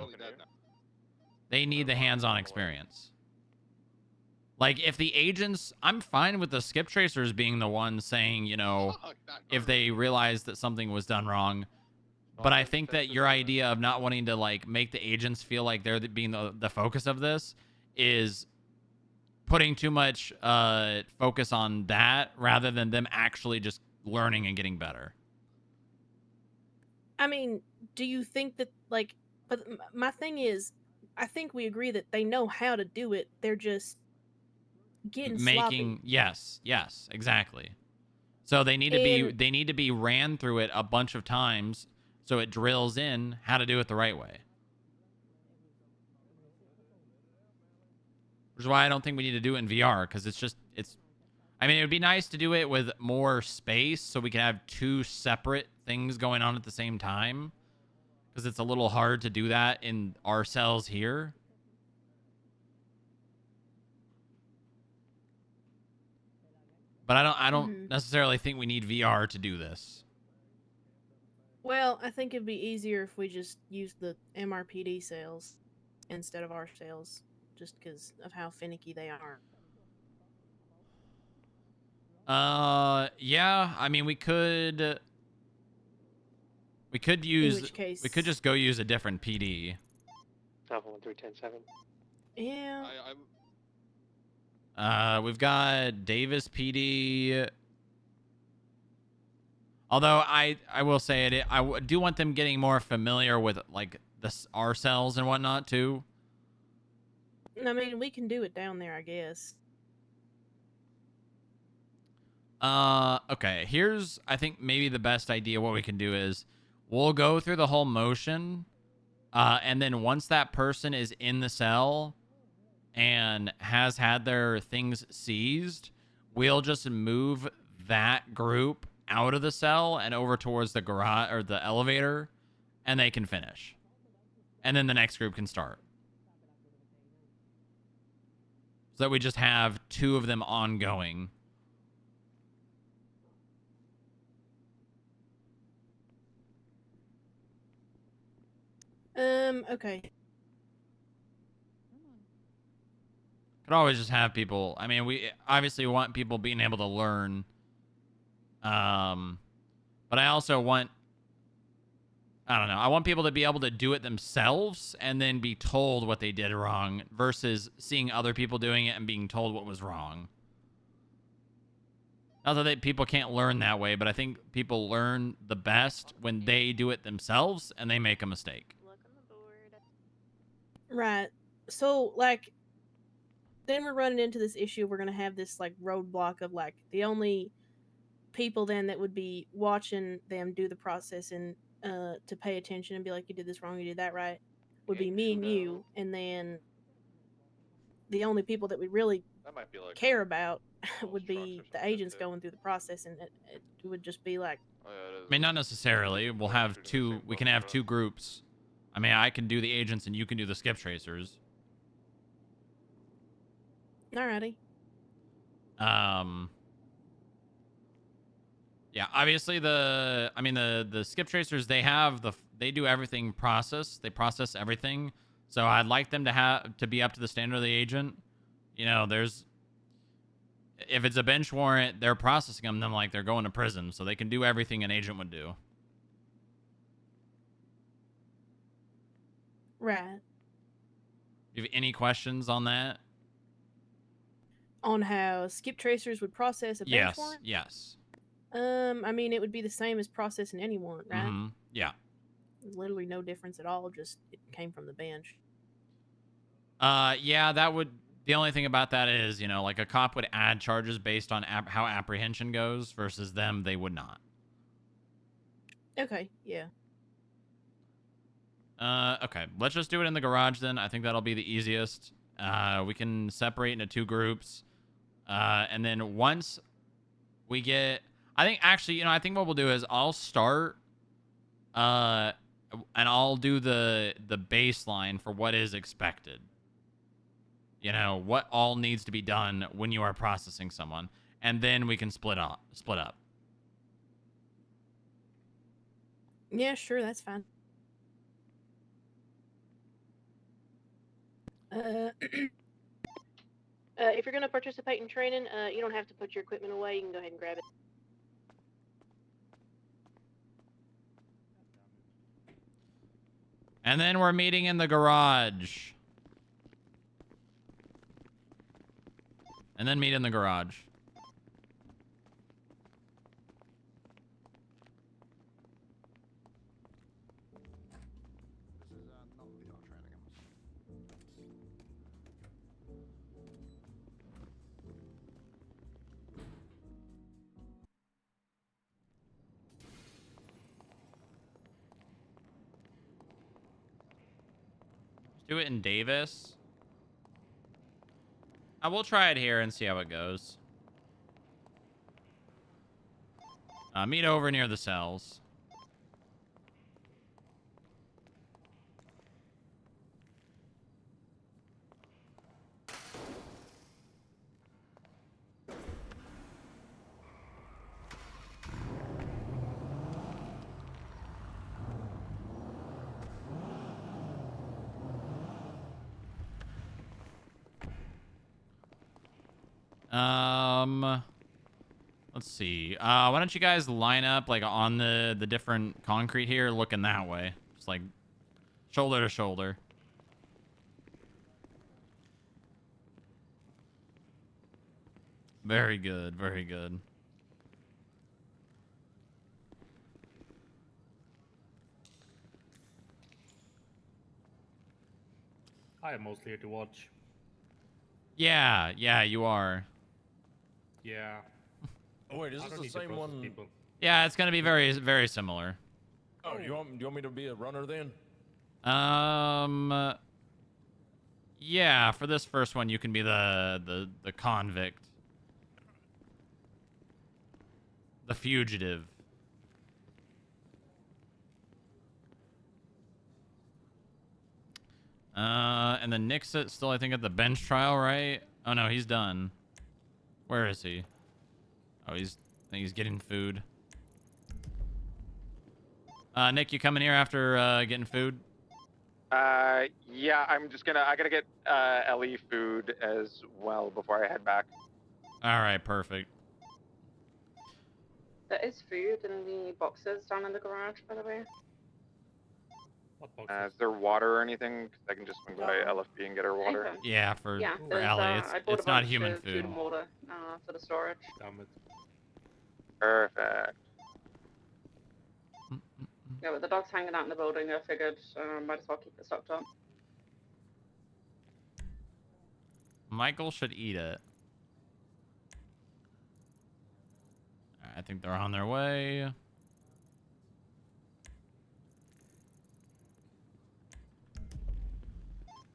Speaker 18: They need the hands-on experience. Like, if the agents, I'm fine with the skip tracers being the ones saying, if they realize that something was done wrong, But I think that your idea of not wanting to like make the agents feel like they're being the focus of this is putting too much focus on that rather than them actually just learning and getting better.
Speaker 2: I mean, do you think that like? But my thing is, I think we agree that they know how to do it. They're just getting sloppy.
Speaker 18: Yes, exactly. So they need to be ran through it a bunch of times so it drills in how to do it the right way. Which is why I don't think we need to do it in VR, because I mean, it would be nice to do it with more space so we can have two separate things going on at the same time, because it's a little hard to do that in our cells here. But I don't necessarily think we need VR to do this.
Speaker 2: Well, I think it'd be easier if we just use the MRPD cells instead of our cells, just because of how finicky they are.
Speaker 18: Yeah. I mean, we could use.
Speaker 2: In which case,
Speaker 18: we could just go use a different PD.
Speaker 1: Alpha 1310-7.
Speaker 2: Yeah.
Speaker 18: We've got Davis PD. Although I will say it, I do want them getting more familiar with like our cells and whatnot too.
Speaker 2: I mean, we can do it down there, I guess.
Speaker 18: Okay. Here's, I think maybe the best idea. What we can do is we'll go through the whole motion, and then once that person is in the cell and has had their things seized, we'll just move that group out of the cell and over towards the garage or the elevator, and they can finish. And then the next group can start. So that we just have two of them ongoing.
Speaker 2: Okay.
Speaker 18: Could always just have people. I mean, we obviously want people being able to learn. But I also want, I don't know, I want people to be able to do it themselves and then be told what they did wrong versus seeing other people doing it and being told what was wrong. Not that people can't learn that way, but I think people learn the best when they do it themselves and they make a mistake.
Speaker 2: Right. So, like, then we're running into this issue. We're going to have this, like, roadblock of, like, the only people then that would be watching them do the process and to pay attention and be like, you did this wrong, you did that right, would be me and you. And then the only people that we really care about would be the agents going through the process, and it would just be like...
Speaker 18: I mean, not necessarily. We'll have two, we can have two groups. I mean, I can do the agents and you can do the skip tracers.
Speaker 2: Alrighty.
Speaker 18: Yeah, obviously the skip tracers, they do everything they process everything. So I'd like them to be up to the standard of the agent. You know, if it's a bench warrant, they're processing them like they're going to prison, so they can do everything an agent would do.
Speaker 2: Right.
Speaker 18: Do you have any questions on that?
Speaker 2: On how skip tracers would process a bench warrant?
Speaker 18: Yes.
Speaker 2: I mean, it would be the same as processing any warrant, right?
Speaker 18: Mm-hmm. Yeah.
Speaker 2: There's literally no difference at all. Just it came from the bench.
Speaker 18: Yeah, that would. The only thing about that is, you know, like a cop would add charges based on how apprehension goes versus them, they would not.
Speaker 2: Okay. Yeah.
Speaker 18: Okay. Let's just do it in the garage then. I think that'll be the easiest. We can separate into two groups, and then once we get. I think what we'll do is I'll start, and I'll do the baseline for what is expected. You know, what all needs to be done when you are processing someone, and then we can split up.
Speaker 2: Yeah, sure, that's fine. If you're gonna participate in training, you don't have to put your equipment away. You can go ahead and grab it.
Speaker 18: And then we're meeting in the garage. And then meet in the garage. Do it in Davis. I will try it here and see how it goes. Meet over near the cells. Let's see. Why don't you guys line up like on the different concrete here, looking that way, just like shoulder to shoulder. Very good, very good.
Speaker 4: I am mostly here to watch.
Speaker 18: Yeah, you are.
Speaker 4: Yeah.
Speaker 22: Oh wait, is
Speaker 4: I
Speaker 22: this
Speaker 4: don't
Speaker 22: the
Speaker 4: need to
Speaker 22: same
Speaker 4: process
Speaker 22: one?
Speaker 4: people.
Speaker 18: Yeah, it's gonna be very, very similar.
Speaker 22: Oh, do you want me to be a runner then?
Speaker 18: Yeah, for this first one, you can be the convict, the fugitive. And then Nick's still, I think, at the bench trial, right? Oh no, he's done. Where is he? Oh, I think he's getting food. Nick, you coming here after getting food?
Speaker 13: Yeah, I gotta get Ellie food as well before I head back.
Speaker 18: All right, perfect.
Speaker 3: There is food in the boxes down in the garage, by the way.
Speaker 13: Is there water or anything? 'Cause I can just swing by LFB and get her water.
Speaker 3: Okay.
Speaker 18: Yeah, for
Speaker 3: Yeah,
Speaker 18: for
Speaker 3: there's,
Speaker 18: Ellie,
Speaker 3: I bought
Speaker 18: it's
Speaker 3: a
Speaker 18: not
Speaker 3: bunch
Speaker 18: human
Speaker 3: of food and water for the storage.
Speaker 4: Damn it.
Speaker 13: Perfect.
Speaker 3: Yeah, with the dogs hanging out in the building, I figured might as well keep it stocked up.
Speaker 18: Michael should eat it. I think they're on their way.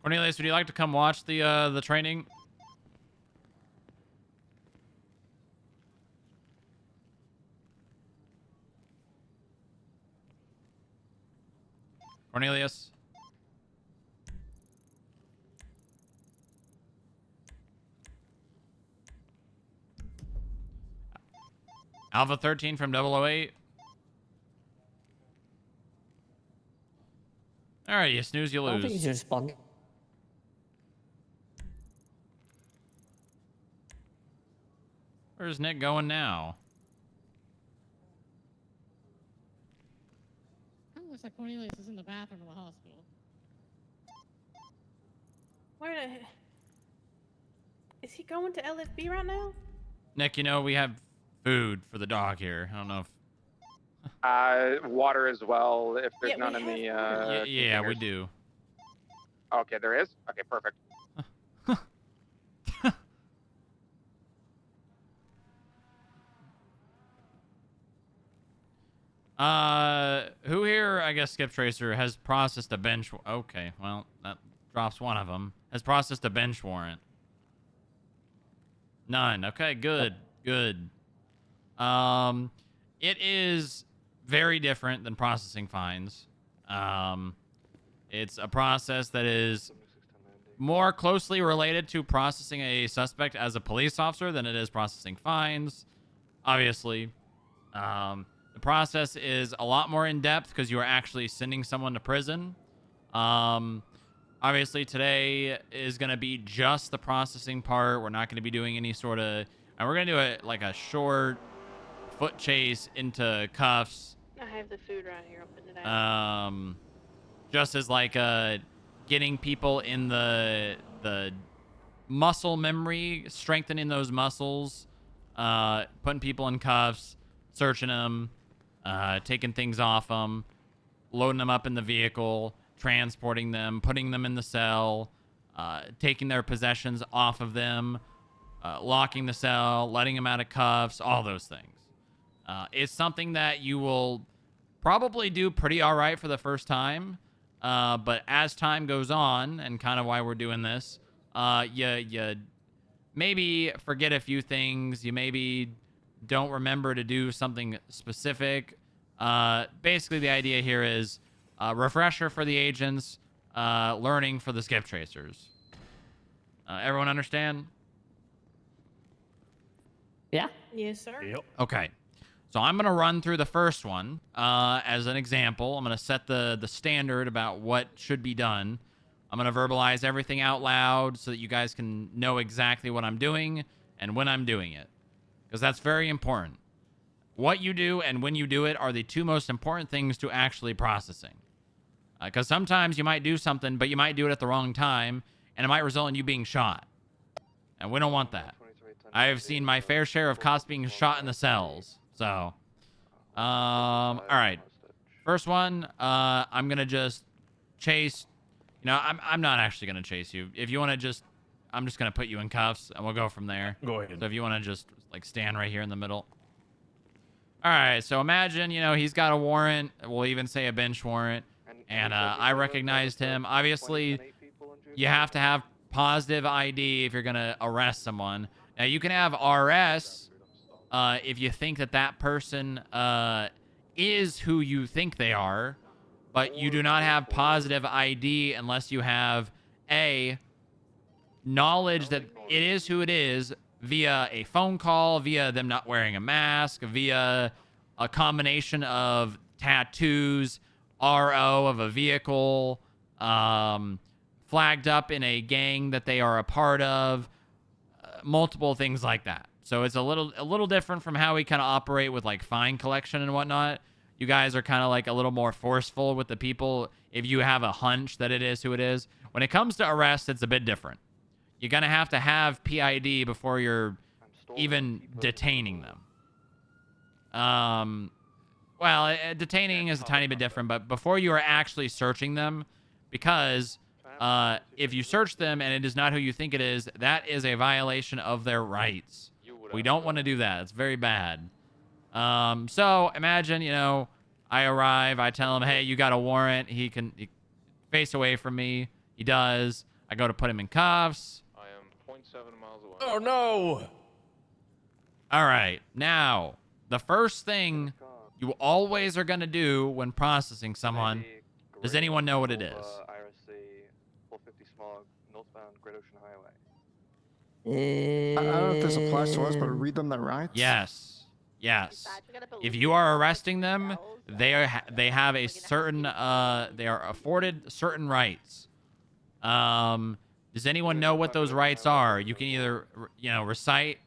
Speaker 18: Cornelius, would you like to come watch the training? Cornelius? Alpha 13 from 008. All right, you snooze, you
Speaker 16: I don't think
Speaker 18: lose.
Speaker 16: he's responding.
Speaker 18: Where's Nick going now?
Speaker 17: Looks like Cornelius is in the bathroom of the hospital.
Speaker 2: Where the is he going to LFB right now?
Speaker 18: Nick, you know we have food for the dog here. I don't know if...
Speaker 13: Water as well, if there's
Speaker 2: Yeah,
Speaker 13: none
Speaker 2: we
Speaker 13: in the
Speaker 18: yeah, we
Speaker 13: containers.
Speaker 18: do.
Speaker 13: Okay, there is? Okay, perfect.
Speaker 18: Who here, I guess Skip Tracer, has processed a bench... Okay, well, that drops one of them. Has processed a bench warrant. None. Okay, good. Good. It is very different than processing fines. It's a process that is more closely related to processing a suspect as a police officer than it is processing fines, obviously. The process is a lot more in-depth because you are actually sending someone to prison. Obviously, today is going to be just the processing part. We're not going to be doing any sort of... And we're going to do a short foot chase into cuffs.
Speaker 6: I have the food right here. I'll put it out.
Speaker 18: just as like getting people in the muscle memory, strengthening those muscles, putting people in cuffs, searching them, taking things off them, loading them up in the vehicle, transporting them, putting them in the cell, taking their possessions off of them, locking the cell, letting them out of cuffs, all those things. It's something that you will probably do pretty all right for the first time, but as time goes on, and kind of why we're doing this, you maybe forget a few things. You maybe don't remember to do something specific. Basically, the idea here is refresher for the agents, learning for the skip tracers. Everyone understand?
Speaker 16: Yeah.
Speaker 2: Yes, sir.
Speaker 4: Yep.
Speaker 18: Okay. So I'm going to run through the first one as an example. I'm going to set the standard about what should be done. I'm going to verbalize everything out loud so that you guys can know exactly what I'm doing and when I'm doing it. Because that's very important. What you do and when you do it are the two most important things to actually processing. Because sometimes you might do something, but you might do it at the wrong time, and it might result in you being shot. And we don't want that. I have seen my fair share of cops being shot in the cells. So, all right. First one, I'm going to just chase. You know, I'm not actually going to chase you. If you want to just, I'm just going to put you in cuffs, and we'll go from there.
Speaker 22: Go ahead.
Speaker 18: So if you want to just, like, stand right here in the middle. All right, so imagine, you know, he's got a warrant. We'll even say a bench warrant. And I recognized him. Obviously, you have to have positive ID if you're going to arrest someone. Now, you can have RS if you think that that person is who you think they are, but you do not have positive ID unless you have, A, knowledge that it is who it is via a phone call, via them not wearing a mask, via a combination of tattoos, RO of a vehicle, flagged up in a gang that they are a part of, multiple things like that. So it's a little different from how we kind of operate with like fine collection and whatnot. You guys are kind of like a little more forceful with the people if you have a hunch that it is who it is. When it comes to arrest, it's a bit different. You're going to have PID before you're even detaining them. Well, detaining is a tiny bit different, but before you are actually searching them, because if you search them and it is not who you think it is, that is a violation of their rights. We don't want to do that. It's very bad. So imagine, you know, I arrive, I tell him, hey, you got a warrant. He face away from me. He does. I go to put him in cuffs.
Speaker 15: I am 0.7 miles away.
Speaker 22: Oh no!
Speaker 18: All right. Now, the first thing you always are going to do when processing someone, does anyone know what it is?
Speaker 1: IRC 450 Smog, northbound Great Ocean Highway.
Speaker 7: I don't know if this applies to us, but read them their rights.
Speaker 18: Yes. Yes. If you are arresting them, they have a certain they are afforded certain rights. Does anyone know what those rights are? You can either recite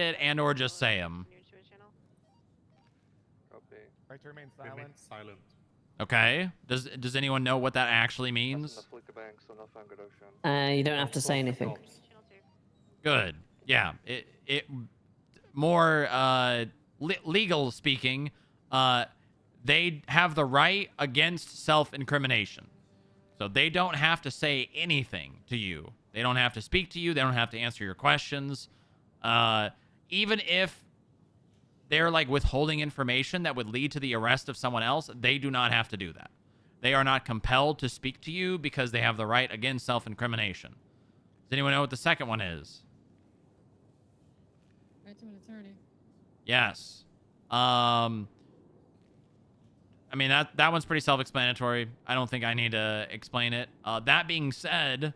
Speaker 18: it and or just say them.
Speaker 4: Right to remain silent.
Speaker 18: Okay. Does anyone know what that actually means?
Speaker 16: You don't have to say anything.
Speaker 18: Good. Yeah. It more legal speaking, they have the right against self-incrimination. So they don't have to say anything to you. They don't have to speak to you. They don't have to answer your questions. Even if they're like withholding information that would lead to the arrest of someone else, they do not have to do that. They are not compelled to speak to you because they have the right against self-incrimination. Does anyone know what the second one is?
Speaker 17: Right to an attorney.
Speaker 18: Yes. I mean, that one's pretty self-explanatory. I don't think I need to explain it. That being said,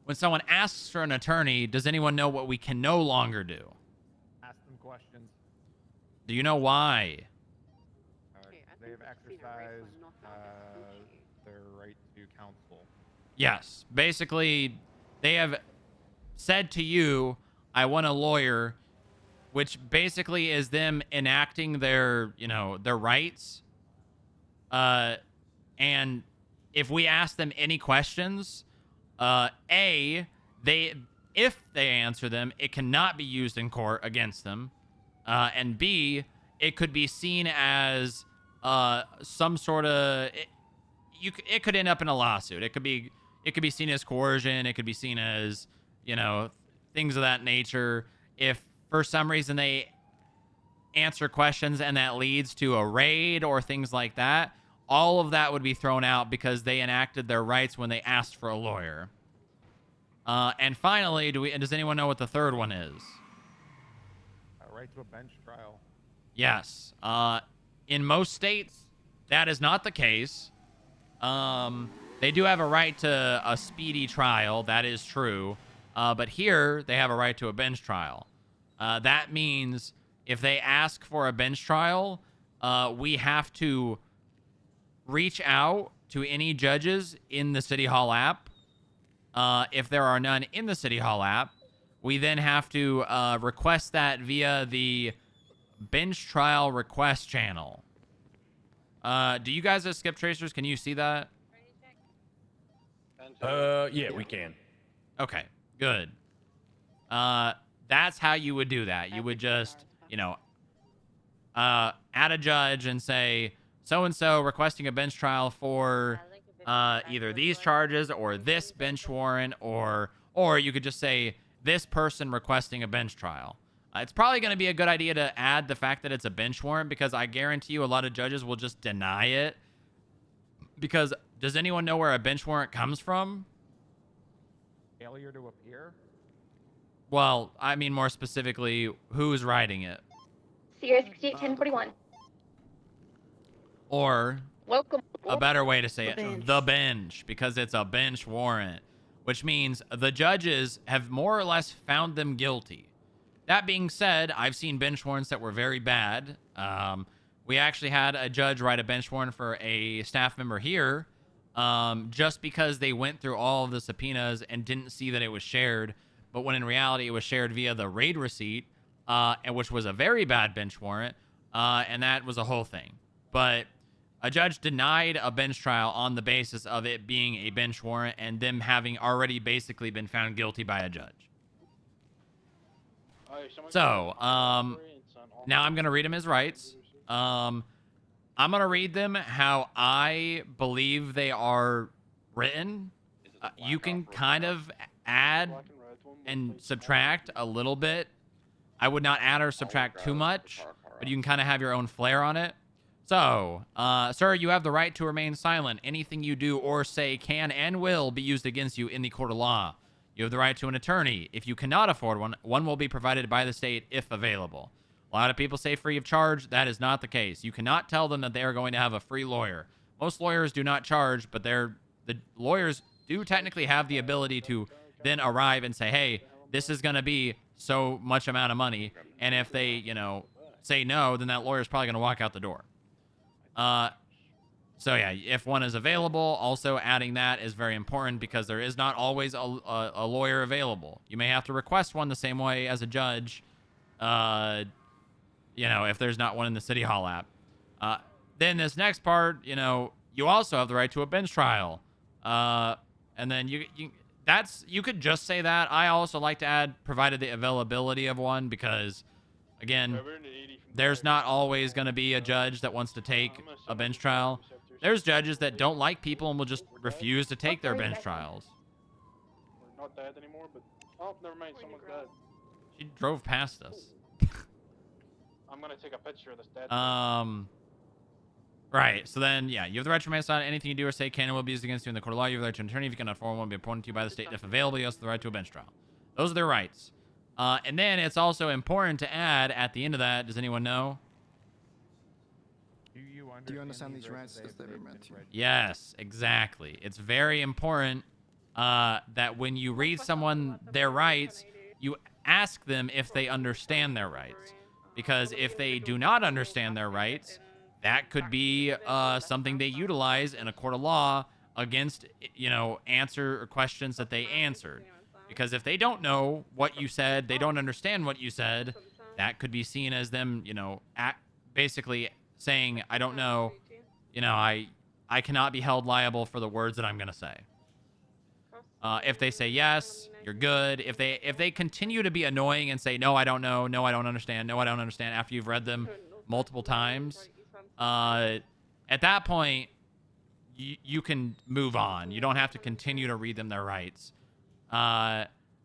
Speaker 18: when someone asks for an attorney, does anyone know what we can no longer do?
Speaker 4: Ask them questions.
Speaker 18: Do you know why?
Speaker 4: They've exercised their right to counsel.
Speaker 18: Yes. Basically, they have said to you, I want a lawyer, which basically is them enacting their rights. And if we ask them any questions, if they answer them, it cannot be used in court against them, and B, it could be seen as some sort of it could end up in a lawsuit. It could be seen as coercion. It could be seen as, you know, things of that nature. If for some reason they answer questions and that leads to a raid or things like that, all of that would be thrown out because they enacted their rights when they asked for a lawyer. And finally, does anyone know what the third one is?
Speaker 4: Right to a bench trial.
Speaker 18: Yes. In most states, that is not the case. They do have a right to a speedy trial. That is true. But here, they have a right to a bench trial. That means if they ask for a bench trial, we have to reach out to any judges in the City Hall app. If there are none in the City Hall app, we then have to request that via the bench trial request channel. Do you guys as Skip Tracers, can you see that?
Speaker 22: Yeah, we can.
Speaker 18: Okay, good. That's how you would do that. You would just, you know, add a judge and say, so-and-so requesting a bench trial for either these charges or this bench warrant, or you could just say, this person requesting a bench trial. It's probably going to be a good idea to add the fact that it's a bench warrant, because I guarantee you a lot of judges will just deny it. Because does anyone know where a bench warrant comes from?
Speaker 4: Failure to appear?
Speaker 18: Well, I mean more specifically, who's writing it?
Speaker 11: Sierra 681041.
Speaker 18: Or
Speaker 11: Welcome.
Speaker 18: a better way to say
Speaker 2: The
Speaker 18: it,
Speaker 2: bench.
Speaker 18: the bench, because it's a bench warrant, which means the judges have more or less found them guilty. That being said, I've seen bench warrants that were very bad. We actually had a judge write a bench warrant for a staff member here, just because they went through all of the subpoenas and didn't see that it was shared, but when in reality it was shared via the raid receipt, and which was a very bad bench warrant, and that was a whole thing. But a judge denied a bench trial on the basis of it being a bench warrant and them having already basically been found guilty by a judge. So, now I'm going to read him his rights. I'm going to read them how I believe they are written. You can kind of add and subtract a little bit. I would not add or subtract too much, but you can kind of have your own flair on it. So, sir, you have the right to remain silent. Anything you do or say can and will be used against you in the court of law. You have the right to an attorney. If you cannot afford one, one will be provided by the state if available. A lot of people say free of charge. That is not the case. You cannot tell them that they are going to have a free lawyer. Most lawyers do not charge, but the lawyers do technically have the ability to then arrive and say, hey, this is going to be so much amount of money. And if they, you know, say no, then that lawyer is probably going to walk out the door. So yeah, if one is available, also adding that is very important because there is not always a lawyer available. You may have to request one the same way as a judge, you know, if there's not one in the City Hall app. Then this next part, you know, you also have the right to a bench trial. And then you could just say that. I also like to add provided the availability of one because, again, there's not always going to be a judge that wants to take a bench trial. There's judges that don't like people and will just refuse to take their bench trials.
Speaker 20: We're not dead anymore, but oh, never mind, someone's dead.
Speaker 18: She drove past us.
Speaker 20: I'm gonna take a picture of this dead.
Speaker 18: Right. So then, yeah, you have the right to remain silent. Anything you do or say can and will be used against you in the court of law. You have the right to an attorney if you cannot afford one, will be appointed to you by the state if available. You also have the right to a bench trial. Those are their rights. And then it's also important to add at the end of that. Does anyone know?
Speaker 7: Do you understand these rights as they were meant to?
Speaker 18: Yes, exactly. It's very important that when you read someone their rights, you ask them if they understand their rights. Because if they do not understand their rights, that could be something they utilize in a court of law against, you know, answer or questions that they answered. Because if they don't know what you said, they don't understand what you said, that could be seen as them, you know, basically saying, I don't know, you know, I I cannot be held liable for the words that I'm going to say. If they say yes, you're good. If they continue to be annoying and say, no, I don't know, no, I don't understand, no, I don't understand, after you've read them multiple times, at that point, you can move on. You don't have to continue to read them their rights.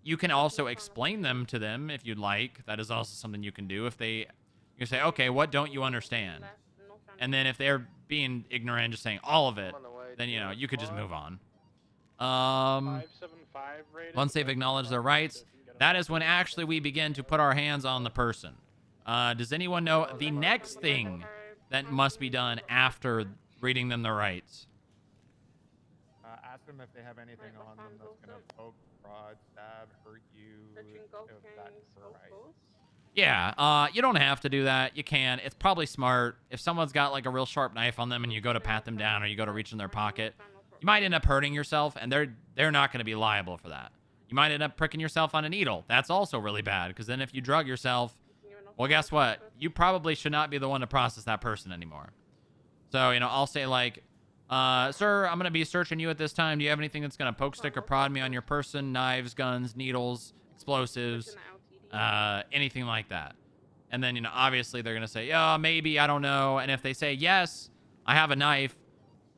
Speaker 18: You can also explain them to them if you'd like. That is also something you can do. If you say, okay, what don't you understand? And then if they're being ignorant, just saying all of it, then, you know, you could just move on. Once they've acknowledged their rights, that is when actually we begin to put our hands on the person. Does anyone know the next thing that must be done after reading them their rights?
Speaker 4: Ask them if they have anything on them that's gonna poke, prod, stab, hurt you. If that's right.
Speaker 18: Yeah, you don't have to do that. You can. It's probably smart. If someone's got like a real sharp knife on them and you go to pat them down or you go to reach in their pocket, you might end up hurting yourself, and they're not going to be liable for that. You might end up pricking yourself on a needle. That's also really bad, because then if you drug yourself, well, guess what? You probably should not be the one to process that person anymore. So, you know, I'll say like, sir, I'm going to be searching you at this time. Do you have anything that's going to poke, stick, or prod me on your person? Knives, guns, needles, explosives, anything like that. And then, you know, obviously they're going to say, yeah, maybe, I don't know. And if they say, yes, I have a knife,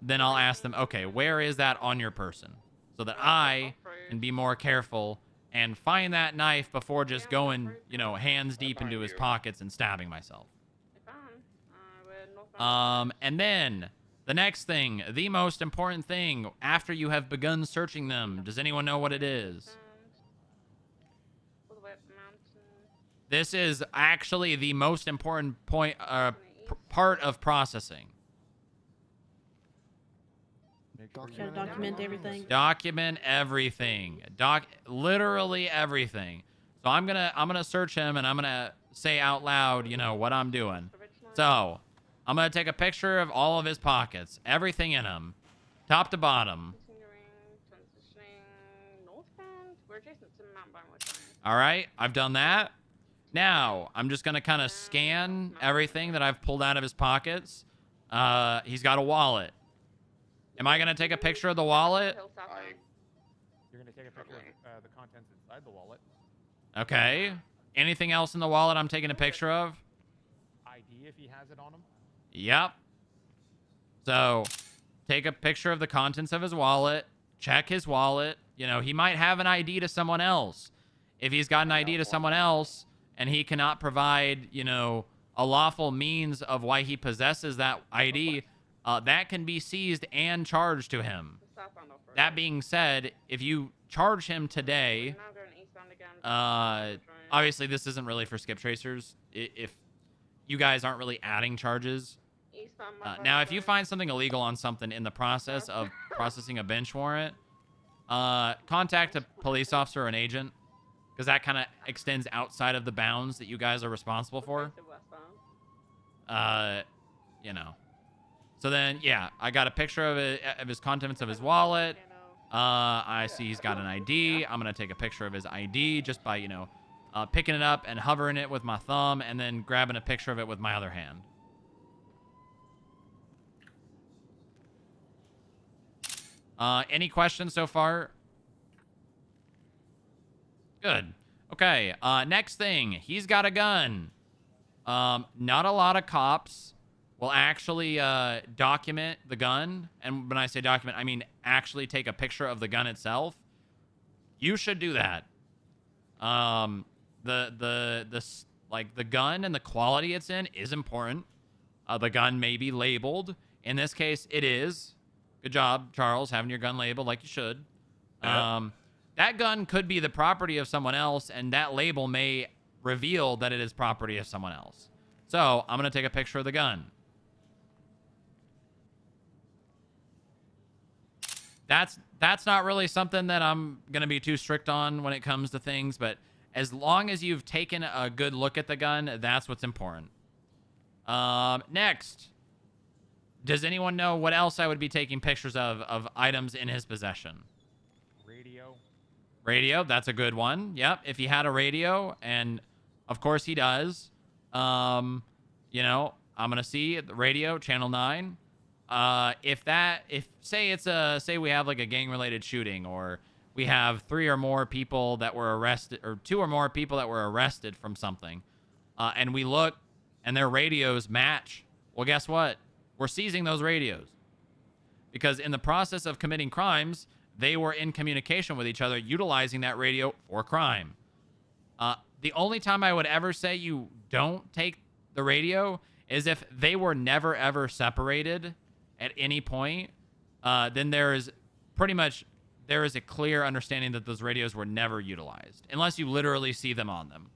Speaker 18: then I'll ask them, okay, where is that on your person? So that I can be more careful and find that knife before just going, you know, hands deep into his pockets and stabbing myself. And then the next thing, the most important thing after you have begun searching them, does anyone know what it is? This is actually the most important point, part of processing.
Speaker 2: Gotta document everything.
Speaker 18: Document everything. Literally everything. So I'm gonna search him, and I'm gonna say out loud, you know, what I'm doing. So I'm gonna take a picture of all of his pockets, everything in them, top to bottom. All right, I've done that. Now I'm just gonna kind of scan everything that I've pulled out of his pockets. He's got a wallet. Am I going to take a picture of the wallet?
Speaker 4: You're going to take a picture of the contents inside the wallet.
Speaker 18: Okay. Anything else in the wallet I'm taking a picture of?
Speaker 4: ID if he has it on him?
Speaker 18: Yep. So, take a picture of the contents of his wallet. Check his wallet. You know, he might have an ID to someone else. If he's got an ID to someone else and he cannot provide, you know, a lawful means of why he possesses that ID, that can be seized and charged to him. That being said, if you charge him today, obviously this isn't really for skip tracers. If you guys aren't really adding charges. Now, if you find something illegal on something in the process of processing a bench warrant, contact a police officer or an agent, because that kind of extends outside of the bounds that you guys are responsible for. You know. So then, yeah, I got a picture of it, of his contents of his wallet. I see he's got an ID. I'm going to take a picture of his ID just by, you know, picking it up and hovering it with my thumb and then grabbing a picture of it with my other hand. Any questions so far? Good. Okay, next thing. He's got a gun. Not a lot of cops will actually document the gun. And when I say document, I mean actually take a picture of the gun itself. You should do that. The gun and the quality it's in is important. The gun may be labeled. In this case, it is. Good job, Charles, having your gun labeled like you should. That gun could be the property of someone else, and that label may reveal that it is property of someone else. So I'm going to take a picture of the gun. That's not really something that I'm going to be too strict on when it comes to things, but as long as you've taken a good look at the gun, that's what's important. Next. Does anyone know what else I would be taking pictures of items in his possession?
Speaker 4: Radio.
Speaker 18: Radio, that's a good one. Yep, if he had a radio, and of course he does. You know, I'm going to see the radio, Channel 9. if say we have like a gang related shooting, or we have 3 or more people that were arrested, or 2 or more people that were arrested from something, and we look and their radios match, well, guess what? We're seizing those radios, because in the process of committing crimes, they were in communication with each other, utilizing that radio for crime. The only time I would ever say you don't take the radio is if they were never ever separated at any point. Then there is a clear understanding that those radios were never utilized, unless you literally see them on them.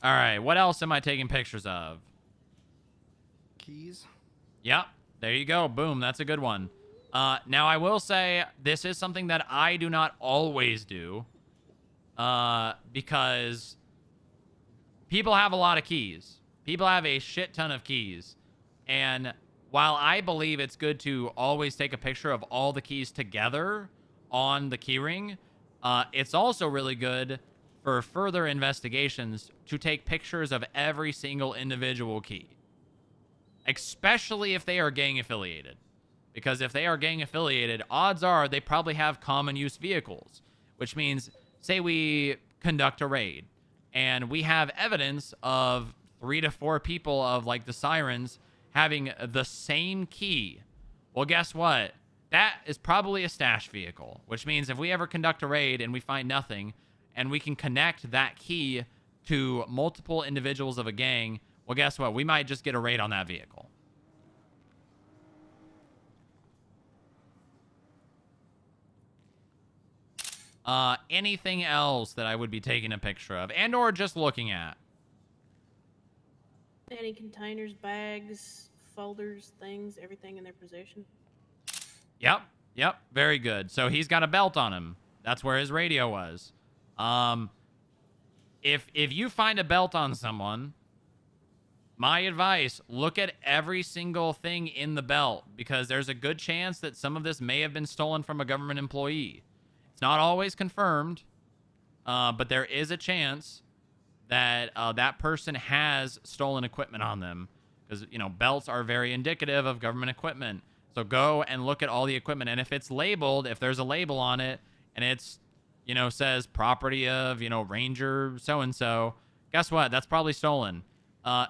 Speaker 18: All right, what else am I taking pictures of?
Speaker 7: Keys.
Speaker 18: Yep, there you go. Boom, that's a good one. Now, I will say this is something that I do not always do, because people have a lot of keys. People have a shit ton of keys. And while I believe it's good to always take a picture of all the keys together on the keyring, it's also really good for further investigations to take pictures of every single individual key, especially if they are gang affiliated. Because if they are gang affiliated, odds are they probably have common use vehicles, which means, say we conduct a raid and we have evidence of 3 to 4 people of like the sirens having the same key. Well, guess what? That is probably a stash vehicle, which means if we ever conduct a raid and we find nothing, and we can connect that key to multiple individuals of a gang, well, guess what? We might just get a raid on that vehicle. Anything else that I would be taking a picture of and or just looking at?
Speaker 2: Any containers, bags, folders, things, everything in their possession?
Speaker 18: Yep. Very good. So he's got a belt on him. That's where his radio was. If you find a belt on someone, my advice, look at every single thing in the belt, because there's a good chance that some of this may have been stolen from a government employee. It's not always confirmed, but there is a chance that that person has stolen equipment on them, because, you know, belts are very indicative of government equipment. So go and look at all the equipment, and if it's labeled, if there's a label on it, and it's, you know, says property of, you know, Ranger so-and-so, guess what? That's probably stolen.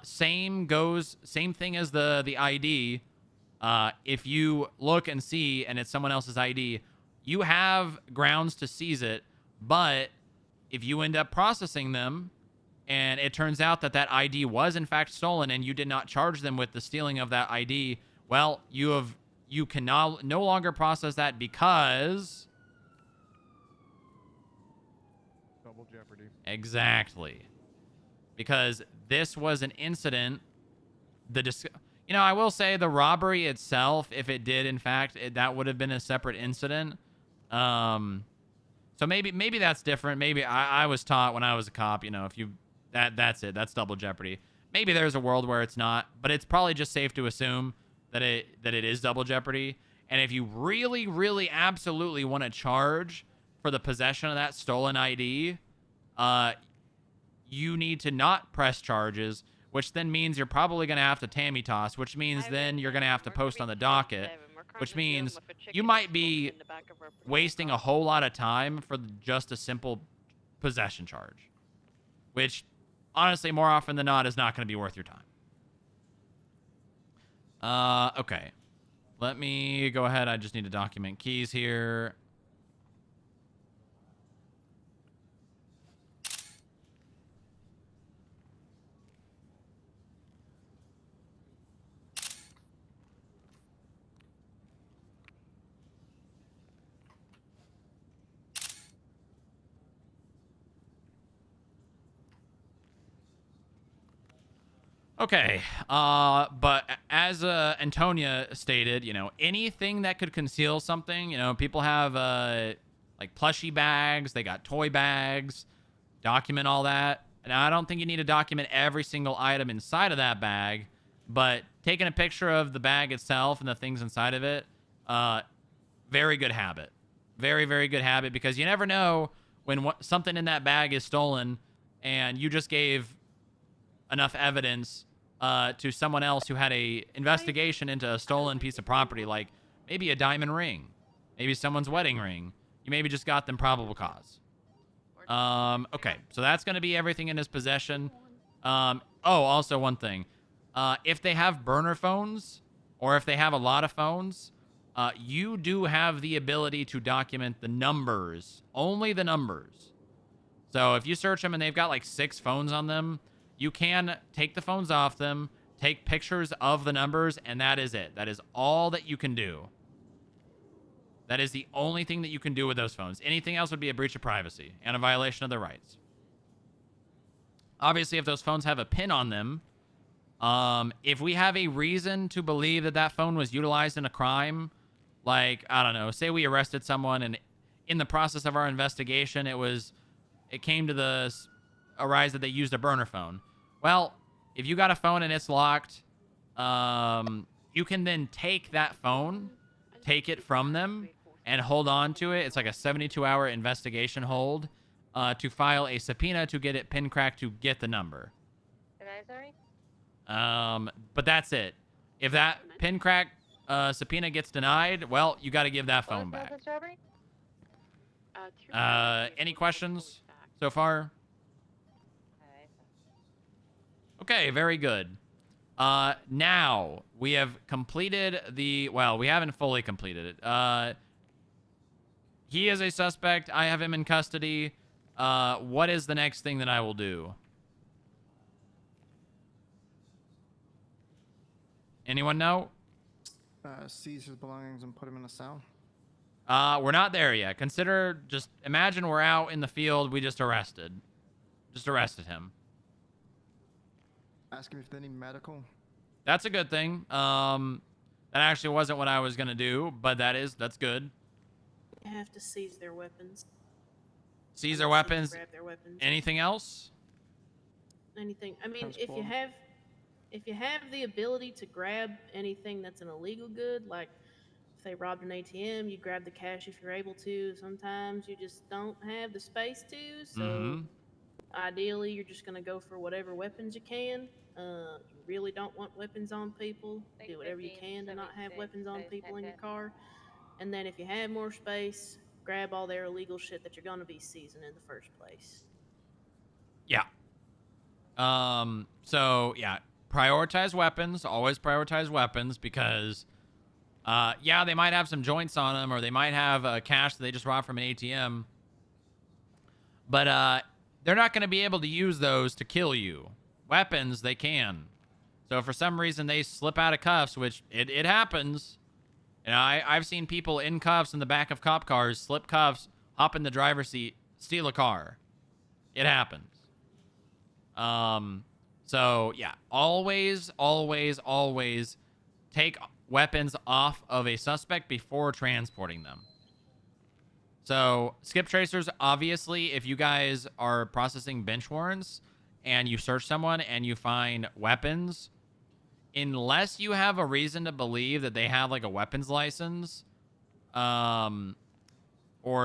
Speaker 18: Same thing as the ID. If you look and see and it's someone else's ID, you have grounds to seize it. But if you end up processing them and it turns out that that ID was in fact stolen and you did not charge them with the stealing of that ID, well, you can no longer process that because...
Speaker 4: Double jeopardy.
Speaker 18: Exactly. Because this was an incident. You know, I will say the robbery itself, if it did, in fact, that would have been a separate incident. So maybe that's different. Maybe I was taught when I was a cop, you know, if you... That's it. That's double jeopardy. Maybe there's a world where it's not, but it's probably just safe to assume that it is double jeopardy. And if you really, really, absolutely want to charge for the possession of that stolen ID, you need to not press charges, which then means you're probably going to have to Tammy toss, which means then you're going to have to post on the docket, which means you might be wasting a whole lot of time for just a simple possession charge, which honestly, more often than not, is not going to be worth your time. Okay. Let me go ahead. I just need to document keys here. Okay, but as Antonia stated, you know, anything that could conceal something, you know, people have like plushie bags, they got toy bags, document all that. And I don't think you need to document every single item inside of that bag, but taking a picture of the bag itself and the things inside of it, very good habit. Very, very good habit, because you never know when something in that bag is stolen and you just gave enough evidence to someone else who had a investigation into a stolen piece of property, like maybe a diamond ring, maybe someone's wedding ring. You maybe just got them probable cause. Okay, so that's going to be everything in his possession. Also one thing. If they have burner phones, or if they have a lot of phones, you do have the ability to document the numbers, only the numbers. So if you search them and they've got like 6 phones on them, you can take the phones off them, take pictures of the numbers, and that is it. That is all that you can do. That is the only thing that you can do with those phones. Anything else would be a breach of privacy and a violation of their rights. Obviously, if those phones have a pin on them, if we have a reason to believe that that phone was utilized in a crime, like, I don't know, say we arrested someone and in the process of our investigation, it came to the arise that they used a burner phone. Well, if you got a phone and it's locked, you can then take that phone, take it from them, and hold on to it. It's like a 72-hour investigation hold to file a subpoena to get it pin cracked to get the number. But that's it. If that pin crack subpoena gets denied, well, you got to give that phone back. Any questions so far? Okay, very good. Now we have completed we haven't fully completed it. He is a suspect. I have him in custody. What is the next thing that I will do? Anyone know?
Speaker 7: Seize his belongings and put him in a cell.
Speaker 18: We're not there yet. Imagine we're out in the field. We just arrested him.
Speaker 7: Ask him if they need medical.
Speaker 18: That's a good thing. That actually wasn't what I was gonna do, but that's good.
Speaker 2: You have to seize their weapons.
Speaker 18: Seize their weapons.
Speaker 2: Grab their weapons.
Speaker 18: Anything else?
Speaker 2: Anything. I mean, if you have the ability to grab anything that's an illegal good, like if they robbed an ATM, you grab the cash if you're able to. Sometimes you just don't have the space to, so ideally you're just gonna go for whatever weapons you can. You really don't want weapons on people. Do whatever you can to not have weapons on people in your car. And then if you have more space, grab all their illegal shit that you're gonna be seizing in the first place.
Speaker 18: Yeah. So yeah, prioritize weapons. Always prioritize weapons because, they might have some joints on them or they might have cash that they just robbed from an ATM. But they're not going to be able to use those to kill you. Weapons, they can. So if for some reason they slip out of cuffs, which it happens. You know, I've seen people in cuffs in the back of cop cars, slip cuffs, hop in the driver's seat, steal a car. It happens. So yeah, always take weapons off of a suspect before transporting them. So skip tracers, obviously, if you guys are processing bench warrants and you search someone and you find weapons, unless you have a reason to believe that they have like a weapons license, or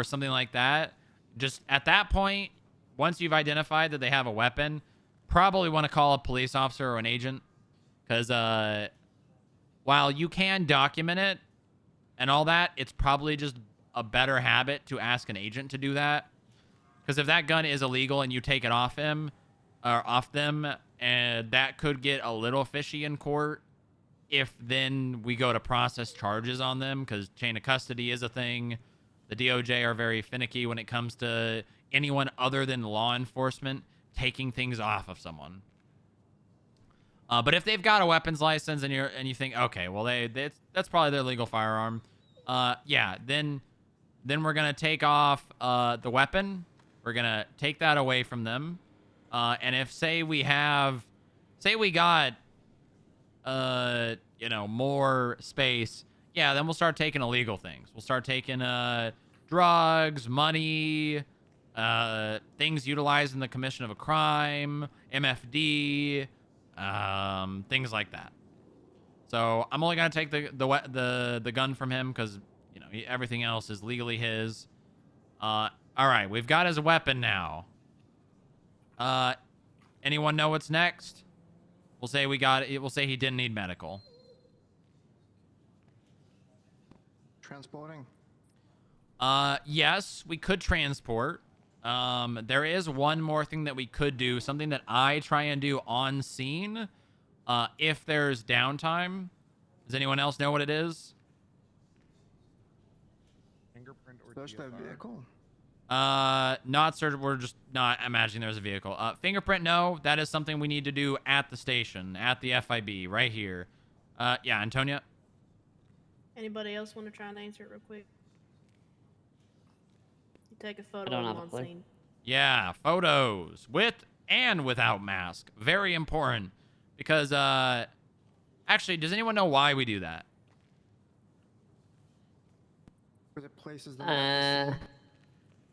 Speaker 18: something like that, just at that point, once you've identified that they have a weapon, probably want to call a police officer or an agent, because while you can document it and all that, it's probably just a better habit to ask an agent to do that. Because if that gun is illegal and you take it off him or off them, and that could get a little fishy in court if then we go to process charges on them, because chain of custody is a thing. The DOJ are very finicky when it comes to anyone other than law enforcement taking things off of someone. But if they've got a weapons license and you think, okay, well that's probably their legal firearm, then we're gonna take off the weapon. We're gonna take that away from them. And if say we got more space, then we'll start taking illegal things. We'll start taking drugs, money, things utilized in the commission of a crime, MFD, things like that. So I'm only gonna take the gun from him because everything else is legally his. All right, we've got his weapon now. Anyone know what's next? We'll say we'll say he didn't need medical.
Speaker 7: Transporting.
Speaker 18: Yes, we could transport. There is one more thing that we could do, something that I try and do on scene, if there's downtime. Does anyone else know what it is?
Speaker 4: Fingerprint or
Speaker 7: Search that
Speaker 4: DSR?
Speaker 7: vehicle.
Speaker 18: Not certain. We're just not imagining there's a vehicle. Fingerprint, no. That is something we need to do at the station, at the FIB, right here. Yeah, Antonia?
Speaker 2: Anybody else want to try and answer it real quick? You take a photo
Speaker 16: don't
Speaker 2: of
Speaker 16: have
Speaker 2: them
Speaker 16: a
Speaker 2: on
Speaker 16: clue.
Speaker 2: scene.
Speaker 18: Yeah, photos. With and without mask. Very important. Because, actually, does anyone know why we do that?
Speaker 7: Because it places them. on the scene.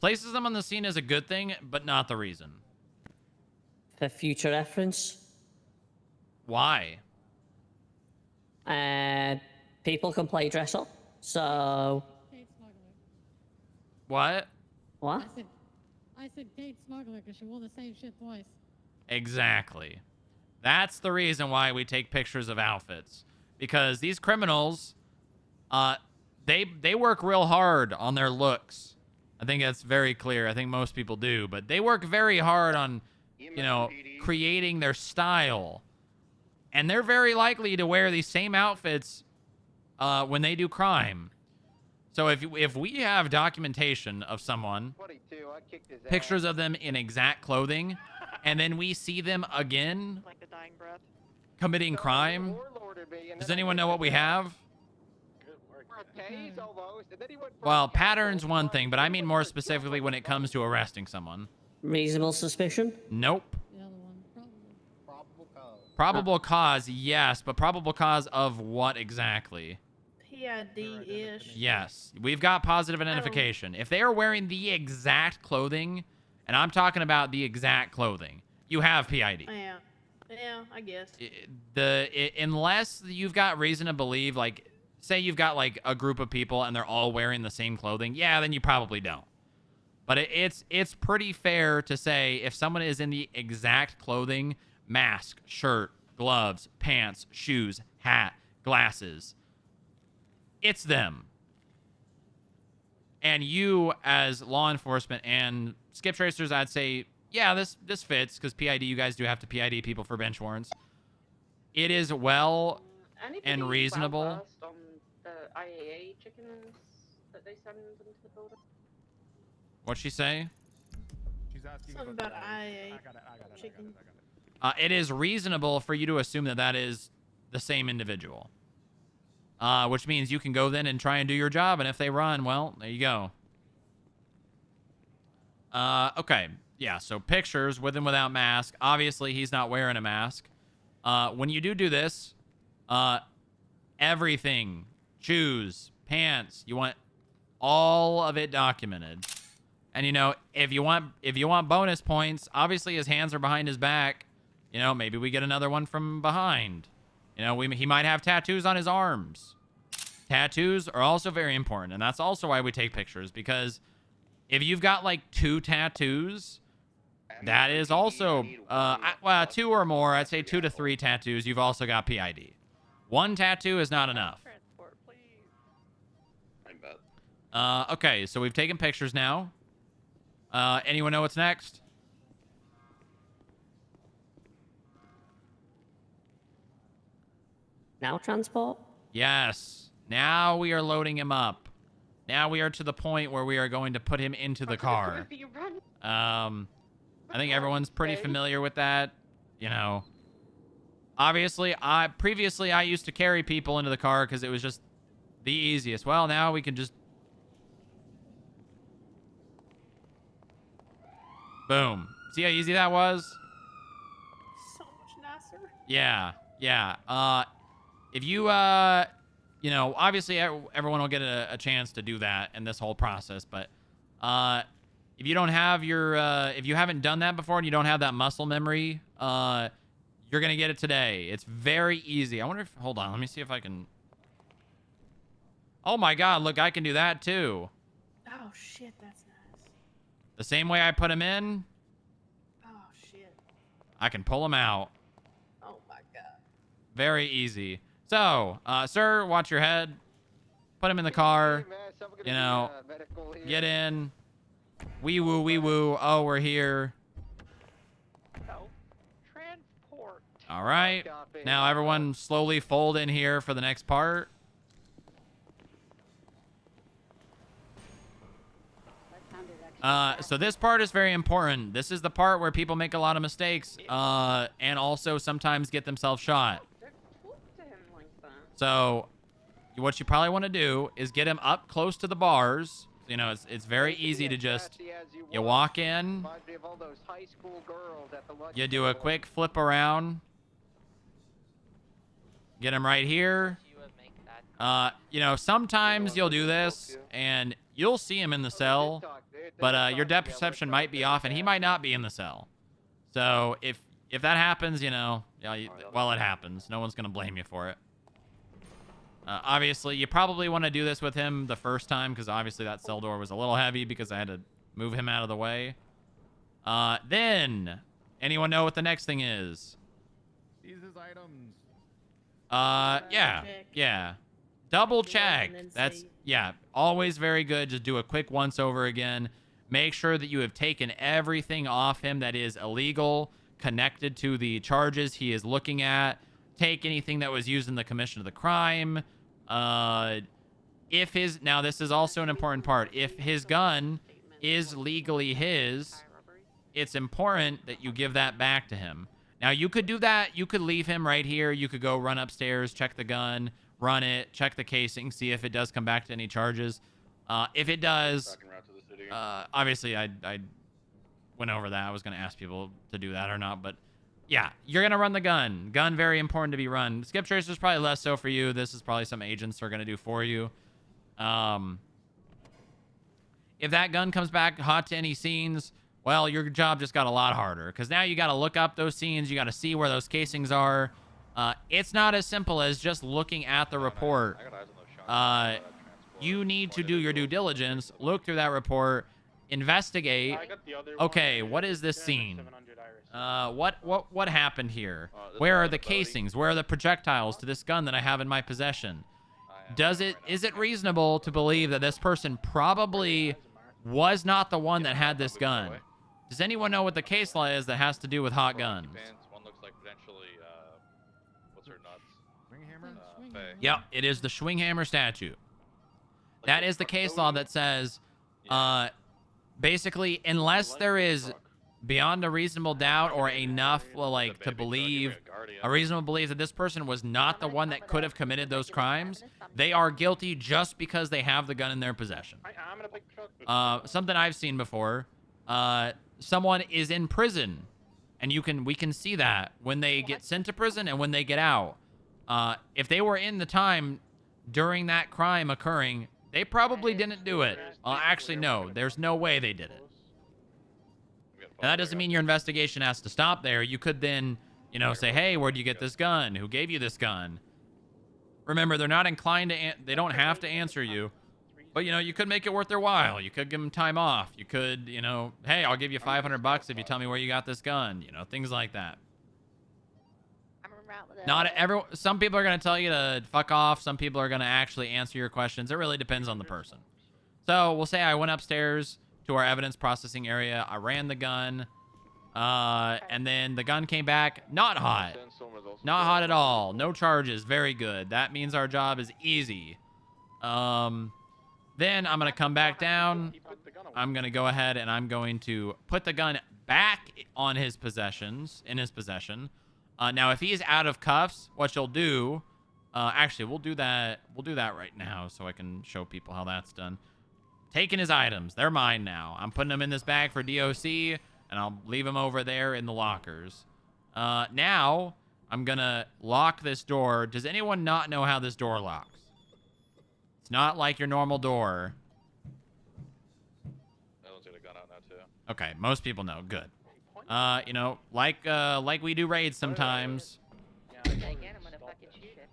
Speaker 18: Places them on the scene is a good thing, but not the reason.
Speaker 16: For future reference,
Speaker 18: Why?
Speaker 16: people can play dress up. So
Speaker 17: Kate Smuggler.
Speaker 18: What?
Speaker 16: what?
Speaker 17: I said Kate Smuggler because she wore the same shit twice.
Speaker 18: Exactly. That's the reason why we take pictures of outfits. Because these criminals, they work real hard on their looks. I think that's very clear. I think most people do. But they work very hard on, you know, creating their style. And they're very likely to wear these same outfits when they do crime. So if we have documentation of someone, pictures of them in exact clothing, and then we see them again
Speaker 6: Like the dying breath.
Speaker 18: committing crime, does anyone know what we have? Well, pattern's one thing, but I mean more specifically when it comes to arresting someone.
Speaker 16: Reasonable suspicion?
Speaker 18: Nope.
Speaker 17: The other one, probably.
Speaker 18: Probable cause, yes, but probable cause of what exactly?
Speaker 2: PID-ish.
Speaker 18: Yes, we've got positive identification. If they are wearing the exact clothing, and I'm talking about the exact clothing, you have PID.
Speaker 2: Yeah. Yeah, I guess.
Speaker 18: Unless you've got reason to believe, like, say you've got like a group of people and they're all wearing the same clothing, yeah, then you probably don't. But it's pretty fair to say if someone is in the exact clothing, mask, shirt, gloves, pants, shoes, hat, glasses, it's them. And you, as law enforcement and skip tracers, I'd say, yeah, this fits, because PID, you guys do have to PID people for bench warrants. It is well and reasonable.
Speaker 3: On the IAA chickens that they send into the building?
Speaker 18: What'd she say?
Speaker 4: She's asking
Speaker 2: Something about IA chicken.
Speaker 18: It is reasonable for you to assume that that is the same individual. Which means you can go then and try and do your job, and if they run, well, there you go. Okay. Yeah, so pictures with and without mask. Obviously, he's not wearing a mask. When you do this, everything, shoes, pants, you want all of it documented. And, you know, if you want bonus points, obviously his hands are behind his back. You know, maybe we get another one from behind. You know, he might have tattoos on his arms. Tattoos are also very important, and that's also why we take pictures, because if you've got like 2 tattoos, that is also, well, 2 or more, I'd say 2 to 3 tattoos, you've also got PID. 1 tattoo is not enough.
Speaker 6: Transport, please.
Speaker 23: I bet.
Speaker 18: Okay, so we've taken pictures now. Anyone know what's next?
Speaker 16: Now transport?
Speaker 18: Yes. Now we are loading him up. Now we are to the point where we are going to put him into the car. I think everyone's pretty familiar with that. You know, obviously, previously I used to carry people into the car because it was just the easiest. Well, now we can just boom. See how easy that was?
Speaker 2: So much nicer.
Speaker 18: Yeah, yeah. If you, you know, obviously everyone will get a chance to do that in this whole process, but if you don't have your, if you haven't done that before and you don't have that muscle memory, you're gonna get it today. It's very easy. I wonder if, hold on, let me see if I can. Oh my God, look, I can do that too.
Speaker 2: Oh shit, that's nice.
Speaker 18: The same way I put him in,
Speaker 2: Oh shit.
Speaker 18: I can pull him out.
Speaker 2: Oh my god.
Speaker 18: Very easy. So, sir, watch your head. Put him in the car. You know, get in. Wee woo, wee woo. Oh, we're here.
Speaker 8: Transport.
Speaker 18: All right. Now everyone slowly fold in here for the next part. So this part is very important. This is the part where people make a lot of mistakes, and also sometimes get themselves shot. So what you probably want to do is get him up close to the bars. You know, it's very easy to just, you walk in, you do a quick flip around, get him right here. You know, sometimes you'll do this and you'll see him in the cell, but your depth perception might be off and he might not be in the cell. So if that happens, you know, well, it happens. No one's going to blame you for it. Obviously, you probably want to do this with him the first time because obviously that cell door was a little heavy because I had to move him out of the way. Then, anyone know what the next thing is?
Speaker 4: Seize his items.
Speaker 18: Yeah. Double check. That's, yeah, always very good. Just do a quick once over again. Make sure that you have taken everything off him that is illegal, connected to the charges he is looking at. Take anything that was used in the commission of the crime. Now this is also an important part. If his gun is legally his, it's important that you give that back to him. Now you could do that. You could leave him right here. You could go run upstairs, check the gun, run it, check the casing, see if it does come back to any charges. If it does, obviously I went over that. I was going to ask people to do that or not, but yeah, you're going to run the gun. Gun, very important to be run. Skip tracer is probably less so for you. This is probably some agents are going to do for you. If that gun comes back hot to any scenes, well, your job just got a lot harder because now you got to look up those scenes. You got to see where those casings are. It's not as simple as just looking at the report. You need to do your due diligence, look through that report, investigate. Okay, what is this scene? What happened here? Where are the casings? Where are the projectiles to this gun that I have in my possession? Is it reasonable to believe that this person probably was not the one that had this gun? Does anyone know what the case law is that has to do with hot guns?
Speaker 1: One looks like potentially, what's her nuts?
Speaker 4: Swinghammer?
Speaker 18: Yep, it is the Schwinghammer statute. That is the case law that says, basically, unless there is beyond a reasonable doubt or enough, like, to believe, a reasonable belief that this person was not the one that could have committed those crimes, they are guilty just because they have the gun in their possession. Something I've seen before, someone is in prison, and we can see that when they get sent to prison and when they get out. If they were in the time during that crime occurring, they probably didn't do it. Actually, no, there's no way they did it. And that doesn't mean your investigation has to stop there. You could then, you know, say, hey, where'd you get this gun? Who gave you this gun? Remember, they're not inclined to, they don't have to answer you. But, you know, you could make it worth their while. You could give them time off. You could, you know, hey, I'll give you $500 if you tell me where you got this gun. You know, things like that. Some people are going to tell you to fuck off. Some people are going to actually answer your questions. It really depends on the person. So we'll say I went upstairs to our evidence processing area. I ran the gun. And then the gun came back not hot. Not hot at all. No charges. Very good. That means our job is easy. Then I'm going to come back down. I'm going to go ahead and I'm going to put the gun back on his possessions, in his possession. Now, if he is out of cuffs, what you'll do, actually, we'll do that right now so I can show people how that's done. Taking his items. They're mine now. I'm putting them in this bag for DOC, and I'll leave them over there in the lockers. Now, I'm going to lock this door. Does anyone not know how this door locks? It's not like your normal door.
Speaker 1: That one's got a gun out now, too.
Speaker 18: Okay, most people know. Good. You know, like we do raids sometimes.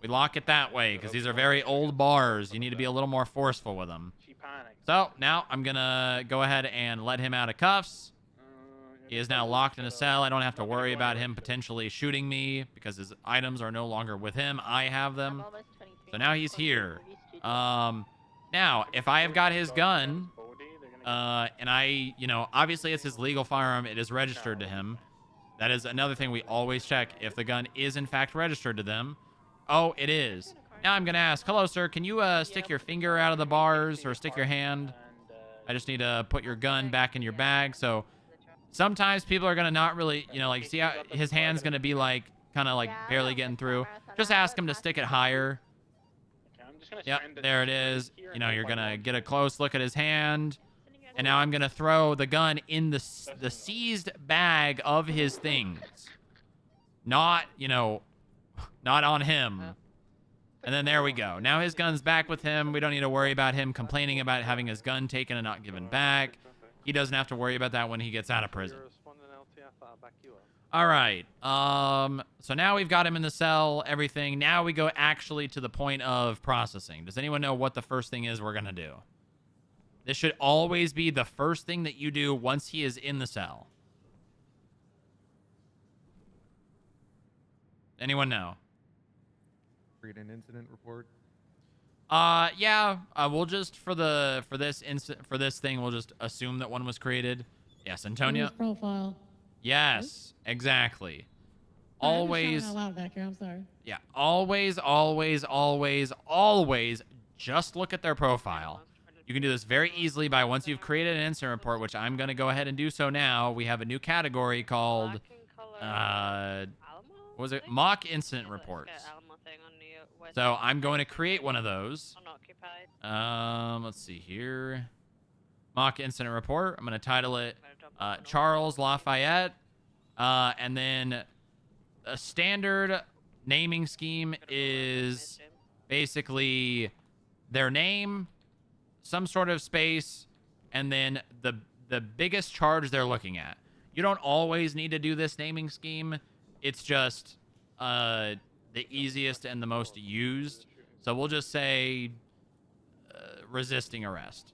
Speaker 18: We lock it that way because these are very old bars. You need to be a little more forceful with them. So now I'm gonna go ahead and let him out of cuffs. He is now locked in a cell. I don't have to worry about him potentially shooting me because his items are no longer with him. I have them. So now he's here. Now, if I have got his gun, and I, obviously it's his legal firearm. It is registered to him. That is another thing we always check if the gun is in fact registered to them. Oh, it is. Now I'm going to ask, hello, sir, can you stick your finger out of the bars or stick your hand? I just need to put your gun back in your bag. So sometimes people are going to not really, like, see how his hand's going to be like, kind of like barely getting through. Just ask him to stick it higher. Yep, there it is. You're going to get a close look at his hand. And now I'm going to throw the gun in the seized bag of his things. Not, not on him. And then there we go. Now his gun's back with him. We don't need to worry about him complaining about having his gun taken and not given back. He doesn't have to worry about that when he gets out of prison. All right. So now we've got him in the cell, everything. Now we go actually to the point of processing. Does anyone know what the first thing is we're going to do? This should always be the first thing that you do once he is in the cell. Anyone know?
Speaker 4: Create an incident report.
Speaker 18: Yeah. We'll just for this thing, we'll just assume that one was created. Yes, Antonio.
Speaker 17: Profile.
Speaker 18: Yes, exactly.
Speaker 17: Always. I'm loud back here. I'm sorry.
Speaker 18: Yeah. Always. Just look at their profile. You can do this very easily by once you've created an incident report, which I'm going to go ahead and do so now. We have a new category called, what was it? Mock incident reports. So I'm going to create one of those. Let's see here. Mock incident report. I'm going to title it Charles Lafayette. And then a standard naming scheme is basically their name, some sort of space, and then the biggest charge they're looking at. You don't always need to do this naming scheme. It's just the easiest and the most used. So we'll just say resisting arrest.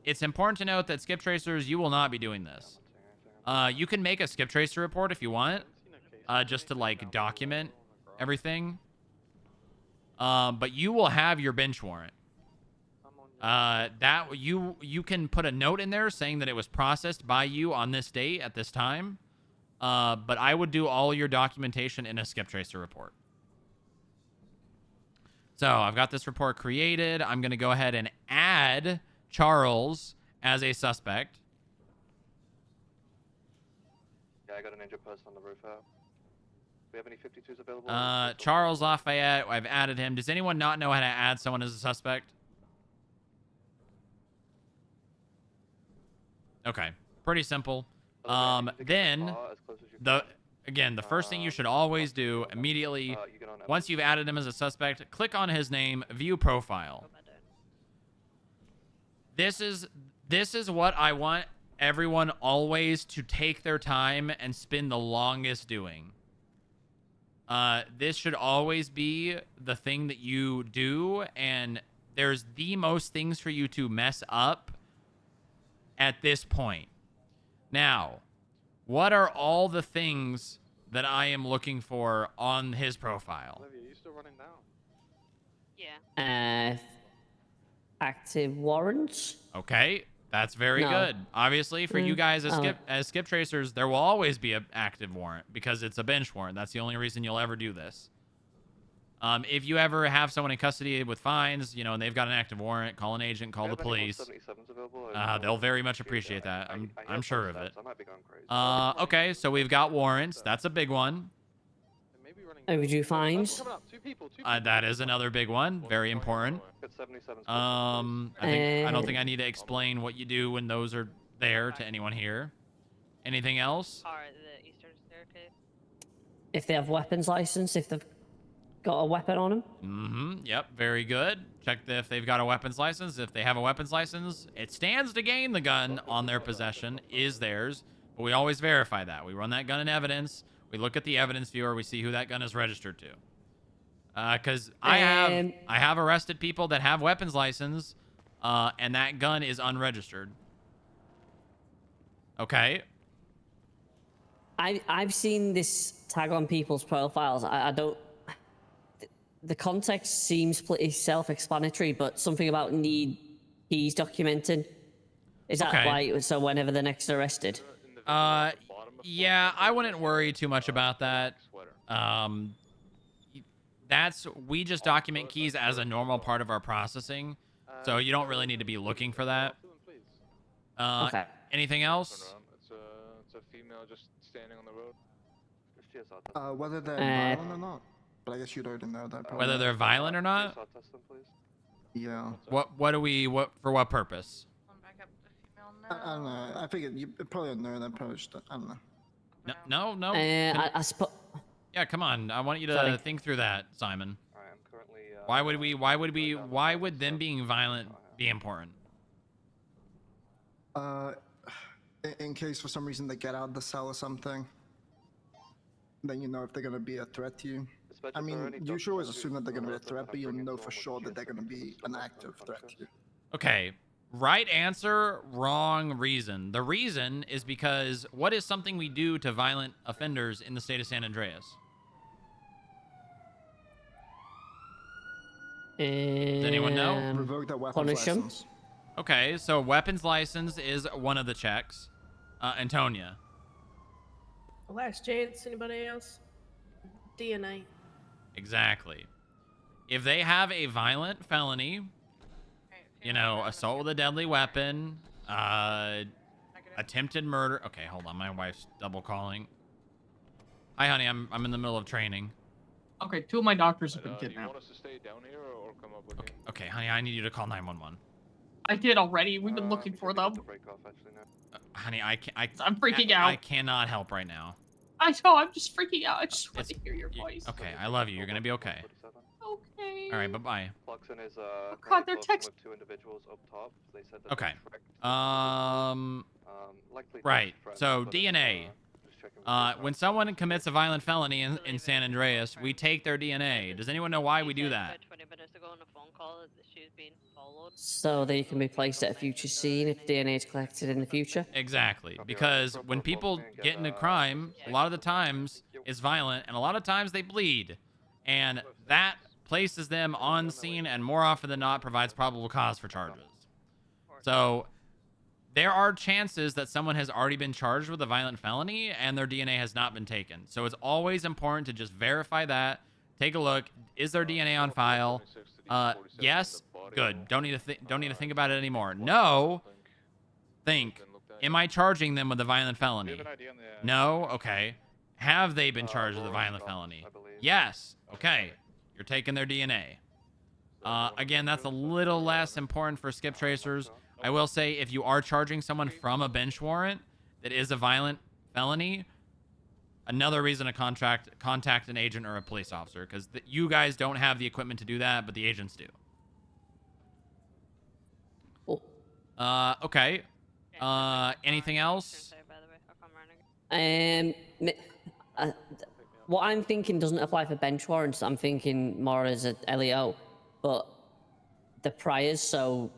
Speaker 18: It's important to note that skip tracers, you will not be doing this. You can make a skip tracer report if you want, just to like document everything. But you will have your bench warrant. That you can put a note in there saying that it was processed by you on this date at this time. But I would do all your documentation in a skip tracer report. So I've got this report created. I'm going to go ahead and add Charles as a suspect.
Speaker 1: Yeah, I got a ninja post on the roof out. Do we have any 52s available?
Speaker 18: Charles Lafayette, I've added him. Does anyone not know how to add someone as a suspect? Okay, pretty simple. Then the first thing you should always do immediately, once you've added him as a suspect, click on his name, view profile. This is what I want everyone always to take their time and spend the longest doing. This should always be the thing that you do, and there's the most things for you to mess up at this point. Now, what are all the things that I am looking for on his profile?
Speaker 1: Olivia, are you still running down?
Speaker 8: Yeah.
Speaker 16: Active warrants.
Speaker 18: Okay, that's very good. Obviously, for you guys as skip tracers, there will always be an active warrant because it's a bench warrant. That's the only reason you'll ever do this. If you ever have someone in custody with fines, and they've got an active warrant, call an agent, call the police. They'll very much appreciate that. I'm sure of it. Okay, so we've got warrants. That's a big one.
Speaker 16: Overdue fines.
Speaker 18: That is another big one. Very important. I don't think I need to explain what you do when those are there to anyone here. Anything else?
Speaker 8: The eastern staircase.
Speaker 16: If they have weapons license, if they've got a weapon on them.
Speaker 18: Mm-hmm. Yep. Very good. Check if they've got a weapons license. If they have a weapons license, it stands to gain the gun on their possession is theirs. But we always verify that. We run that gun in evidence. We look at the evidence viewer. We see who that gun is registered to. Because I have arrested people that have weapons license, and that gun is unregistered. Okay.
Speaker 16: I've seen this tag on people's profiles. I don't. The context seems pretty self-explanatory, but something about need keys documented. Is that
Speaker 18: Okay.
Speaker 16: why? So whenever they're next arrested.
Speaker 18: Yeah, I wouldn't worry too much about that. We just document keys as a normal part of our processing, so you don't really need to be looking for that.
Speaker 16: Okay.
Speaker 18: Anything else?
Speaker 15: It's a female just standing on the road.
Speaker 7: Whether they're violent or not. But I guess you'd already know that. Probably.
Speaker 18: Whether they're violent or not?
Speaker 7: Yeah.
Speaker 18: For what purpose?
Speaker 7: I don't know. I figured you probably don't know that. Probably just, I don't know.
Speaker 18: No.
Speaker 16: I suppose.
Speaker 18: Yeah, come on. I want you to
Speaker 16: Sorry.
Speaker 18: think through that, Simon.
Speaker 1: Alright, I'm currently.
Speaker 18: Why would them being violent be important?
Speaker 7: In case for some reason they get out of the cell or something, then you know if they're gonna be a threat to you. I mean, you should always assume that they're gonna be a threat, but you know for sure that they're gonna be an active threat to you.
Speaker 18: Okay. Right answer, wrong reason. The reason is because what is something we do to violent offenders in the state of San Andreas? Does anyone know?
Speaker 7: Revoke that weapons
Speaker 16: Punish 'em?
Speaker 7: license.
Speaker 18: Okay, so weapons license is one of the checks. Antonia.
Speaker 2: Last chance. Anybody else? DNA.
Speaker 18: Exactly. If they have a violent felony, you know, assault with a deadly weapon, attempted murder. Okay, hold on. My wife's double calling. Hi, honey. I'm in the middle of training.
Speaker 20: Okay, 2 of my doctors have been
Speaker 15: Do you
Speaker 20: kidnapped.
Speaker 15: want us to stay down here or come up with me?
Speaker 18: Okay, honey. I need you to call 911.
Speaker 20: I did already. We've been looking for them.
Speaker 18: Honey,
Speaker 20: I'm freaking out.
Speaker 18: I cannot help right now.
Speaker 20: I know. I'm just freaking out. I just want to hear your voice.
Speaker 18: Okay, I love you. You're gonna be okay.
Speaker 20: Okay.
Speaker 18: All right, bye-bye.
Speaker 1: Clarkson is
Speaker 20: Oh God, they're
Speaker 1: with 2 individuals up top. They said that
Speaker 18: Okay.
Speaker 1: they're correct. Likely
Speaker 18: Right.
Speaker 1: threat,
Speaker 18: So
Speaker 1: but,
Speaker 18: DNA.
Speaker 1: just checking with
Speaker 18: When someone commits a violent felony in San Andreas, we take their DNA. Does anyone know why we do that?
Speaker 8: 20 minutes ago on a phone call that she's being followed.
Speaker 16: So they can be placed at a future scene if DNA is collected in the future.
Speaker 18: Exactly. Because when people get into crime, a lot of the times it's violent, and a lot of times they bleed. And that places them on scene and more often than not provides probable cause for charges. So there are chances that someone has already been charged with a violent felony and their DNA has not been taken. So it's always important to just verify that. Take a look. Is their DNA on file? Yes. Good. Don't need to think about it anymore. No. Think. Am I charging them with a violent felony? No. Okay. Have they been charged with a violent felony? Yes. Okay. You're taking their DNA. Again, that's a little less important for skip tracers. I will say if you are charging someone from a bench warrant that is a violent felony, another reason to contact an agent or a police officer, because you guys don't have the equipment to do that, but the agents do. Okay. Anything else?
Speaker 16: What I'm thinking doesn't apply for bench warrants. I'm thinking more as a LEO, but the priors, so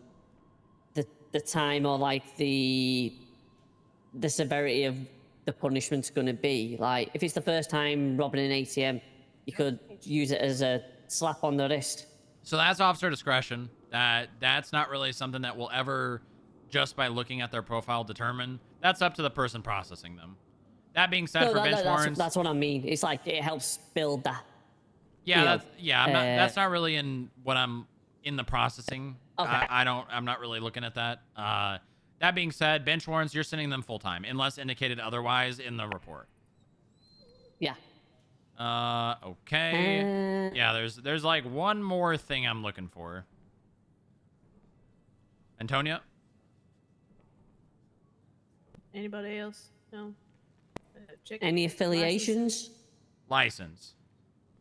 Speaker 16: the time or like the severity of the punishment's going to be. Like if it's the first time robbing an ATM, you could use it as a slap on the wrist.
Speaker 18: So that's officer discretion. That's not really something that will ever, just by looking at their profile, determine. That's up to the person processing them. That being said, for bench warrants,
Speaker 16: that's what I mean. It's like it helps build that.
Speaker 18: Yeah, that's not really in what I'm in the processing.
Speaker 16: Okay.
Speaker 18: I'm not really looking at that. That being said, bench warrants, you're sending them full time unless indicated otherwise in the report.
Speaker 16: Yeah.
Speaker 18: Okay. Yeah, there's like one more thing I'm looking for. Antonia?
Speaker 2: Anybody else? No. Check
Speaker 16: Any affiliations?
Speaker 18: License.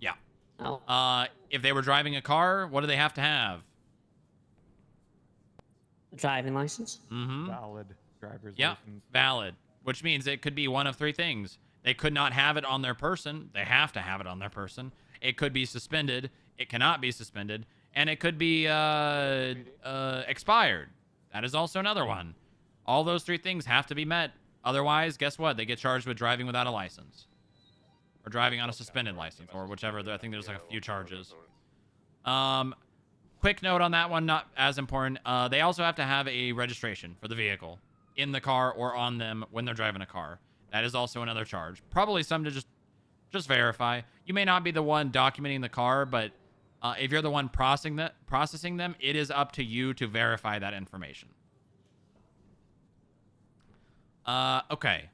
Speaker 18: Yeah.
Speaker 16: Oh.
Speaker 18: If they were driving a car, what do they have to have?
Speaker 16: A driving license?
Speaker 18: Mm-hmm.
Speaker 4: Valid driver's
Speaker 18: Yeah,
Speaker 4: license.
Speaker 18: valid. Which means it could be one of 3 things. They could not have it on their person. They have to have it on their person. It could be suspended. It cannot be suspended. And it could be expired. That is also another one. All those 3 things have to be met Otherwise, guess what? They get charged with driving without a license. Or driving on a suspended license, or whichever. I think there's like a few charges. Quick note on that one, not as important. They also have to have a registration for the vehicle in the car or on them when they're driving a car. That is also another charge. Probably something to just verify. You may not be the one documenting the car, but if you're the one processing them, it is up to you to verify that information. Okay.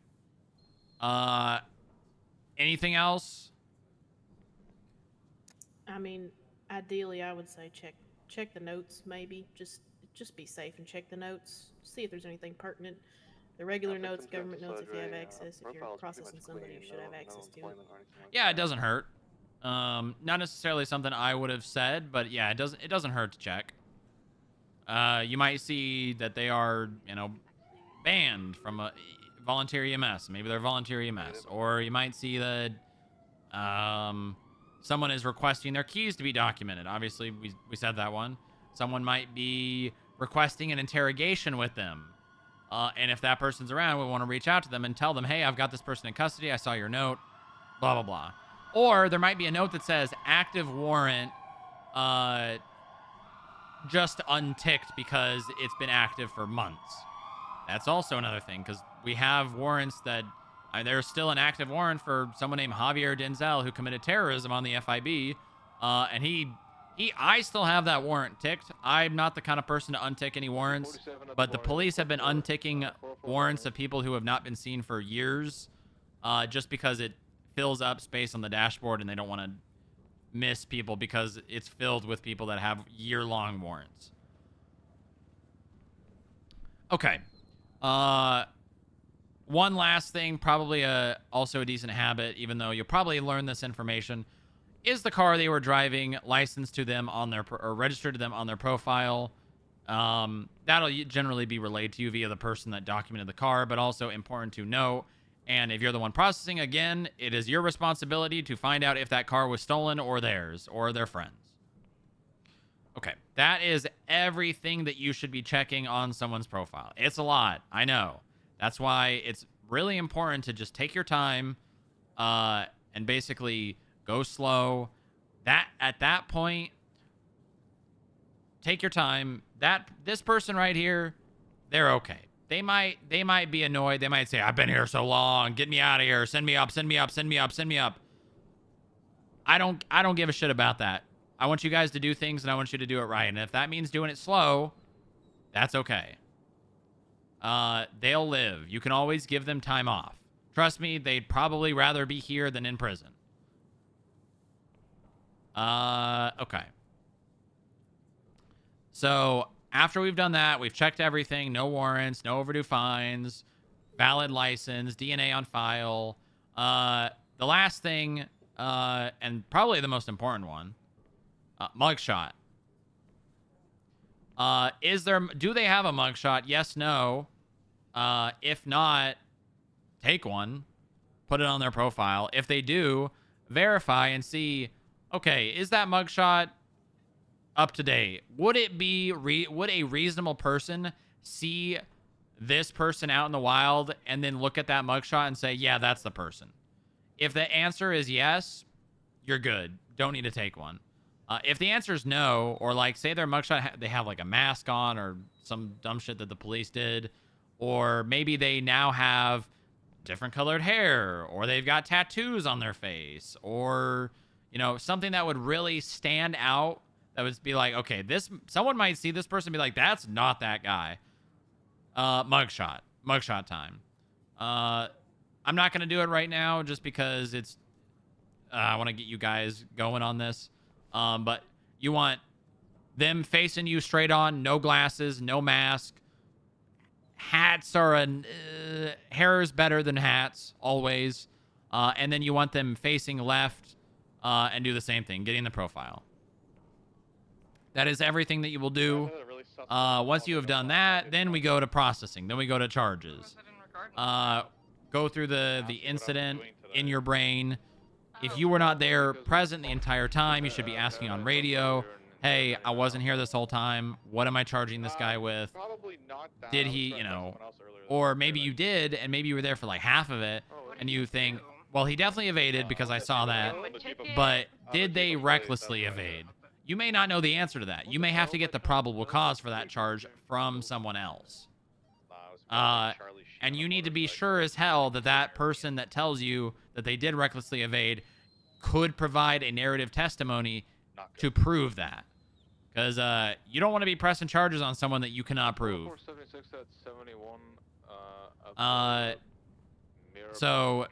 Speaker 18: Anything else?
Speaker 2: I mean, ideally, I would say check the notes. Maybe just be safe and check the notes. See if there's anything pertinent. The regular notes, government notes, if you have access. If you're processing somebody, you should have access to it.
Speaker 18: Yeah, it doesn't hurt. Not necessarily something I would have said, but yeah, it doesn't hurt to check. You might see that they are, banned from a volunteer EMS. Maybe they're volunteer EMS. Or you might see that someone is requesting their keys to be documented. Obviously, we said that one. Someone might be requesting an interrogation with them. And if that person's around, we want to reach out to them and tell them, hey, I've got this person in custody. I saw your note, blah, blah, blah. Or there might be a note that says active warrant just unticked because it's been active for months. That's also another thing, because we have warrants that there's still an active warrant for someone named Javier Denzel who committed terrorism on the FIB. And I still have that warrant ticked. I'm not the kind of person to untick any warrants, but the police have been unticking warrants of people who have not been seen for years, just because it fills up space on the dashboard and they don't want to miss people because it's filled with people that have year-long warrants. Okay. One last thing, probably also a decent habit, even though you'll probably learn this information. Is the car they were driving licensed to them on their or registered to them on their profile? That'll generally be relayed to you via the person that documented the car, but also important to know. And if you're the one processing, again, it is your responsibility to find out if that car was stolen or theirs or their friends. Okay, that is everything that you should be checking on someone's profile. It's a lot, I know. That's why it's really important to just take your time and basically go slow. At that point, take your time. This person right here, they're okay. They might be annoyed. They might say, I've been here so long. Get me out of here. Send me up, send me up, send me up, send me up. I don't give a shit about that. I want you guys to do things, and I want you to do it right. And if that means doing it slow, that's okay. They'll live. You can always give them time off. Trust me, they'd probably rather be here than in prison. Okay. So after we've done that, we've checked everything. No warrants, no overdue fines, valid license, DNA on file. The last thing, and probably the most important one, mugshot. Do they have a mugshot? Yes, no. If not, take one, put it on their profile. If they do, verify and see, okay, is that mugshot up to date? Would it be, would a reasonable person see this person out in the wild and then look at that mugshot and say, yeah, that's the person? If the answer is yes, you're good. Don't need to take one. If the answer is no, or like say their mugshot, they have like a mask on or some dumb shit that the police did, or maybe they now have different colored hair, or they've got tattoos on their face, or, something that would really stand out that would be like, okay, someone might see this person and be like, that's not that guy. Mugshot time. I'm not going to do it right now just because I want to get you guys going on this. But you want them facing you straight on, no glasses, no mask. Hats are hair is better than hats, always. And then you want them facing left and do the same thing, getting the profile. That is everything that you will do. Once you have done that, then we go to processing. Then we go to charges. Go through the incident in your brain. If you were not there present the entire time, you should be asking on radio. hey, I wasn't here this whole time. What am I charging this guy with?
Speaker 4: Probably not that.
Speaker 18: Did
Speaker 4: I was
Speaker 18: he,
Speaker 4: trying
Speaker 18: you
Speaker 4: to find
Speaker 18: know,
Speaker 4: someone else earlier
Speaker 18: or maybe you did, and maybe you were there for like half of it, and you think, well, he definitely evaded because I saw that, but did they recklessly evade? You may not know the answer to that. You may have to get the probable cause for that charge from someone else. And you need to be sure as hell that that person that tells you that they did recklessly evade could provide a narrative testimony to prove that. Because you don't want to be pressing charges on someone that you cannot prove.
Speaker 15: 476 at 71.
Speaker 18: So,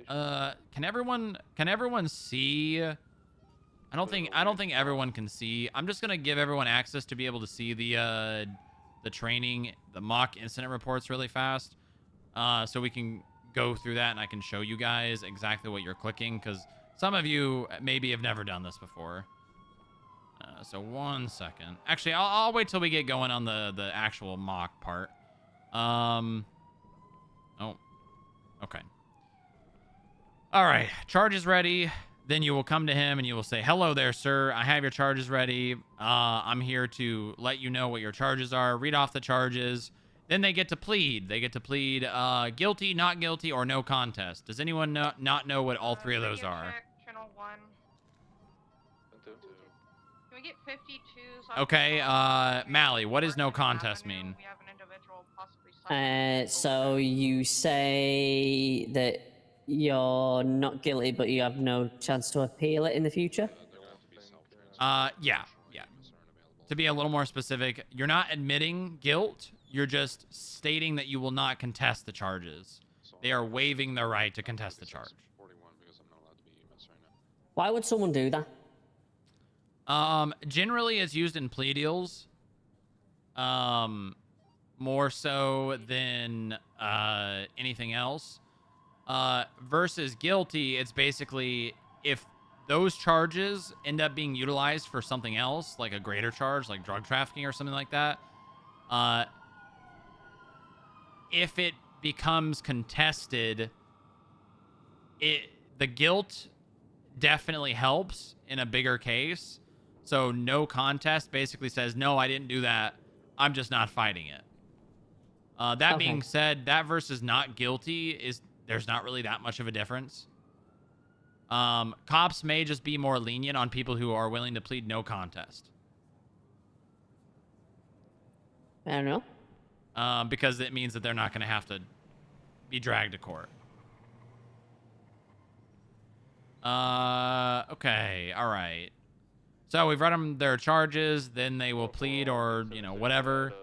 Speaker 18: can everyone see? I don't think everyone can see. I'm just gonna give everyone access to be able to see the training, the mock incident reports really fast, so we can go through that and I can show you guys exactly what you're clicking, because some of you maybe have never done this before. So 1 second. Actually, I'll wait till we get going on the actual mock part. Oh, okay. All right, charges ready. Then you will come to him and you will say, hello there, sir. I have your charges ready. I'm here to let you know what your charges are. Read off the charges. Then they get to plead. They get to plead guilty, not guilty, or no contest. Does anyone not know what all three of those are?
Speaker 6: Channel 1. Can we get 52? So
Speaker 18: Okay, Mally, what does no contest mean?
Speaker 6: We have an individual possibly
Speaker 16: So you say that you're not guilty, but you have no chance to appeal it in the future?
Speaker 18: Yeah. To be a little more specific, you're not admitting guilt. You're just stating that you will not contest the charges. They are waiving their right to contest the charge.
Speaker 16: Why would someone do that?
Speaker 18: Generally, it's used in plea deals. More so than anything else. Versus guilty, it's basically if those charges end up being utilized for something else, like a greater charge, like drug trafficking or something like that. If it becomes contested, the guilt definitely helps in a bigger case. So no contest basically says, no, I didn't do that. I'm just not fighting it. That being said, that versus not guilty is, there's not really that much of a difference. Cops may just be more lenient on people who are willing to plead no contest.
Speaker 16: I don't know.
Speaker 18: Because it means that they're not going to have to be dragged to court. Okay, all right. So we've read them their charges, then they will plead or, you know, whatever.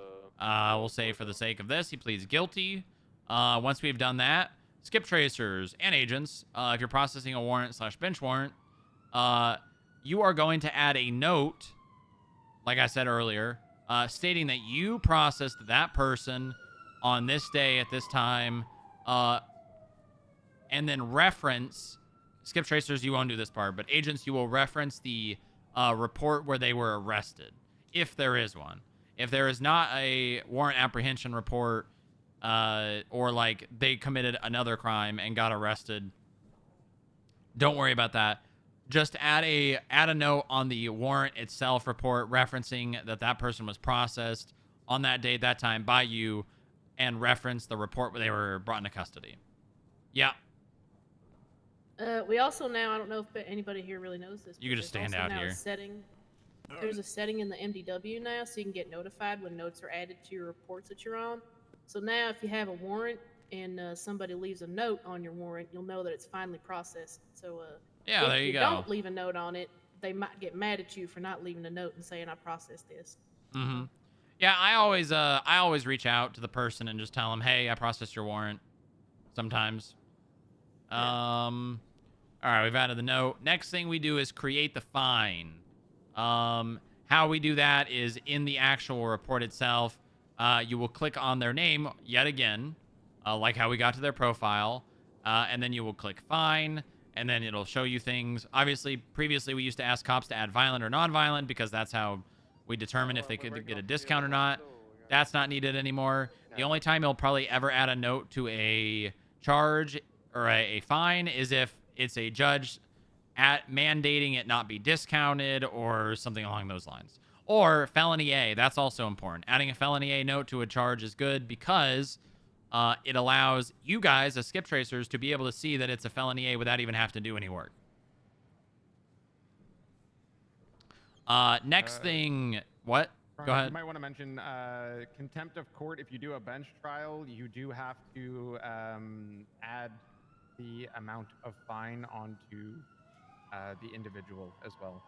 Speaker 18: We'll say for the sake of this, he pleads guilty. Once we've done that, skip tracers and agents, if you're processing a warrant / bench warrant, you are going to add a note, like I said earlier, stating that you processed that person on this day at this time, and then reference, skip tracers, you won't do this part, but agents, you will reference the report where they were arrested, if there is one. If there is not a warrant apprehension report, or like they committed another crime and got arrested, don't worry about that. Just add a note on the warrant itself report referencing that person was processed on that day, that time by you, and reference the report where they were brought into custody. Yeah.
Speaker 2: We also now, I don't know if anybody here really knows this.
Speaker 18: You could just stand out here.
Speaker 2: There's a setting in the MDW now, so you can get notified when notes are added to your reports that you're on. So now if you have a warrant and somebody leaves a note on your warrant, you'll know that it's finally processed. So
Speaker 18: yeah, there you go.
Speaker 2: If you don't leave a note on it, they might get mad at you for not leaving a note and saying, I processed this.
Speaker 18: Mm-hmm. Yeah, I always reach out to the person and just tell them, hey, I processed your warrant. Sometimes. Yeah. All right, we've added the note. Next thing we do is create the fine. How we do that is in the actual report itself. You will click on their name yet again, like how we got to their profile, and then you will click fine, and then it'll show you things. Obviously, previously we used to ask cops to add violent or non-violent because that's how we determine if they could get a discount or not. That's not needed anymore. The only time you'll probably ever add a note to a charge or a fine is if it's a judge at mandating it not be discounted or something along those lines. Or felony A, that's also important. Adding a felony A note to a charge is good because it allows you guys as skip tracers to be able to see that it's a felony A without even having to do any work. Next thing, what? Go ahead.
Speaker 4: You might want to mention contempt of court. If you do a bench trial, you do have to add the amount of fine onto the individual as well,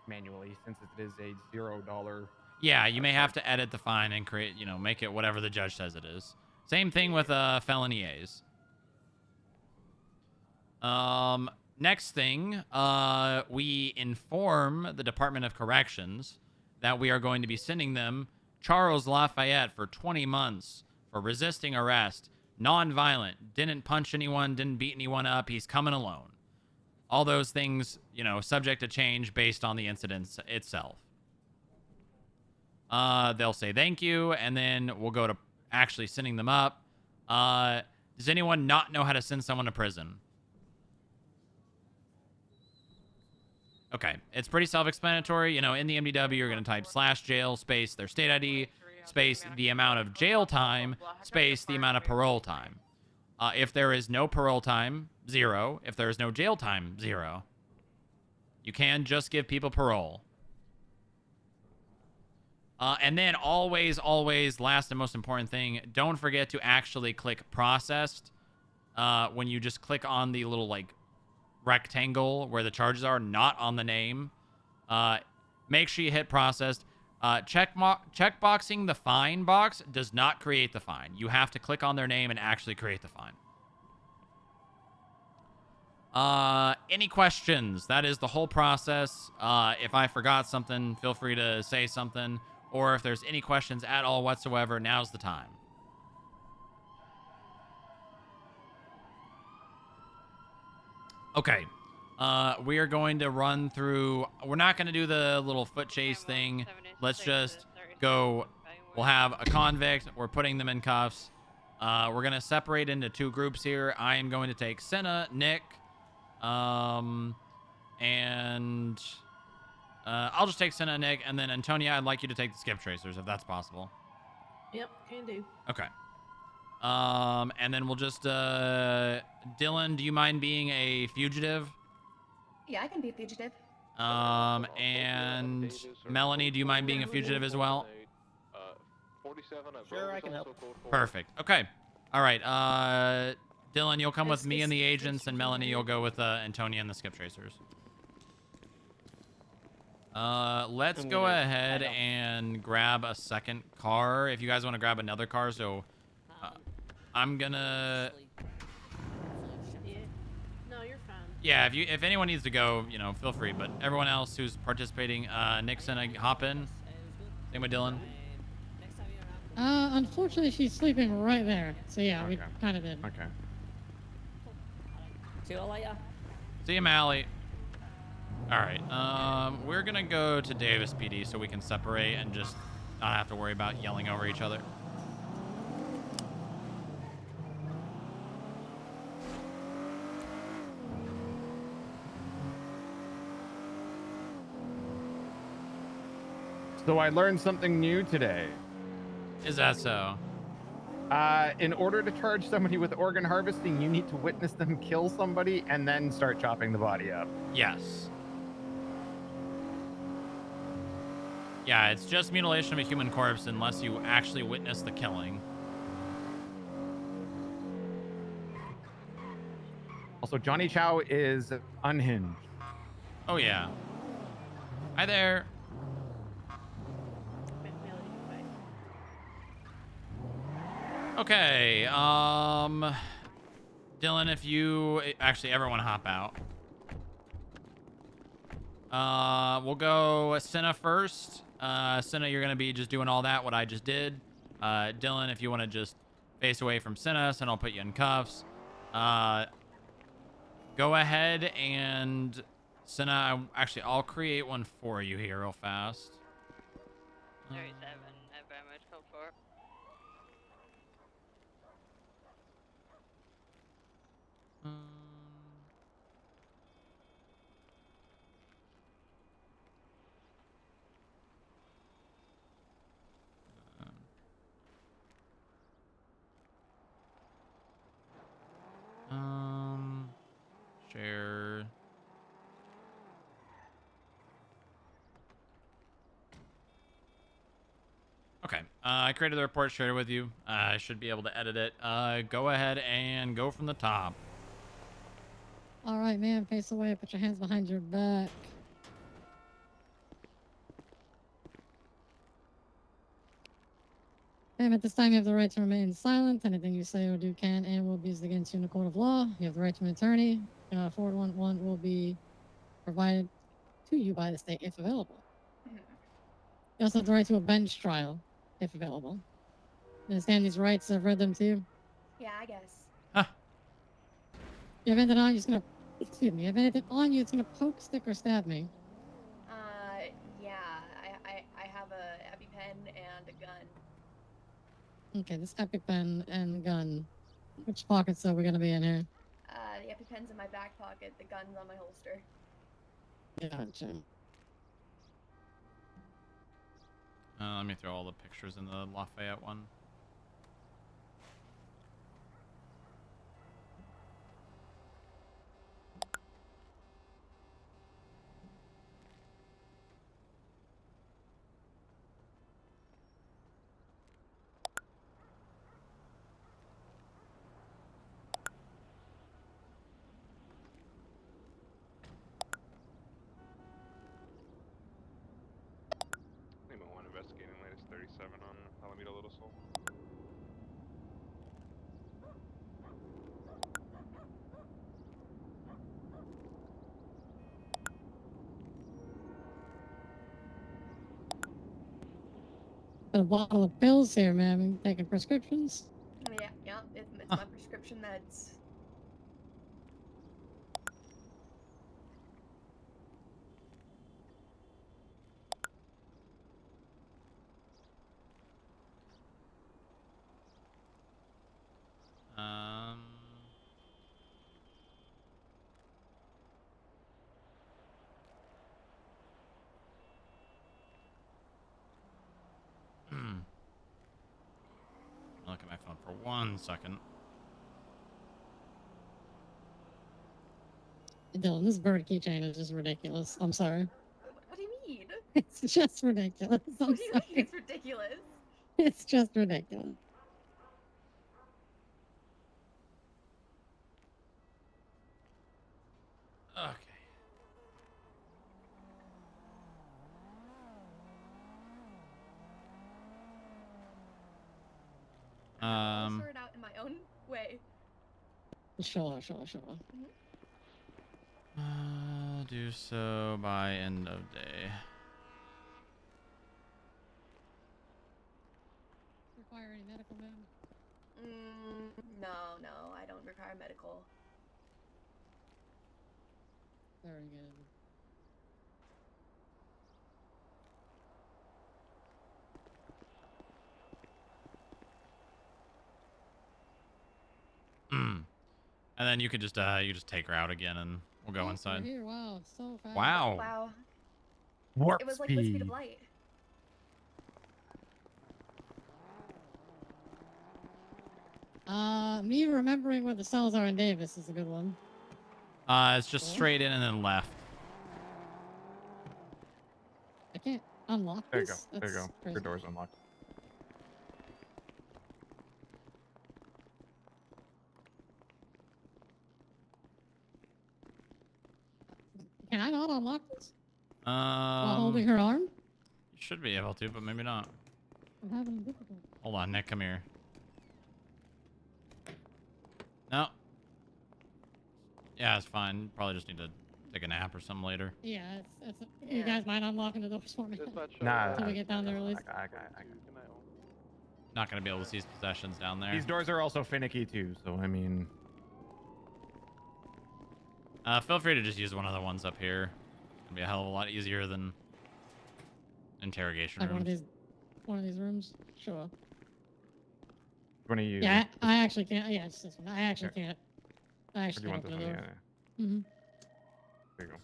Speaker 4: manually, since it is a $0.
Speaker 18: Yeah, you may have to edit the fine and create, make it whatever the judge says it is. Same thing with felony A's. Next thing, we inform the Department of Corrections that we are going to be sending them Charles Lafayette for 20 months for resisting arrest, non-violent, didn't punch anyone, didn't beat anyone up, he's coming alone. All those things, subject to change based on the incident itself. They'll say thank you, and then we'll go to actually sending them up. Does anyone not know how to send someone to prison? Okay, it's pretty self-explanatory. In the MDW, you're going to type /jail space their state ID space the amount of jail time space the amount of parole time. If there is no parole time, 0. If there is no jail time, 0. You can just give people parole. And then always, last and most important thing, don't forget to actually click processed when you just click on the little, rectangle where the charges are, not on the name. Make sure you hit processed. Checkboxing the fine box does not create the fine. You have to click on their name and actually create the fine. Any questions? That is the whole process. If I forgot something, feel free to say something. Or if there's any questions at all whatsoever, now's the time. Okay. We are going to run through... We're not going to do the little foot chase thing. Let's just go... We'll have a convict. We're putting them in cuffs. We're going to separate into 2 groups here. I am going to take Senna, Nick, and... I'll just take Senna and Nick, and then Antonia, I'd like you to take the skip tracers, if that's possible.
Speaker 2: Yep, can do.
Speaker 18: Okay. And then we'll just, Dylan, do you mind being a fugitive?
Speaker 5: Yeah, I can be a fugitive.
Speaker 18: And Melanie, do you mind being a fugitive as well?
Speaker 15: 47.
Speaker 5: Sure, I can help.
Speaker 18: Perfect. Okay. All right. Dylan, you'll come with me and the agents, and Melanie, you'll go with Antonia and the skip tracers. Let's go ahead and grab a second car. If you guys want to grab another car, so I'm gonna.
Speaker 2: Yeah. No, you're fine.
Speaker 18: Yeah, if anyone needs to go, feel free. But everyone else who's participating, Nixon, hop in. Same with Dylan.
Speaker 17: Unfortunately, she's sleeping right there. So yeah, we kind of did.
Speaker 4: Okay.
Speaker 16: See you later.
Speaker 18: See you, Mally. All right. We're gonna go to Davis PD so we can separate and just not have to worry about yelling over each other.
Speaker 4: So I learned something new today.
Speaker 18: Is that so?
Speaker 4: In order to charge somebody with organ harvesting, you need to witness them kill somebody and then start chopping the body up.
Speaker 18: Yes. Yeah, it's just mutilation of a human corpse unless you actually witness the killing.
Speaker 4: Also, Johnny Chow is unhinged.
Speaker 18: Oh, yeah. Hi there. Okay, Dylan, if you... Actually, everyone hop out. We'll go Senna first. Senna, you're going to be just doing all that, what I just did. Dylan, if you want to just face away from Senna, Senna will put you in cuffs. Go ahead and... Senna, actually, I'll create one for you here real fast.
Speaker 8: 37, very much hope for.
Speaker 18: Okay. I created the report, shared it with you. I should be able to edit it. Go ahead and go from the top.
Speaker 17: All right, man. Face away. Put your hands behind your back. At this time, you have the right to remain silent. Anything you say or do can and will be used against you in a court of law. You have the right to an attorney. 411 will be provided to you by the state if available. You also have the right to a bench trial if available. You understand these rights? I've read them to you.
Speaker 5: Yeah, I guess.
Speaker 17: You have anything on you? It's gonna. Excuse me. You have anything on you? It's gonna poke, stick, or stab me.
Speaker 5: Yeah. I have a EpiPen and a gun.
Speaker 17: Okay, this EpiPen and gun. Which pockets are we gonna be in here?
Speaker 5: The EpiPen's in my back pocket. The gun's on my holster.
Speaker 17: Gotcha.
Speaker 18: Let me throw all the pictures in the Lafayette one.
Speaker 19: Lima 1 investigating latest 37 on Alameda Little Soul.
Speaker 17: Got a bottle of pills here, ma'am. You taking prescriptions?
Speaker 5: Yeah. It's my prescription meds.
Speaker 18: Look at my phone for 1 second.
Speaker 17: Dylan, this bird keychain is just ridiculous. I'm sorry.
Speaker 5: What do you mean?
Speaker 17: It's just ridiculous. I'm
Speaker 5: What do you
Speaker 17: sorry.
Speaker 5: mean it's ridiculous?
Speaker 17: It's just ridiculous.
Speaker 18: Okay.
Speaker 5: I'll sort it out in my own way.
Speaker 17: Sure.
Speaker 18: Do so by end of day.
Speaker 17: Require any medical, ma'am?
Speaker 5: No, I don't require medical.
Speaker 17: Very good.
Speaker 18: And then you can just take her out again, and we'll go inside.
Speaker 17: Here, wow, so fast.
Speaker 18: Wow.
Speaker 4: Warp
Speaker 5: It was like the speed of light.
Speaker 17: Me remembering where the cells are in Davis is a good one.
Speaker 18: It's just straight in and then left.
Speaker 17: I can't unlock
Speaker 4: There you
Speaker 17: this.
Speaker 4: go. There you go.
Speaker 17: That's
Speaker 4: Your
Speaker 17: crazy.
Speaker 4: door's unlocked.
Speaker 17: Can I not unlock this? While holding her arm?
Speaker 18: You should be able to, but maybe not.
Speaker 17: I'm having difficulty.
Speaker 18: Hold on, Nick, come here. No. Yeah, it's fine. Probably just need to take a nap or something later.
Speaker 17: Yeah, you guys mind unlocking the doors for me?
Speaker 18: Nah.
Speaker 17: Until we get down there at least.
Speaker 4: I
Speaker 18: Not gonna be able to seize possessions down there.
Speaker 4: These doors are also finicky too, so I mean.
Speaker 18: Feel free to just use one of the ones up here. It'll be a hell of a lot easier than interrogation
Speaker 17: Like
Speaker 18: rooms.
Speaker 17: one of these rooms? Sure.
Speaker 4: One of you.
Speaker 17: Yeah, I actually can't. Yeah, it's this one. I actually
Speaker 4: Here.
Speaker 17: can't. I
Speaker 4: Or do
Speaker 17: actually
Speaker 4: you
Speaker 17: can't
Speaker 4: want
Speaker 17: open
Speaker 4: this
Speaker 17: the
Speaker 4: one?
Speaker 17: door.
Speaker 4: Yeah.
Speaker 17: Mm-hmm.
Speaker 4: There you go.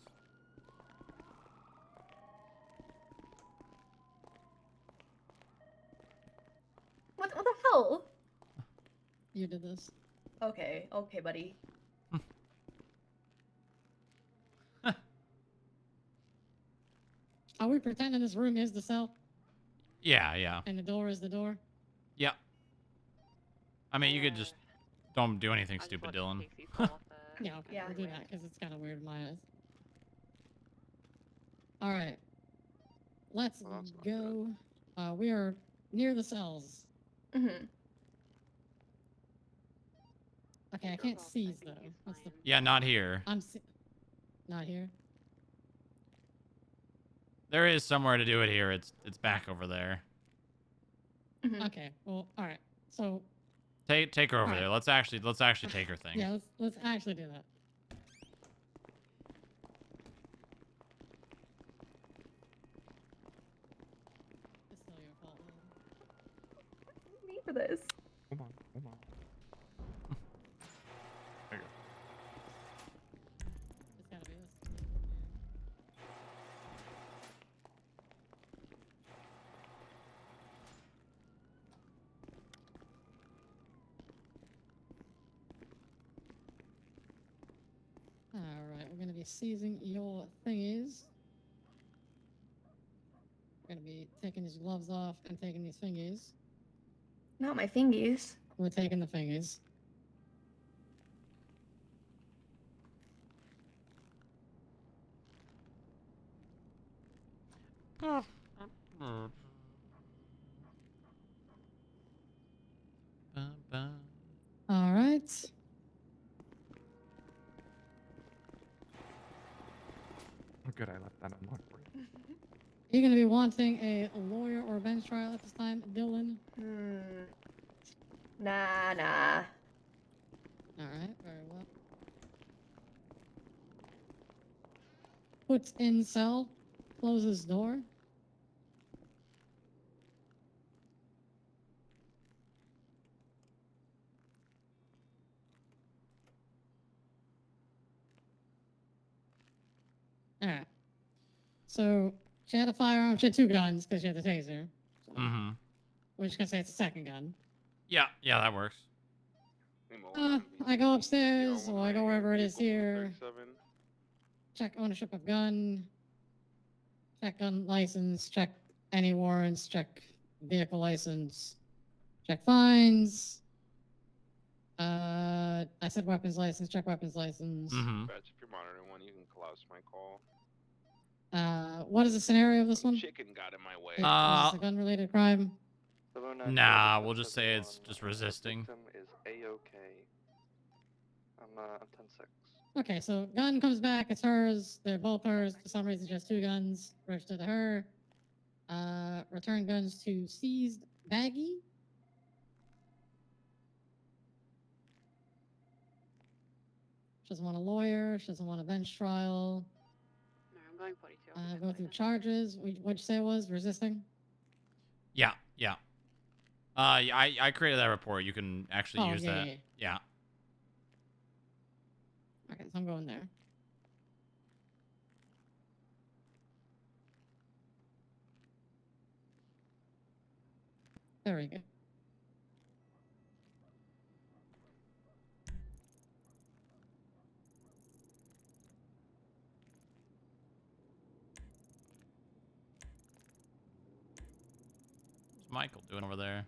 Speaker 5: What the hell?
Speaker 17: You did this.
Speaker 5: Okay, buddy.
Speaker 17: Are we pretending this room is the cell?
Speaker 18: Yeah, yeah.
Speaker 17: And the door is the door?
Speaker 18: Yep. I mean, you could just don't do anything stupid, Dylan.
Speaker 17: Yeah, okay, we'll do that because it's kind of weird in my eyes. All right, let's go. We are near the cells.
Speaker 5: Mm-hmm.
Speaker 17: Okay, I can't seize though. What's the?
Speaker 18: Yeah, not here.
Speaker 17: Not here.
Speaker 18: There is somewhere to do it here. It's back over there.
Speaker 17: Okay, well, all right. So
Speaker 18: Take her over
Speaker 17: Alright.
Speaker 18: there. Let's actually take her thing.
Speaker 17: yeah, let's actually do that. It's still your fault.
Speaker 5: Me for this.
Speaker 4: Come on. There you go.
Speaker 17: It's gotta be this. Alright, we're gonna be seizing your thingies. We're gonna be taking these gloves off and taking these thingies.
Speaker 5: Not my fingies.
Speaker 17: We're taking the thingies. Alright.
Speaker 4: Good, I left that unlocked for you.
Speaker 17: You're gonna be wanting a lawyer or a bench trial at this time, Dylan?
Speaker 5: Nah.
Speaker 17: Alright, very well. Puts in cell, closes door. Alright. So, she had a firearm, she had 2 guns because she had the taser. So
Speaker 18: Mm-hmm.
Speaker 17: we're just gonna say it's a second gun.
Speaker 18: Yeah, that works.
Speaker 17: I go upstairs, or I go wherever it is here. Check ownership of gun. Check gun license. Check any warrants. Check vehicle license. Check fines. I said weapons license. Check weapons license.
Speaker 18: Mm-hmm.
Speaker 19: If you're monitoring one, you can collapse my call.
Speaker 17: What is the scenario of this one?
Speaker 19: Chicken got in my way.
Speaker 17: Is this a gun-related crime?
Speaker 18: Nah, we'll just say it's just resisting.
Speaker 1: Victim is A-OK. I'm 10-6.
Speaker 17: Okay, so gun comes back, it's hers. They're both hers. For some reason, she has 2 guns. Registered to her. Return guns to seized baggie. She doesn't want a lawyer. She doesn't want a bench trial.
Speaker 3: No, I'm going 42.
Speaker 17: Go through charges. What'd you say it was? Resisting?
Speaker 18: Yeah. I created that report. You can actually use that. Yeah.
Speaker 17: Okay, so I'm going there. There we go.
Speaker 18: What's Michael doing over there?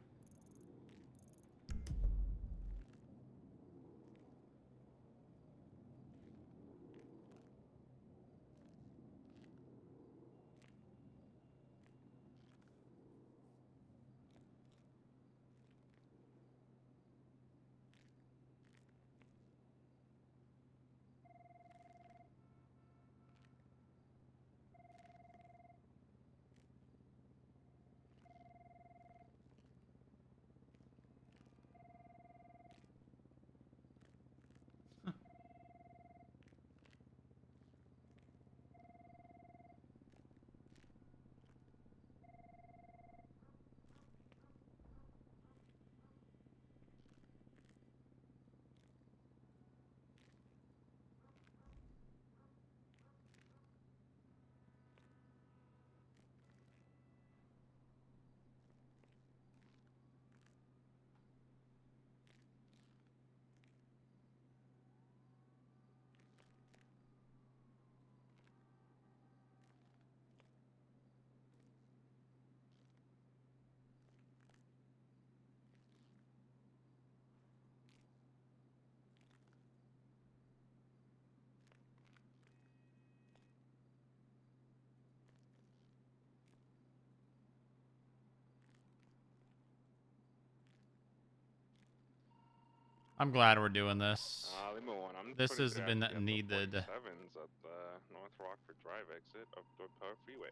Speaker 18: I'm glad we're doing this.
Speaker 19: Leave me one. I'm
Speaker 18: This
Speaker 19: putting
Speaker 18: has
Speaker 19: it
Speaker 18: been
Speaker 19: actually up to
Speaker 18: needed.
Speaker 19: 47s at the North Rockford Drive exit of the Power Freeway.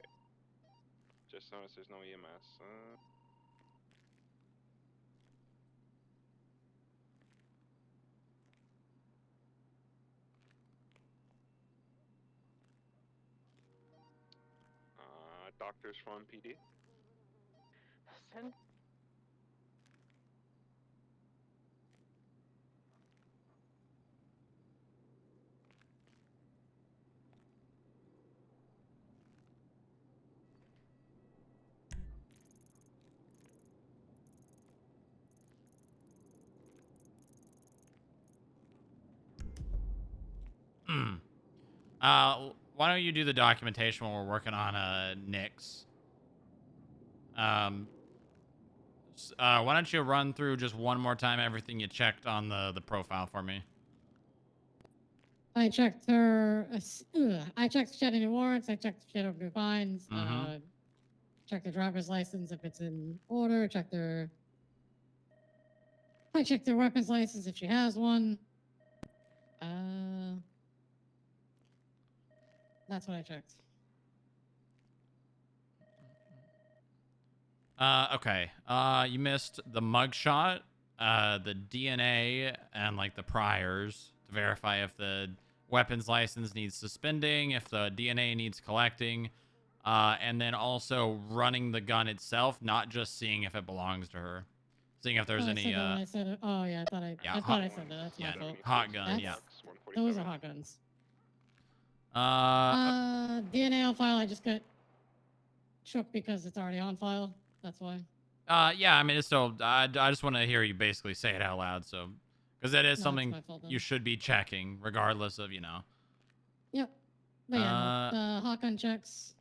Speaker 19: Just noticed there's no EMS. Doctors from PD.
Speaker 3: Send.
Speaker 18: Why don't you do the documentation while we're working on Nyx? Why don't you run through just one more time everything you checked on the profile for me?
Speaker 17: I checked her. I checked if she had any warrants. I checked if she had open fines. Checked her driver's license if it's in order. I checked her weapons license if she has one. That's what I checked.
Speaker 18: Okay. You missed the mugshot, the DNA, and like the priors to verify if the weapons license needs suspending, if the DNA needs collecting, and then also running the gun itself, not just seeing if it belongs to her, seeing if there's any.
Speaker 17: I said it. Oh yeah, I thought I said that. That's my fault.
Speaker 18: Hot gun. Yeah.
Speaker 17: Those are hot guns.
Speaker 18: Uh.
Speaker 17: DNA on file. I just got shook because it's already on file. That's why.
Speaker 18: Yeah, I mean, it's still, I just want to hear you basically say it out loud, so, because that is something
Speaker 17: my fault then.
Speaker 18: you should be checking, regardless of, you know.
Speaker 17: Yep. But yeah, no, hot gun checks.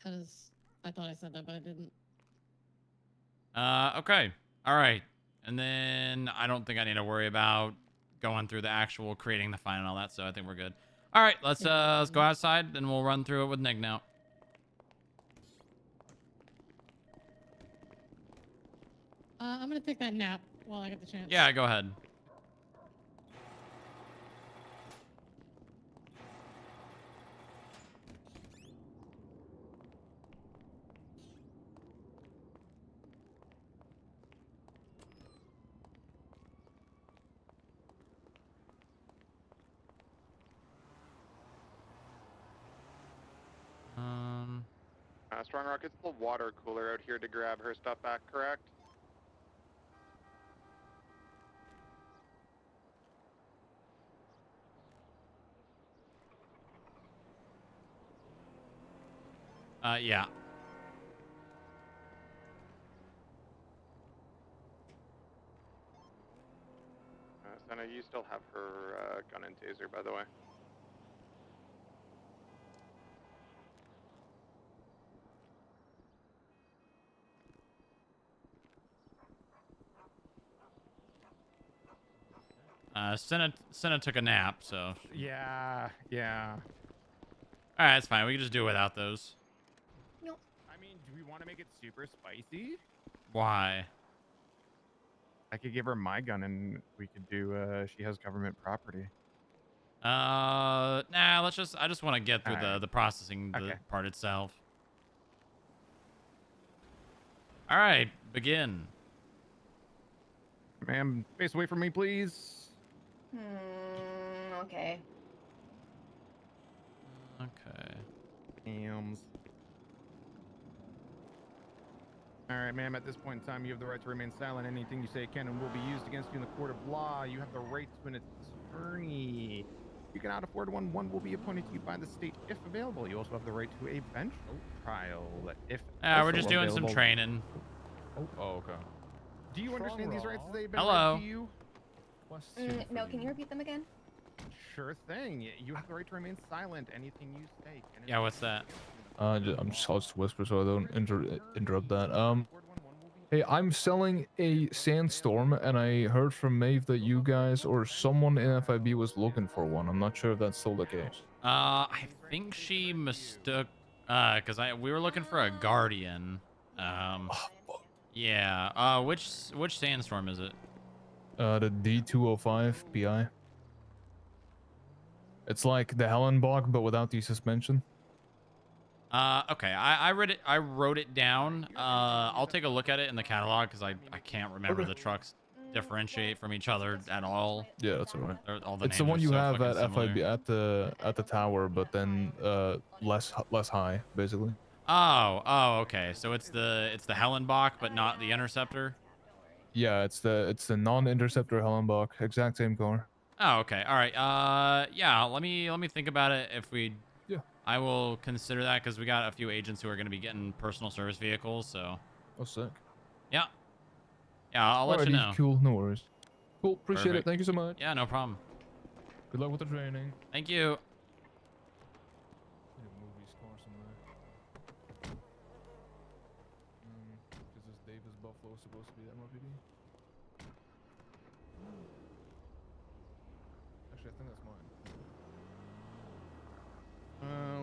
Speaker 17: I thought I said that, but I didn't.
Speaker 18: Okay. All right. And then I don't think I need to worry about going through the actual creating the fine and all that, so I think we're good. All right, let's go outside, and we'll run through it with Nick now.
Speaker 17: I'm gonna take that nap while I get the chance.
Speaker 18: Yeah, go ahead.
Speaker 13: Strong Rock, it's the water cooler out here to grab her stuff back, correct?
Speaker 18: Yeah.
Speaker 13: Senna, you still have her gun and taser, by the way.
Speaker 18: Senna took a nap, so.
Speaker 4: Yeah.
Speaker 18: All right, it's fine. We can just do it without those.
Speaker 17: Nope.
Speaker 4: I mean, do we want to make it super spicy?
Speaker 18: Why?
Speaker 4: I could give her my gun and we could do, she has government property.
Speaker 18: Nah, I just want to get through the processing part itself. All right, begin.
Speaker 4: Ma'am, face away from me, please.
Speaker 5: Okay.
Speaker 18: Okay.
Speaker 4: Hams. All right, ma'am, at this point in time, you have the right to remain silent. Anything you say can and will be used against you in the court of law. You have the right to an attorney. You cannot afford one. One will be appointed to you by the state if available. You also have the right to a bench trial if
Speaker 18: we're just doing some training.
Speaker 4: Oh, okay. Do you understand these rights as they've been
Speaker 18: Hello.
Speaker 4: read to you?
Speaker 5: No, can you repeat them again?
Speaker 4: Sure thing. You have the right to remain silent. Anything you say.
Speaker 18: Yeah, what's that?
Speaker 9: I'll just whisper so I don't interrupt that. Hey, I'm selling a Sandstorm, and I heard from Maeve that you guys or someone in FIB was looking for one. I'm not sure if that's still the case.
Speaker 18: I think she mistook, cause we were looking for a Guardian. Yeah. Which Sandstorm is it?
Speaker 9: The D205 PI. It's like the Hellenbach, but without the suspension.
Speaker 18: Okay, I read it. I wrote it down. I'll take a look at it in the catalog because I can't remember the trucks differentiate from each other at all.
Speaker 9: Yeah, that's alright.
Speaker 18: All the
Speaker 9: It's the
Speaker 18: names
Speaker 9: one
Speaker 18: are
Speaker 9: you
Speaker 18: so
Speaker 9: have
Speaker 18: fucking
Speaker 9: at
Speaker 18: similar.
Speaker 9: FIB at the tower, but then less high, basically.
Speaker 18: Oh, okay. So it's the Hellenbach, but not the Interceptor.
Speaker 9: Yeah, it's the non-interceptor Hellenbach, exact same car.
Speaker 18: Oh, okay. All right. Yeah. Let me think about it. If we,
Speaker 9: yeah,
Speaker 18: I will consider that because we got a few agents who are going to be getting personal service vehicles. So.
Speaker 9: Oh, sick.
Speaker 18: Yeah. Yeah. I'll let you know.
Speaker 9: Cool. No worries. Cool. Appreciate
Speaker 18: Perfect.
Speaker 9: it. Thank you so much.
Speaker 18: Yeah. No problem.
Speaker 9: Good luck with the training.
Speaker 18: Thank you.
Speaker 9: Is this Davis Buffalo supposed to be MRPD? Actually, I think that's mine.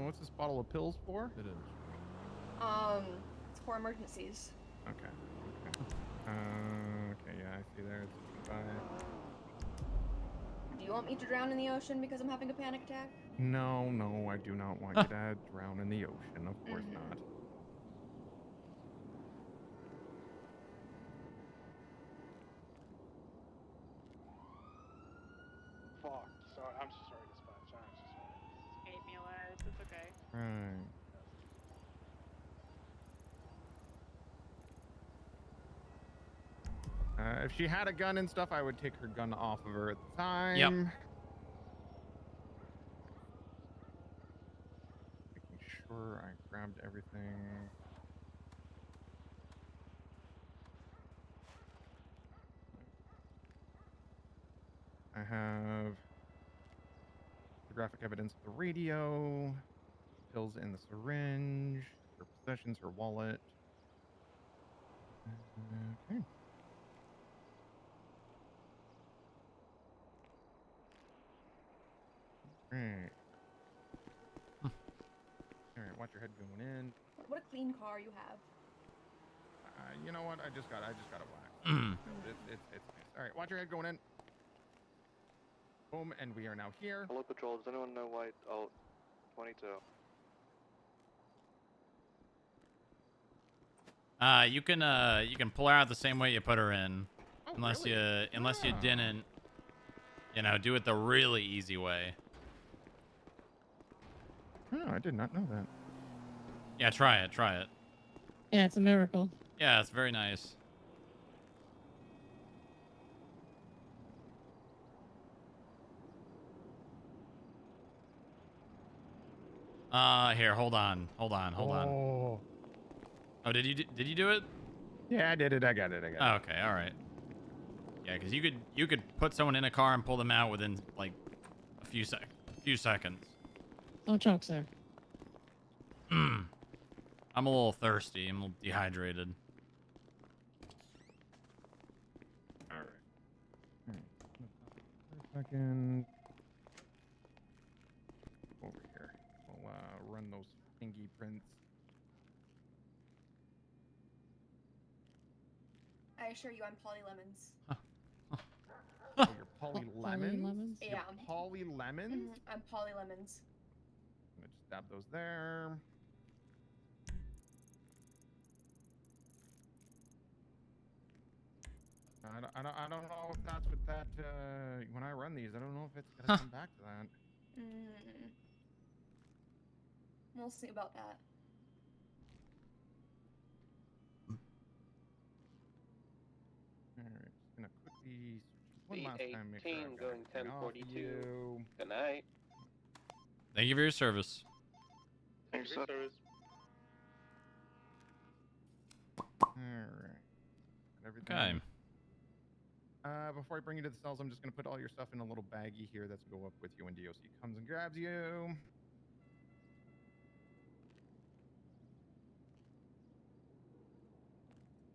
Speaker 4: What's this bottle of pills for?
Speaker 9: It is.
Speaker 5: It's for emergencies.
Speaker 4: Okay. Okay, yeah, I see there. It's 5.
Speaker 5: Do you want me to drown in the ocean because I'm having a panic attack?
Speaker 4: No, I do not want you to drown in the ocean. Of course not.
Speaker 21: Fuck. Sorry, I'm so sorry, dispatch. I'm so sorry.
Speaker 6: Ate me alive. It's okay.
Speaker 4: Right. If she had a gun and stuff, I would take her gun off of her at the time.
Speaker 18: Yep.
Speaker 4: Making sure I grabbed everything. I have photographic evidence of the radio, pills in the syringe, her possessions, her wallet. Okay. Alright. Alright, watch your head going in.
Speaker 5: What a clean car you have.
Speaker 4: You know what? I just got a black. It's nice. Alright, watch your head going in. Boom, and we are now here.
Speaker 1: Hello, Patrol. Does anyone know why? Oh, 22.
Speaker 18: You can pull her out the same way you put her in, unless
Speaker 4: really?
Speaker 18: you didn't, do it the really easy way.
Speaker 4: Oh, I did not know that.
Speaker 18: Yeah, try it.
Speaker 17: Yeah, it's a miracle.
Speaker 18: Yeah, it's very nice. Here, hold on.
Speaker 4: Oh,
Speaker 18: Oh, did you do it?
Speaker 4: yeah, I did it. I got it.
Speaker 18: Oh, okay, all right. Yeah, because you could put someone in a car and pull them out within like a few seconds.
Speaker 17: Don't choke, sir.
Speaker 18: I'm a little thirsty. I'm a little dehydrated.
Speaker 4: All right. Second. Over here. We'll run those fingerprints.
Speaker 5: I assure you, I'm Polly Lemons.
Speaker 4: Oh, you're Polly Lemons?
Speaker 17: Lemons?
Speaker 5: Yeah.
Speaker 4: You're Polly Lemons?
Speaker 5: I'm Polly Lemons.
Speaker 4: I'm gonna just dab those there. I don't know if that's what that, when I run these, I don't know if it's gonna come back to that.
Speaker 5: We'll see about that.
Speaker 4: Alright, just gonna quickly switch one last time, make sure I've got
Speaker 10: going
Speaker 4: everything off
Speaker 10: 1042.
Speaker 4: you.
Speaker 10: Good night.
Speaker 18: Thank you for your service.
Speaker 19: Thanks, sir.
Speaker 4: Alright. Everything.
Speaker 18: Okay.
Speaker 4: Before I bring you to the cells, I'm just gonna put all your stuff in a little baggie here that's go up with you when DOC comes and grabs you.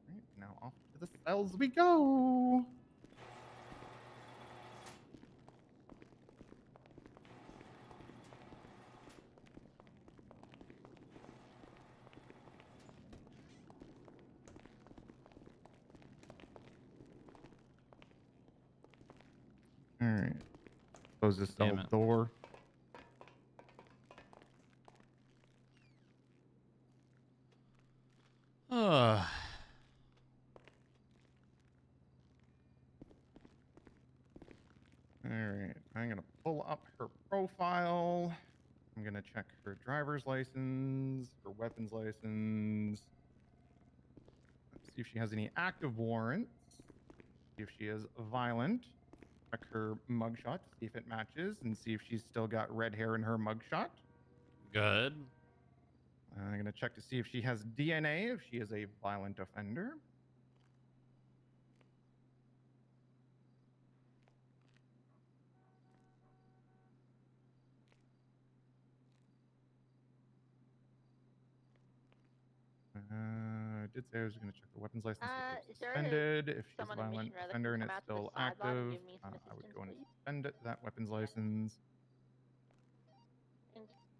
Speaker 4: Alright, now off to the cells we go. All right. Close this
Speaker 18: Damn
Speaker 4: cell
Speaker 18: it.
Speaker 4: door. All right, I'm gonna pull up her profile. I'm gonna check her driver's license, her weapons license. Let's see if she has any active warrants. See if she is violent. Check her mugshot, see if it matches, and see if she's still got red hair in her mugshot.
Speaker 18: Good.
Speaker 4: I'm gonna check to see if she has DNA, if she is a violent offender. I did say I was going to check the weapons license if it's
Speaker 11: is there
Speaker 4: suspended. If she's a
Speaker 11: someone in
Speaker 4: violent
Speaker 11: Mission Row that
Speaker 4: offender
Speaker 11: can
Speaker 4: and
Speaker 11: come
Speaker 4: it's
Speaker 11: out to the
Speaker 4: still
Speaker 11: sideline and
Speaker 4: active,
Speaker 11: give me some
Speaker 4: I would
Speaker 11: assistance,
Speaker 4: go and
Speaker 11: please?
Speaker 4: suspend that weapons license.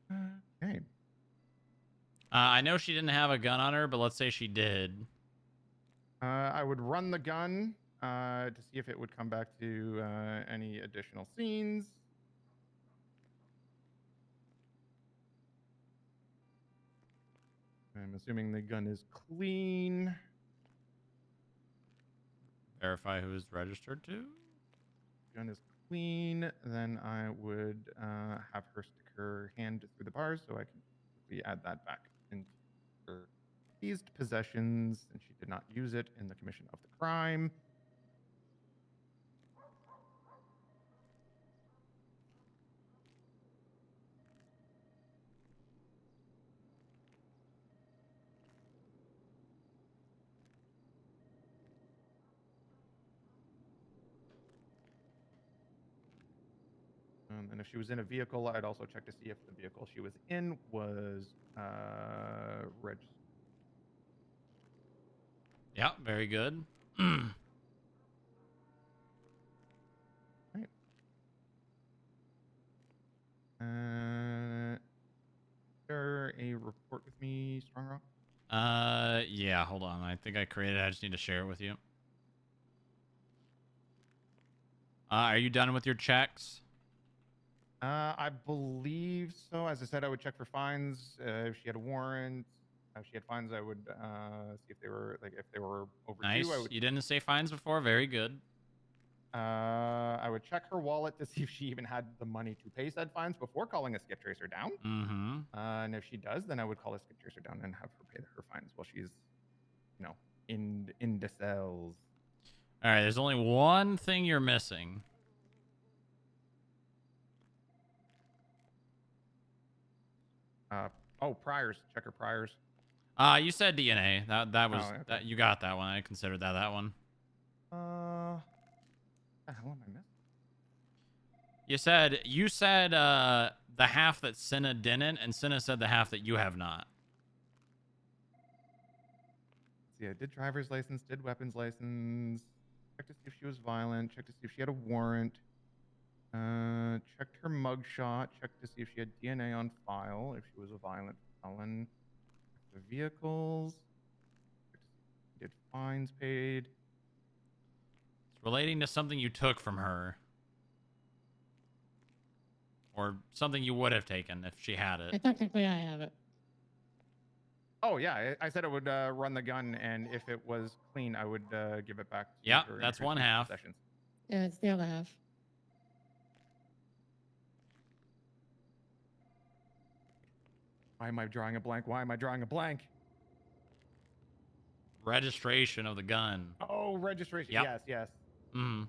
Speaker 11: And
Speaker 4: Okay.
Speaker 18: I know she didn't have a gun on her, but let's say she did.
Speaker 4: I would run the gun to see if it would come back to any additional scenes. I'm assuming the gun is clean.
Speaker 18: Verify who is registered to.
Speaker 4: Gun is clean. Then I would have her stick her hand through the bars so I can quickly add that back into her seized possessions, and she did not use it in the commission of the crime. And if she was in a vehicle, I'd also check to see if the vehicle she was in was registered.
Speaker 18: Yeah, very good.
Speaker 4: Right. Share a report with me, Strong Rock?
Speaker 18: Yeah, hold on. I think I created it. I just need to share it with you. Are you done with your checks?
Speaker 4: I believe so. As I said, I would check for fines. If she had a warrant, if she had fines, I would see if they were overdue.
Speaker 18: Nice.
Speaker 4: I would,
Speaker 18: You didn't say fines before. Very good.
Speaker 4: I would check her wallet to see if she even had the money to pay said fines before calling a skip tracer down.
Speaker 18: Mm-hmm.
Speaker 4: And if she does, then I would call a skip tracer down and have her pay her fines while she's, in the cells.
Speaker 18: All right. There's only one thing you're missing.
Speaker 4: Priors. Check her priors.
Speaker 18: You said DNA. That was
Speaker 4: okay.
Speaker 18: that. You got that one. I considered that one.
Speaker 4: The hell am I missing?
Speaker 18: You said the half that Cinna didn't, and Cinna said the half that you have not.
Speaker 4: Yeah, did driver's license, did weapons license, checked to see if she was violent, checked to see if she had a warrant, checked her mugshot, checked to see if she had DNA on file, if she was a violent felon, checked the vehicles, did fines paid.
Speaker 18: It's relating to something you took from her. Or something you would have taken if she had it.
Speaker 17: Technically, I have it.
Speaker 4: Oh, yeah, I said I would run the gun, and if it was clean, I would give it back to
Speaker 18: Yeah,
Speaker 4: her in
Speaker 18: that's
Speaker 4: her
Speaker 18: one
Speaker 4: seized
Speaker 18: half.
Speaker 4: possessions.
Speaker 17: Yeah, it's the other half.
Speaker 4: Why am I drawing a blank? Why am I drawing a blank?
Speaker 18: Registration of the gun.
Speaker 4: Oh, registration.
Speaker 18: Yep.
Speaker 4: Yes.
Speaker 18: Mm-hmm.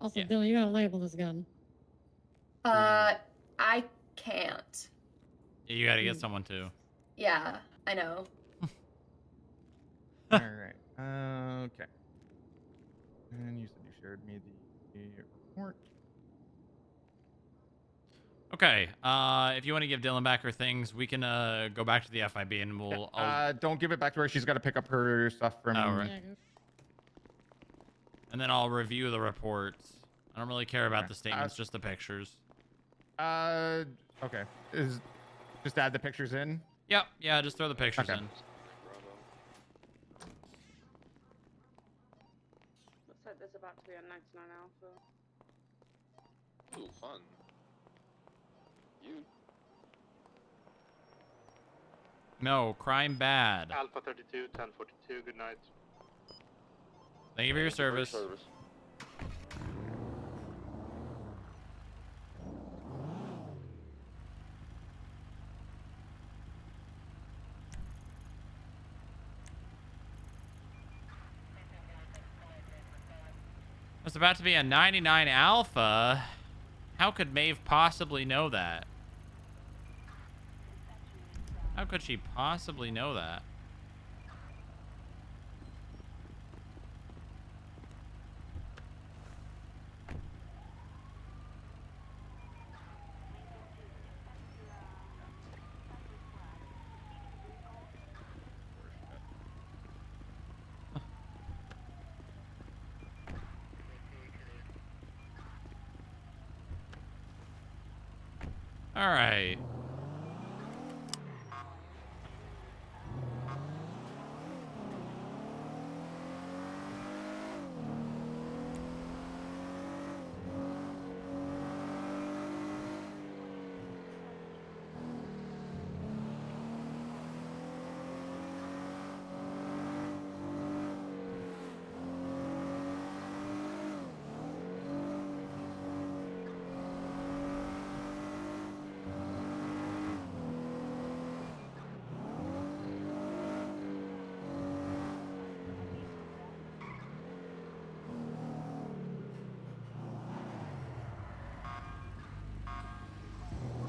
Speaker 17: Also, Dylan, you gotta label this gun.
Speaker 5: I can't.
Speaker 18: You gotta get someone to.
Speaker 5: Yeah, I know.
Speaker 4: All right. Okay. And you said you shared me the report.
Speaker 18: Okay. If you want to give Dylan back her things, we can go back to the FIB and we'll.
Speaker 4: Don't give it back to her. She's got to pick up her stuff from.
Speaker 18: Oh, right. And then I'll review the reports. I don't really care about the statements, just the pictures.
Speaker 4: Okay. Just add the pictures in?
Speaker 18: Yep. Yeah, just throw the pictures in.
Speaker 6: Looks like there's about to be a 99 alpha.
Speaker 23: Ooh, fun. You.
Speaker 18: No, crime bad.
Speaker 1: Alpha 32, 1042, good night.
Speaker 18: Thank you for your service. It's about to be a 99 Alpha. How could Maeve possibly know that? How could she possibly know that? All right.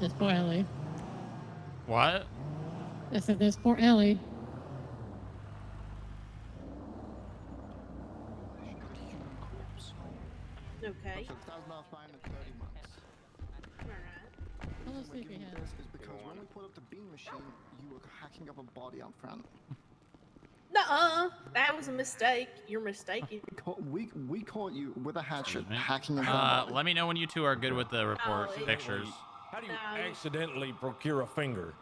Speaker 17: This poor Ellie.
Speaker 18: What?
Speaker 17: I said this poor Ellie.
Speaker 2: Okay.
Speaker 7: $1,000 fine and 30 months.
Speaker 17: How much sleep we had?
Speaker 7: This is because when we put up the beam machine, you were hacking up a body out front.
Speaker 2: Nuh-uh. That was a mistake. You're mistaken.
Speaker 7: We caught you with a hatchet hacking into a body.
Speaker 18: Let me know when you two are good with the report
Speaker 2: Oh,
Speaker 18: pictures.
Speaker 22: How do you
Speaker 2: No.
Speaker 22: accidentally procure a finger?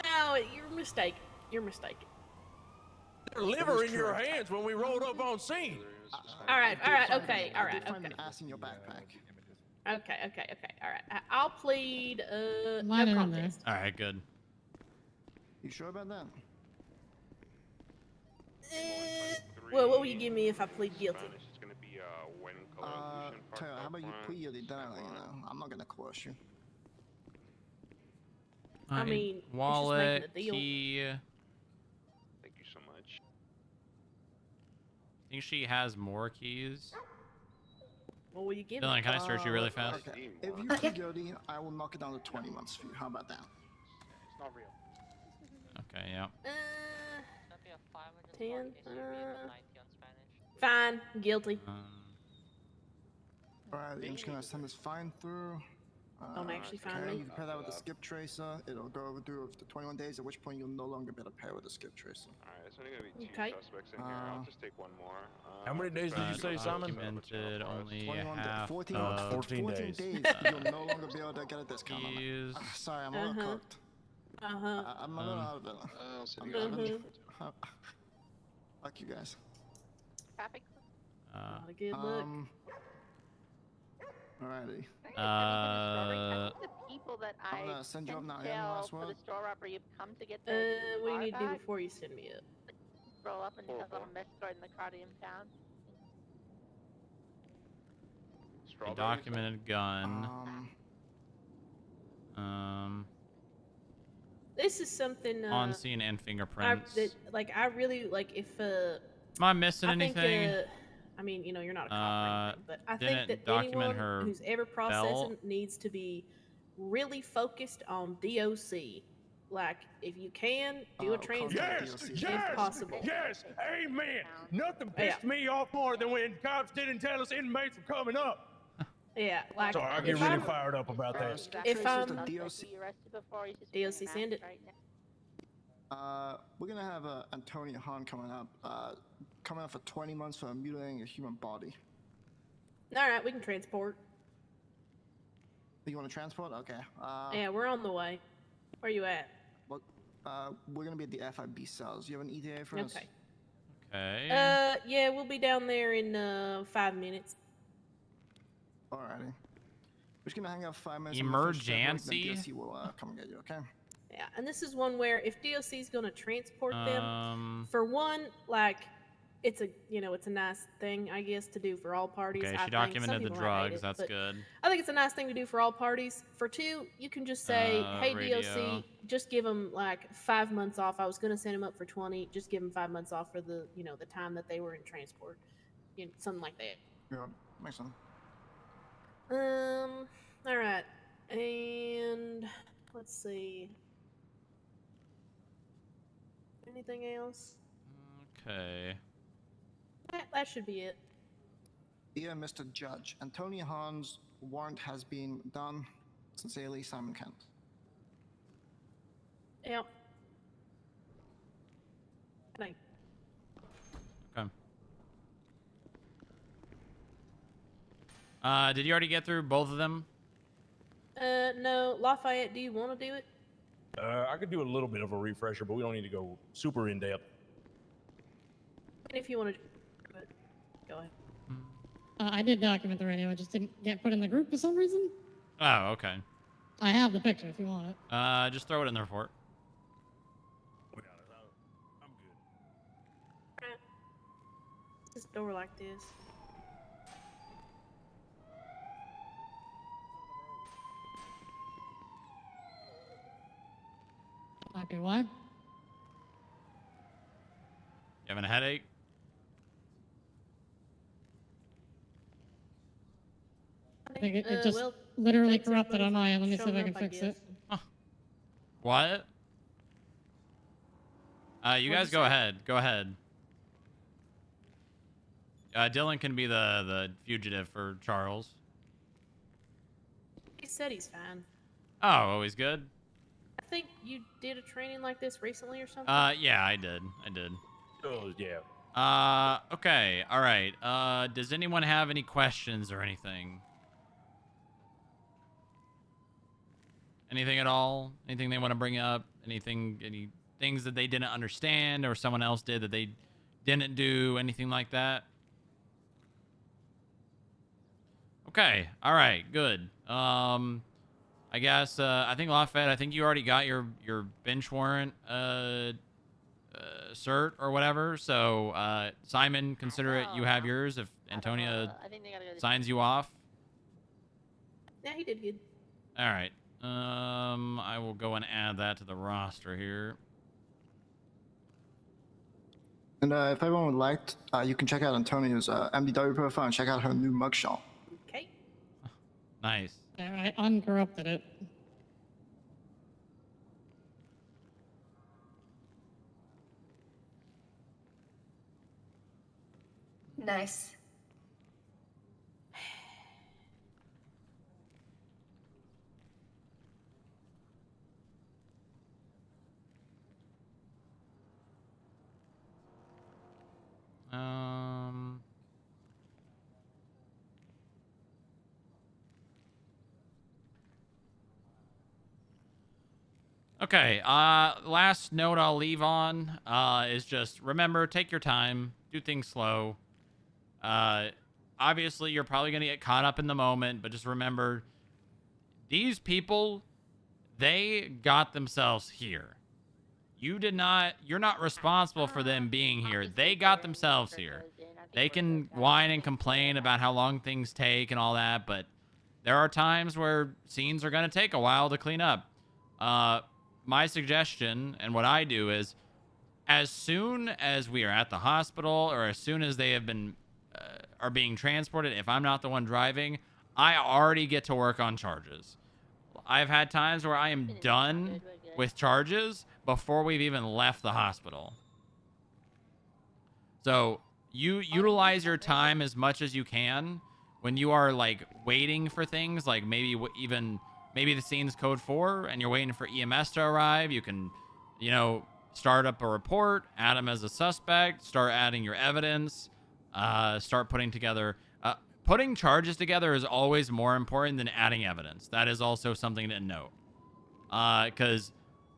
Speaker 2: No, you're mistaken. You're mistaken.
Speaker 22: There's liver in your hands when we rolled up on scene.
Speaker 2: All right, okay, all
Speaker 7: I
Speaker 2: right,
Speaker 7: did find
Speaker 2: okay.
Speaker 7: an ass in your backpack.
Speaker 2: Okay, all right. I'll plead,
Speaker 17: Minor
Speaker 2: no
Speaker 17: in there.
Speaker 2: contest.
Speaker 18: All right, good.
Speaker 7: You sure about that?
Speaker 2: Well, what will you give me if I plead guilty?
Speaker 19: It's gonna be when color illusion.
Speaker 7: Taylor, how about you plead guilty? Then you know, I'm not gonna coerce you.
Speaker 2: I mean, it's just
Speaker 18: wallet,
Speaker 2: making a deal.
Speaker 18: key.
Speaker 19: Thank you so much.
Speaker 18: Think she has more keys?
Speaker 2: What will you give
Speaker 18: Dylan,
Speaker 2: me?
Speaker 18: can I search you really fast?
Speaker 7: Okay. If you plead guilty, I will knock it down to 20 months for you. How about that?
Speaker 1: It's not real.
Speaker 18: Okay, yeah.
Speaker 2: 10, fine, guilty.
Speaker 7: Alright, I'm just gonna send this fine through.
Speaker 2: Don't actually find
Speaker 7: okay,
Speaker 2: me.
Speaker 7: you can pair that with the skip tracer. It'll go through the 21 days, at which point you'll no longer be able to pair with the skip tracer.
Speaker 19: Alright, there's only gonna be two
Speaker 2: Okay.
Speaker 19: suspects in here. I'll just take one more.
Speaker 22: How many days did you say, Simon?
Speaker 18: Documented only
Speaker 7: 21 days.
Speaker 18: half
Speaker 7: 14,
Speaker 18: of
Speaker 22: 14 days.
Speaker 7: You'll no longer be able to get a discount on it.
Speaker 18: keys.
Speaker 7: Sorry, I'm a little cooked. I'm a little out of it.
Speaker 23: I'll send
Speaker 7: I'm
Speaker 23: you
Speaker 7: out of
Speaker 23: a
Speaker 7: it. Fuck you guys.
Speaker 3: Traffic.
Speaker 2: Not a good look.
Speaker 7: Alrighty.
Speaker 3: The people that
Speaker 7: I'm
Speaker 3: I
Speaker 7: gonna send you up
Speaker 3: can
Speaker 7: now,
Speaker 3: tell
Speaker 7: Ian, last
Speaker 3: for the
Speaker 7: word.
Speaker 3: store robbery have come to get their
Speaker 2: What do you need to
Speaker 3: car
Speaker 2: do
Speaker 3: back.
Speaker 2: before you send me up?
Speaker 3: Roll up and tell them I'm escorting the car to impound.
Speaker 18: A documented gun.
Speaker 2: This is something
Speaker 18: On scene and
Speaker 2: I,
Speaker 18: fingerprints.
Speaker 2: I really like if
Speaker 18: Am I missing
Speaker 2: I think,
Speaker 18: anything?
Speaker 2: I mean, you know, you're not a cop or anything, but I think
Speaker 18: didn't
Speaker 2: that
Speaker 18: document
Speaker 2: anyone
Speaker 18: her
Speaker 2: who's ever processing
Speaker 18: belt.
Speaker 2: needs to be really focused on DOC. Like, if you can, do a transfer if possible.
Speaker 22: Yes, amen. Nothing
Speaker 2: Yeah.
Speaker 22: pissed me off more than when cops didn't tell us inmates were coming up.
Speaker 2: Yeah, like
Speaker 22: So I get
Speaker 2: if
Speaker 22: really
Speaker 2: I'm-
Speaker 22: fired up about that.
Speaker 2: If I'm
Speaker 7: DOC
Speaker 2: send it.
Speaker 7: We're gonna have Antonio Hahn coming up for 20 months for mutilating a human body.
Speaker 2: All right, we can transport.
Speaker 7: You want to transport? Okay.
Speaker 2: Yeah, we're on the way. Where you at?
Speaker 7: Well, we're gonna be at the FIB cells. You have an ETA for us?
Speaker 2: Okay.
Speaker 18: Okay.
Speaker 2: Yeah, we'll be down there in 5 minutes.
Speaker 7: Alrighty. just gonna hang out 5 minutes. I'm gonna finish that work, then
Speaker 18: Emergency?
Speaker 7: DOC will come get you, okay?
Speaker 2: Yeah, and this is one where if DOC is going to transport them, for one, like, it's a it's a nice thing, I guess, to do for all parties.
Speaker 18: Okay,
Speaker 2: I
Speaker 18: she
Speaker 2: think. Some
Speaker 18: documented the
Speaker 2: people might hate
Speaker 18: drugs.
Speaker 2: it,
Speaker 18: That's
Speaker 2: but
Speaker 18: good.
Speaker 2: I think it's a nice thing to do for all parties. For two, you can just say, "Hey,
Speaker 18: Radio.
Speaker 2: DOC, just give them like 5 months off. I was going to send them up for 20. Just give them 5 months off for the the time that they were in transport, something like that."
Speaker 7: Yeah, makes sense.
Speaker 2: All right, and let's see. Anything else?
Speaker 18: Okay.
Speaker 2: That should be it.
Speaker 7: Dear Mr. Judge, Antonia Hahn's warrant has been done. Sincerely, Simon Kent.
Speaker 2: Yep. Thank
Speaker 18: Okay. Did you already get through both of them?
Speaker 2: No, Lafayette, do you want to do it?
Speaker 22: I could do a little bit of a refresher, but we don't need to go super in depth.
Speaker 2: And if you want to, but go ahead.
Speaker 17: I did document the radio. It just didn't get put in the group for some reason.
Speaker 18: Oh, okay.
Speaker 17: I have the picture if you want it.
Speaker 18: Just throw it in the report.
Speaker 2: This door like this.
Speaker 17: Okay, why?
Speaker 18: You having a headache?
Speaker 17: I think it just literally corrupted on my end. Let me see if I can fix it.
Speaker 18: What? You guys go ahead. Go ahead. Dylan can be the fugitive for Charles.
Speaker 2: He said he's fine.
Speaker 18: Oh, always good.
Speaker 2: I think you did a training like this recently or something.
Speaker 18: Yeah, I did.
Speaker 22: Oh, yeah.
Speaker 18: Okay. All right. Does anyone have any questions or anything? Anything at all? Anything they want to bring up? Any things that they didn't understand or someone else did that they didn't do? Anything like that? Okay. All right. Good. I guess I think Lafayette, I think you already got your bench warrant cert or whatever. So Simon, consider it you have yours if Antonia signs you off.
Speaker 2: Yeah, he did good.
Speaker 18: All right. I will go and add that to the roster here.
Speaker 7: And if everyone would like, you can check out Antonia's MDW profile and check out her new mugshot.
Speaker 2: Okay.
Speaker 18: Nice.
Speaker 17: Yeah, I uncorrupted it.
Speaker 5: Nice.
Speaker 18: Okay, last note I'll leave on is just remember, take your time, do things slow. Obviously, you're probably going to get caught up in the moment, but just remember, these people, they got themselves here. You're not responsible for them being here. They got themselves here. They can whine and complain about how long things take and all that, but there are times where scenes are going to take a while to clean up. My suggestion and what I do is as soon as we are at the hospital or as soon as they have been are being transported, if I'm not the one driving, I already get to work on charges. I've had times where I am done with charges before we've even left the hospital. So you utilize your time as much as you can when you are like waiting for things, like maybe the scene's code 4 and you're waiting for EMS to arrive. You can, start up a report, add them as a suspect, start adding your evidence, start putting together. Putting charges together is always more important than adding evidence. That is also something to note. Because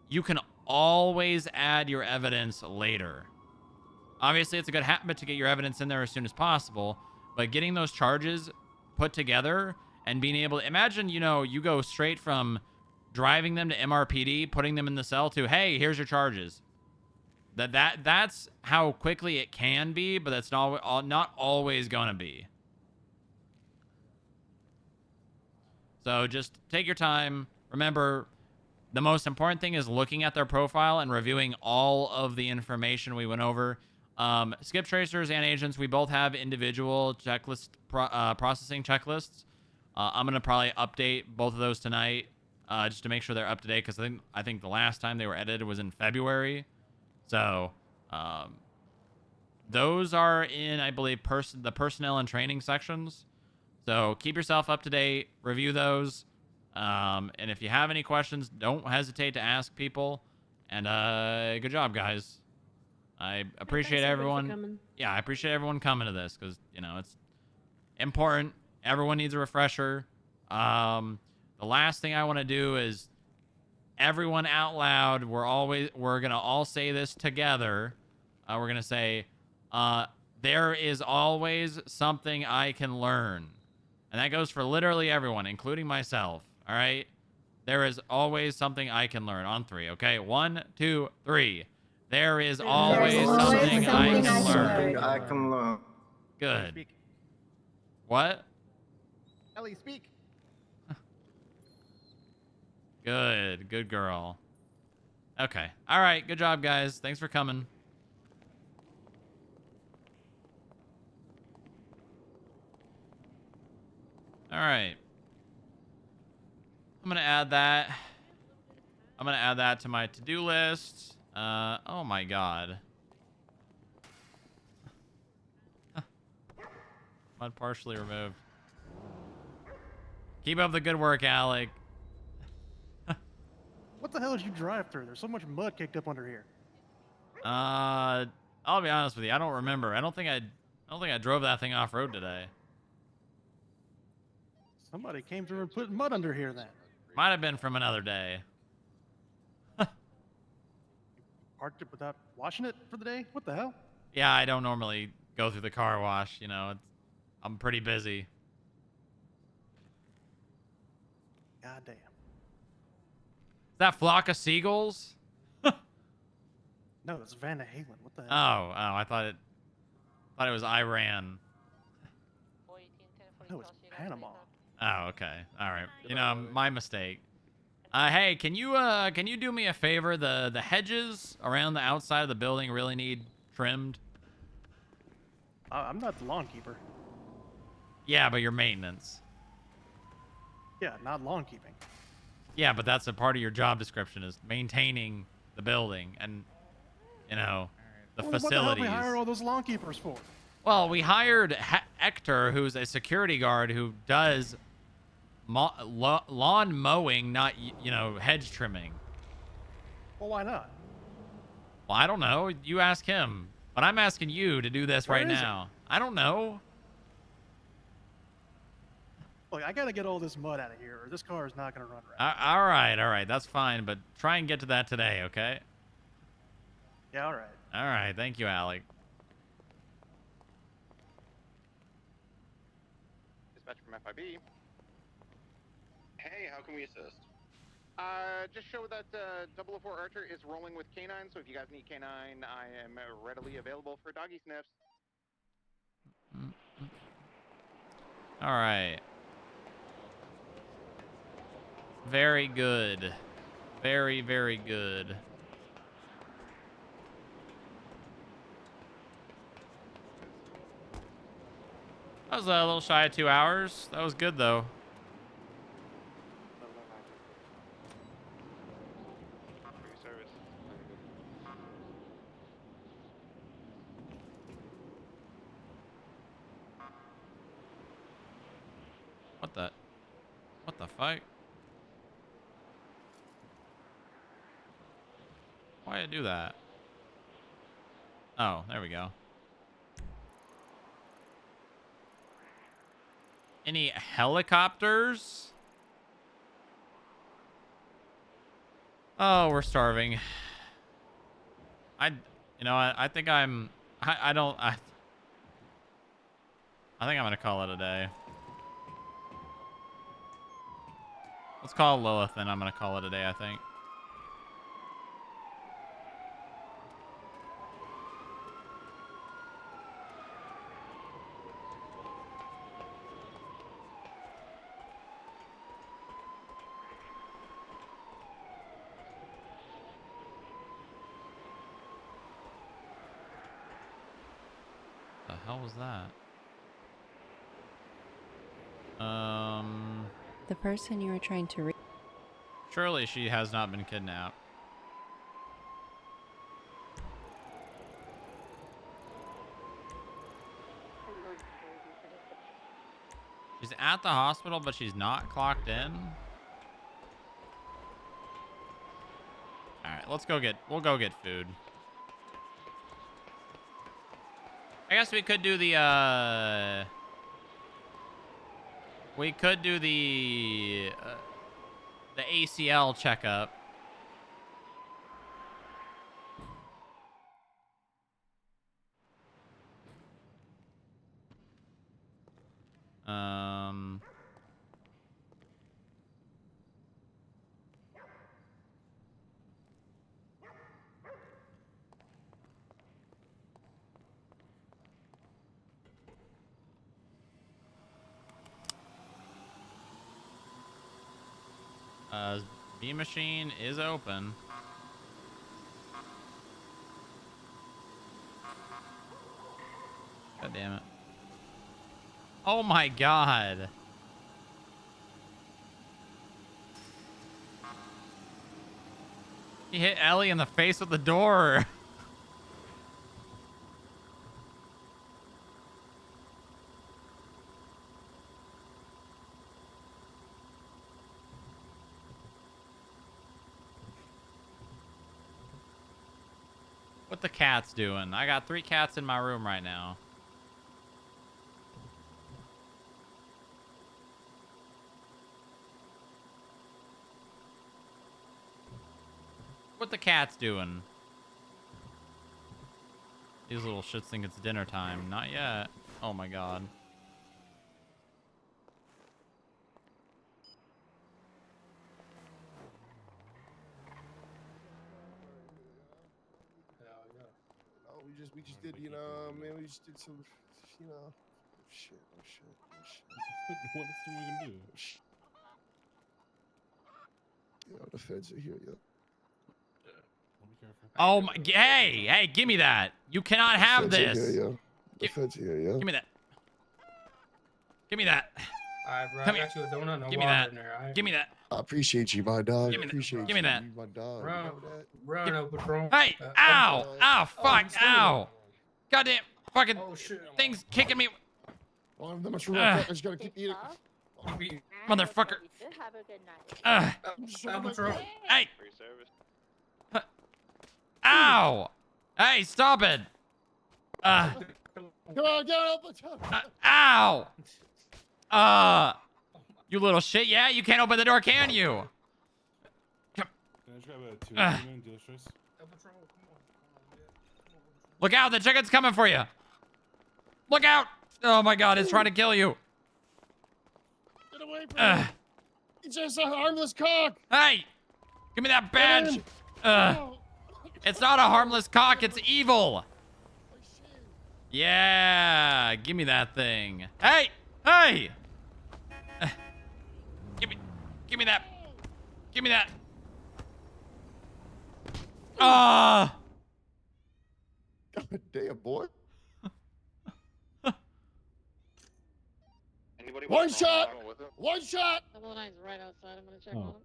Speaker 18: you can always add your evidence later. Obviously, it's a good habit to get your evidence in there as soon as possible, but getting those charges put together and being able to imagine, you know, you go straight from driving them to MRPD, putting them in the cell to, hey, here's your charges. That's how quickly it can be, but that's not always gonna be. So just take your time. Remember, the most important thing is looking at their profile and reviewing all of the information we went over. Skip tracers and agents, we both have individual checklist processing checklists. I'm gonna probably update both of those tonight, just to make sure they're up to date, because I think the last time they were edited was in February. So those are in, I believe, the personnel and training sections. So keep yourself up to date, review those, and if you have any questions, don't hesitate to ask people. And good job, guys. I appreciate everyone. Yeah, I appreciate everyone coming to this, because, you know, it's important. Everyone needs a refresher. The last thing I want to do is everyone out loud. We're gonna all say this together. We're gonna say, there is always something I can learn. And that goes for literally everyone, including myself. All right? There is always something I can learn. On 3, okay? 1, 2, 3. There is always something I can learn.
Speaker 7: I can learn.
Speaker 18: Good. What?
Speaker 4: Ellie, speak.
Speaker 18: Good. Good girl. Okay. All right. Good job, guys. Thanks for coming. All right. I'm going to add that. I'm going to add that to my to-do list. Oh my God. Mud partially removed. Keep up the good work, Alec.
Speaker 10: What the hell did you drive through? There's so much mud kicked up under here.
Speaker 18: I'll be honest with you. I don't remember. I don't think I drove that thing off road today.
Speaker 10: Somebody came through and put mud under here then.
Speaker 18: Might have been from another day.
Speaker 10: Parked it without washing it for the day? What the hell?
Speaker 18: Yeah, I don't normally go through the car wash. You know, I'm pretty busy.
Speaker 10: God damn.
Speaker 18: Is that flock of seagulls?
Speaker 10: No, that's Van Halen. What the hell?
Speaker 18: Oh, I thought it was Iran.
Speaker 10: No, it's Panama.
Speaker 18: Oh, okay. All right. You know, my mistake. Hey, can you do me a favor? The hedges around the outside of the building really need trimmed.
Speaker 10: I'm not the lawn keeper.
Speaker 18: Yeah, but your maintenance.
Speaker 10: Yeah, not lawn keeping.
Speaker 18: Yeah, but that's a part of your job description, is maintaining the building and, you know, the facilities.
Speaker 10: What the hell do we hire all those lawn keepers for?
Speaker 18: Well, we hired Hector, who's a security guard who does lawn mowing, not, you know, hedge trimming.
Speaker 10: Well, why not?
Speaker 18: Well, I don't know. You ask him. But I'm asking you to do this right now. I don't know.
Speaker 10: Look, I gotta get all this mud out of here, or this car is not gonna run right.
Speaker 18: All right. That's fine, but try and get to that today, okay?
Speaker 10: Yeah, all right.
Speaker 18: All right. Thank you, Alec.
Speaker 13: Dispatch from FIB.
Speaker 21: Hey, how can we assist?
Speaker 13: Just show that 004 Archer is rolling with K9, so if you guys need K9, I am readily available for doggy sniffs.
Speaker 18: All right. Very good. Very, very good. That was a little shy of 2 hours. That was good, though. What the fuck? Why did I do that? Oh, there we go. Any helicopters? Oh, we're starving. I think I think I'm gonna call it a day. Let's call Lilith, and I'm gonna call it a day, I think. The hell was that?
Speaker 12: The person you were trying to reach.
Speaker 18: Surely she has not been kidnapped. She's at the hospital, but she's not clocked in. All right, we'll go get food. I guess we could do the the ACL checkup. B machine is open. God damn it. Oh my god. He hit Ellie in the face with the door. What the cat's doing? I got 3 cats in my room right now. What the cat's doing? These little shits think it's dinner time. Not yet. Oh my god.
Speaker 14: We just did, you know, man, we just did some, you know, oh shit.
Speaker 20: What else are we gonna do?
Speaker 14: Yo, the feds are here, yo.
Speaker 18: Oh my, hey, give me that. You cannot have
Speaker 14: The feds
Speaker 18: this.
Speaker 14: are here, yo. The feds are here, yo.
Speaker 18: Give me that. Give me that.
Speaker 24: Alright, bro,
Speaker 18: Come
Speaker 24: I got you a donut and a
Speaker 18: Give me
Speaker 24: water
Speaker 18: that.
Speaker 24: in there, alright?
Speaker 18: Give me that.
Speaker 14: I appreciate you, my dog.
Speaker 18: Give me that.
Speaker 14: Appreciate
Speaker 18: Give me
Speaker 14: you,
Speaker 18: that.
Speaker 14: my dog.
Speaker 24: Run,
Speaker 14: You know that?
Speaker 24: run, no Patron.
Speaker 18: Hey, ow, ow, fuck,
Speaker 24: you
Speaker 18: ow. Goddamn, fucking
Speaker 24: shit.
Speaker 18: things kicking me.
Speaker 14: Well, I'm not sure I just gotta keep eating.
Speaker 18: Motherfucker.
Speaker 11: Have a good night.
Speaker 24: Patron.
Speaker 18: Hey. Ow. Hey, stop it.
Speaker 14: Come on, get up.
Speaker 18: Ow. You little shit. Yeah, you can't open the door, can you?
Speaker 20: Can I just grab a 2 man deal choice?
Speaker 18: Look out, the chicken's coming for you. Look out. Oh my god, it's trying to kill you.
Speaker 14: Get away from me. It's just a harmless cock.
Speaker 18: Hey, give me that badge. It's not a harmless cock, it's evil. Yeah, give me that thing. Hey, hey. Give me that. Give me that. Ah.
Speaker 14: God damn, boy.
Speaker 1: Anybody
Speaker 14: One
Speaker 1: want
Speaker 14: shot.
Speaker 1: Ronald with him?
Speaker 14: One shot.
Speaker 17: Double nine's right outside. I'm gonna check on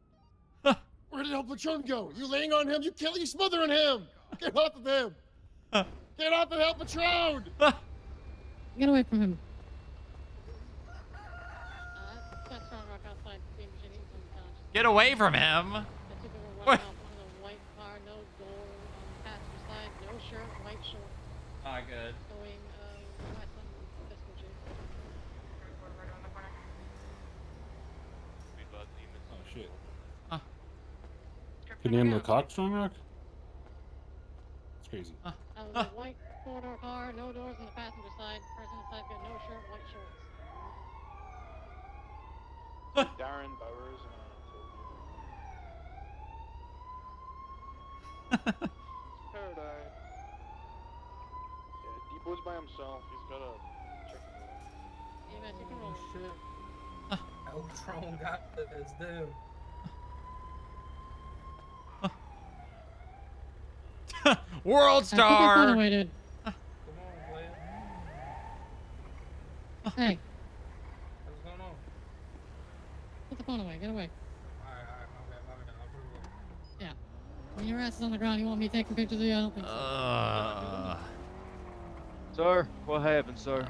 Speaker 17: him.
Speaker 14: Where did El Patron go? You laying on him? You smothering him. Get off of him. Get off of El Patron.
Speaker 17: Get away from him.
Speaker 18: Get away from him. What?
Speaker 17: White car, no door, passenger side, no shirt, white shorts.
Speaker 18: Ah, good.
Speaker 17: Going west on Fiscal J.
Speaker 20: Oh shit. Can you handle the cock, Strong Rock? It's crazy.
Speaker 17: A white four-door car, no doors on the passenger side. Person inside got no shirt, white shorts.
Speaker 21: Darren Bowers and
Speaker 19: Paradigm. Yeah, Depot's by himself. He's got a chicken.
Speaker 17: Yeah, you can roll.
Speaker 24: Shit. Eltron got this, dude.
Speaker 18: World
Speaker 17: Hey, put that phone
Speaker 18: Star.
Speaker 17: away, dude.
Speaker 24: Come on, player.
Speaker 17: Hey,
Speaker 24: What's going on?
Speaker 17: put the phone away. Get away.
Speaker 24: Alright, my bad. I'll put it away.
Speaker 17: Yeah. When your ass is on the ground, you want me taking pictures of you? I don't think so.
Speaker 8: Sir, what happened, sir?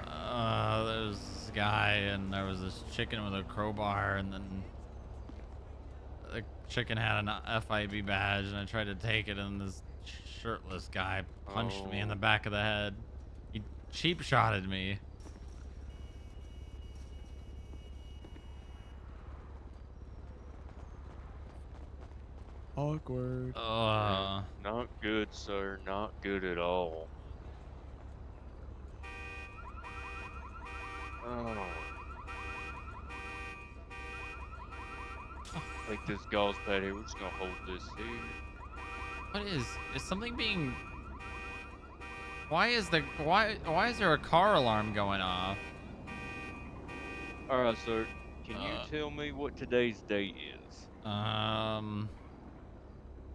Speaker 18: There's this guy, and there was this chicken with a crowbar, and then the chicken had an FIB badge, and I tried to take it, and this shirtless guy punched me in the back of the head. He cheap shotted me.
Speaker 8: Awkward. Not good, sir. Not good at all. Oh. Like this gauze pad here, we're just gonna hold this here.
Speaker 18: What is something being? Why is there a car alarm going off?
Speaker 8: Alright, sir. Can you tell me what today's date is?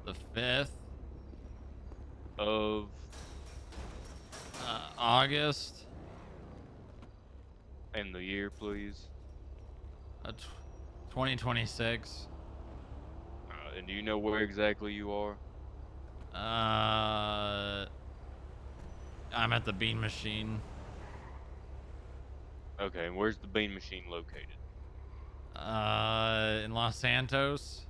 Speaker 18: The 5th
Speaker 8: of
Speaker 18: August.
Speaker 8: And the year, please.
Speaker 18: 2026.
Speaker 8: And do you know where exactly you are?
Speaker 18: I'm at the bean machine.
Speaker 8: Okay, and where's the bean machine located?
Speaker 18: In Los Santos.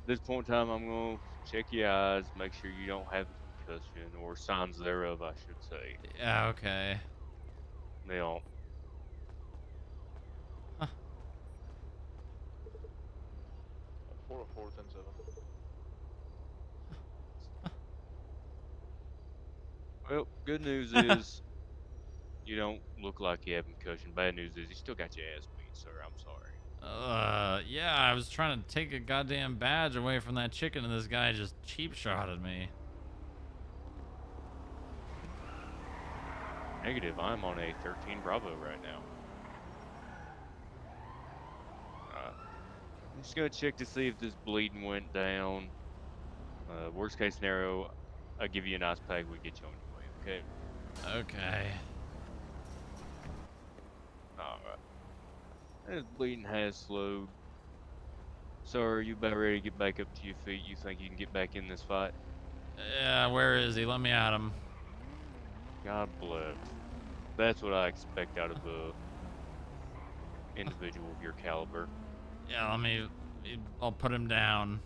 Speaker 8: At this point in time, I'm going to check your eyes, make sure you don't have a concussion, or signs thereof, I should say.
Speaker 18: Yeah, okay.
Speaker 8: Now,
Speaker 19: 404-10-7.
Speaker 8: well, good news is you don't look like you have a concussion. Bad news is you still got your ass beat, sir. I'm sorry.
Speaker 18: Yeah, I was trying to take a goddamn badge away from that chicken, and this guy just cheap shotted me.
Speaker 8: Negative. I'm on a 13 Bravo right now. I'm just gonna check to see if this bleeding went down. Worst case scenario, I'll give you a nice pack. We get you on your way. Okay.
Speaker 18: Okay.
Speaker 8: All right. This bleeding has slowed. So are you about ready to get back up to your feet? You think you can get back in this fight?
Speaker 18: Yeah, where is he? Let me at him.
Speaker 8: God bless. That's what I expect out of a individual of your caliber.
Speaker 18: Yeah, I'll put him down.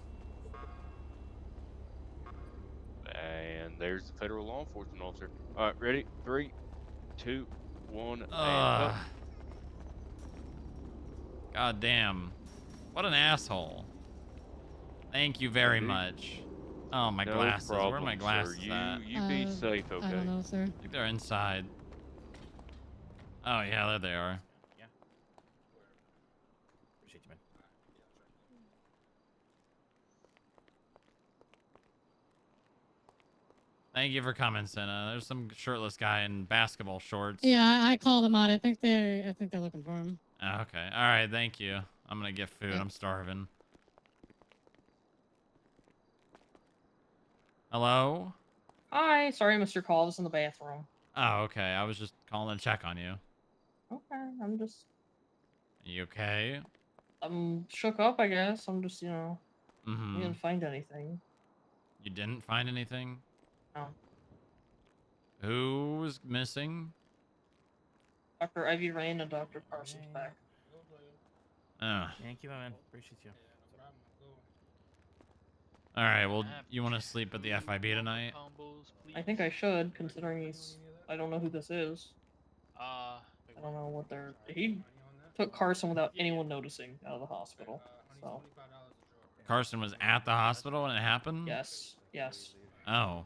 Speaker 8: And there's the federal law enforcement officer. All right, ready? 3, 2, 1, and go.
Speaker 18: God damn. What an asshole. Thank you very much. Oh, my
Speaker 8: No
Speaker 18: glasses. Where are
Speaker 8: problem,
Speaker 18: my glasses
Speaker 8: sir.
Speaker 18: at?
Speaker 8: You be safe, okay?
Speaker 17: I don't know, sir.
Speaker 18: I think they're inside. Oh, yeah, there they are.
Speaker 9: Yeah. Appreciate you, man.
Speaker 18: Thank you for coming, Senna. There's some shirtless guy in basketball shorts.
Speaker 17: Yeah, I called them out. I think they're looking for him.
Speaker 18: Oh, okay. All right. Thank you. I'm gonna get food.
Speaker 17: Yeah.
Speaker 18: I'm starving. Hello?
Speaker 15: Hi, sorry I missed your call. I was in the bathroom.
Speaker 18: Oh, okay. I was just calling to check on you.
Speaker 15: Okay, I'm just...
Speaker 18: You okay?
Speaker 15: I'm shook up, I guess. I'm just,
Speaker 18: Mm-hmm.
Speaker 15: I didn't find anything.
Speaker 18: You didn't find anything?
Speaker 15: No.
Speaker 18: Who was missing?
Speaker 15: Dr. Ivy Rain and Dr. Carson's back.
Speaker 18: Oh.
Speaker 9: Thank you, my man. Appreciate you.
Speaker 18: All right. Well, you want to sleep at the FIB tonight?
Speaker 15: I think I should, considering I don't know who this is. I don't know what they're... He took Carson without anyone noticing out of the hospital, so...
Speaker 18: Carson was at the hospital when it happened?
Speaker 15: Yes. Yes.
Speaker 18: Oh.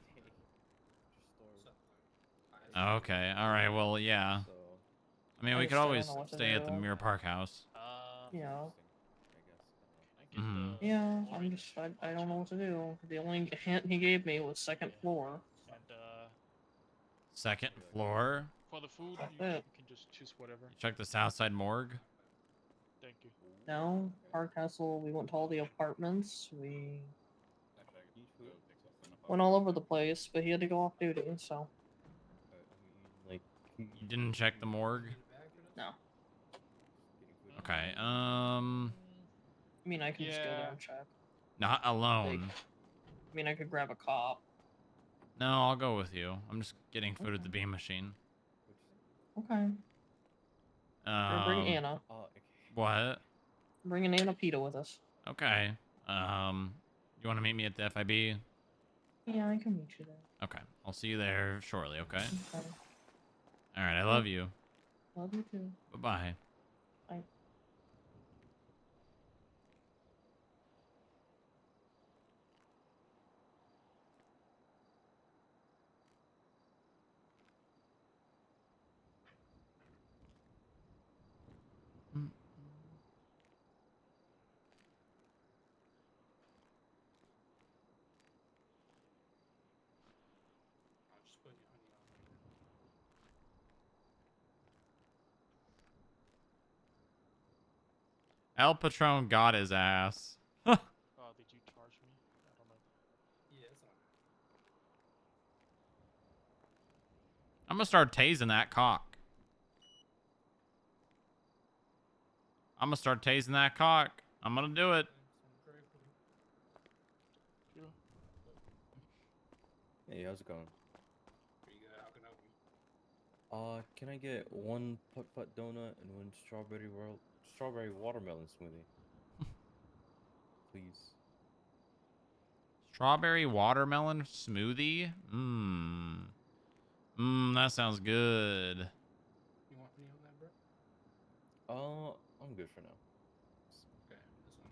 Speaker 18: Okay. All right. Well, yeah. I mean, we could always stay at the Mirror Park house.
Speaker 15: Yeah. Yeah, I don't know what to do. The only hint he gave me was second floor.
Speaker 18: Second floor.
Speaker 22: For the food,
Speaker 15: That's
Speaker 22: you
Speaker 15: it.
Speaker 22: can just choose whatever.
Speaker 18: Check the Southside morgue.
Speaker 22: Thank you.
Speaker 15: No, Park Castle, we went to all the apartments. We went all over the place, but he had to go off duty, so.
Speaker 18: Like, you didn't check the morgue?
Speaker 15: No.
Speaker 18: Okay.
Speaker 15: I mean, I can just go there and check.
Speaker 18: Not alone.
Speaker 15: I mean, I could grab a cop.
Speaker 18: No, I'll go with you. I'm just getting food at the beam machine.
Speaker 15: Okay. Or bring Anna.
Speaker 18: What?
Speaker 15: Bring an Anna Pita with us.
Speaker 18: Okay. You want to meet me at the FIB?
Speaker 15: Yeah, I can meet you there.
Speaker 18: Okay. I'll see you there shortly, okay?
Speaker 15: Okay.
Speaker 18: All right. I love you.
Speaker 15: Love you too.
Speaker 18: Bye-bye.
Speaker 15: Bye.
Speaker 18: El Patron got his ass.
Speaker 22: Did you charge me? I don't know.
Speaker 24: Yeah, it's alright.
Speaker 18: I'm gonna start tasing that cock. I'm gonna start tasing that cock. I'm gonna do it.
Speaker 6: Hey, how's it going?
Speaker 24: Pretty good. How can I help you?
Speaker 6: Can I get one putt-putt donut and one strawberry watermelon smoothie? Please.
Speaker 18: Strawberry watermelon smoothie? That sounds good.
Speaker 24: You want any on that, bro?
Speaker 6: I'm good for now.
Speaker 24: Okay, that's on there.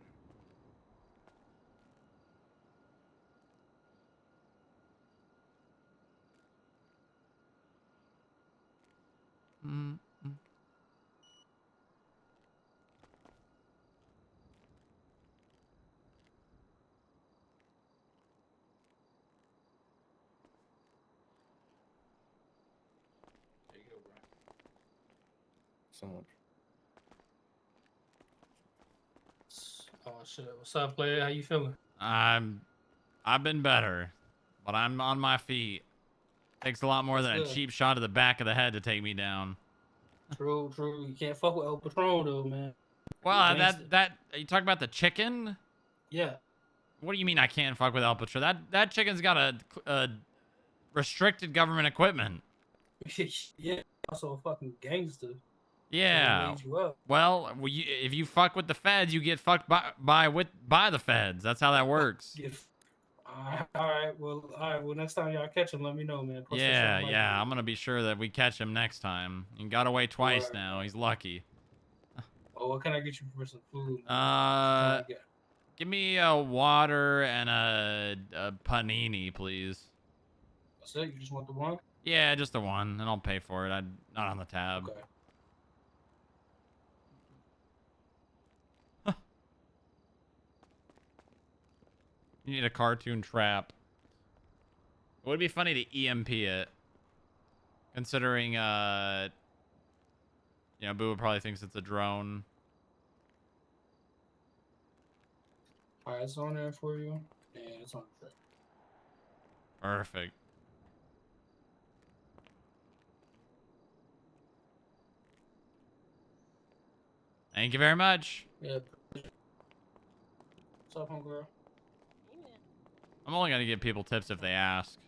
Speaker 24: There you go, bro.
Speaker 6: So much.
Speaker 24: Oh shit! What's up, player? How you feeling?
Speaker 18: I've been better, but I'm on my feet. Takes a lot more than a
Speaker 24: That's good.
Speaker 18: cheap shot to the back of the head to take me down.
Speaker 24: True. You can't fuck with El Patron though, man.
Speaker 18: Well,
Speaker 24: Gangsta.
Speaker 18: that you talk about the chicken?
Speaker 24: Yeah.
Speaker 18: What do you mean I can't fuck with El Patron? That chicken's got a restricted government equipment.
Speaker 24: Yeah. Also a fucking gangster.
Speaker 18: Yeah.
Speaker 24: Lead you up.
Speaker 18: Well, if you fuck with the feds, you get fucked by the feds. That's how that works.
Speaker 24: All right. Well, next time y'all catch him, let me know, man. Post us
Speaker 18: Yeah,
Speaker 24: something like
Speaker 18: yeah.
Speaker 24: that.
Speaker 18: I'm gonna be sure that we catch him next time. He got away twice now. He's lucky.
Speaker 24: Oh, what can I get you for some food? Man?
Speaker 18: Give me a water and a panini, please.
Speaker 24: That's it. You just want the one?
Speaker 18: Yeah, just the one, and I'll pay for it. Not on the tab.
Speaker 24: Okay.
Speaker 18: You need a cartoon trap. It would be funny to EMP it. Considering, Boo probably thinks it's a drone.
Speaker 24: Alright, it's on there for you. Yeah, it's on there.
Speaker 18: Perfect. Thank you very much.
Speaker 24: Yeah. What's up, homegirl?
Speaker 18: I'm only gonna give people tips if they ask.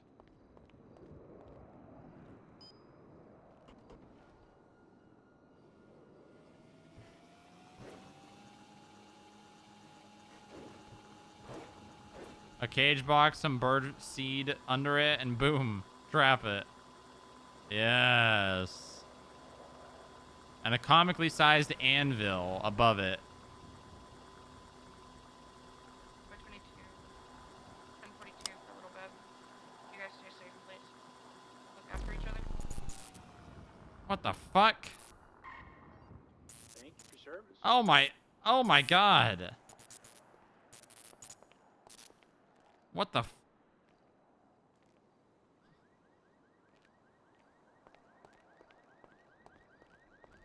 Speaker 18: A cage box, some bird seed under it, and boom, trap it. Yes. And a comically sized anvil above it.
Speaker 3: 1042 for a little bit. You guys stay safe, please. Look after each other.
Speaker 18: What the fuck?
Speaker 9: Thank you for service.
Speaker 18: Oh my god. What the?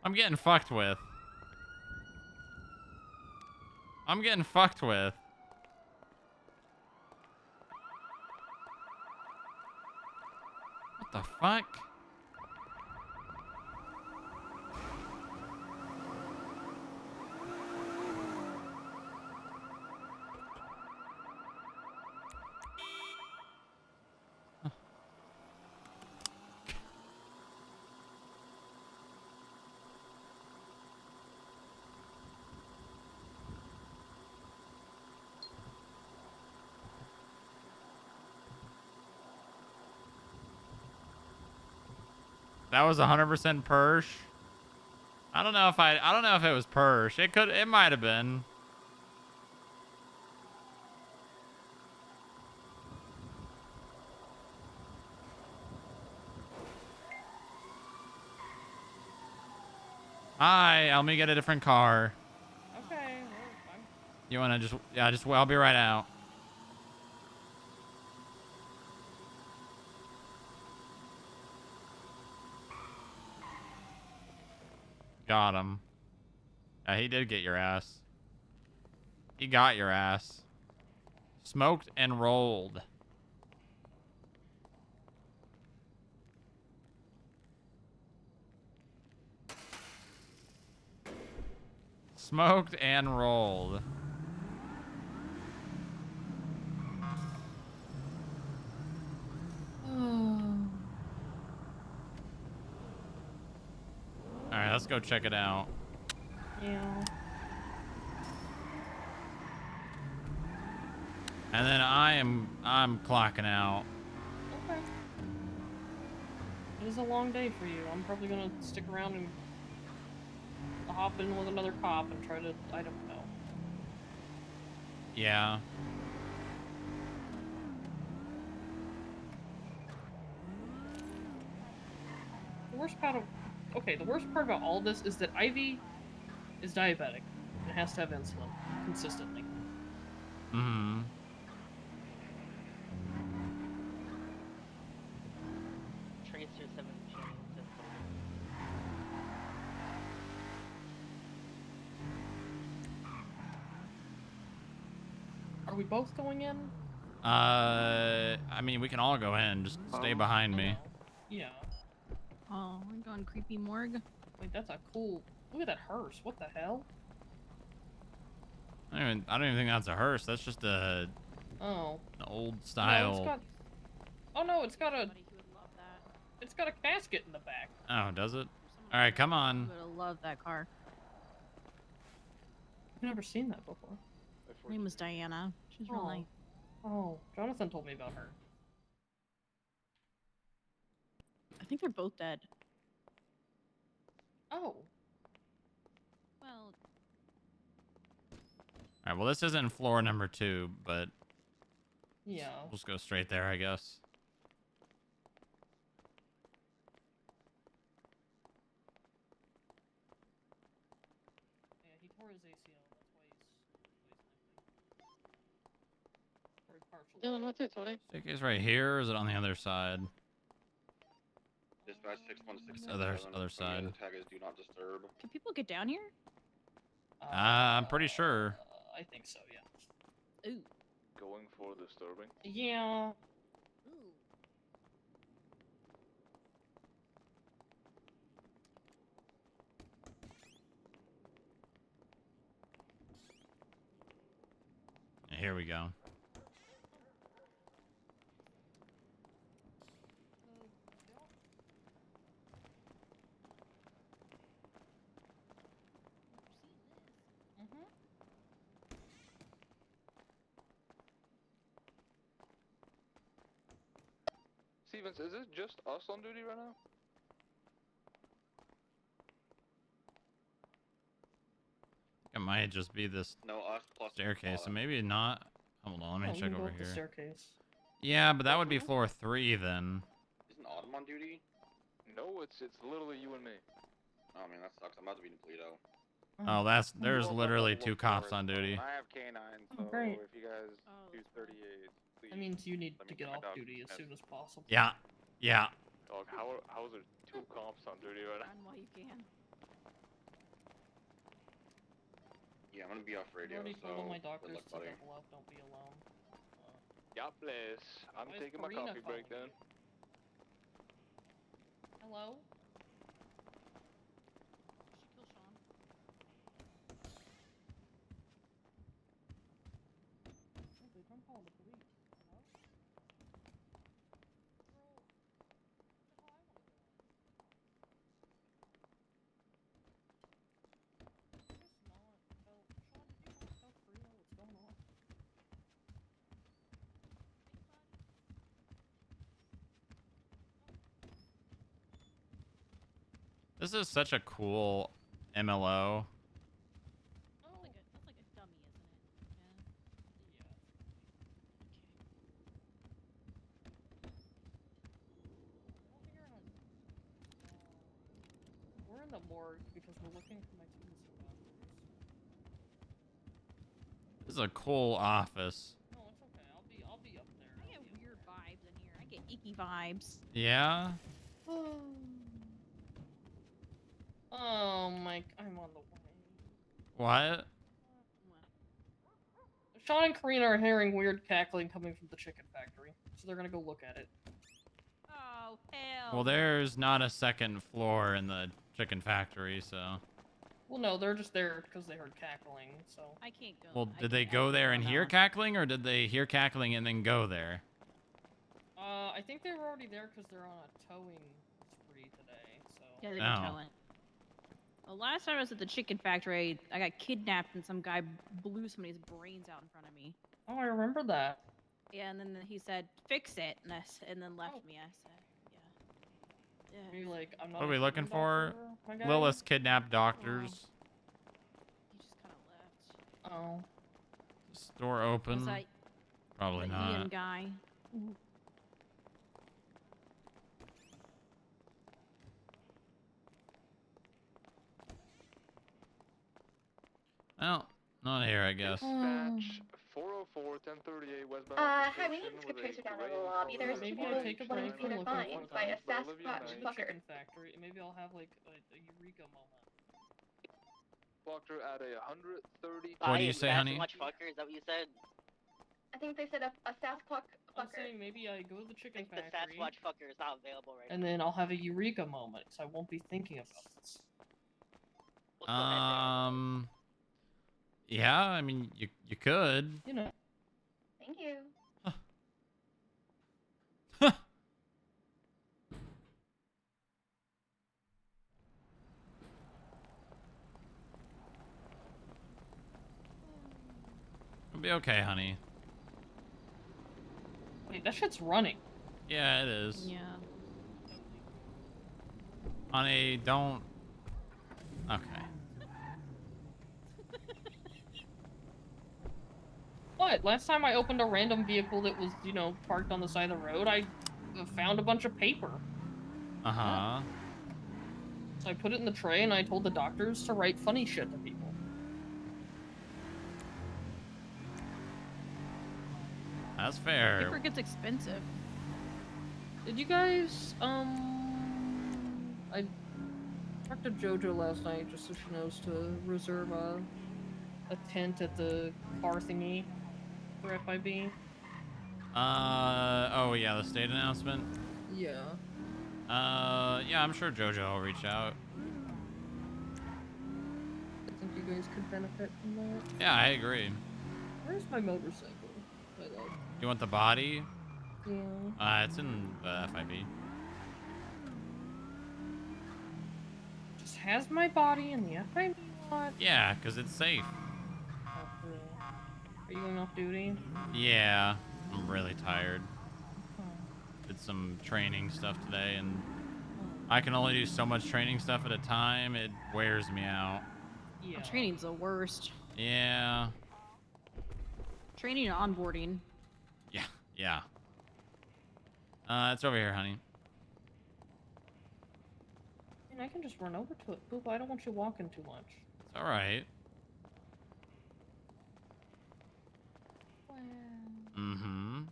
Speaker 18: I'm getting fucked with. I'm getting fucked with. What the fuck? That was 100% Persh. I don't know if it was Persh. It might have been. Hi, let me get a different car.
Speaker 15: Okay.
Speaker 18: You wanna I'll be right out. Got him. Yeah, he did get your ass. He got your ass. Smoked and rolled. Smoked and rolled. Alright, let's go check it out.
Speaker 15: Yeah.
Speaker 18: And then I'm clocking out.
Speaker 15: Okay. It is a long day for you. I'm probably gonna stick around and hop in with another cop and try to, I don't know.
Speaker 18: Yeah.
Speaker 15: The worst part about all this is that Ivy is diabetic and has to have insulin consistently.
Speaker 18: Mm-hmm.
Speaker 2: Tracer 17.
Speaker 15: Are we both going in?
Speaker 18: I mean, we can all go in. Just stay behind me.
Speaker 15: Yeah.
Speaker 9: Oh, we're going creepy morgue.
Speaker 15: Wait, that's a cool. Look at that hearse. What the hell?
Speaker 18: I don't even think that's a hearse. That's just an old style.
Speaker 15: No, it's got. Oh no, it's got a. It's got a casket in the back.
Speaker 18: Oh, does it? All right, come on.
Speaker 9: I would love that car.
Speaker 15: I've never seen that before.
Speaker 9: Her name was Diana. She's real nice.
Speaker 15: Oh, Jonathan told me about her.
Speaker 9: I think they're both dead.
Speaker 15: Oh.
Speaker 9: Well.
Speaker 18: All right. Well, this isn't floor number 2, but
Speaker 15: yeah,
Speaker 18: we'll just go straight there, I guess.
Speaker 15: Yeah, he tore his ACL. That's why he's
Speaker 3: Dylan, what's it, Tony?
Speaker 18: Staircase right here, or is it on the other side?
Speaker 1: Dispatch 616.
Speaker 18: Other side.
Speaker 1: The tag is do not disturb.
Speaker 9: Can people get down here?
Speaker 18: I'm pretty sure.
Speaker 15: I think so, yeah.
Speaker 9: Ooh.
Speaker 19: Going for disturbing.
Speaker 15: Yeah.
Speaker 18: Here we go.
Speaker 19: Stevens, is it just us on duty right now?
Speaker 18: It might just be this staircase, so maybe not. Hold on, let me check over here.
Speaker 15: Staircase.
Speaker 18: Yeah, but that would be floor 3 then.
Speaker 1: Isn't Autumn on duty?
Speaker 19: No, it's literally you and me.
Speaker 1: Oh man, that sucks. I'm about to be in Toledo.
Speaker 18: Oh, there's literally 2 cops on duty.
Speaker 13: I have K9, so
Speaker 15: great.
Speaker 13: if you guys do 38.
Speaker 15: That means you need
Speaker 19: Let
Speaker 15: to
Speaker 19: me
Speaker 15: get
Speaker 19: my
Speaker 15: off
Speaker 19: dog
Speaker 15: duty as
Speaker 19: has-
Speaker 15: soon as possible.
Speaker 18: Yeah. Yeah.
Speaker 19: Dog, how is there 2 cops on duty right now?
Speaker 9: Run while you can.
Speaker 13: Yeah, I'm gonna be off
Speaker 15: I
Speaker 13: radio,
Speaker 15: already
Speaker 13: so
Speaker 15: told all my
Speaker 13: good
Speaker 15: doctors
Speaker 13: luck,
Speaker 15: to
Speaker 13: buddy.
Speaker 15: double up, don't be alone.
Speaker 19: God bless. I'm
Speaker 15: Why is
Speaker 19: taking my
Speaker 15: Karina
Speaker 19: coffee break
Speaker 15: calling
Speaker 19: then.
Speaker 15: Hello? Oh, dude, I'm calling the police. Hello? Bro, what the hell I wanna go in? Just not tell Sean, did you not tell Karina what's going on?
Speaker 18: This is such a cool MLO.
Speaker 9: That's like a dummy, isn't it?
Speaker 15: We're in the morgue because we're looking for my two survivors.
Speaker 18: This is a cool office.
Speaker 15: No, it's okay. I'll be up there.
Speaker 9: I get weird vibes in here. I get icky vibes.
Speaker 18: Yeah.
Speaker 15: Oh my! I'm on the way.
Speaker 18: What?
Speaker 15: Sean and Karina are hearing weird cackling coming from the chicken factory, so they're gonna go look at it.
Speaker 9: Oh hell.
Speaker 18: Well, there's not a second floor in the chicken factory, so.
Speaker 15: Well, no, they're just there because they heard cackling. So
Speaker 9: I can't go.
Speaker 18: Well,
Speaker 9: I
Speaker 18: did they
Speaker 9: can't
Speaker 18: go
Speaker 9: go
Speaker 18: there
Speaker 9: on
Speaker 18: and
Speaker 9: that
Speaker 18: hear
Speaker 9: one.
Speaker 18: cackling, or did they hear cackling and then go there?
Speaker 15: I think they were already there because they're on a towing spree today. So
Speaker 9: Yeah, they've been
Speaker 18: Oh.
Speaker 9: towing. The last time I was at the chicken factory, I got kidnapped and some guy blew somebody's brains out in front of me.
Speaker 15: Oh, I remember that.
Speaker 9: Yeah, and then he said, "Fix it," and then left me. I said, "Yeah." Yeah.
Speaker 15: Maybe like I'm not.
Speaker 18: What are
Speaker 15: a
Speaker 18: we looking
Speaker 15: chicken
Speaker 18: for?
Speaker 15: doctor, my guy?
Speaker 18: Lilith kidnapped doctors.
Speaker 9: He just kind of left.
Speaker 15: Oh.
Speaker 18: Is the door open?
Speaker 9: Was that
Speaker 18: Probably
Speaker 9: the
Speaker 18: not.
Speaker 9: Ian guy?
Speaker 18: Well, not here, I guess.
Speaker 1: Dispatch 404 1038 westbound.
Speaker 11: Hi,
Speaker 1: station
Speaker 11: we need to
Speaker 1: with
Speaker 11: put
Speaker 1: a
Speaker 11: Tracer down in
Speaker 1: gray
Speaker 11: the lobby. There's
Speaker 15: Maybe
Speaker 11: people
Speaker 15: I take a
Speaker 11: wanting
Speaker 15: break
Speaker 11: to see
Speaker 15: from
Speaker 11: their
Speaker 15: looking
Speaker 11: finds
Speaker 15: for
Speaker 11: by a
Speaker 15: things
Speaker 11: Sasquatch
Speaker 15: in the
Speaker 11: fucker.
Speaker 15: chicken factory. Maybe I'll have like a eureka moment.
Speaker 1: Blocked her at 130.
Speaker 18: What do you say, honey?
Speaker 2: Sasquatch fucker, is that what you said?
Speaker 11: I think they said a Sasquatch
Speaker 15: I'm
Speaker 11: fucker.
Speaker 15: saying maybe I go to the chicken
Speaker 2: The
Speaker 15: factory,
Speaker 2: Sasquatch fucker is not available right
Speaker 15: and then I'll have a eureka moment, so I won't be thinking about this.
Speaker 18: Yeah, I mean, you could.
Speaker 15: You know.
Speaker 11: Thank you.
Speaker 18: It'll be okay, honey.
Speaker 15: Wait, that shit's running.
Speaker 18: Yeah, it is.
Speaker 9: Yeah.
Speaker 18: Honey, don't. Okay.
Speaker 15: What? Last time I opened a random vehicle that was, you know, parked on the side of the road, I found a bunch of paper.
Speaker 18: Uh-huh.
Speaker 15: So I put it in the tray and I told the doctors to write funny shit to people.
Speaker 18: That's fair.
Speaker 9: Paper gets expensive.
Speaker 15: Did you guys, I talked to JoJo last night just so she knows to reserve a tent at the car thingy for FIB.
Speaker 18: Oh yeah, the state announcement?
Speaker 15: Yeah.
Speaker 18: Yeah, I'm sure JoJo will reach out.
Speaker 15: I think you guys could benefit from that.
Speaker 18: Yeah, I agree.
Speaker 15: Where's my motorcycle? I love.
Speaker 18: You want the body?
Speaker 15: Yeah.
Speaker 18: It's in the FIB.
Speaker 15: Just has my body in the FIB lot?
Speaker 18: Yeah, because it's safe.
Speaker 15: Oh, for real. Are you going off duty?
Speaker 18: Yeah, I'm really tired. Did some training stuff today, and I can only do so much training stuff at a time. It wears me out.
Speaker 15: Yeah.
Speaker 9: Training's the worst.
Speaker 18: Yeah.
Speaker 9: Training and onboarding.
Speaker 18: Yeah. It's over here, honey.
Speaker 15: I mean, I can just run over to it. Boop, I don't want you walking too much.
Speaker 18: It's all right. Mm-hmm.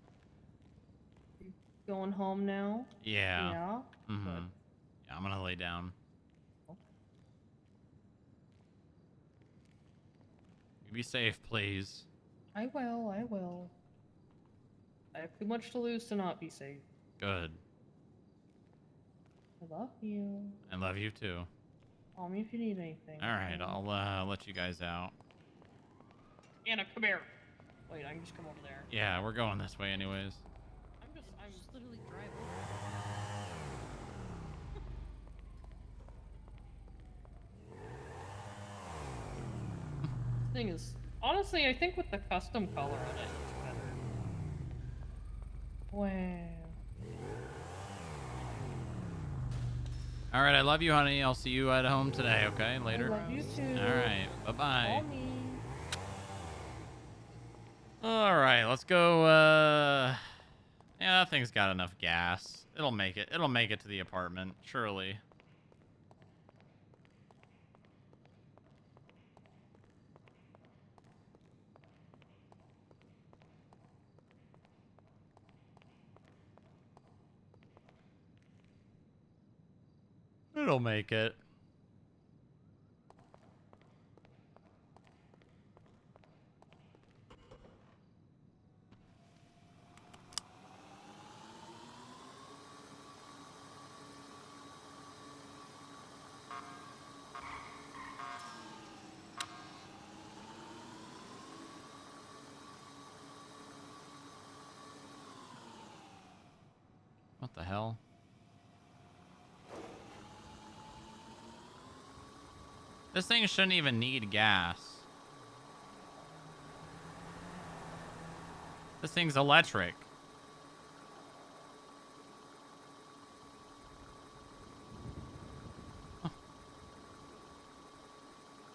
Speaker 15: Going home now?
Speaker 18: Yeah.
Speaker 15: Yeah?
Speaker 18: Mm-hmm. Yeah, I'm gonna lay down. You be safe, please.
Speaker 15: I will, I will. I have too much to lose to not be safe.
Speaker 18: Good.
Speaker 15: I love you.
Speaker 18: I love you too.
Speaker 15: Call me if you need anything.
Speaker 18: All right, I'll let you guys out.
Speaker 15: Anna, come here. Wait, I can just come over there.
Speaker 18: Yeah, we're going this way anyways.
Speaker 9: I'm just literally driving.
Speaker 15: Thing is, honestly, I think with the custom color on it, it's better. Wow.
Speaker 18: All right, I love you, honey. I'll see you at home today, okay? Later.
Speaker 15: I love you too.
Speaker 18: All right, bye-bye.
Speaker 15: Call me.
Speaker 18: All right, let's go. Yeah, that thing's got enough gas. It'll make it. It'll make it to the apartment, surely. It'll make it. What the hell? This thing shouldn't even need gas. This thing's electric.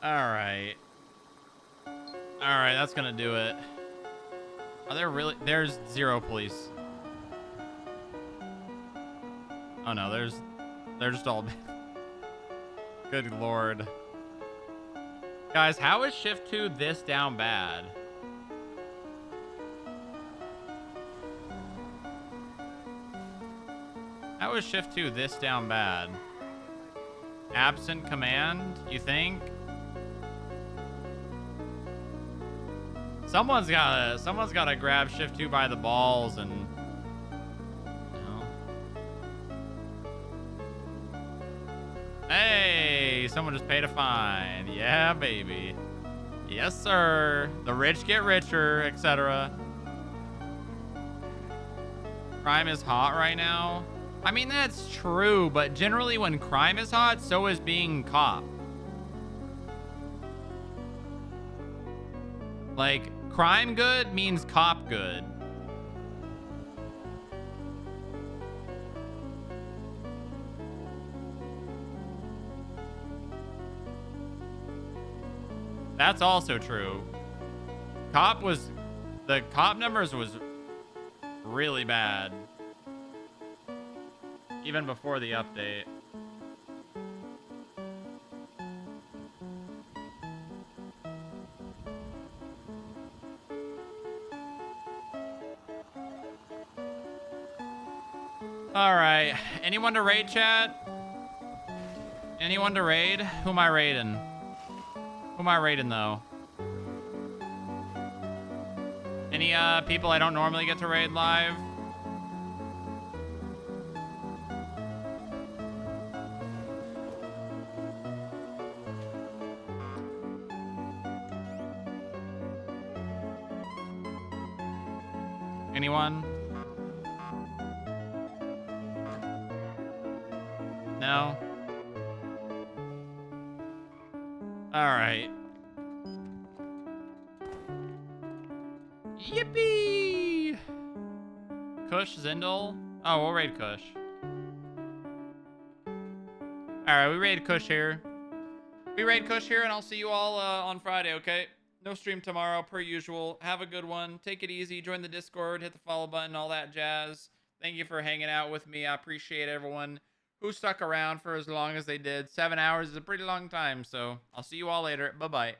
Speaker 18: Alright. Alright, that's gonna do it. Are there really? There's 0 police. Oh no, they're just all... Good lord. Guys, how is shift 2 this down bad? How is shift 2 this down bad? Absent command, you think? Someone's gotta grab shift 2 by the balls and... Hey, someone just paid a fine. Yeah, baby. Yes, sir. The rich get richer, etc. Crime is hot right now. I mean, that's true, but generally when crime is hot, so is being cop. Like, crime good means cop good. That's also true. The cop numbers was really bad. Even before the update. Alright. Anyone to raid, chat? Anyone to raid? Who am I raiding? Who am I raiding, though? Any people I don't normally get to raid live? Anyone? No? Alright. Yippee! Kush, Zindel? Oh, we'll raid Kush. Alright, we raid Kush here. We raid Kush here, and I'll see you all on Friday, okay? No stream tomorrow, per usual. Have a good one. Take it easy. Join the Discord. Hit the follow button. All that jazz. Thank you for hanging out with me. I appreciate everyone who stuck around for as long as they did. 7 hours is a pretty long time, so I'll see you all later. Bye-bye.